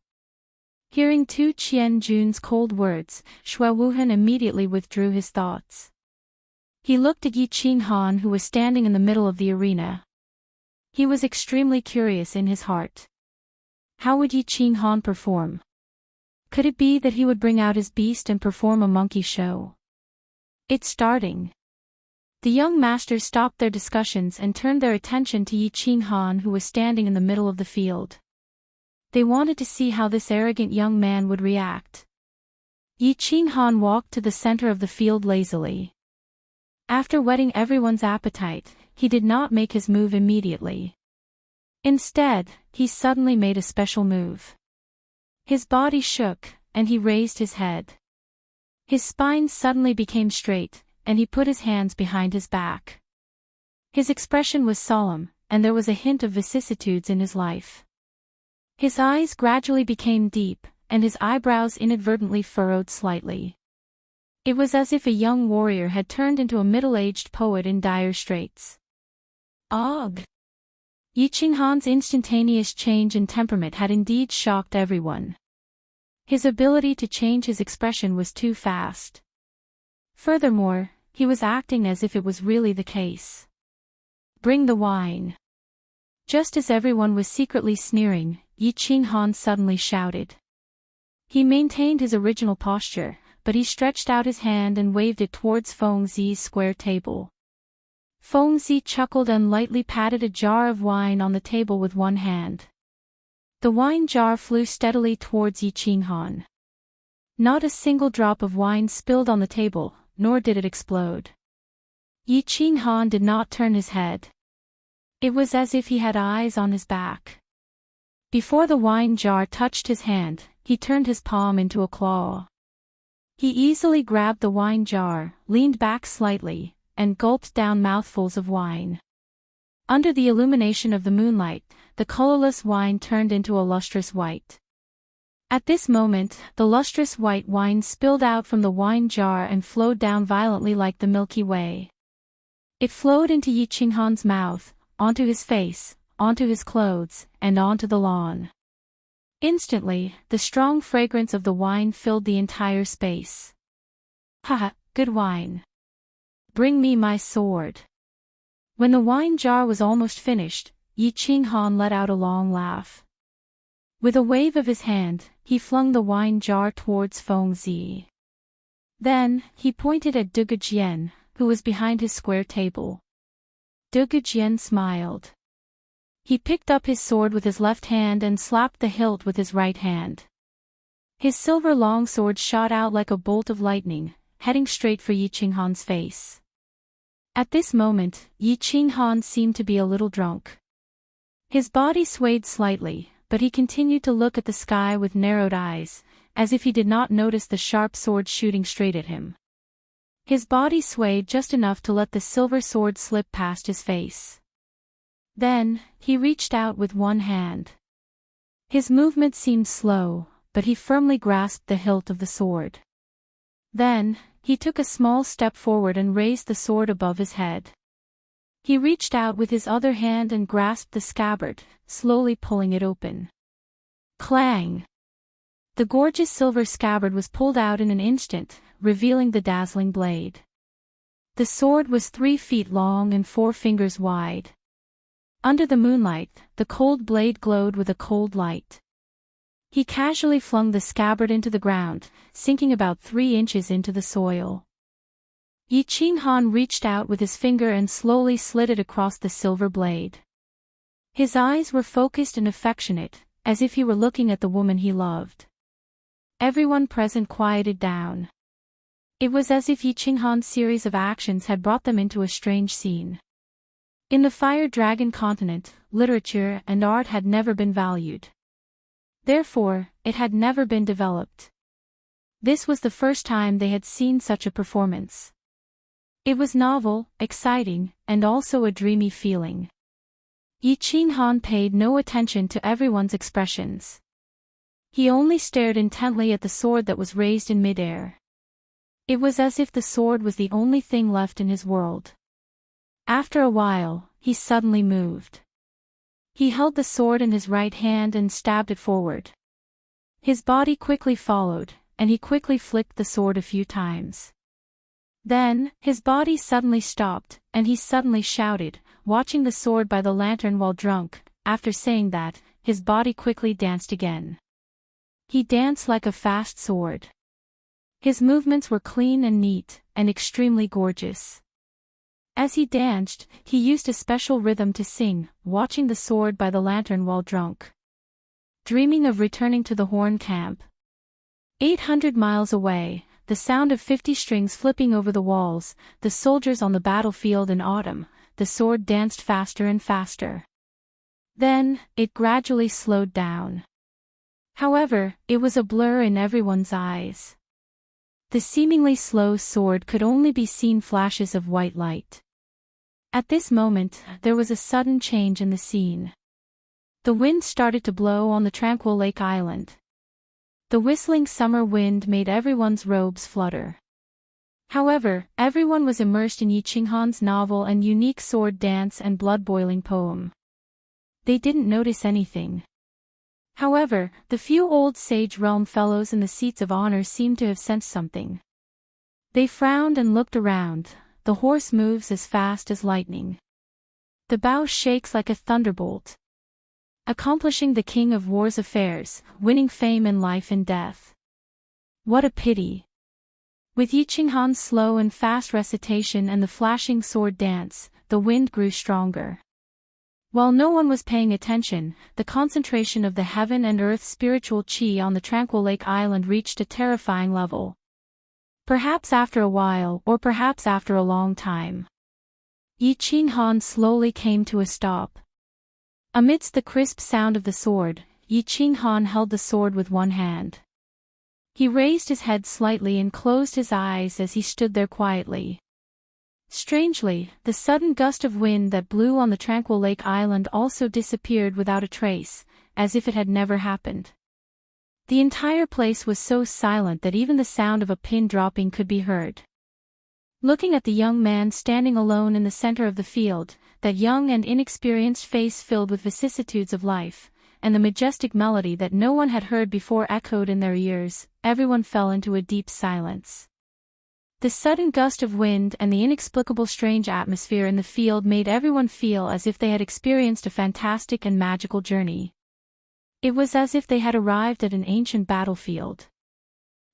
Hearing Tu Qianjun's cold words, Shui Wuhan immediately withdrew his thoughts. He looked at Yi Qinghan, who was standing in the middle of the arena. He was extremely curious in his heart. How would Yi Qinghan perform? Could it be that he would bring out his beast and perform a monkey show? It's starting. The young masters stopped their discussions and turned their attention to Yi Qinghan, who was standing in the middle of the field. They wanted to see how this arrogant young man would react. Yi Qinghan walked to the center of the field lazily. After whetting everyone's appetite, he did not make his move immediately. Instead, he suddenly made a special move. His body shook, and he raised his head. His spine suddenly became straight, and he put his hands behind his back. His expression was solemn, and there was a hint of vicissitudes in his life. His eyes gradually became deep, and his eyebrows inadvertently furrowed slightly. It was as if a young warrior had turned into a middle-aged poet in dire straits. Ugh! Yi Qinghan's instantaneous change in temperament had indeed shocked everyone. His ability to change his expression was too fast. Furthermore, he was acting as if it was really the case. Bring the wine. Just as everyone was secretly sneering, Yi Qinghan suddenly shouted. He maintained his original posture, but he stretched out his hand and waved it towards Feng Zi's square table. Feng Zi chuckled and lightly patted a jar of wine on the table with one hand. The wine jar flew steadily towards Yi Qinghan. Not a single drop of wine spilled on the table, nor did it explode. Yi Qinghan did not turn his head. It was as if he had eyes on his back. Before the wine jar touched his hand, he turned his palm into a claw. He easily grabbed the wine jar, leaned back slightly, and gulped down mouthfuls of wine. Under the illumination of the moonlight, the colorless wine turned into a lustrous white. At this moment, the lustrous white wine spilled out from the wine jar and flowed down violently like the Milky Way. It flowed into Yi Qinghan's mouth, onto his face, onto his clothes, and onto the lawn. Instantly, the strong fragrance of the wine filled the entire space. Haha, good wine. Bring me my sword. When the wine jar was almost finished, Yi Qinghan let out a long laugh. With a wave of his hand, he flung the wine jar towards Feng Zi. Then, he pointed at De Gujian, who was behind his square table. De Gujian smiled. He picked up his sword with his left hand and slapped the hilt with his right hand. His silver longsword shot out like a bolt of lightning, heading straight for Yi Qinghan's face. At this moment, Yi Qinghan seemed to be a little drunk. His body swayed slightly, but he continued to look at the sky with narrowed eyes, as if he did not notice the sharp sword shooting straight at him. His body swayed just enough to let the silver sword slip past his face. Then, he reached out with one hand. His movement seemed slow, but he firmly grasped the hilt of the sword. Then, he took a small step forward and raised the sword above his head. He reached out with his other hand and grasped the scabbard, slowly pulling it open. Clang! The gorgeous silver scabbard was pulled out in an instant, revealing the dazzling blade. The sword was 3 feet long and 4 fingers wide. Under the moonlight, the cold blade glowed with a cold light. He casually flung the scabbard into the ground, sinking about 3 inches into the soil. Yi Qinghan reached out with his finger and slowly slid it across the silver blade. His eyes were focused and affectionate, as if he were looking at the woman he loved. Everyone present quieted down. It was as if Yi Qinghan's series of actions had brought them into a strange scene. In the Fire Dragon continent, literature and art had never been valued. Therefore, it had never been developed. This was the first time they had seen such a performance. It was novel, exciting, and also a dreamy feeling. Yi Qinghan paid no attention to everyone's expressions. He only stared intently at the sword that was raised in midair. It was as if the sword was the only thing left in his world. After a while, he suddenly moved. He held the sword in his right hand and stabbed it forward. His body quickly followed, and he quickly flicked the sword a few times. Then, his body suddenly stopped, and he suddenly shouted, watching the sword by the lantern while drunk. After saying that, his body quickly danced again. He danced like a fast sword. His movements were clean and neat, and extremely gorgeous. As he danced, he used a special rhythm to sing, watching the sword by the lantern while drunk. Dreaming of returning to the Horn Camp. 800 miles away, the sound of 50 strings flipping over the walls, the soldiers on the battlefield in autumn, the sword danced faster and faster. Then, it gradually slowed down. However, it was a blur in everyone's eyes. The seemingly slow sword could only be seen flashes of white light. At this moment, there was a sudden change in the scene. The wind started to blow on the tranquil lake island. The whistling summer wind made everyone's robes flutter. However, everyone was immersed in Yi Qinghan's novel and unique sword dance and blood-boiling poem. They didn't notice anything. However, the few old Sage Realm fellows in the seats of honor seemed to have sensed something. They frowned and looked around. The horse moves as fast as lightning. The bow shakes like a thunderbolt. Accomplishing the King of War's affairs, winning fame in life and death. What a pity! With Yi Qinghan's slow and fast recitation and the flashing sword dance, the wind grew stronger. While no one was paying attention, the concentration of the heaven and earth spiritual chi on the tranquil lake island reached a terrifying level. Perhaps after a while, or perhaps after a long time, Yi Qinghan slowly came to a stop. Amidst the crisp sound of the sword, Yi Qinghan held the sword with one hand. He raised his head slightly and closed his eyes as he stood there quietly. Strangely, the sudden gust of wind that blew on the tranquil lake island also disappeared without a trace, as if it had never happened. The entire place was so silent that even the sound of a pin dropping could be heard. Looking at the young man standing alone in the center of the field, that young and inexperienced face filled with vicissitudes of life, and the majestic melody that no one had heard before echoed in their ears, everyone fell into a deep silence. The sudden gust of wind and the inexplicable strange atmosphere in the field made everyone feel as if they had experienced a fantastic and magical journey. It was as if they had arrived at an ancient battlefield.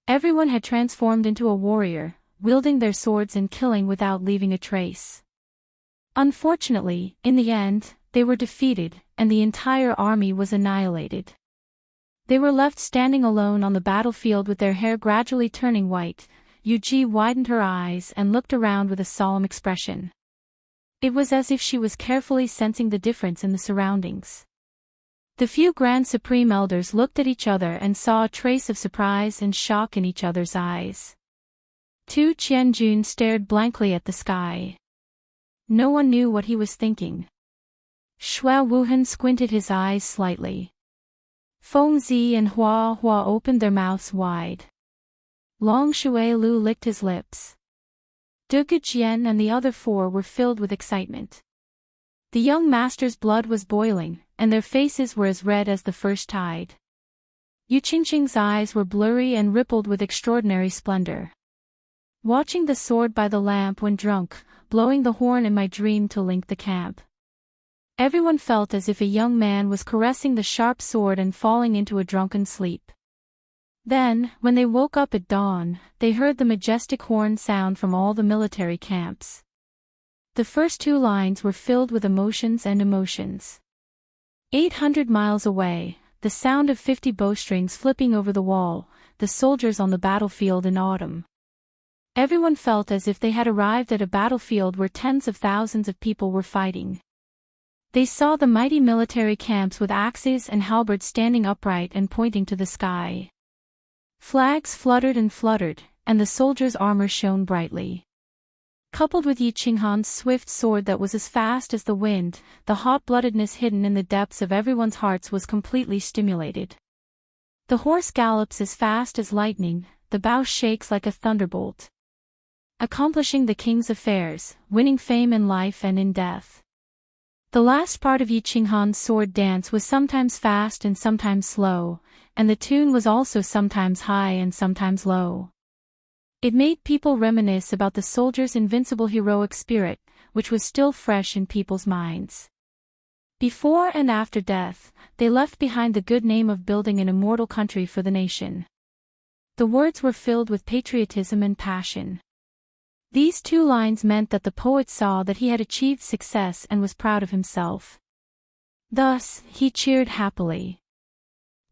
Everyone had transformed into a warrior, wielding their swords and killing without leaving a trace. Unfortunately, in the end, they were defeated, and the entire army was annihilated. They were left standing alone on the battlefield with their hair gradually turning white. Yuji widened her eyes and looked around with a solemn expression. It was as if she was carefully sensing the difference in the surroundings. The few Grand Supreme Elders looked at each other and saw a trace of surprise and shock in each other's eyes. Tu Qianjun stared blankly at the sky. No one knew what he was thinking. Xue Wuhan squinted his eyes slightly. Feng Zi and Hua Hua opened their mouths wide. Long Shui Lu licked his lips. De Gujian and the other four were filled with excitement. The young master's blood was boiling, and their faces were as red as the first tide. Yu Qingqing's eyes were blurry and rippled with extraordinary splendor. Watching the sword by the lamp when drunk, blowing the horn in my dream to link the camp. Everyone felt as if a young man was caressing the sharp sword and falling into a drunken sleep. Then, when they woke up at dawn, they heard the majestic horn sound from all the military camps. The first two lines were filled with emotions and emotions. 800 miles away, the sound of 50 bowstrings flipping over the wall, the soldiers on the battlefield in autumn. Everyone felt as if they had arrived at a battlefield where tens of thousands of people were fighting. They saw the mighty military camps with axes and halberds standing upright and pointing to the sky. Flags fluttered, and the soldiers' armor shone brightly. Coupled with Yi Qinghan's swift sword that was as fast as the wind, the hot-bloodedness hidden in the depths of everyone's hearts was completely stimulated. The horse gallops as fast as lightning, the bow shakes like a thunderbolt. Accomplishing the king's affairs, winning fame in life and in death. The last part of Yi Qinghan's sword dance was sometimes fast and sometimes slow, and the tune was also sometimes high and sometimes low. It made people reminisce about the soldiers' invincible heroic spirit, which was still fresh in people's minds. Before and after death, they left behind the good name of building an immortal country for the nation. The words were filled with patriotism and passion. These two lines meant that the poet saw that he had achieved success and was proud of himself. Thus, he cheered happily.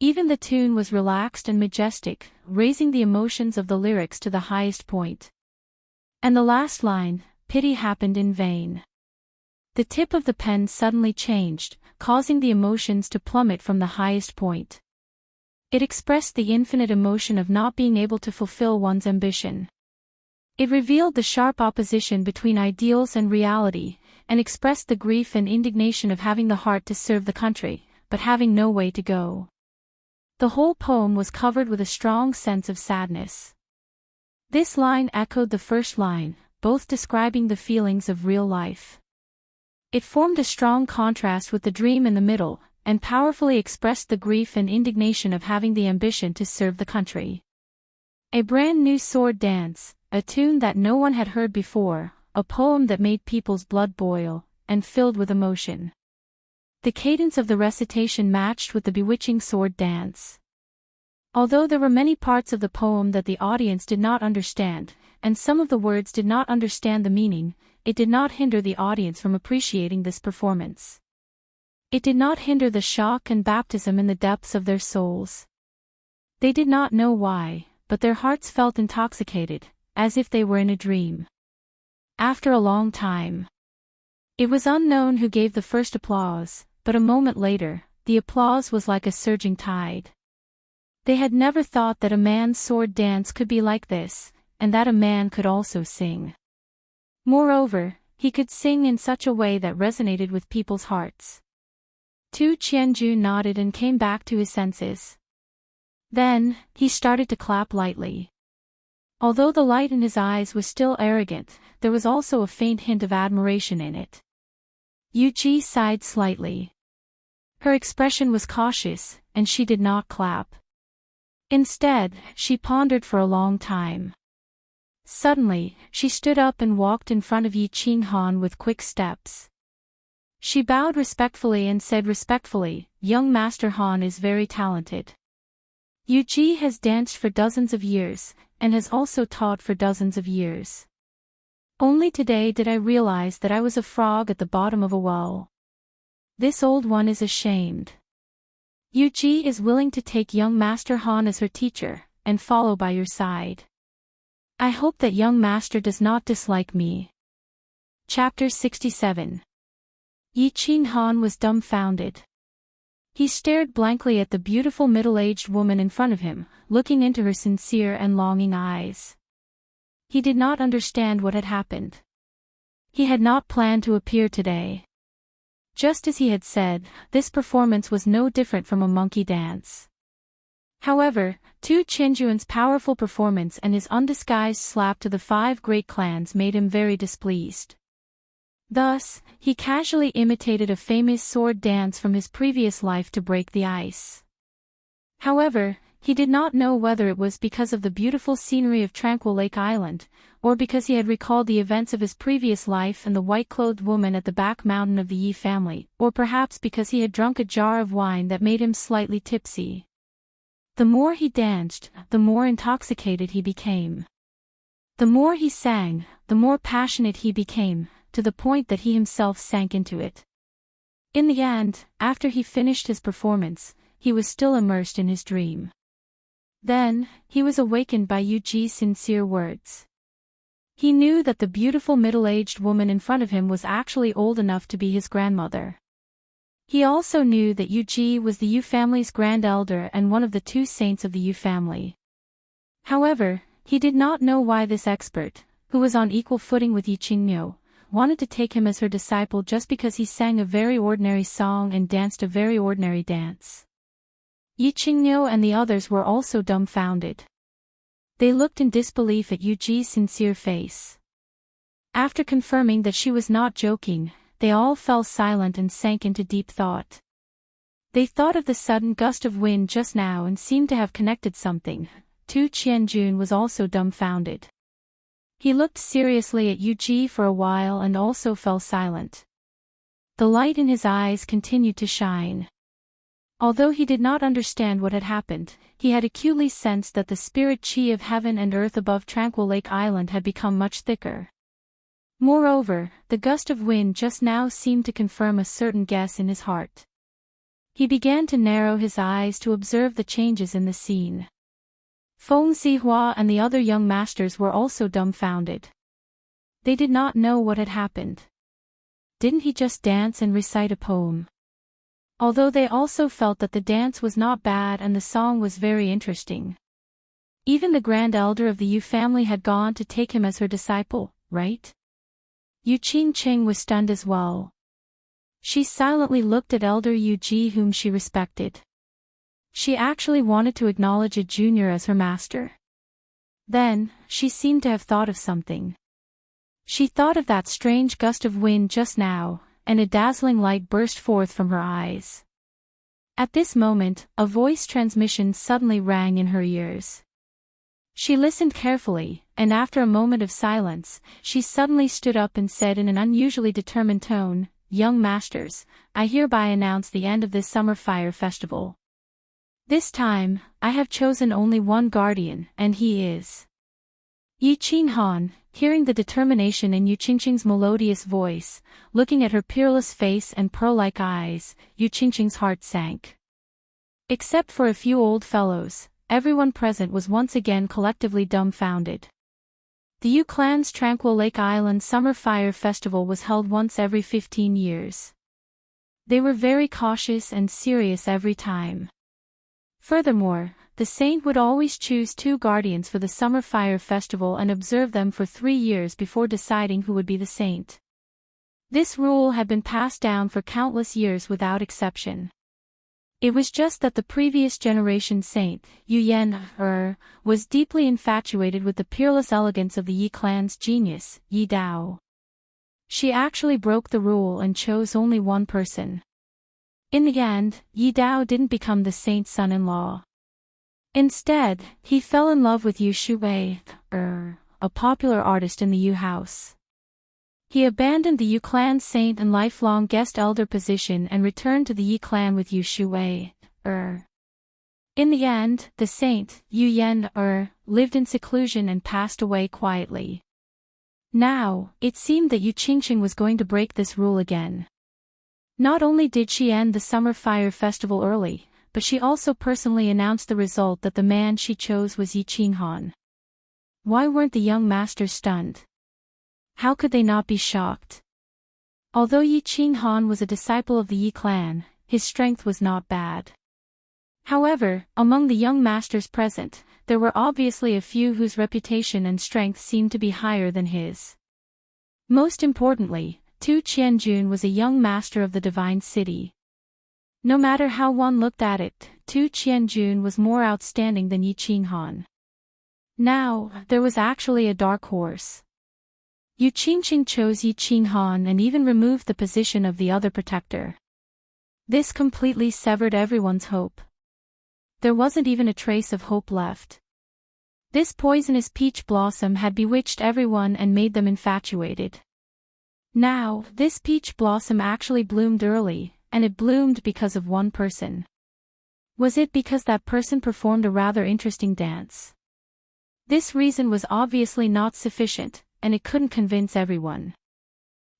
Even the tune was relaxed and majestic, raising the emotions of the lyrics to the highest point. And the last line, pity happened in vain. The tip of the pen suddenly changed, causing the emotions to plummet from the highest point. It expressed the infinite emotion of not being able to fulfill one's ambition. It revealed the sharp opposition between ideals and reality, and expressed the grief and indignation of having the heart to serve the country, but having no way to go. The whole poem was covered with a strong sense of sadness. This line echoed the first line, both describing the feelings of real life. It formed a strong contrast with the dream in the middle, and powerfully expressed the grief and indignation of having the ambition to serve the country. A brand new sword dance, a tune that no one had heard before, a poem that made people's blood boil, and filled with emotion. The cadence of the recitation matched with the bewitching sword dance. Although there were many parts of the poem that the audience did not understand, and some of the words did not understand the meaning, it did not hinder the audience from appreciating this performance. It did not hinder the shock and baptism in the depths of their souls. They did not know why, but their hearts felt intoxicated, as if they were in a dream. After a long time, it was unknown who gave the first applause, but a moment later, the applause was like a surging tide. They had never thought that a man's sword dance could be like this, and that a man could also sing. Moreover, he could sing in such a way that resonated with people's hearts. Tu Qianju nodded and came back to his senses. Then, he started to clap lightly. Although the light in his eyes was still arrogant, there was also a faint hint of admiration in it. Yu Ji sighed slightly. Her expression was cautious, and she did not clap. Instead, she pondered for a long time. Suddenly, she stood up and walked in front of Yi Qinghan with quick steps. She bowed respectfully and said respectfully, "Young Master Han is very talented. Yu Ji has danced for dozens of years, and has also taught for dozens of years. Only today did I realize that I was a frog at the bottom of a well. This old one is ashamed. Yu Ji is willing to take young Master Han as her teacher, and follow by your side. I hope that young master does not dislike me." Chapter 67. Yi Qinghan was dumbfounded. He stared blankly at the beautiful middle-aged woman in front of him, looking into her sincere and longing eyes. He did not understand what had happened. He had not planned to appear today. Just as he had said, this performance was no different from a monkey dance. However, Tu Qianjuan's powerful performance and his undisguised slap to the 5 great clans made him very displeased. Thus, he casually imitated a famous sword dance from his previous life to break the ice. However, he did not know whether it was because of the beautiful scenery of Tranquil Lake Island, or because he had recalled the events of his previous life and the white-clothed woman at the back mountain of the Yi family, or perhaps because he had drunk a jar of wine that made him slightly tipsy. The more he danced, the more intoxicated he became. The more he sang, the more passionate he became, to the point that he himself sank into it. In the end, after he finished his performance, he was still immersed in his dream. Then, he was awakened by Yu Ji's sincere words. He knew that the beautiful middle-aged woman in front of him was actually old enough to be his grandmother. He also knew that Yu Ji was the Yu family's grand elder and one of the 2 saints of the Yu family. However, he did not know why this expert, who was on equal footing with Yi Qingniu, wanted to take him as her disciple just because he sang a very ordinary song and danced a very ordinary dance. Yi Qingniu and the others were also dumbfounded. They looked in disbelief at Yu Ji's sincere face. After confirming that she was not joking, they all fell silent and sank into deep thought. They thought of the sudden gust of wind just now and seemed to have connected something. Tu Qianjun was also dumbfounded. He looked seriously at Yu Ji for a while and also fell silent. The light in his eyes continued to shine. Although he did not understand what had happened, he had acutely sensed that the spirit qi of heaven and earth above Tranquil Lake Island had become much thicker. Moreover, the gust of wind just now seemed to confirm a certain guess in his heart. He began to narrow his eyes to observe the changes in the scene. Feng Zihua and the other young masters were also dumbfounded. They did not know what had happened. Didn't he just dance and recite a poem? Although they also felt that the dance was not bad and the song was very interesting. Even the grand elder of the Yu family had gone to take him as her disciple, right? Yu Qingqing was stunned as well. She silently looked at elder Yu Ji whom she respected. She actually wanted to acknowledge a junior as her master. Then, she seemed to have thought of something. She thought of that strange gust of wind just now, and a dazzling light burst forth from her eyes. At this moment, a voice transmission suddenly rang in her ears. She listened carefully, and after a moment of silence, she suddenly stood up and said in an unusually determined tone, "Young masters, I hereby announce the end of this summer fire festival. This time, I have chosen only one guardian, and he is." Yi Qinghan, hearing the determination in Yu Qingqing's melodious voice, looking at her peerless face and pearl-like eyes, Yu Qingqing's heart sank. Except for a few old fellows, everyone present was once again collectively dumbfounded. The Yu clan's Tranquil Lake Island Summer Fire Festival was held once every 15 years. They were very cautious and serious every time. Furthermore, the saint would always choose 2 guardians for the Summer Fire Festival and observe them for 3 years before deciding who would be the saint. This rule had been passed down for countless years without exception. It was just that the previous generation saint, Yu Yan, was deeply infatuated with the peerless elegance of the Yi clan's genius, Yi Dao. She actually broke the rule and chose only one person. In the end, Yi Dao didn't become the saint's son-in-law. Instead, he fell in love with Yu Shuwei, a popular artist in the Yu house. He abandoned the Yu clan saint and lifelong guest elder position and returned to the Yi clan with Yu Shuwei. In the end, the saint, Yu Yan, lived in seclusion and passed away quietly. Now, it seemed that Yu Qingqing was going to break this rule again. Not only did she end the Summer Fire Festival early, but she also personally announced the result that the man she chose was Yi Qinghan. Why weren't the young masters stunned? How could they not be shocked? Although Yi Qinghan was a disciple of the Yi clan, his strength was not bad. However, among the young masters present, there were obviously a few whose reputation and strength seemed to be higher than his. Most importantly, Tu Qianjun was a young master of the Divine City. No matter how one looked at it, Tu Qianjun was more outstanding than Yi Qinghan. Now, there was actually a dark horse. Yu Qingqing chose Yi Qinghan and even removed the position of the other protector. This completely severed everyone's hope. There wasn't even a trace of hope left. This poisonous peach blossom had bewitched everyone and made them infatuated. Now, this peach blossom actually bloomed early, and it bloomed because of one person. Was it because that person performed a rather interesting dance? This reason was obviously not sufficient, and it couldn't convince everyone.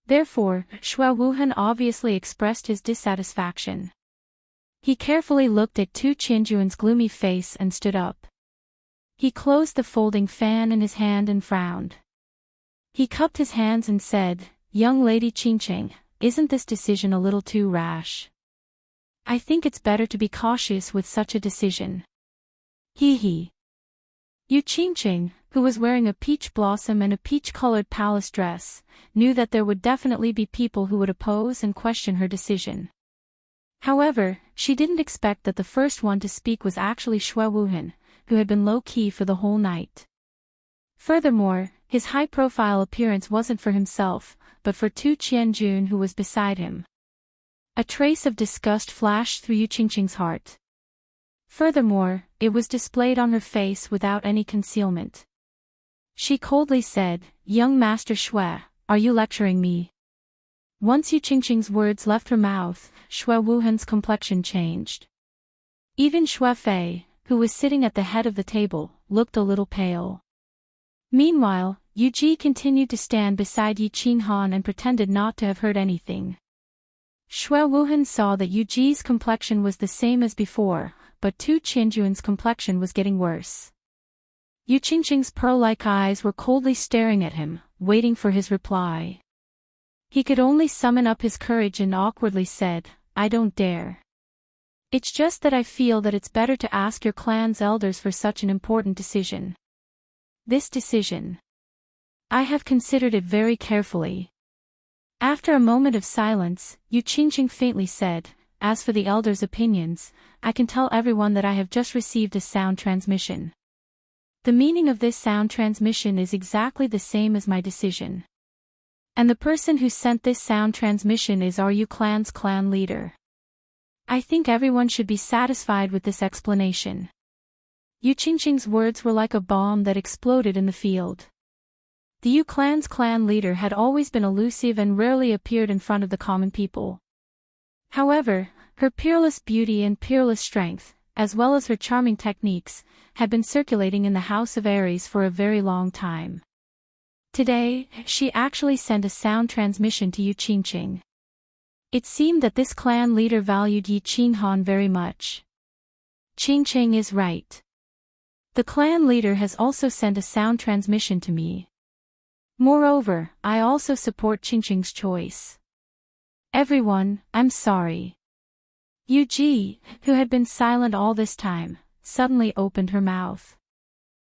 Therefore, Xue Wuhan obviously expressed his dissatisfaction. He carefully looked at Tu Qianjuan's gloomy face and stood up. He closed the folding fan in his hand and frowned. He cupped his hands and said, "Young lady Qingqing, isn't this decision a little too rash? I think it's better to be cautious with such a decision." Hee. Yu Qingqing, who was wearing a peach blossom and a peach-colored palace dress, knew that there would definitely be people who would oppose and question her decision. However, she didn't expect that the first one to speak was actually Xue Wuhan, who had been low-key for the whole night. Furthermore, his high-profile appearance wasn't for himself, but for Tu Qianjun who was beside him. A trace of disgust flashed through Yu Qingqing's heart. Furthermore, it was displayed on her face without any concealment. She coldly said, "Young Master Xue, are you lecturing me?" Once Yu Qingqing's words left her mouth, Xue Wuhan's complexion changed. Even Xue Fei, who was sitting at the head of the table, looked a little pale. Meanwhile, Yu Ji continued to stand beside Yi Qinghan and pretended not to have heard anything. Xue Wuhan saw that Yu Ji's complexion was the same as before, but Tu Qianjuan's complexion was getting worse. Yu Qingqing's pearl-like eyes were coldly staring at him, waiting for his reply. He could only summon up his courage and awkwardly said, "I don't dare. It's just that I feel that it's better to ask your clan's elders for such an important decision. This decision. I have considered it very carefully." After a moment of silence, Yu Qingqing faintly said, "As for the elders' opinions, I can tell everyone that I have just received a sound transmission. The meaning of this sound transmission is exactly the same as my decision. And the person who sent this sound transmission is our Yu clan's clan leader. I think everyone should be satisfied with this explanation." Yu Qingqing's words were like a bomb that exploded in the field. The Yu clan's clan leader had always been elusive and rarely appeared in front of the common people. However, her peerless beauty and peerless strength, as well as her charming techniques, had been circulating in the House of Aries for a very long time. Today, she actually sent a sound transmission to Yu Qingqing. It seemed that this clan leader valued Yi Qinghan very much. Qingqing is right. The clan leader has also sent a sound transmission to me. Moreover, I also support Qingqing's choice. Everyone, I'm sorry. Yu Ji, who had been silent all this time, suddenly opened her mouth.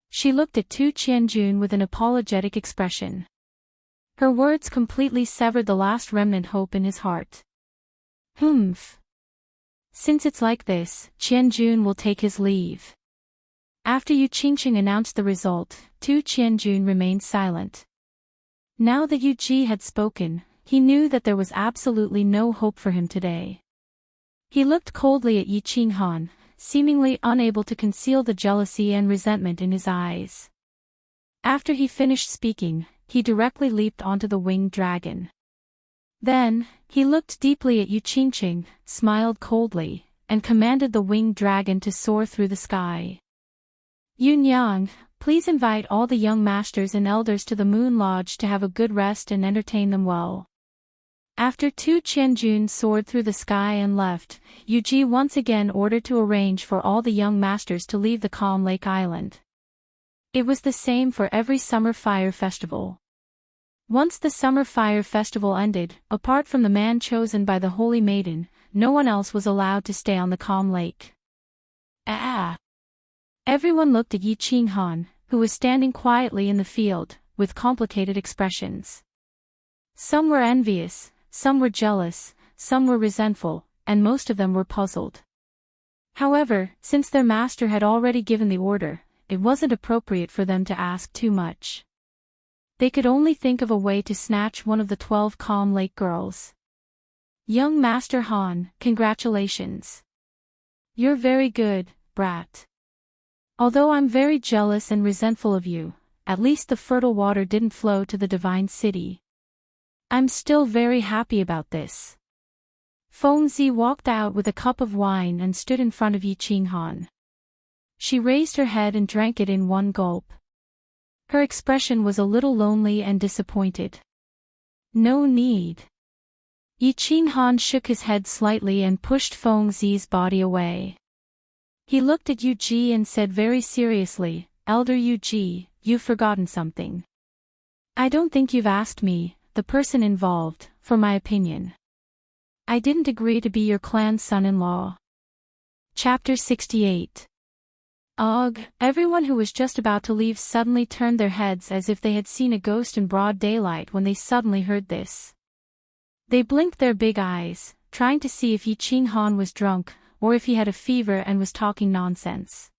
She looked at Tu Qianjun with an apologetic expression. Her words completely severed the last remnant hope in his heart. Humph. Since it's like this, Qianjun will take his leave. After Yu Qingqing announced the result, Tu Qianjun remained silent. Now that Yu Ji had spoken, he knew that there was absolutely no hope for him today. He looked coldly at Yi Qinghan, seemingly unable to conceal the jealousy and resentment in his eyes. After he finished speaking, he directly leaped onto the winged dragon. Then, he looked deeply at Yu Qingqing, smiled coldly, and commanded the winged dragon to soar through the sky. Yun Yang, please invite all the young masters and elders to the Moon Lodge to have a good rest and entertain them well. After Tu Qianjun soared through the sky and left, Yu Ji once again ordered to arrange for all the young masters to leave the Calm Lake Island. It was the same for every summer fire festival. Once the summer fire festival ended, apart from the man chosen by the holy maiden, no one else was allowed to stay on the calm lake. Ah! Everyone looked at Yi Qinghan, who was standing quietly in the field, with complicated expressions. Some were envious, some were jealous, some were resentful, and most of them were puzzled. However, since their master had already given the order, it wasn't appropriate for them to ask too much. They could only think of a way to snatch one of the 12 Calm Lake girls. Young Master Han, congratulations. You're very good, brat. Although I'm very jealous and resentful of you, at least the fertile water didn't flow to the divine city. I'm still very happy about this. Fengzi walked out with a cup of wine and stood in front of Yi Qinghan. She raised her head and drank it in one gulp. Her expression was a little lonely and disappointed. No need. Yi Qinghan shook his head slightly and pushed Fengzi's body away. He looked at Yu Ji and said very seriously, Elder Yu Ji, you've forgotten something. I don't think you've asked me, the person involved, for my opinion. I didn't agree to be your clan's son-in-law. Chapter 68. Ugh, everyone who was just about to leave suddenly turned their heads as if they had seen a ghost in broad daylight when they suddenly heard this. They blinked their big eyes, trying to see if Yi Qinghan was drunk, or if he had a fever and was talking nonsense.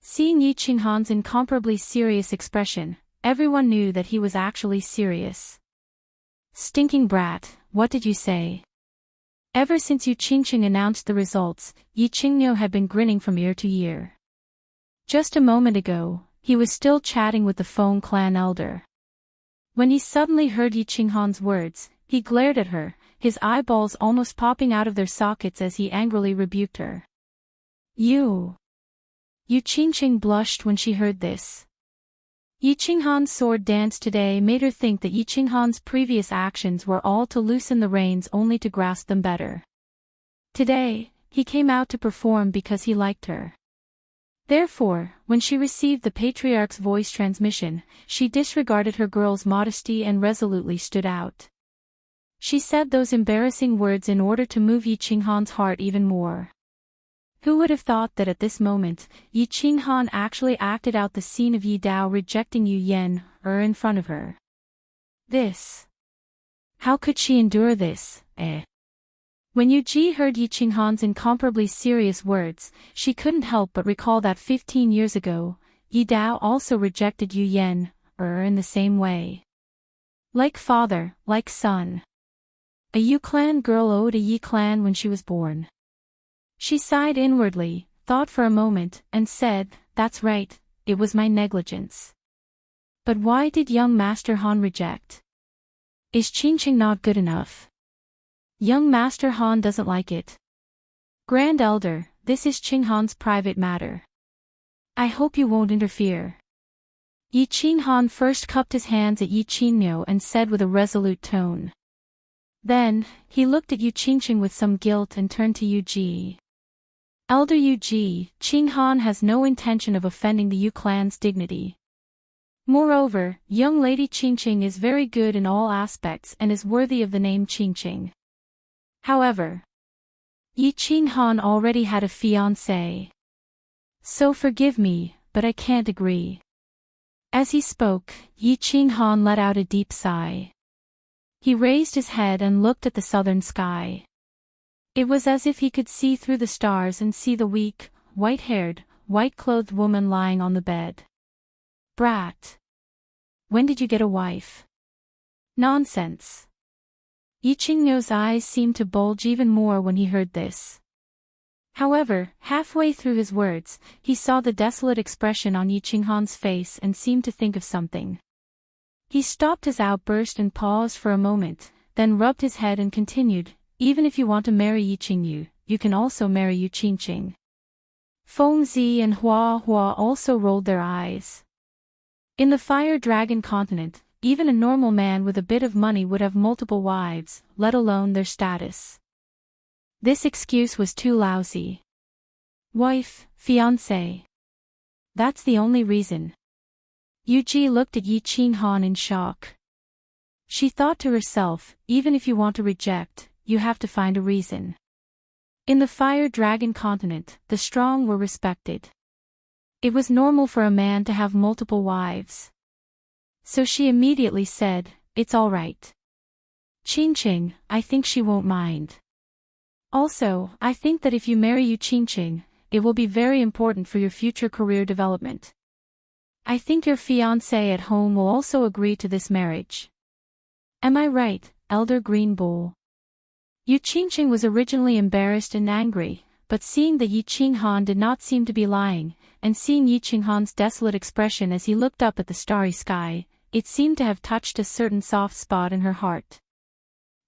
Seeing Yi Qinghan's incomparably serious expression, everyone knew that he was actually serious. Stinking brat, what did you say? Ever since Yu Qingqing announced the results, Yi Qingniu had been grinning from ear to ear. Just a moment ago, he was still chatting with the Feng clan elder. When he suddenly heard Yi Qinghan's words, he glared at her, his eyeballs almost popping out of their sockets as he angrily rebuked her. You! Yu Qingqing blushed when she heard this. Yi Qinghan's sword dance today made her think that Yi Qinghan's previous actions were all to loosen the reins only to grasp them better. Today, he came out to perform because he liked her. Therefore, when she received the patriarch's voice transmission, she disregarded her girl's modesty and resolutely stood out. She said those embarrassing words in order to move Yi Qinghan's heart even more. Who would have thought that at this moment, Yi Qinghan actually acted out the scene of Yi Dao rejecting Yu Yan, in front of her? This. How could she endure this, When Yu Ji heard Yi Qinghan's incomparably serious words, she couldn't help but recall that 15 years ago, Yi Dao also rejected Yu Yan, in the same way. Like father, like son. A Yu clan girl owed a Yi clan when she was born. She sighed inwardly, thought for a moment, and said, that's right, it was my negligence. But why did young Master Han reject? Is Qingqing not good enough? Young Master Han doesn't like it. Grand Elder, this is Qinghan's private matter. I hope you won't interfere. Yi Qinghan first cupped his hands at Yi Qingniu and said with a resolute tone. Then, he looked at Yu Qingqing with some guilt and turned to Yu Ji. Elder Yu Ji, Qinghan has no intention of offending the Yu clan's dignity. Moreover, young lady Qingqing is very good in all aspects and is worthy of the name Qingqing. However, Yi Qinghan already had a fiancé. So forgive me, but I can't agree. As he spoke, Yi Qinghan let out a deep sigh. He raised his head and looked at the southern sky. It was as if he could see through the stars and see the weak, white-haired, white-clothed woman lying on the bed. Brat. When did you get a wife? Nonsense. Yi Qingniu's eyes seemed to bulge even more when he heard this. However, halfway through his words, he saw the desolate expression on Yi Qinghan's face and seemed to think of something. He stopped his outburst and paused for a moment, then rubbed his head and continued, even if you want to marry Yi Qingniu, you can also marry Yu Qingqing. Fengzi and Hua also rolled their eyes. In the Fire Dragon continent, even a normal man with a bit of money would have multiple wives, let alone their status. This excuse was too lousy. Wife, fiancé. That's the only reason. Yu Ji looked at Yi Qinghan in shock. She thought to herself, even if you want to reject, you have to find a reason. In the Fire Dragon continent, the strong were respected. It was normal for a man to have multiple wives. So she immediately said, "It's all right. Qingqing, I think she won't mind. Also, I think that if you marry Yu Qingqing, it will be very important for your future career development. I think your fiancé at home will also agree to this marriage. Am I right, Elder Green Bull?" Yu Qingqing was originally embarrassed and angry, but seeing that Yi Qinghan did not seem to be lying, and seeing Yi Qinghan's desolate expression as he looked up at the starry sky, it seemed to have touched a certain soft spot in her heart.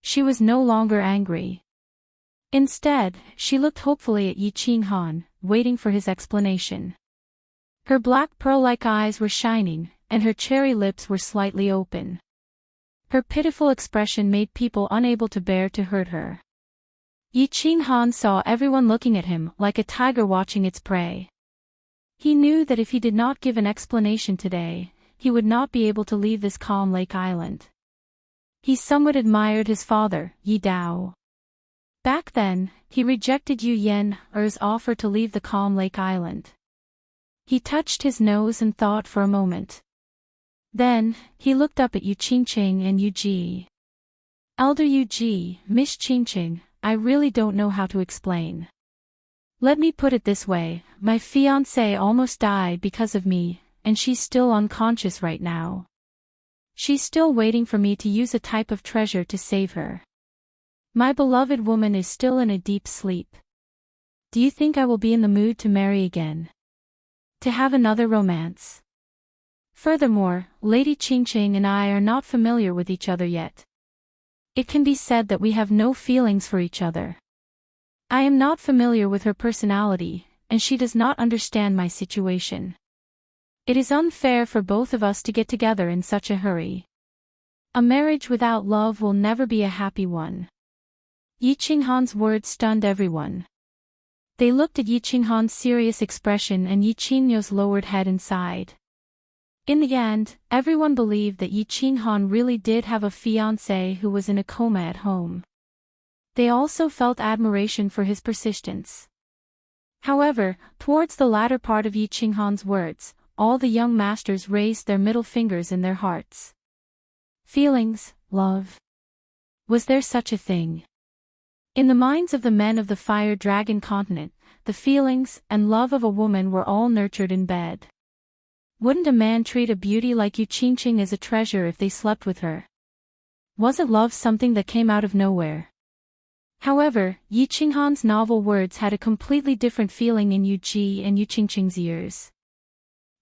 She was no longer angry. Instead, she looked hopefully at Yi Qinghan, waiting for his explanation. Her black pearl-like eyes were shining, and her cherry lips were slightly open. Her pitiful expression made people unable to bear to hurt her. Yi Qinghan saw everyone looking at him like a tiger watching its prey. He knew that if he did not give an explanation today, he would not be able to leave this calm lake island. He somewhat admired his father, Yi Dao. Back then, he rejected Yu Yen's offer to leave the calm lake island. He touched his nose and thought for a moment. Then, he looked up at Yu Qingqing and Yu Ji. "Elder Yu Ji, Miss Qingqing, I really don't know how to explain. Let me put it this way, my fiancée almost died because of me, and she's still unconscious right now. She's still waiting for me to use a type of treasure to save her. My beloved woman is still in a deep sleep. Do you think I will be in the mood to marry again? To have another romance? Furthermore, Lady Qingqing and I are not familiar with each other yet. It can be said that we have no feelings for each other. I am not familiar with her personality, and she does not understand my situation. It is unfair for both of us to get together in such a hurry. A marriage without love will never be a happy one." Yi Qinghan's words stunned everyone. They looked at Yi Qinghan's serious expression and Yi Qingyo's lowered head and sighed. In the end, everyone believed that Yi Qinghan really did have a fiancé who was in a coma at home. They also felt admiration for his persistence. However, towards the latter part of Yi Qinghan's words, all the young masters raised their middle fingers in their hearts. Feelings, love. Was there such a thing? In the minds of the men of the Fire Dragon continent, the feelings and love of a woman were all nurtured in bed. Wouldn't a man treat a beauty like Yu Qingqing as a treasure if they slept with her? Wasn't love something that came out of nowhere? However, Yi Qinghan's novel words had a completely different feeling in Yu Ji and Yu Qingqing's ears.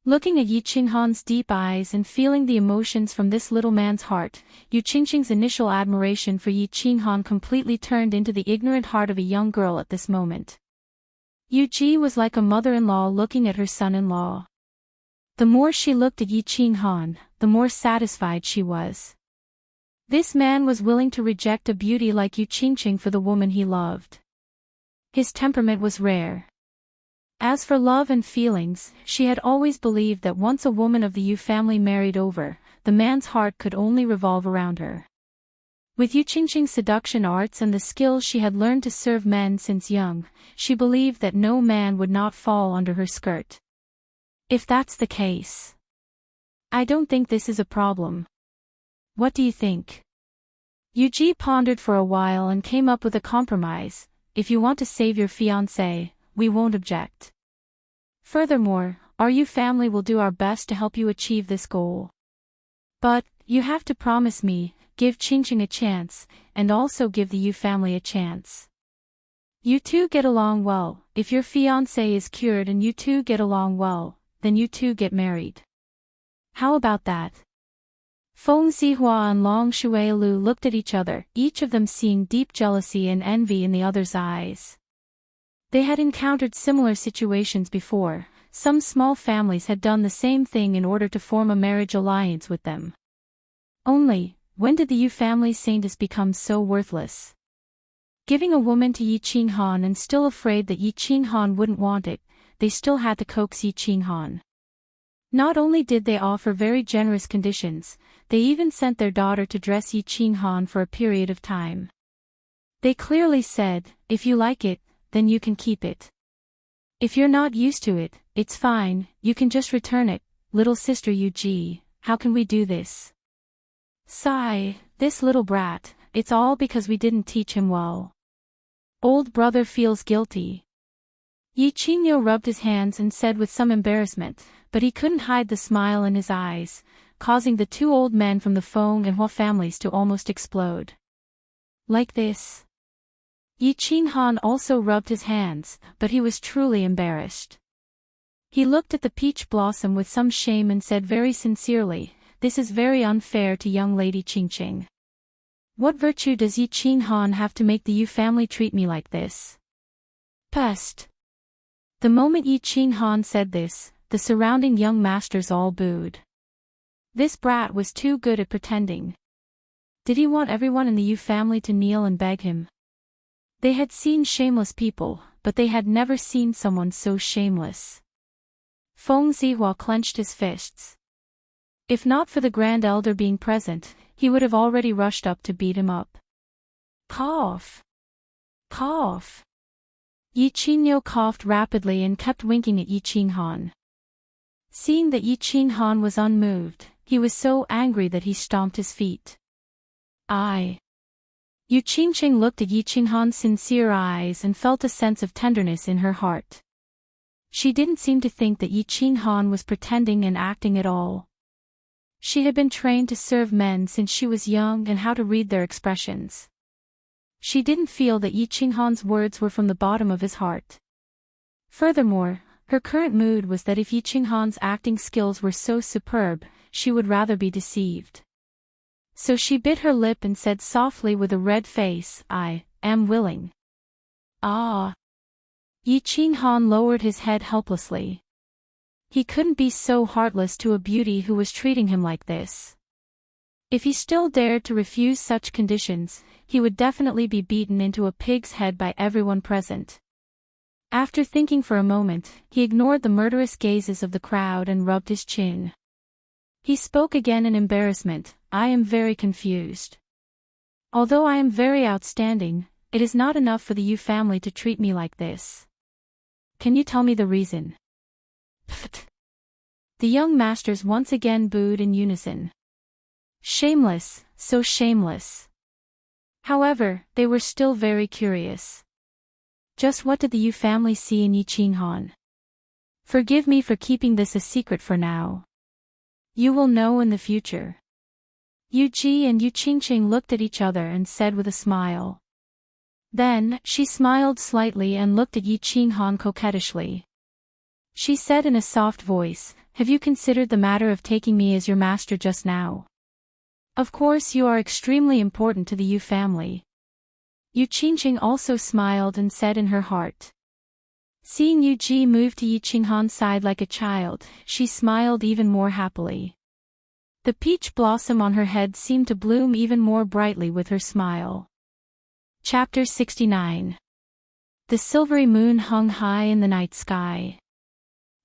Looking at Yi Qinghan's deep eyes and feeling the emotions from this little man's heart, Yu Qingqing's initial admiration for Yi Qinghan completely turned into the ignorant heart of a young girl at this moment. Yu Ji was like a mother-in-law looking at her son-in-law. The more she looked at Yi Qinghan, the more satisfied she was. This man was willing to reject a beauty like Yu Qingqing for the woman he loved. His temperament was rare. As for love and feelings, she had always believed that once a woman of the Yu family married over, the man's heart could only revolve around her. With Yu Qingqing's seduction arts and the skills she had learned to serve men since young, she believed that no man would not fall under her skirt. If that's the case, I don't think this is a problem. What do you think? Yu Ji pondered for a while and came up with a compromise. If you want to save your fiancé, we won't object. Furthermore, our Yu family will do our best to help you achieve this goal. But, you have to promise me, give Qingqing a chance, and also give the Yu family a chance. You two get along well. If your fiancé is cured and you two get along well, then you two get married. How about that? Feng Zihua and Long Shuilu looked at each other, each of them seeing deep jealousy and envy in the other's eyes. They had encountered similar situations before. Some small families had done the same thing in order to form a marriage alliance with them. Only, when did the Yu family saintess become so worthless? Giving a woman to Yi Qinghan and still afraid that Yi Qinghan wouldn't want it, they still had to coax Yi Qinghan. Not only did they offer very generous conditions, they even sent their daughter to dress Yi Qinghan for a period of time. They clearly said, if you like it, then you can keep it. If you're not used to it, it's fine, you can just return it. Little sister Yuji, how can we do this? Sigh, this little brat, it's all because we didn't teach him well. Old brother feels guilty. Yi Qingyo rubbed his hands and said with some embarrassment, but he couldn't hide the smile in his eyes, causing the two old men from the Feng and Hua families to almost explode. Like this. Yi Qinghan also rubbed his hands, but he was truly embarrassed. He looked at the peach blossom with some shame and said very sincerely, this is very unfair to young lady Qingqing. What virtue does Yi Qinghan have to make the Yu family treat me like this? Pest. The moment Yi Qinghan said this, the surrounding young masters all booed. This brat was too good at pretending. Did he want everyone in the Yu family to kneel and beg him? They had seen shameless people, but they had never seen someone so shameless. Feng Zihua clenched his fists. If not for the Grand Elder being present, he would have already rushed up to beat him up. Cough. Cough. Yi Qingyo coughed rapidly and kept winking at Yi Qinghan. Seeing that Yi Qinghan was unmoved, he was so angry that he stomped his feet. Yu Qingqing looked at Yi Qinghan's sincere eyes and felt a sense of tenderness in her heart. She didn't seem to think that Yi Qinghan was pretending and acting at all. She had been trained to serve men since she was young and how to read their expressions. She didn't feel that Yi Qinghan's words were from the bottom of his heart. Furthermore, her current mood was that if Yi Qinghan's acting skills were so superb, she would rather be deceived. So she bit her lip and said softly with a red face, I am willing. Ah. Yi Qinghan lowered his head helplessly. He couldn't be so heartless to a beauty who was treating him like this. If he still dared to refuse such conditions, he would definitely be beaten into a pig's head by everyone present. After thinking for a moment, he ignored the murderous gazes of the crowd and rubbed his chin. He spoke again in embarrassment, I am very confused. Although I am very outstanding, it is not enough for the Yu family to treat me like this. Can you tell me the reason? Pfft. The young masters once again booed in unison. Shameless, so shameless. However, they were still very curious. Just what did the Yu family see in Yi Qinghan? Forgive me for keeping this a secret for now. You will know in the future. Yu Ji and Yu Qingqing looked at each other and said with a smile. Then, she smiled slightly and looked at Yi Qinghan coquettishly. She said in a soft voice, have you considered the matter of taking me as your master just now? Of course you are extremely important to the Yu family. Yu Qingqing also smiled and said in her heart. Seeing Yu Ji move to Yi Qinghan's side like a child, she smiled even more happily. The peach blossom on her head seemed to bloom even more brightly with her smile. Chapter 69. The silvery moon hung high in the night sky.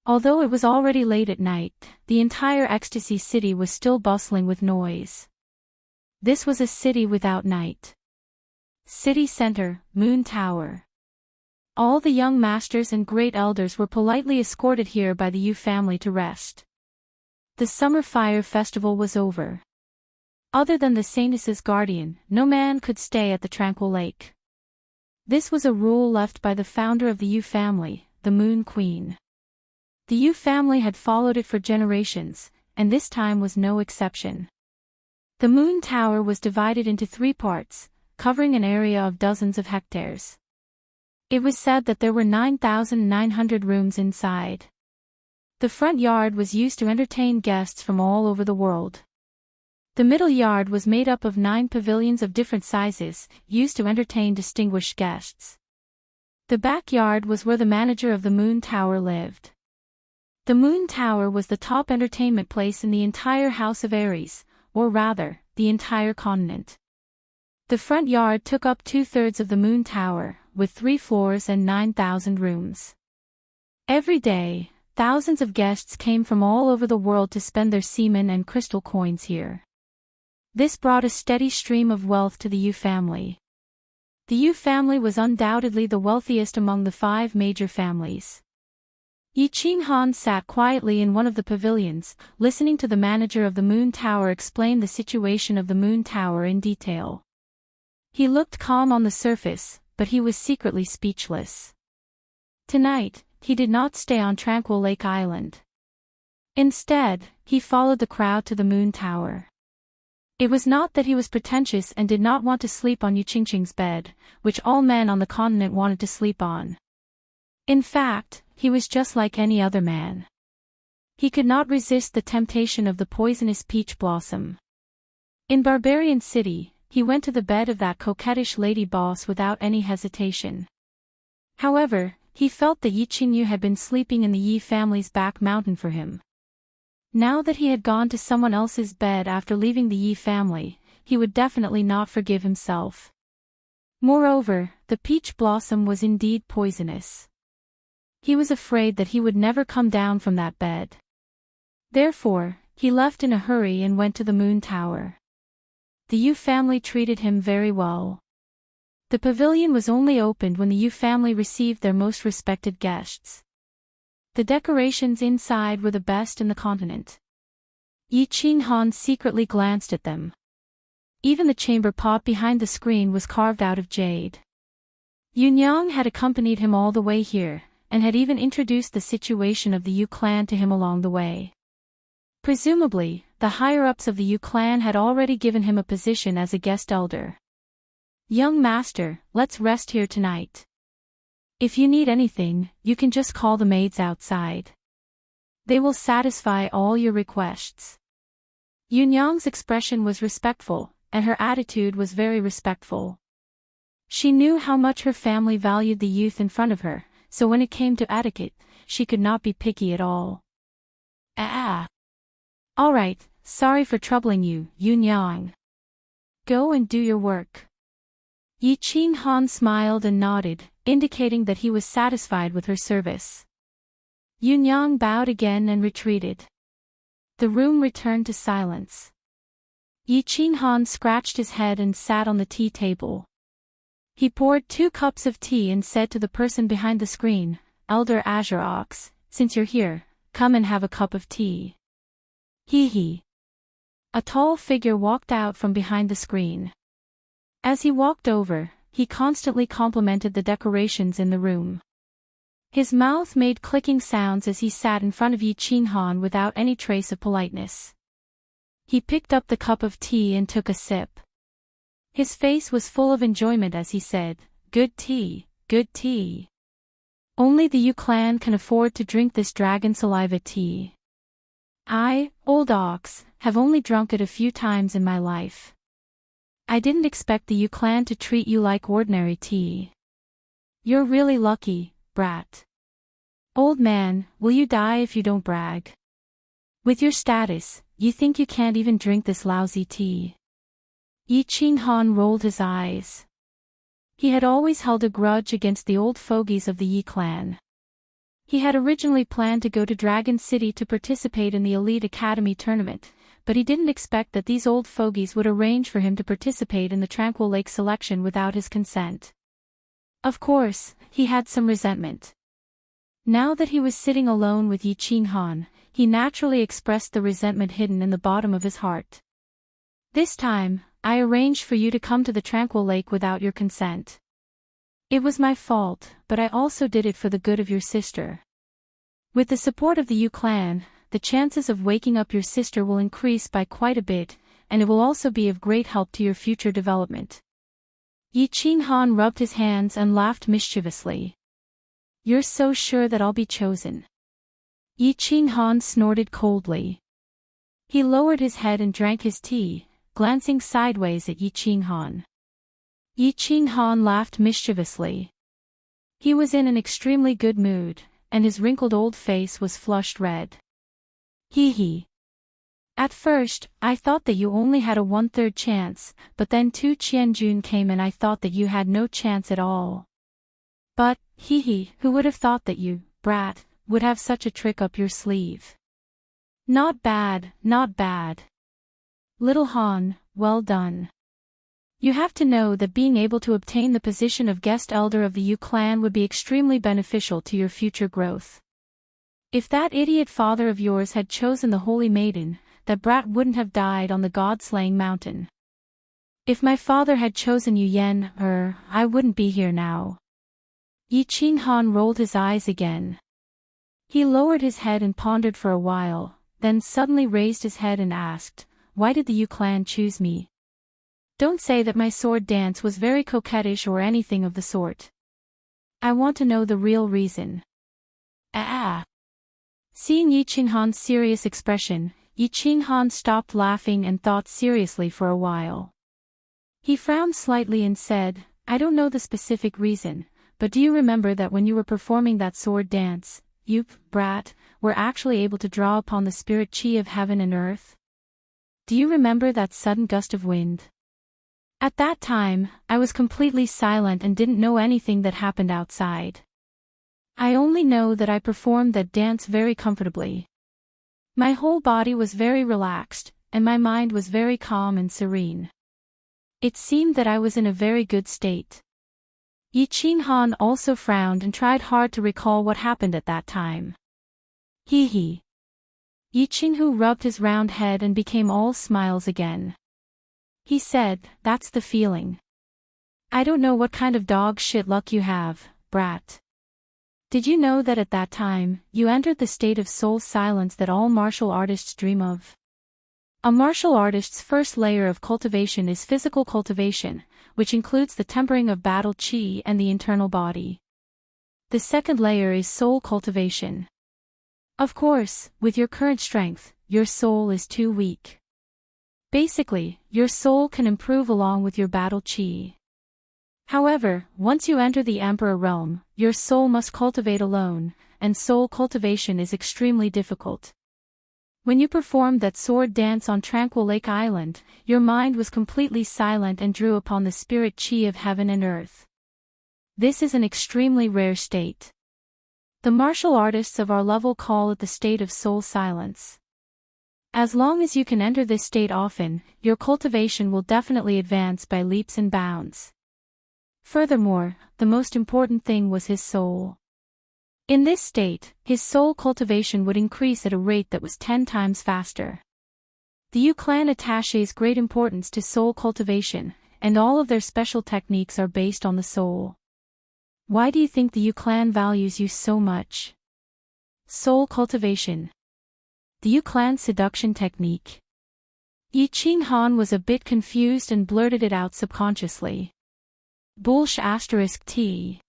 Although it was already late at night, the entire Ecstasy City was still bustling with noise. This was a city without night. City center, Moon Tower. All the young masters and great elders were politely escorted here by the Yu family to rest. The summer fire festival was over. Other than the Saintess's guardian, no man could stay at the tranquil lake. This was a rule left by the founder of the Yu family, the Moon Queen. The Yu family had followed it for generations, and this time was no exception. The Moon Tower was divided into 3 parts, covering an area of dozens of hectares. It was said that there were 9,900 rooms inside. The front yard was used to entertain guests from all over the world. The middle yard was made up of 9 pavilions of different sizes, used to entertain distinguished guests. The backyard was where the manager of the Moon Tower lived. The Moon Tower was the top entertainment place in the entire House of Aries, or rather, the entire continent. The front yard took up 2/3 of the Moon Tower, with 3 floors and 9,000 rooms. Every day, Thousands of guests came from all over the world to spend their semen and crystal coins here. This brought a steady stream of wealth to the Yu family. The Yu family was undoubtedly the wealthiest among the 5 major families. Yi Qinghan sat quietly in one of the pavilions, listening to the manager of the Moon Tower explain the situation of the Moon Tower in detail. He looked calm on the surface, but he was secretly speechless. Tonight, he did not stay on Tranquil Lake Island. Instead, he followed the crowd to the Moon Tower. It was not that he was pretentious and did not want to sleep on Yu Qingqing's bed, which all men on the continent wanted to sleep on. In fact, he was just like any other man. He could not resist the temptation of the poisonous peach blossom. In Barbarian City, he went to the bed of that coquettish lady boss without any hesitation. However, he felt that Yi Qingyu had been sleeping in the Yi family's back mountain for him. Now that he had gone to someone else's bed after leaving the Yi family, he would definitely not forgive himself. Moreover, the peach blossom was indeed poisonous. He was afraid that he would never come down from that bed. Therefore, he left in a hurry and went to the Moon Tower. The Yu family treated him very well. The pavilion was only opened when the Yu family received their most respected guests. The decorations inside were the best in the continent. Yi Qinghan secretly glanced at them. Even the chamber pot behind the screen was carved out of jade. Yunyang had accompanied him all the way here, and had even introduced the situation of the Yu clan to him along the way. Presumably, the higher-ups of the Yu clan had already given him a position as a guest elder. "Young master, let's rest here tonight. If you need anything, you can just call the maids outside. They will satisfy all your requests." Yunyang's expression was respectful, and her attitude was very respectful. She knew how much her family valued the youth in front of her, so when it came to etiquette, she could not be picky at all. All right, sorry for troubling you, Yunyang. Go and do your work." Yi Qinghan smiled and nodded, indicating that he was satisfied with her service. Yunyang bowed again and retreated. The room returned to silence. Yi Qinghan scratched his head and sat on the tea table. He poured 2 cups of tea and said to the person behind the screen, "Elder Azure Ox, since you're here, come and have a cup of tea." Hee. A tall figure walked out from behind the screen. As he walked over, he constantly complimented the decorations in the room. His mouth made clicking sounds as he sat in front of Yi Qinghan without any trace of politeness. He picked up the cup of tea and took a sip. His face was full of enjoyment as he said, "Good tea, good tea. Only the Yu clan can afford to drink this dragon saliva tea. I, old ox, have only drunk it a few times in my life. I didn't expect the Yu clan to treat you like ordinary tea. You're really lucky, brat. Old man, will you die if you don't brag? With your status, you think you can't even drink this lousy tea?" Yi Qinghan rolled his eyes. He had always held a grudge against the old fogies of the Yi clan. He had originally planned to go to Dragon City to participate in the Elite Academy tournament, but he didn't expect that these old fogies would arrange for him to participate in the Tranquil Lake selection without his consent. Of course, he had some resentment. Now that he was sitting alone with Yi Qinghan, he naturally expressed the resentment hidden in the bottom of his heart. "This time, I arranged for you to come to the Tranquil Lake without your consent. It was my fault, but I also did it for the good of your sister. With the support of the Yu clan, the chances of waking up your sister will increase by quite a bit, and it will also be of great help to your future development." Yi Qinghan rubbed his hands and laughed mischievously. "You're so sure that I'll be chosen?" Yi Qinghan snorted coldly. He lowered his head and drank his tea, glancing sideways at Yi Qinghan. Yi Qinghan laughed mischievously. He was in an extremely good mood, and his wrinkled old face was flushed red. Hee. At first, I thought that you only had a 1/3 chance, but then Tu Qianjun came and I thought that you had no chance at all. But, who would have thought that you, brat, would have such a trick up your sleeve. Not bad, not bad. Little Han, well done. You have to know that being able to obtain the position of guest elder of the Yu clan would be extremely beneficial to your future growth. If that idiot father of yours had chosen the Holy Maiden, that brat wouldn't have died on the god-slaying mountain. If my father had chosen Yu Yen, I wouldn't be here now. Yi Qinghan rolled his eyes again. He lowered his head and pondered for a while, then suddenly raised his head and asked, "Why did the Yu clan choose me? Don't say that my sword dance was very coquettish or anything of the sort. I want to know the real reason." Seeing Yi Qinghan's serious expression, Yi Qinghan stopped laughing and thought seriously for a while. He frowned slightly and said, "I don't know the specific reason, but do you remember that when you were performing that sword dance, you, brat, were actually able to draw upon the spirit chi of heaven and earth? Do you remember that sudden gust of wind? At that time, I was completely silent and didn't know anything that happened outside. I only know that I performed that dance very comfortably. My whole body was very relaxed, and my mind was very calm and serene. It seemed that I was in a very good state." Yi Qinghan also frowned and tried hard to recall what happened at that time. Hee. Yi Qinghu rubbed his round head and became all smiles again. He said, "That's the feeling. I don't know what kind of dog shit luck you have, brat. Did you know that at that time, you entered the state of soul silence that all martial artists dream of? A martial artist's first layer of cultivation is physical cultivation, which includes the tempering of battle chi and the internal body. The second layer is soul cultivation. Of course, with your current strength, your soul is too weak. Basically, your soul can improve along with your battle chi. However, once you enter the Emperor realm, your soul must cultivate alone, and soul cultivation is extremely difficult. When you performed that sword dance on Tranquil Lake Island, your mind was completely silent and drew upon the spirit chi of heaven and earth. This is an extremely rare state. The martial artists of our level call it the state of soul silence. As long as you can enter this state often, your cultivation will definitely advance by leaps and bounds. Furthermore, the most important thing was his soul. In this state, his soul cultivation would increase at a rate that was 10 times faster. The Yu clan attaches great importance to soul cultivation, and all of their special techniques are based on the soul. Why do you think the Yu clan values you so much? Soul cultivation. The Yu clan seduction technique. Yi Qinghan was a bit confused and blurted it out subconsciously. *T.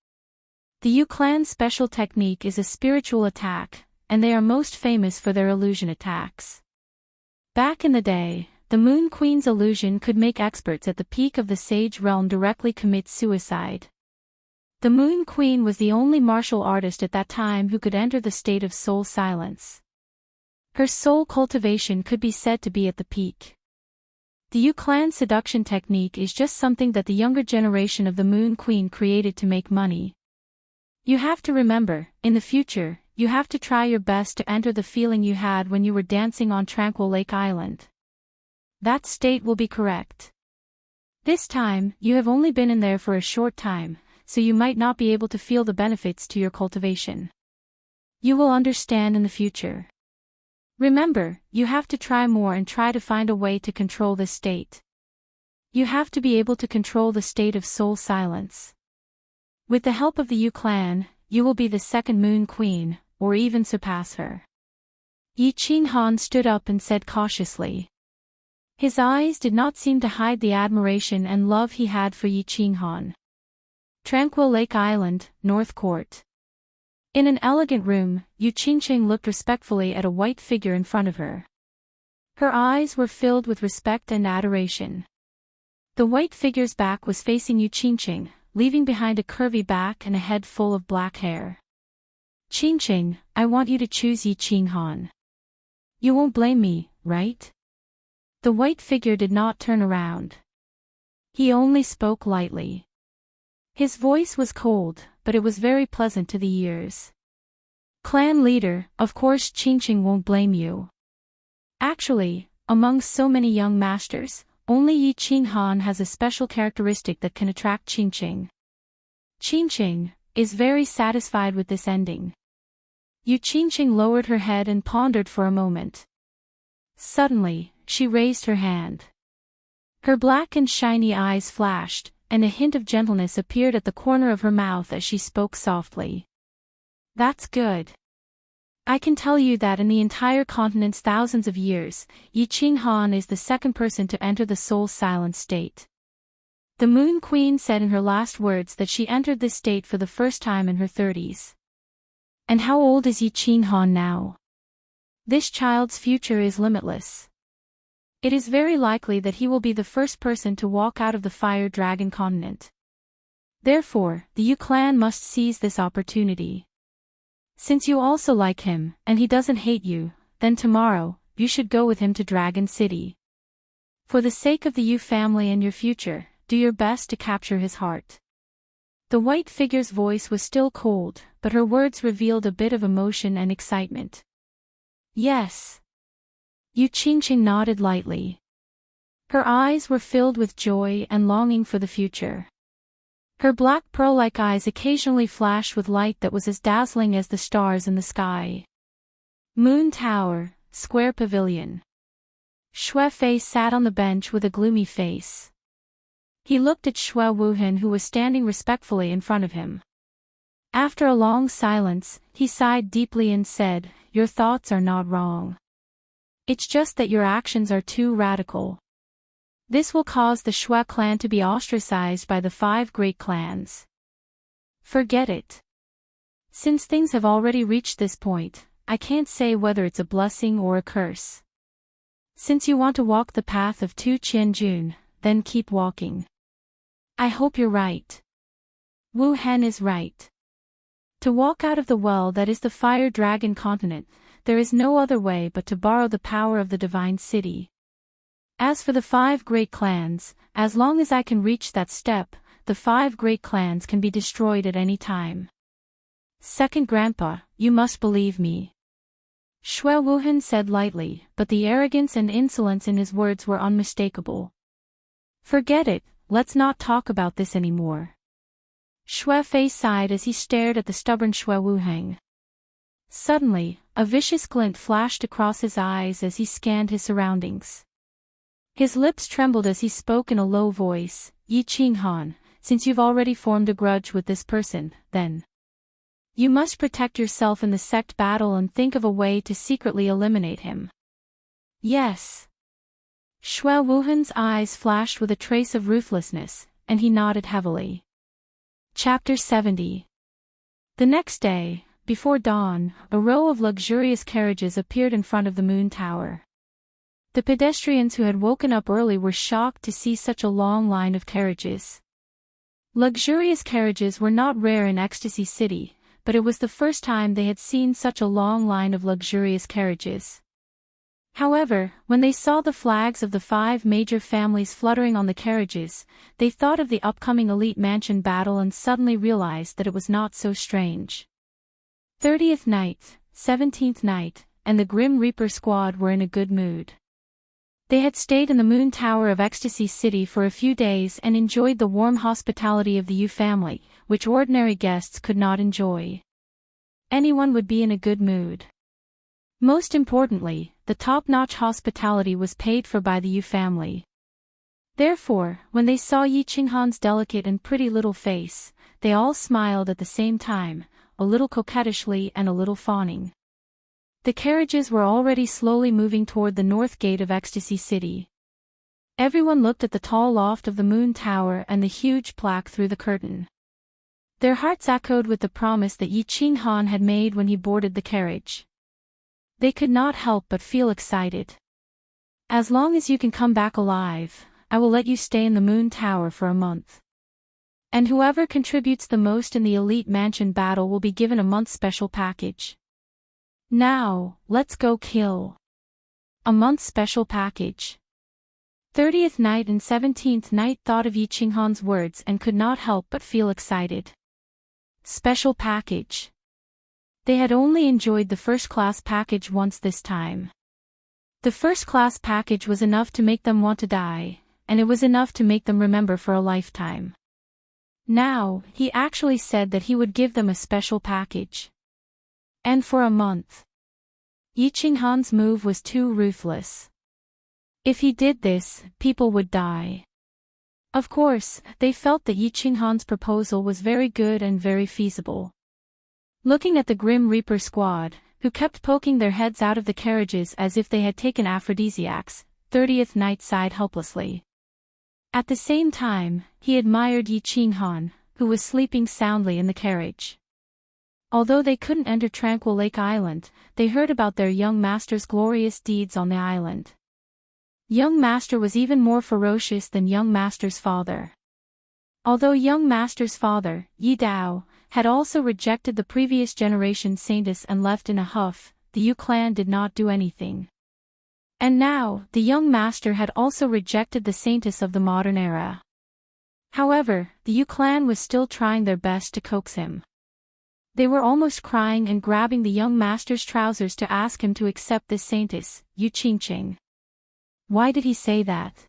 The Yu clan's special technique is a spiritual attack, and they are most famous for their illusion attacks. Back in the day, the Moon Queen's illusion could make experts at the peak of the Sage realm directly commit suicide. The Moon Queen was the only martial artist at that time who could enter the state of soul silence. Her soul cultivation could be said to be at the peak. The Yu clan seduction technique is just something that the younger generation of the Moon Queen created to make money. You have to remember, in the future, you have to try your best to enter the feeling you had when you were dancing on Tranquil Lake Island. That state will be correct. This time, you have only been in there for a short time, so you might not be able to feel the benefits to your cultivation. You will understand in the future. Remember, you have to try more and try to find a way to control this state. You have to be able to control the state of soul silence. With the help of the Yu clan, you will be the second Moon Queen, or even surpass her. Yi Qinghan stood up and said cautiously. His eyes did not seem to hide the admiration and love he had for Yi Qinghan. Tranquil Lake Island, North Court. In an elegant room, Yu Qingqing looked respectfully at a white figure in front of her. Her eyes were filled with respect and adoration. The white figure's back was facing Yu Qingqing, leaving behind a curvy back and a head full of black hair. Qingqing, I want you to choose Yi Qinghan. You won't blame me, right? The white figure did not turn around. He only spoke lightly. His voice was cold, but it was very pleasant to the ears. Clan leader, of course Qingqing won't blame you. Actually, among so many young masters, only Yi Qinghan has a special characteristic that can attract Qingqing. Qingqing is very satisfied with this ending. Yu Qingqing lowered her head and pondered for a moment. Suddenly, she raised her hand. Her black and shiny eyes flashed, and a hint of gentleness appeared at the corner of her mouth as she spoke softly. That's good. I can tell you that in the entire continent's thousands of years, Yi Qinghan is the second person to enter the soul silent state. The Moon Queen said in her last words that she entered this state for the first time in her 30s. And how old is Yi Qinghan now? This child's future is limitless. It is very likely that he will be the first person to walk out of the Fire Dragon continent. Therefore, the Yu clan must seize this opportunity. Since you also like him, and he doesn't hate you, then tomorrow, you should go with him to Dragon City. For the sake of the Yu family and your future, do your best to capture his heart. The white figure's voice was still cold, but her words revealed a bit of emotion and excitement. Yes. Yu Qingqing nodded lightly. Her eyes were filled with joy and longing for the future. Her black pearl-like eyes occasionally flashed with light that was as dazzling as the stars in the sky. Moon Tower, Square Pavilion. Xue Fei sat on the bench with a gloomy face. He looked at Xue Wuhan who was standing respectfully in front of him. After a long silence, he sighed deeply and said, "Your thoughts are not wrong. It's just that your actions are too radical. This will cause the Xue clan to be ostracized by the 5 great clans. Forget it. Since things have already reached this point, I can't say whether it's a blessing or a curse. Since you want to walk the path of Tu Qianjun, then keep walking. I hope you're right. Wu Hen is right. To walk out of the well that is the Fire Dragon continent, there is no other way but to borrow the power of the Divine City. As for the 5 great clans, as long as I can reach that step, the 5 great clans can be destroyed at any time. Second Grandpa, you must believe me." Xue Wuhan said lightly, but the arrogance and insolence in his words were unmistakable. "Forget it, let's not talk about this anymore." Xue Fei sighed as he stared at the stubborn Xue Wuheng. Suddenly, a vicious glint flashed across his eyes as he scanned his surroundings. His lips trembled as he spoke in a low voice, "Yi Qinghan, since you've already formed a grudge with this person, then you must protect yourself in the sect battle and think of a way to secretly eliminate him." "Yes." Xue Wuhan's eyes flashed with a trace of ruthlessness, and he nodded heavily. Chapter 70. The next day, before dawn, a row of luxurious carriages appeared in front of the Moon Tower. The pedestrians who had woken up early were shocked to see such a long line of carriages. Luxurious carriages were not rare in Ecstasy City, but it was the first time they had seen such a long line of luxurious carriages. However, when they saw the flags of the 5 major families fluttering on the carriages, they thought of the upcoming Elite Mansion battle and suddenly realized that it was not so strange. 30th Night, 17th Night, and the Grim Reaper squad were in a good mood. They had stayed in the Moon Tower of Ecstasy City for a few days and enjoyed the warm hospitality of the Yu family, which ordinary guests could not enjoy. Anyone would be in a good mood. Most importantly, the top-notch hospitality was paid for by the Yu family. Therefore, when they saw Yi Qinghan's delicate and pretty little face, they all smiled at the same time, a little coquettishly and a little fawning. The carriages were already slowly moving toward the north gate of Ecstasy City. Everyone looked at the tall loft of the Moon Tower and the huge plaque through the curtain. Their hearts echoed with the promise that Yi Qinghan had made when he boarded the carriage. They could not help but feel excited. "As long as you can come back alive, I will let you stay in the Moon Tower for a month. And whoever contributes the most in the Elite Mansion battle will be given a month's special package. Now, let's go kill." A month's special package. 30th Night and 17th Night thought of Yi Qinghan's words and could not help but feel excited. Special package. They had only enjoyed the first-class package once this time. The first-class package was enough to make them want to die, and it was enough to make them remember for a lifetime. Now, he actually said that he would give them a special package. And for a month. Yi Qinghan's move was too ruthless. If he did this, people would die. Of course, they felt that Yi Qinghan's proposal was very good and very feasible. Looking at the Grim Reaper squad, who kept poking their heads out of the carriages as if they had taken aphrodisiacs, 30th Night sighed helplessly. At the same time, he admired Yi Qinghan, who was sleeping soundly in the carriage. Although they couldn't enter Tranquil Lake Island, they heard about their young master's glorious deeds on the island. Young master was even more ferocious than young master's father. Although young master's father, Yi Dao, had also rejected the previous generation's saintess and left in a huff, the Yu clan did not do anything. And now, the young master had also rejected the saintess of the modern era. However, the Yu clan was still trying their best to coax him. They were almost crying and grabbing the young master's trousers to ask him to accept this saintess, Yu Qingqing. Why did he say that?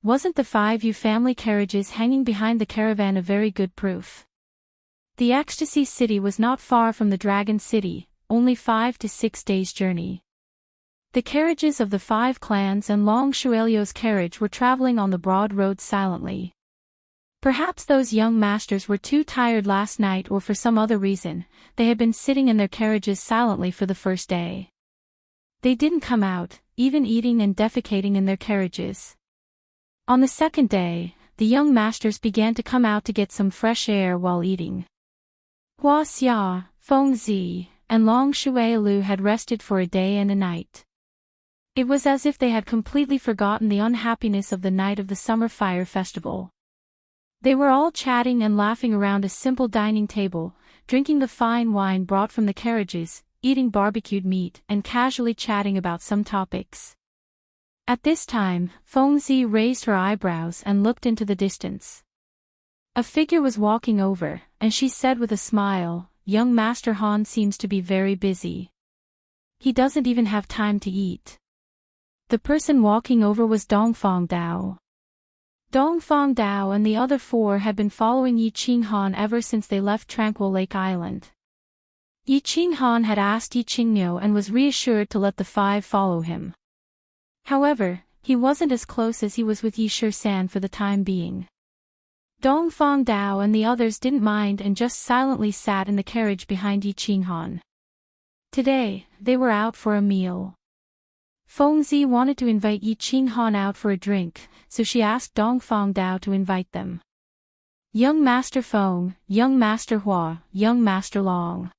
Wasn't the 5 Yu family carriages hanging behind the caravan a very good proof? The Ecstasy City was not far from the Dragon City, only 5 to 6 days' journey. The carriages of the 5 clans and Long Shuelio's carriage were traveling on the broad road silently. Perhaps those young masters were too tired last night, or for some other reason, they had been sitting in their carriages silently for the first day. They didn't come out, even eating and defecating in their carriages. On the second day, the young masters began to come out to get some fresh air while eating. Hua Xia, Feng Zi, and Long Shuailu had rested for a day and a night. It was as if they had completely forgotten the unhappiness of the night of the Summer Fire Festival. They were all chatting and laughing around a simple dining table, drinking the fine wine brought from the carriages, eating barbecued meat, and casually chatting about some topics. At this time, Feng Zi raised her eyebrows and looked into the distance. A figure was walking over, and she said with a smile, "Young Master Han seems to be very busy. He doesn't even have time to eat." The person walking over was Dongfang Dao. Dongfang Dao and the other 4 had been following Yi Qinghan ever since they left Tranquil Lake Island. Yi Qinghan had asked Yi Qingniu and was reassured to let the 5 follow him. However, he wasn't as close as he was with Yi Shisan for the time being. Dongfang Dao and the others didn't mind and just silently sat in the carriage behind Yi Qinghan. Today, they were out for a meal. Feng Zi wanted to invite Yi Qinghan out for a drink, so she asked Dongfang Dao to invite them. Young Master Feng, Young Master Hua, Young Master Long.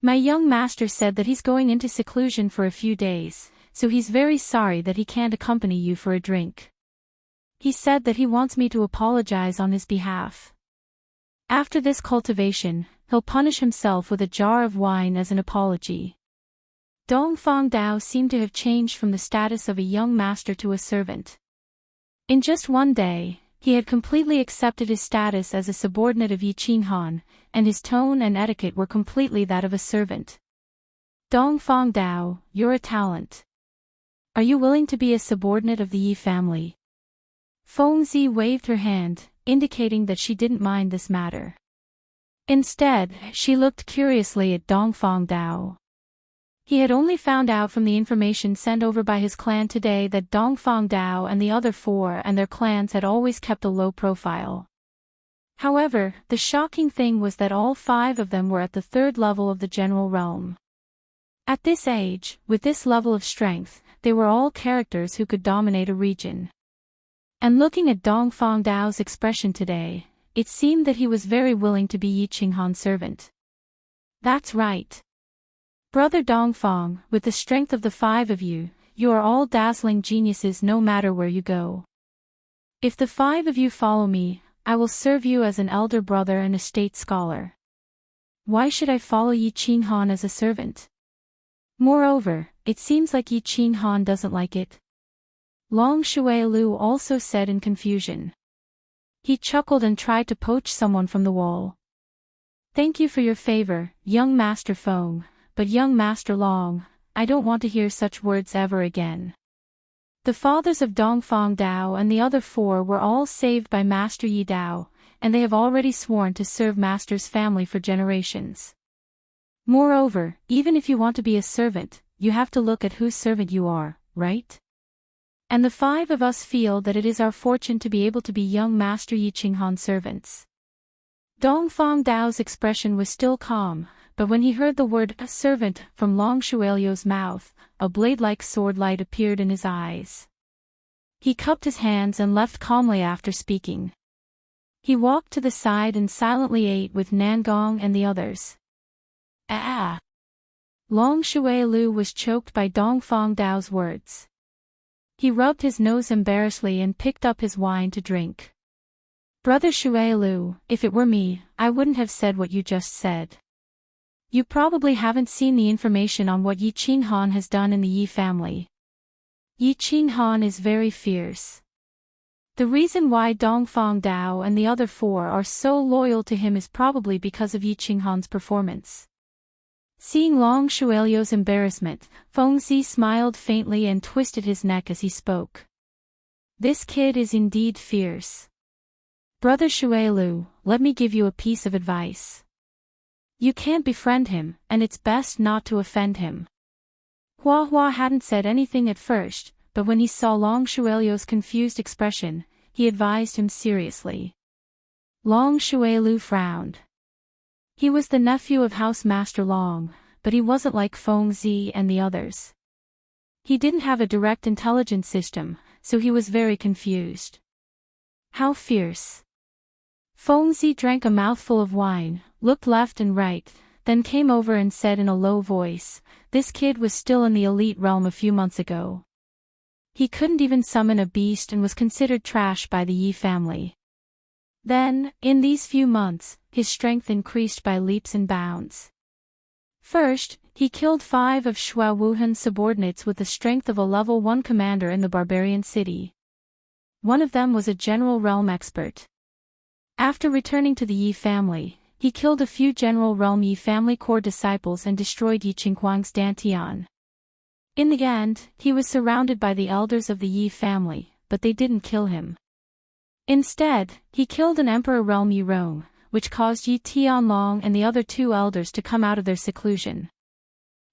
My young master said that he's going into seclusion for a few days, so he's very sorry that he can't accompany you for a drink. He said that he wants me to apologize on his behalf. After this cultivation, he'll punish himself with a jar of wine as an apology. Dongfang Dao seemed to have changed from the status of a young master to a servant. In just one day, he had completely accepted his status as a subordinate of Yi Qinghan, and his tone and etiquette were completely that of a servant. Dongfang Dao, you're a talent. Are you willing to be a subordinate of the Yi family? Feng Zi waved her hand, indicating that she didn't mind this matter. Instead, she looked curiously at Dongfang Dao. He had only found out from the information sent over by his clan today that Dongfang Dao and the other 4 and their clans had always kept a low profile. However, the shocking thing was that all 5 of them were at the 3rd level of the general realm. At this age, with this level of strength, they were all characters who could dominate a region. And looking at Dongfang Dao's expression today, it seemed that he was very willing to be Yi Qinghan's servant. That's right. Brother Dongfang, with the strength of the 5 of you, you are all dazzling geniuses no matter where you go. If the 5 of you follow me, I will serve you as an elder brother and a state scholar. Why should I follow Yi Qinghan as a servant? Moreover, it seems like Yi Qinghan doesn't like it. Long Shuailu also said in confusion. He chuckled and tried to poach someone from the wall. Thank you for your favor, young Master Feng, but young Master Long, I don't want to hear such words ever again. The fathers of Dongfang Dao and the other four were all saved by Master Yi Dao, and they have already sworn to serve Master's family for generations. Moreover, even if you want to be a servant, you have to look at whose servant you are, right? And the five of us feel that it is our fortune to be able to be young Master Yi Qinghan servants. Dongfang Dao's expression was still calm, but when he heard the word servant from Long Shuelio's mouth, a blade-like sword light appeared in his eyes. He cupped his hands and left calmly after speaking. He walked to the side and silently ate with Nangong and the others. Ah! Long Shuelu was choked by Dongfang Dao's words. He rubbed his nose embarrassedly and picked up his wine to drink. Brother Shuelu, if it were me, I wouldn't have said what you just said. You probably haven't seen the information on what Yi Qinghan has done in the Yi family. Yi Qinghan is very fierce. The reason why Dongfang Dao and the other four are so loyal to him is probably because of Yi Qinghan's performance. Seeing Long Shuelio's embarrassment, Feng Zi smiled faintly and twisted his neck as he spoke. This kid is indeed fierce. Brother Shuelu, let me give you a piece of advice. You can't befriend him, and it's best not to offend him. Hua Hua hadn't said anything at first, but when he saw Long Shuelio's confused expression, he advised him seriously. Long Shuelu frowned. He was the nephew of House Master Long, but he wasn't like Feng Zi and the others. He didn't have a direct intelligence system, so he was very confused. How fierce. Feng Zi drank a mouthful of wine, looked left and right, then came over and said in a low voice, this kid was still in the elite realm a few months ago. He couldn't even summon a beast and was considered trash by the Yi family. Then, in these few months, his strength increased by leaps and bounds. First, he killed 5 of Shua Wuhan's subordinates with the strength of a level 1 commander in the barbarian city. One of them was a general realm expert. After returning to the Yi family, he killed a few general realm Yi family core disciples and destroyed Yi Qinghuang's Dantian. In the end, he was surrounded by the elders of the Yi family, but they didn't kill him. Instead, he killed an emperor realm Yi Rong, which caused Yi Tianlong and the other 2 elders to come out of their seclusion.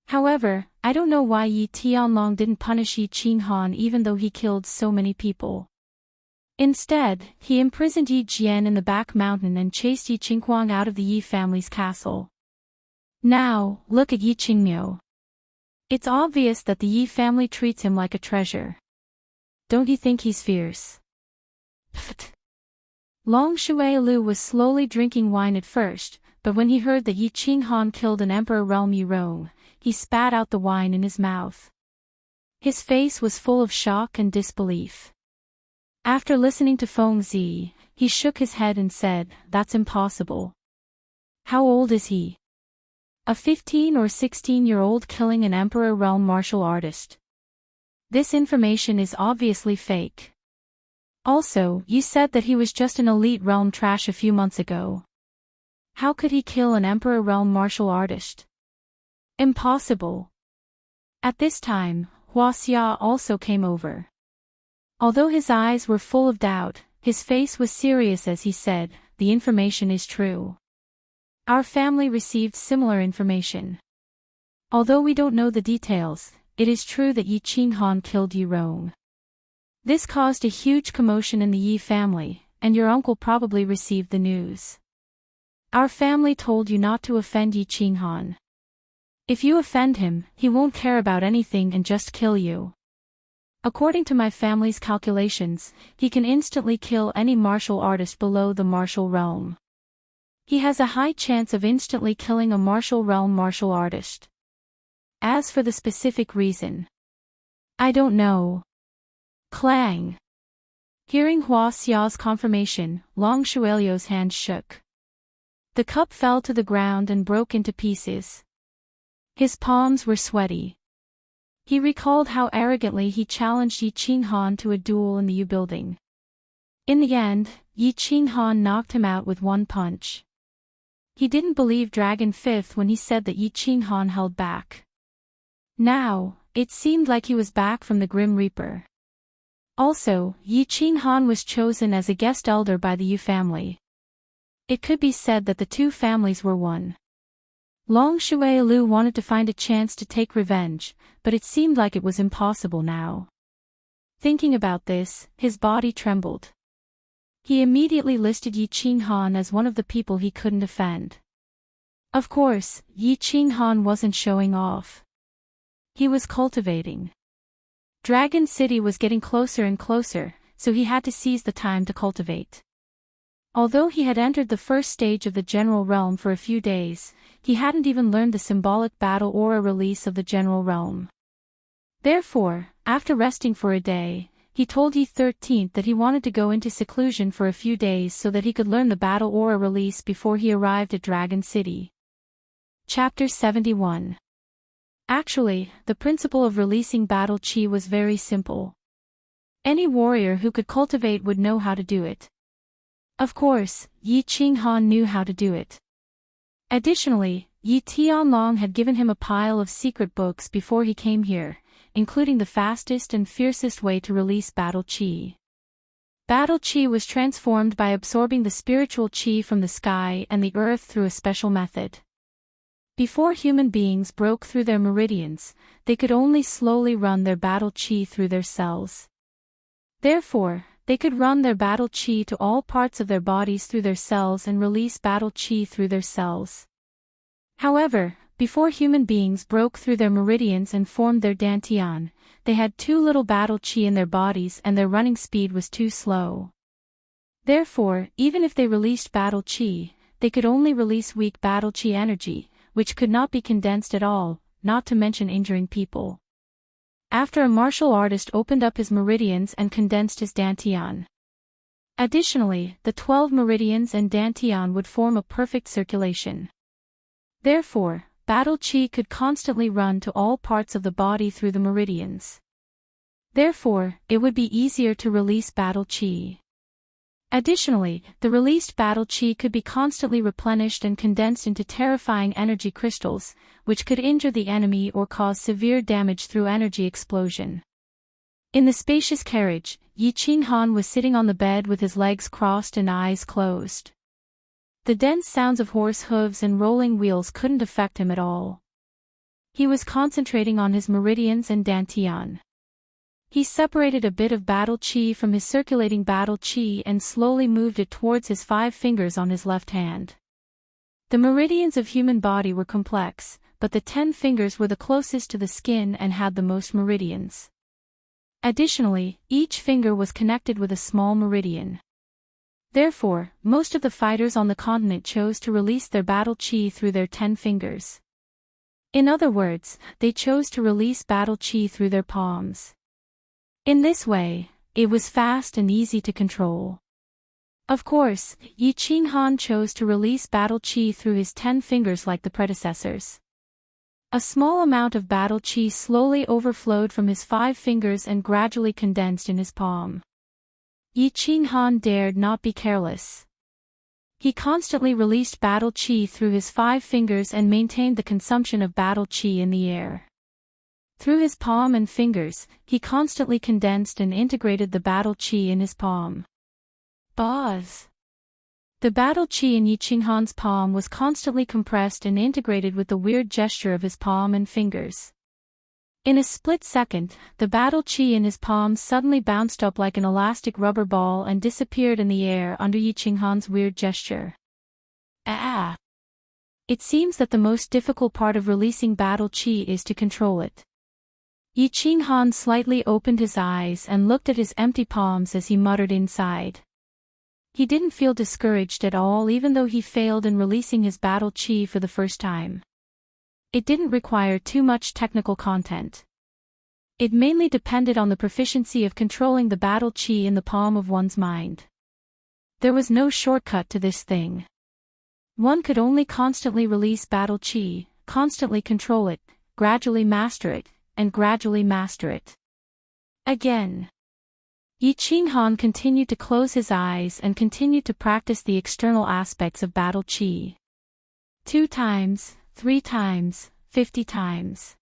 However, I don't know why Yi Tianlong didn't punish Yi Qinghan even though he killed so many people. Instead, he imprisoned Yi Jian in the back mountain and chased Yi Qinghuang out of the Yi family's castle. Now, look at Yi Qingmiu. It's obvious that the Yi family treats him like a treasure. Don't you think he's fierce? Pfft. Long Shuelu was slowly drinking wine at first, but when he heard that Yi Qinghan killed an emperor realm Yi Rong, he spat out the wine in his mouth. His face was full of shock and disbelief. After listening to Feng Zi, he shook his head and said, that's impossible. How old is he? A 15 or 16-year-old killing an emperor realm martial artist. This information is obviously fake. Also, you said that he was just an elite realm trash a few months ago. How could he kill an emperor realm martial artist? Impossible. At this time, Hua Xia also came over. Although his eyes were full of doubt, his face was serious as he said, the information is true. Our family received similar information. Although we don't know the details, it is true that Yi Qinghan killed Yi Rong. This caused a huge commotion in the Yi family, and your uncle probably received the news. Our family told you not to offend Yi Qinghan. If you offend him, he won't care about anything and just kill you. According to my family's calculations, he can instantly kill any martial artist below the martial realm. He has a high chance of instantly killing a martial realm martial artist. As for the specific reason, I don't know. Clang. Hearing Hua Xia's confirmation, Long Shuelio's hand shook. The cup fell to the ground and broke into pieces. His palms were sweaty. He recalled how arrogantly he challenged Yi Qinghan to a duel in the Yu building. In the end, Yi Qinghan knocked him out with one punch. He didn't believe Dragon Fifth when he said that Yi Qinghan held back. Now, it seemed like he was back from the Grim Reaper. Also, Yi Qinghan was chosen as a guest elder by the Yu family. It could be said that the two families were one. Long Shui Lu wanted to find a chance to take revenge, but it seemed like it was impossible now. Thinking about this, his body trembled. He immediately listed Yi Qinghan as one of the people he couldn't offend. Of course, Yi Qinghan wasn't showing off. He was cultivating. Dragon City was getting closer and closer, so he had to seize the time to cultivate. Although he had entered the first stage of the General Realm for a few days, he hadn't even learned the symbolic battle aura release of the General Realm. Therefore, after resting for a day, he told Yi 13th that he wanted to go into seclusion for a few days so that he could learn the battle aura release before he arrived at Dragon City. Chapter 71. Actually, the principle of releasing battle chi was very simple. Any warrior who could cultivate would know how to do it. Of course, Yi Qinghan knew how to do it. Additionally, Yi Tianlong had given him a pile of secret books before he came here, including the fastest and fiercest way to release battle chi. Battle chi was transformed by absorbing the spiritual chi from the sky and the earth through a special method. Before human beings broke through their meridians, they could only slowly run their battle chi through their cells. Therefore, they could run their battle chi to all parts of their bodies through their cells and release battle chi through their cells. However, before human beings broke through their meridians and formed their dantian, they had too little battle chi in their bodies and their running speed was too slow. Therefore, even if they released battle chi, they could only release weak battle chi energy, which could not be condensed at all, not to mention injuring people. After a martial artist opened up his meridians and condensed his dantian. Additionally, the 12 meridians and dantian would form a perfect circulation. Therefore, battle chi could constantly run to all parts of the body through the meridians. Therefore, it would be easier to release battle chi. Additionally, the released battle chi could be constantly replenished and condensed into terrifying energy crystals, which could injure the enemy or cause severe damage through energy explosion. In the spacious carriage, Yi Qinghan was sitting on the bed with his legs crossed and eyes closed. The dense sounds of horse hooves and rolling wheels couldn't affect him at all. He was concentrating on his meridians and dantian. He separated a bit of battle chi from his circulating battle chi and slowly moved it towards his 5 fingers on his left hand. The meridians of human body were complex, but the 10 fingers were the closest to the skin and had the most meridians. Additionally, each finger was connected with a small meridian. Therefore, most of the fighters on the continent chose to release their battle chi through their 10 fingers. In other words, they chose to release battle chi through their palms. In this way, it was fast and easy to control. Of course, Yi Qinghan chose to release battle chi through his 10 fingers like the predecessors. A small amount of battle chi slowly overflowed from his 5 fingers and gradually condensed in his palm. Yi Qinghan dared not be careless. He constantly released battle chi through his 5 fingers and maintained the consumption of battle chi in the air. Through his palm and fingers, he constantly condensed and integrated the battle chi in his palm. Buzz! The battle chi in Yi Qinghan's palm was constantly compressed and integrated with the weird gesture of his palm and fingers. In a split second, the battle chi in his palm suddenly bounced up like an elastic rubber ball and disappeared in the air under Yi Qinghan's weird gesture. Ah! It seems that the most difficult part of releasing battle chi is to control it. Yi Qinghan slightly opened his eyes and looked at his empty palms as he muttered inside. He didn't feel discouraged at all even though he failed in releasing his battle chi for the first time. It didn't require too much technical content. It mainly depended on the proficiency of controlling the battle chi in the palm of one's mind. There was no shortcut to this thing. One could only constantly release battle chi, constantly control it, gradually master it, and gradually master it. Again. Yi Qinghan continued to close his eyes and continued to practice the external aspects of battle chi. 2 times, 3 times, 50 times.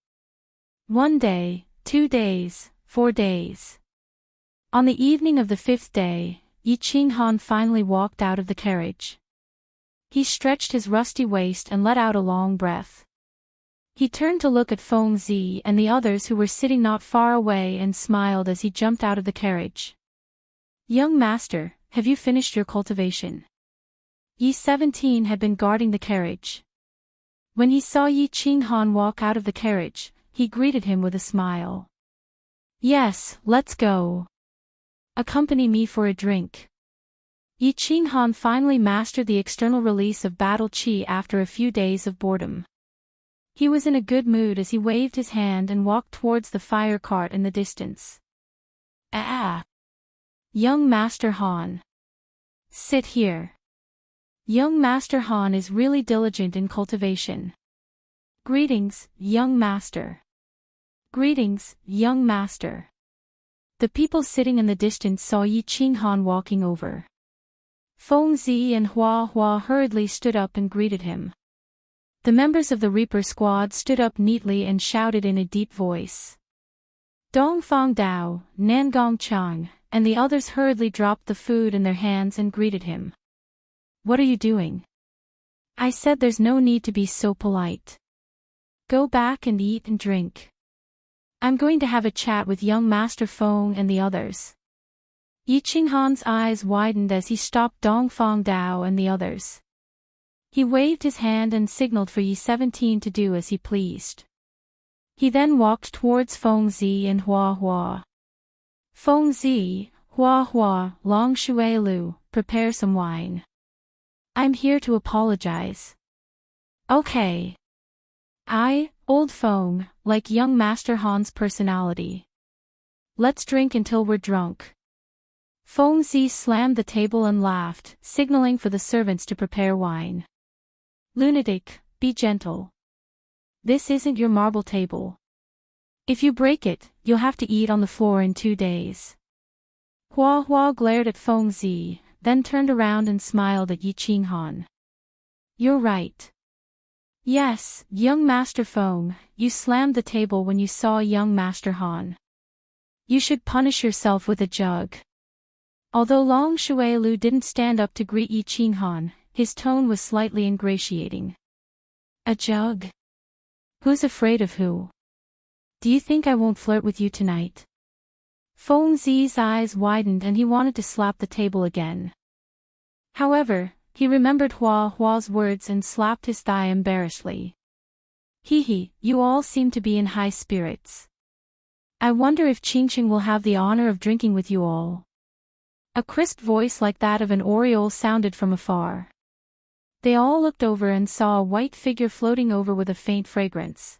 1 day, 2 days, 4 days. On the evening of the 5th day, Yi Qinghan finally walked out of the carriage. He stretched his rusty waist and let out a long breath. He turned to look at Feng Zi and the others who were sitting not far away and smiled as he jumped out of the carriage. "Young master, have you finished your cultivation?" Yi 17 had been guarding the carriage. When he saw Yi Qinghan walk out of the carriage, he greeted him with a smile. "Yes, let's go. Accompany me for a drink." Yi Qinghan finally mastered the external release of battle qi after a few days of boredom. He was in a good mood as he waved his hand and walked towards the fire cart in the distance. "Ah! Young Master Han. Sit here. Young Master Han is really diligent in cultivation. Greetings, young master." "Greetings, young master." The people sitting in the distance saw Yi Qinghan walking over. Feng Zi and Hua Hua hurriedly stood up and greeted him. The members of the Reaper squad stood up neatly and shouted in a deep voice. Dongfang Dao, Nangong Chang, and the others hurriedly dropped the food in their hands and greeted him. "What are you doing?" "I said there's no need to be so polite. Go back and eat and drink. I'm going to have a chat with young Master Feng and the others." Yi Qinghan's eyes widened as he stopped Dongfang Dao and the others. He waved his hand and signaled for Yi 17 to do as he pleased. He then walked towards Feng Zi and Hua Hua. "Feng Zi, Hua Hua, Long Shui Lu, prepare some wine. I'm here to apologize." "Okay. Old Feng, like young Master Han's personality. Let's drink until we're drunk." Feng Zi slammed the table and laughed, signaling for the servants to prepare wine. "Lunatic, be gentle. This isn't your marble table. If you break it, you'll have to eat on the floor in 2 days." Hua Hua glared at Feng Zi, then turned around and smiled at Yi Qinghan. "You're right. Yes, young Master Feng, you slammed the table when you saw young Master Han. You should punish yourself with a jug." Although Long Shui Lu didn't stand up to greet Yi Qinghan, his tone was slightly ingratiating. "A jug? Who's afraid of who? Do you think I won't flirt with you tonight?" Feng Zi's eyes widened and he wanted to slap the table again. However, he remembered Hua Hua's words and slapped his thigh embarrassedly. "Hee, you all seem to be in high spirits. I wonder if Qingqing will have the honor of drinking with you all." A crisp voice like that of an oriole sounded from afar. They all looked over and saw a white figure floating over with a faint fragrance.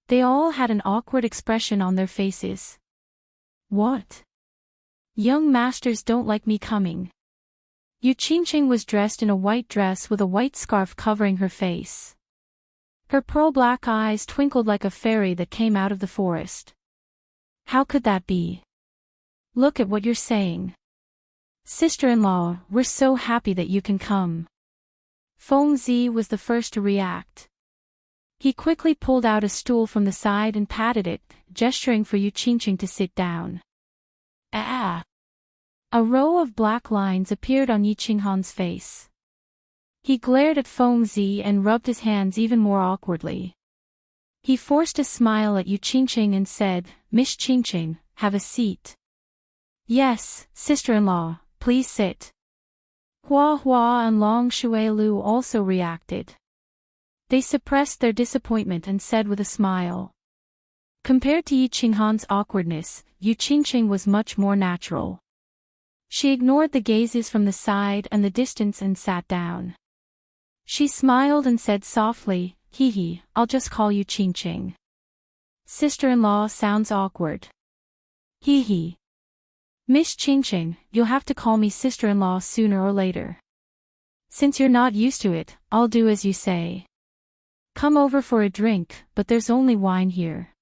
They all had an awkward expression on their faces. "What? Young masters don't like me coming." Yu Qingqing was dressed in a white dress with a white scarf covering her face. Her pearl-black eyes twinkled like a fairy that came out of the forest. "How could that be? Look at what you're saying. Sister-in-law, we're so happy that you can come." Feng Zi was the first to react. He quickly pulled out a stool from the side and patted it, gesturing for Yu Qingqing to sit down. "Ah!" A row of black lines appeared on Yi Qinghan's face. He glared at Feng Zi and rubbed his hands even more awkwardly. He forced a smile at Yu Qingqing and said, "Miss Qingqing, have a seat." "Yes, sister-in-law, please sit." Hua Hua and Long Shui Lu also reacted. They suppressed their disappointment and said with a smile. Compared to Yi Qinghan's awkwardness, Yu Qingqing was much more natural. She ignored the gazes from the side and the distance and sat down. She smiled and said softly, "Hee, I'll just call you Qingqing. Sister-in-law sounds awkward." "Hee. Miss Qingqing, you'll have to call me sister-in-law sooner or later. Since you're not used to it, I'll do as you say. Come over for a drink, but there's only wine here.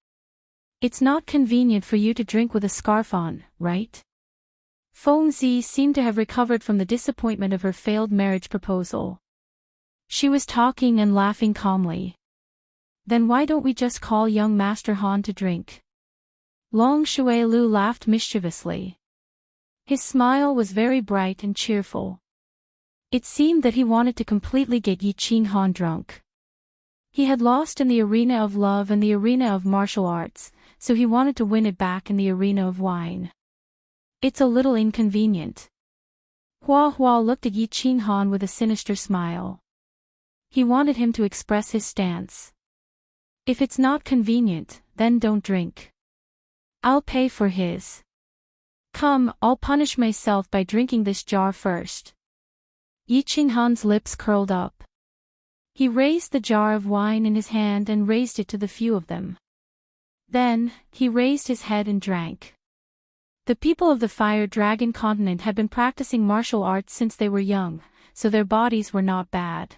It's not convenient for you to drink with a scarf on, right?" Feng Zi seemed to have recovered from the disappointment of her failed marriage proposal. She was talking and laughing calmly. Then why don't we just call young Master Han to drink? Long Shui Lu laughed mischievously. His smile was very bright and cheerful. It seemed that he wanted to completely get Yi Qing Han drunk. He had lost in the arena of love and the arena of martial arts, so he wanted to win it back in the arena of wine. It's a little inconvenient. Hua Hua looked at Yi Qing Han with a sinister smile. He wanted him to express his stance. If it's not convenient, then don't drink. I'll pay for his. Come, I'll punish myself by drinking this jar first. Yi Qing Han's lips curled up. He raised the jar of wine in his hand and raised it to the few of them. Then, he raised his head and drank. The people of the Fire Dragon continent had been practicing martial arts since they were young, so their bodies were not bad.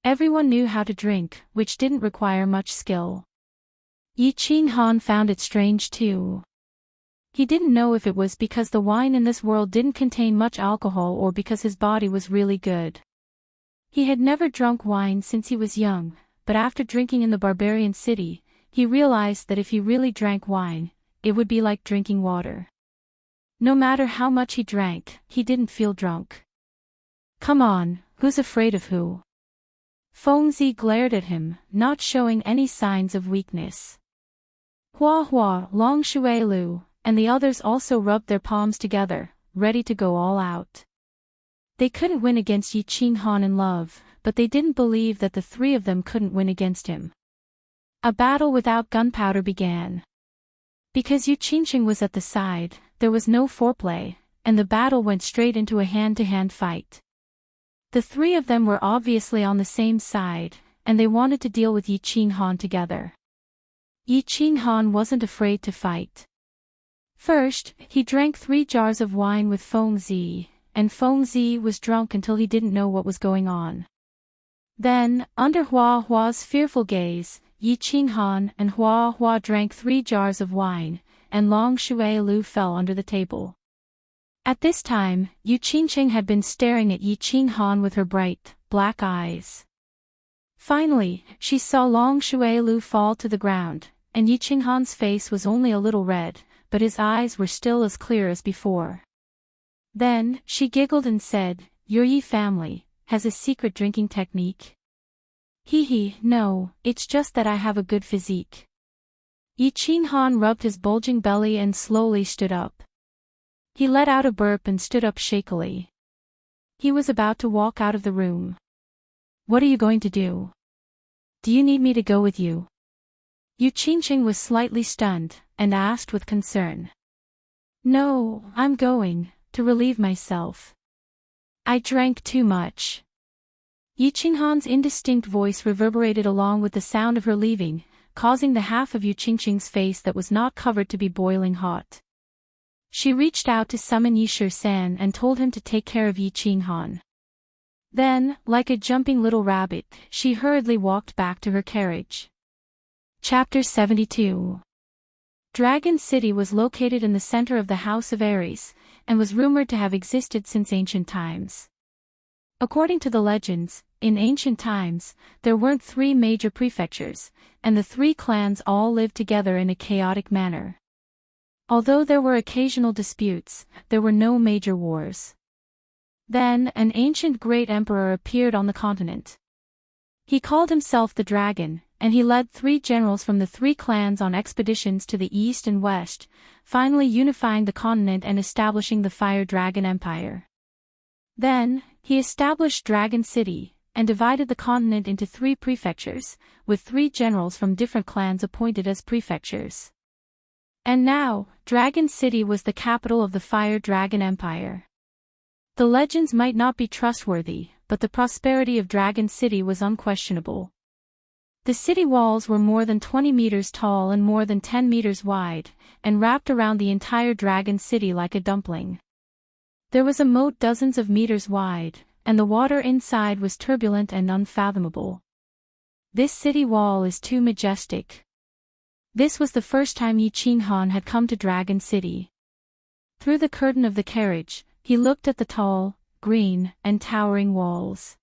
Everyone knew how to drink, which didn't require much skill. Yi Qing Han found it strange too. He didn't know if it was because the wine in this world didn't contain much alcohol or because his body was really good. He had never drunk wine since he was young, but after drinking in the barbarian city, he realized that if he really drank wine, it would be like drinking water. No matter how much he drank, he didn't feel drunk. Come on, who's afraid of who? Fengzi glared at him, not showing any signs of weakness. Hua Hua, Long Shui Lu, and the others also rubbed their palms together, ready to go all out. They couldn't win against Yi Qing Han in love, but they didn't believe that the three of them couldn't win against him. A battle without gunpowder began. Because Yi Qingqing was at the side, there was no foreplay, and the battle went straight into a hand-to-hand fight. The three of them were obviously on the same side, and they wanted to deal with Yi Qing Han together. Yi Qing Han wasn't afraid to fight. First, he drank 3 jars of wine with Fengzi, and Fengzi was drunk until he didn't know what was going on. Then, under Hua Hua's fearful gaze, Yi Qing Han and Hua Hua drank 3 jars of wine, and Long Shui Lu fell under the table. At this time, Yi Qingqing had been staring at Yi Qing Han with her bright, black eyes. Finally, she saw Long Shui Lu fall to the ground, and Yi Qing Han's face was only a little red, but his eyes were still as clear as before. Then, she giggled and said, "Your Yi family has a secret drinking technique?" Hee, no, it's just that I have a good physique. Yi Qing Han rubbed his bulging belly and slowly stood up. He let out a burp and stood up shakily. He was about to walk out of the room. What are you going to do? Do you need me to go with you? Yi Qingqing was slightly stunned, and asked with concern. No, I'm going, to relieve myself. I drank too much. Yi Qing Han's indistinct voice reverberated along with the sound of her leaving, causing the half of Yi Qingqing's face that was not covered to be boiling hot. She reached out to summon Yi San and told him to take care of Yi Qing Han. Then, like a jumping little rabbit, she hurriedly walked back to her carriage. Chapter 72. Dragon City was located in the center of the House of Ares, and was rumored to have existed since ancient times. According to the legends, in ancient times, there weren't 3 major prefectures, and the 3 clans all lived together in a chaotic manner. Although there were occasional disputes, there were no major wars. Then, an ancient great emperor appeared on the continent. He called himself the Dragon, and he led 3 generals from the 3 clans on expeditions to the east and west, finally unifying the continent and establishing the Fire Dragon Empire. Then, he established Dragon City, and divided the continent into 3 prefectures, with 3 generals from different clans appointed as prefectures. And now, Dragon City was the capital of the Fire Dragon Empire. The legends might not be trustworthy, but the prosperity of Dragon City was unquestionable. The city walls were more than 20 meters tall and more than 10 meters wide, and wrapped around the entire Dragon City like a dumpling. There was a moat dozens of meters wide, and the water inside was turbulent and unfathomable. This city wall is too majestic. This was the first time Yi Qing Han had come to Dragon City. Through the curtain of the carriage, he looked at the tall, green, and towering walls.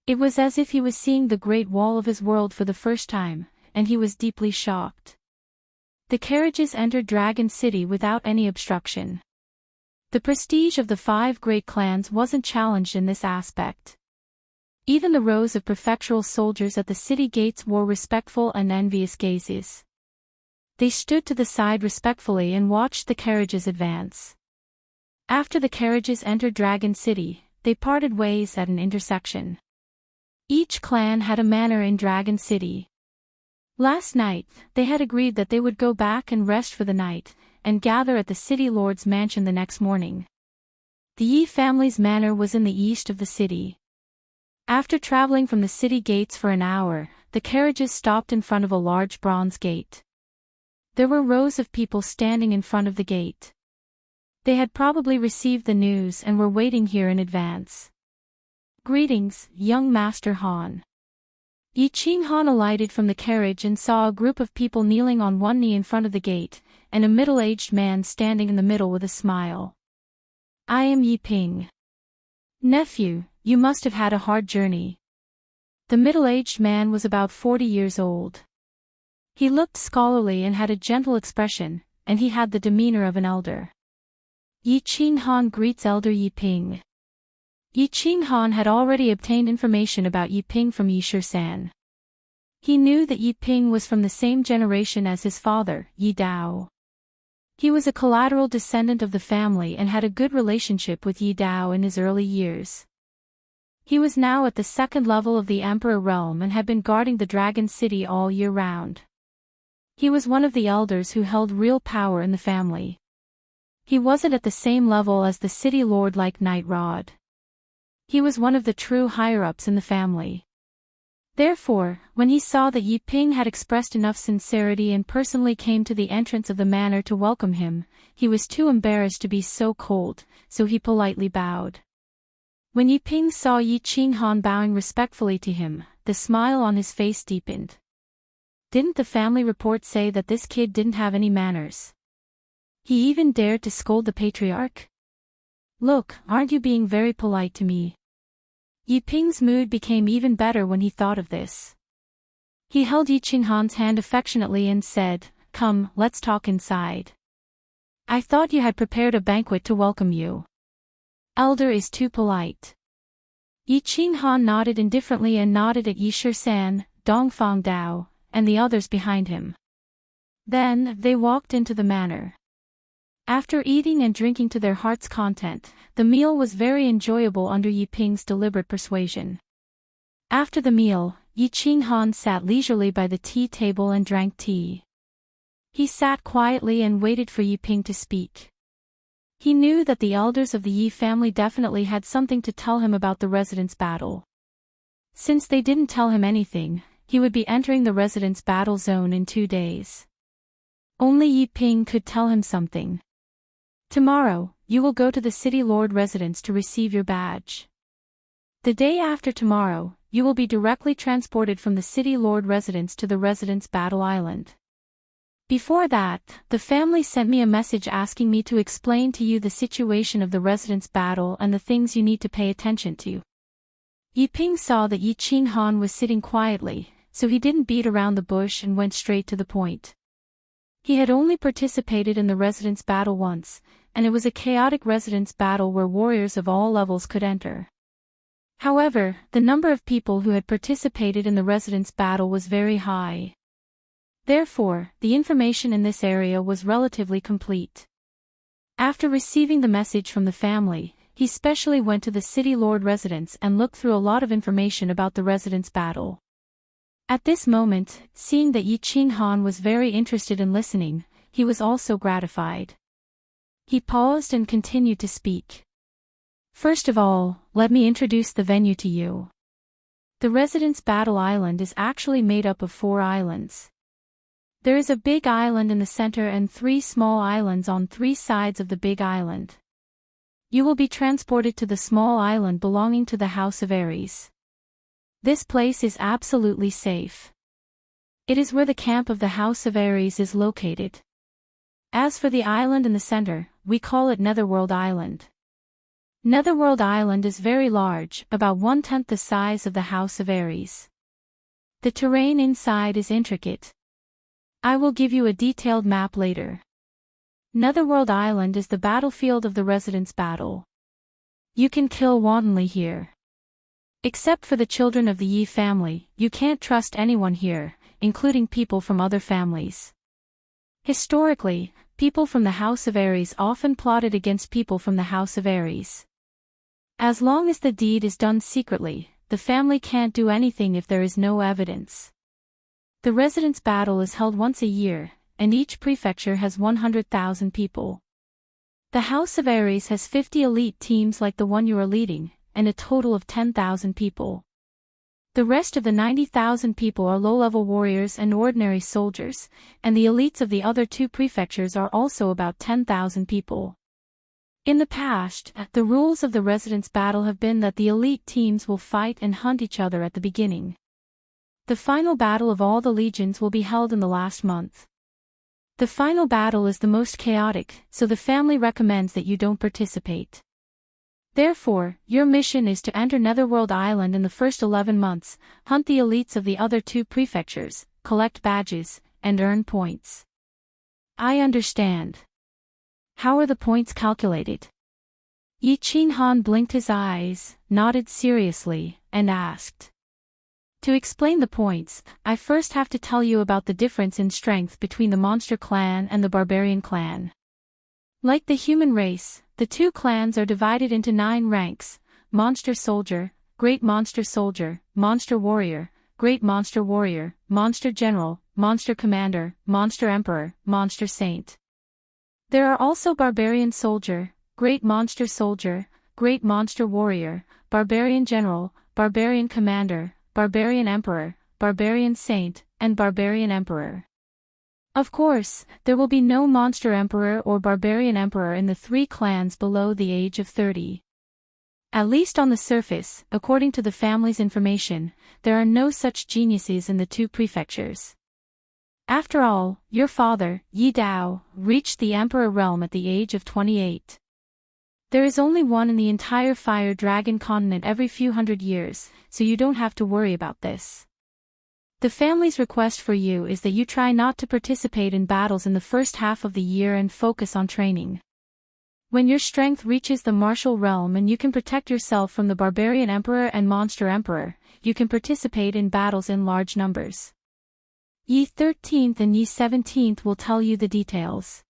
It was as if he was seeing the Great Wall of his world for the first time, and he was deeply shocked. The carriages entered Dragon City without any obstruction. The prestige of the 5 great clans wasn't challenged in this aspect. Even the rows of prefectural soldiers at the city gates wore respectful and envious gazes. They stood to the side respectfully and watched the carriages advance. After the carriages entered Dragon City, they parted ways at an intersection. Each clan had a manor in Dragon City. Last night, they had agreed that they would go back and rest for the night, and gather at the city lord's mansion the next morning. The Yi family's manor was in the east of the city. After traveling from the city gates for an hour, the carriages stopped in front of a large bronze gate. There were rows of people standing in front of the gate. They had probably received the news and were waiting here in advance. Greetings, young Master Han. Yi Qinghan alighted from the carriage and saw a group of people kneeling on one knee in front of the gate, and a middle-aged man standing in the middle with a smile. I am Yi Ping. Nephew, you must have had a hard journey. The middle-aged man was about 40 years old. He looked scholarly and had a gentle expression, and he had the demeanor of an elder. Yi Qinghan greets Elder Yi Ping. Yi Qinghan had already obtained information about Yi Ping from Yi Shisan. He knew that Yi Ping was from the same generation as his father, Yi Dao. He was a collateral descendant of the family and had a good relationship with Yi Dao in his early years. He was now at the 2nd level of the Emperor realm and had been guarding the Dragon City all year round. He was one of the elders who held real power in the family. He wasn't at the same level as the city lord like Night Rod. He was one of the true higher-ups in the family. Therefore, when he saw that Yi Ping had expressed enough sincerity and personally came to the entrance of the manor to welcome him, he was too embarrassed to be so cold, so he politely bowed. When Yi Ping saw Yi Qinghan bowing respectfully to him, the smile on his face deepened. Didn't the family report say that this kid didn't have any manners? He even dared to scold the patriarch? Look, aren't you being very polite to me? Yi Ping's mood became even better when he thought of this. He held Yi Qinghan's hand affectionately and said, Come, let's talk inside. I thought you had prepared a banquet to welcome you. Elder is too polite. Yi Qinghan nodded indifferently and nodded at Yi Shisan, Dongfang Dao, and the others behind him. Then, they walked into the manor. After eating and drinking to their heart's content, the meal was very enjoyable under Yi Ping's deliberate persuasion. After the meal, Yi Qinghan sat leisurely by the tea table and drank tea. He sat quietly and waited for Yi Ping to speak. He knew that the elders of the Yi family definitely had something to tell him about the residence battle. Since they didn't tell him anything, he would be entering the residence battle zone in 2 days. Only Yi Ping could tell him something. Tomorrow, you will go to the city lord residence to receive your badge. The day after tomorrow, you will be directly transported from the city lord residence to the residence battle island. Before that, the family sent me a message asking me to explain to you the situation of the residence battle and the things you need to pay attention to. Yi Ping saw that Yi Qinghan was sitting quietly, so he didn't beat around the bush and went straight to the point. He had only participated in the residence battle once, and it was a chaotic residence battle where warriors of all levels could enter. However, the number of people who had participated in the residence battle was very high. Therefore, the information in this area was relatively complete. After receiving the message from the family, he specially went to the city lord residence and looked through a lot of information about the residence battle. At this moment, seeing that Yi Qinghan was very interested in listening, he was also gratified. He paused and continued to speak. First of all, let me introduce the venue to you. The residence battle island is actually made up of 4 islands. There is a big island in the center and 3 small islands on 3 sides of the big island. You will be transported to the small island belonging to the House of Ares. This place is absolutely safe. It is where the camp of the House of Ares is located. As for the island in the center, we call it Netherworld Island. Netherworld Island is very large, about 1/10 the size of the House of Ares. The terrain inside is intricate. I will give you a detailed map later. Netherworld Island is the battlefield of the Residence Battle. You can kill wantonly here. Except for the children of the Yi family, you can't trust anyone here, including people from other families. Historically, people from the House of Ares often plotted against people from the House of Ares. As long as the deed is done secretly, the family can't do anything if there is no evidence. The Residence Battle is held once a year, and each prefecture has 100,000 people. The House of Ares has 50 elite teams like the one you are leading, and a total of 10,000 people. The rest of the 90,000 people are low-level warriors and ordinary soldiers, and the elites of the other two prefectures are also about 10,000 people. In the past, the rules of the Residence Battle have been that the elite teams will fight and hunt each other at the beginning. The final battle of all the legions will be held in the last month. The final battle is the most chaotic, so the family recommends that you don't participate. Therefore, your mission is to enter Netherworld Island in the first 11 months, hunt the elites of the other two prefectures, collect badges, and earn points. I understand. How are the points calculated? Yi Qinghan blinked his eyes, nodded seriously, and asked. To explain the points, I first have to tell you about the difference in strength between the monster clan and the barbarian clan. Like the human race, the two clans are divided into 9 ranks: Monster Soldier, Great Monster Soldier, Monster Warrior, Great Monster Warrior, Monster General, Monster Commander, Monster Emperor, Monster Saint. There are also Barbarian Soldier, Great Monster Soldier, Great Monster Warrior, Barbarian General, Barbarian Commander, Barbarian Emperor, Barbarian Saint, and Barbarian Emperor. Of course, there will be no Monster Emperor or Barbarian Emperor in the 3 clans below the age of 30. At least on the surface, according to the family's information, there are no such geniuses in the 2 prefectures. After all, your father, Yi Dao, reached the Emperor realm at the age of 28. There is only one in the entire Fire Dragon continent every few hundred years, so you don't have to worry about this. The family's request for you is that you try not to participate in battles in the first half of the year and focus on training. When your strength reaches the martial realm and you can protect yourself from the Barbarian Emperor and Monster Emperor, you can participate in battles in large numbers. Yi 13th and Yi 17th will tell you the details.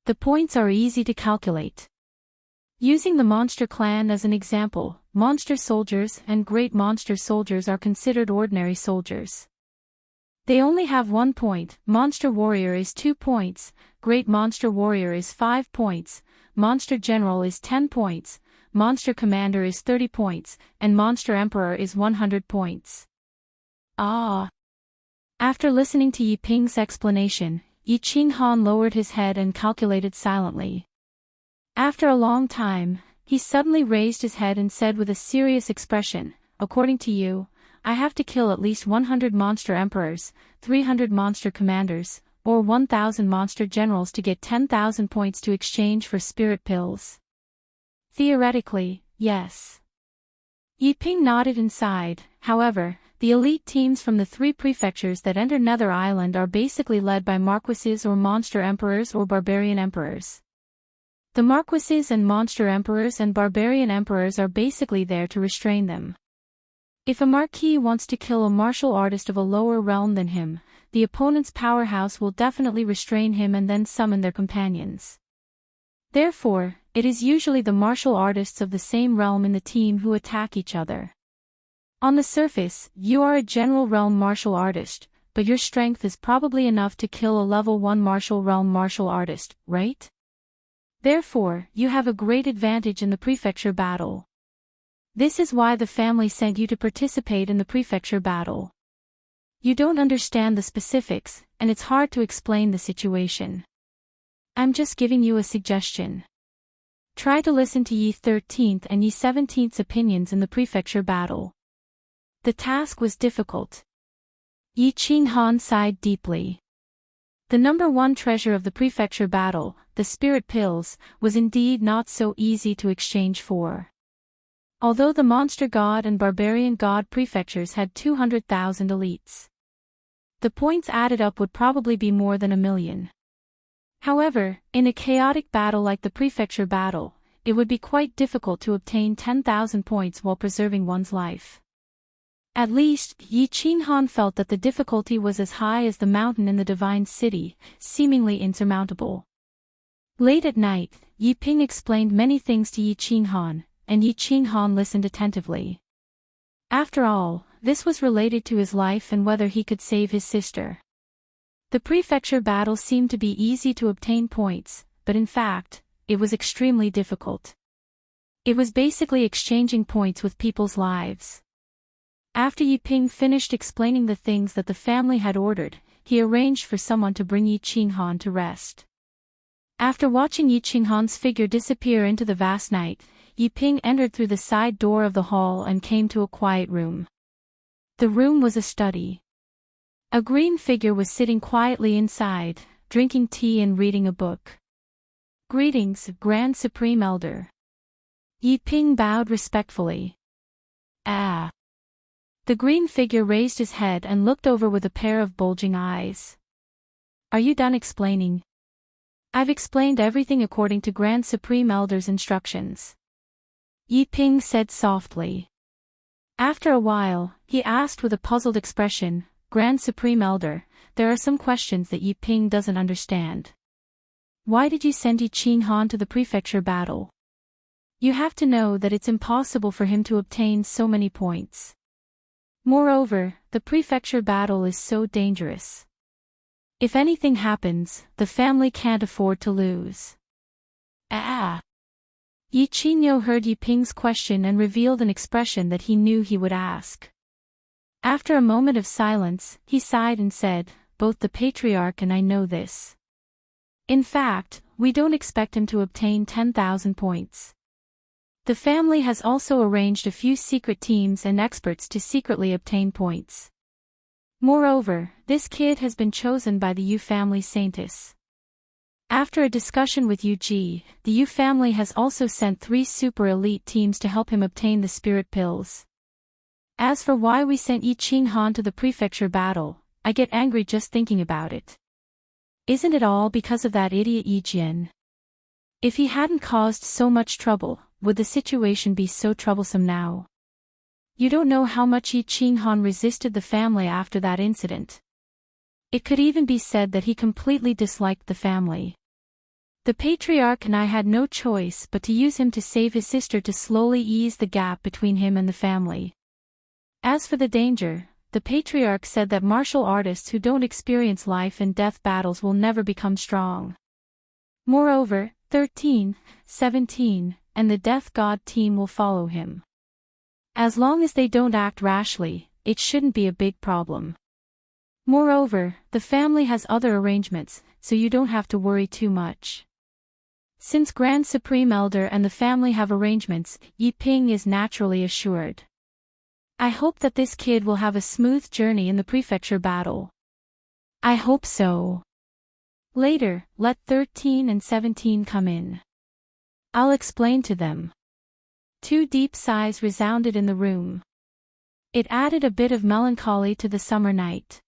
The points are easy to calculate. Using the Monster Clan as an example, Monster Soldiers and Great Monster Soldiers are considered ordinary soldiers. They only have 1 point, Monster Warrior is 2 points, Great Monster Warrior is 5 points, Monster General is 10 points, Monster Commander is 30 points, and Monster Emperor is 100 points. Ah! After listening to Yi Ping's explanation, Yi Qinghan lowered his head and calculated silently. After a long time, he suddenly raised his head and said with a serious expression, "According to you, I have to kill at least 100 Monster Emperors, 300 Monster Commanders, or 1,000 Monster Generals to get 10,000 points to exchange for spirit pills." Theoretically, yes. Yi Ping nodded and sighed. However, the elite teams from the 3 prefectures that enter Nether Island are basically led by Marquises or Monster Emperors or Barbarian Emperors. The Marquises and Monster Emperors and Barbarian Emperors are basically there to restrain them. If a Marquis wants to kill a martial artist of a lower realm than him, the opponent's powerhouse will definitely restrain him and then summon their companions. Therefore, it is usually the martial artists of the same realm in the team who attack each other. On the surface, you are a general realm martial artist, but your strength is probably enough to kill a level 1 martial realm martial artist, right? Therefore, you have a great advantage in the prefecture battle. This is why the family sent you to participate in the prefecture battle. You don't understand the specifics, and it's hard to explain the situation. I'm just giving you a suggestion. Try to listen to Yi 13th and Yi 17th's opinions in the prefecture battle. The task was difficult. Yi Qinghan sighed deeply. The number one treasure of the prefecture battle, the spirit pills, was indeed not so easy to exchange for. Although the monster god and barbarian god prefectures had 200,000 elites, the points added up would probably be more than 1,000,000. However, in a chaotic battle like the prefecture battle, it would be quite difficult to obtain 10,000 points while preserving one's life. At least, Yi Qinghan felt that the difficulty was as high as the mountain in the divine city, seemingly insurmountable. Late at night, Yi Ping explained many things to Yi Qinghan, and Yi Qinghan listened attentively. After all, this was related to his life and whether he could save his sister. The prefecture battle seemed to be easy to obtain points, but in fact, it was extremely difficult. It was basically exchanging points with people's lives. After Yi Ping finished explaining the things that the family had ordered, he arranged for someone to bring Yi Qinghan to rest. After watching Yi Qinghan's figure disappear into the vast night, Yi Ping entered through the side door of the hall and came to a quiet room. The room was a study. A green figure was sitting quietly inside, drinking tea and reading a book. "Greetings, Grand Supreme Elder." Yi Ping bowed respectfully. "Ah." The green figure raised his head and looked over with a pair of bulging eyes. "Are you done explaining?" "I've explained everything according to Grand Supreme Elder's instructions," Yi Ping said softly. After a while, he asked with a puzzled expression, "Grand Supreme Elder, there are some questions that Yi Ping doesn't understand. Why did you send Yi Qinghan to the prefecture battle? You have to know that it's impossible for him to obtain so many points. Moreover, the prefecture battle is so dangerous. If anything happens, the family can't afford to lose." "Ah." Yi Qingyo heard Yi Ping's question and revealed an expression that he knew he would ask. After a moment of silence, he sighed and said, "Both the patriarch and I know this. In fact, we don't expect him to obtain 10,000 points. The family has also arranged a few secret teams and experts to secretly obtain points. Moreover, this kid has been chosen by the Yu family scientists. After a discussion with Yu Ji, the Yu family has also sent 3 super elite teams to help him obtain the spirit pills. As for why we sent Yi Qinghan to the prefecture battle, I get angry just thinking about it. Isn't it all because of that idiot Yi Jian? If he hadn't caused so much trouble, would the situation be so troublesome now? You don't know how much Yi Qinghan resisted the family after that incident. It could even be said that he completely disliked the family. The patriarch and I had no choice but to use him to save his sister to slowly ease the gap between him and the family. As for the danger, the patriarch said that martial artists who don't experience life and death battles will never become strong. Moreover, 13, 17, and the Death God team will follow him. As long as they don't act rashly, it shouldn't be a big problem. Moreover, the family has other arrangements, so you don't have to worry too much. Since Grand Supreme Elder and the family have arrangements, Yi Ping is naturally assured. I hope that this kid will have a smooth journey in the prefecture battle. I hope so. Later, let 13 and 17 come in. I'll explain to them. 2 deep sighs resounded in the room. It added a bit of melancholy to the summer night.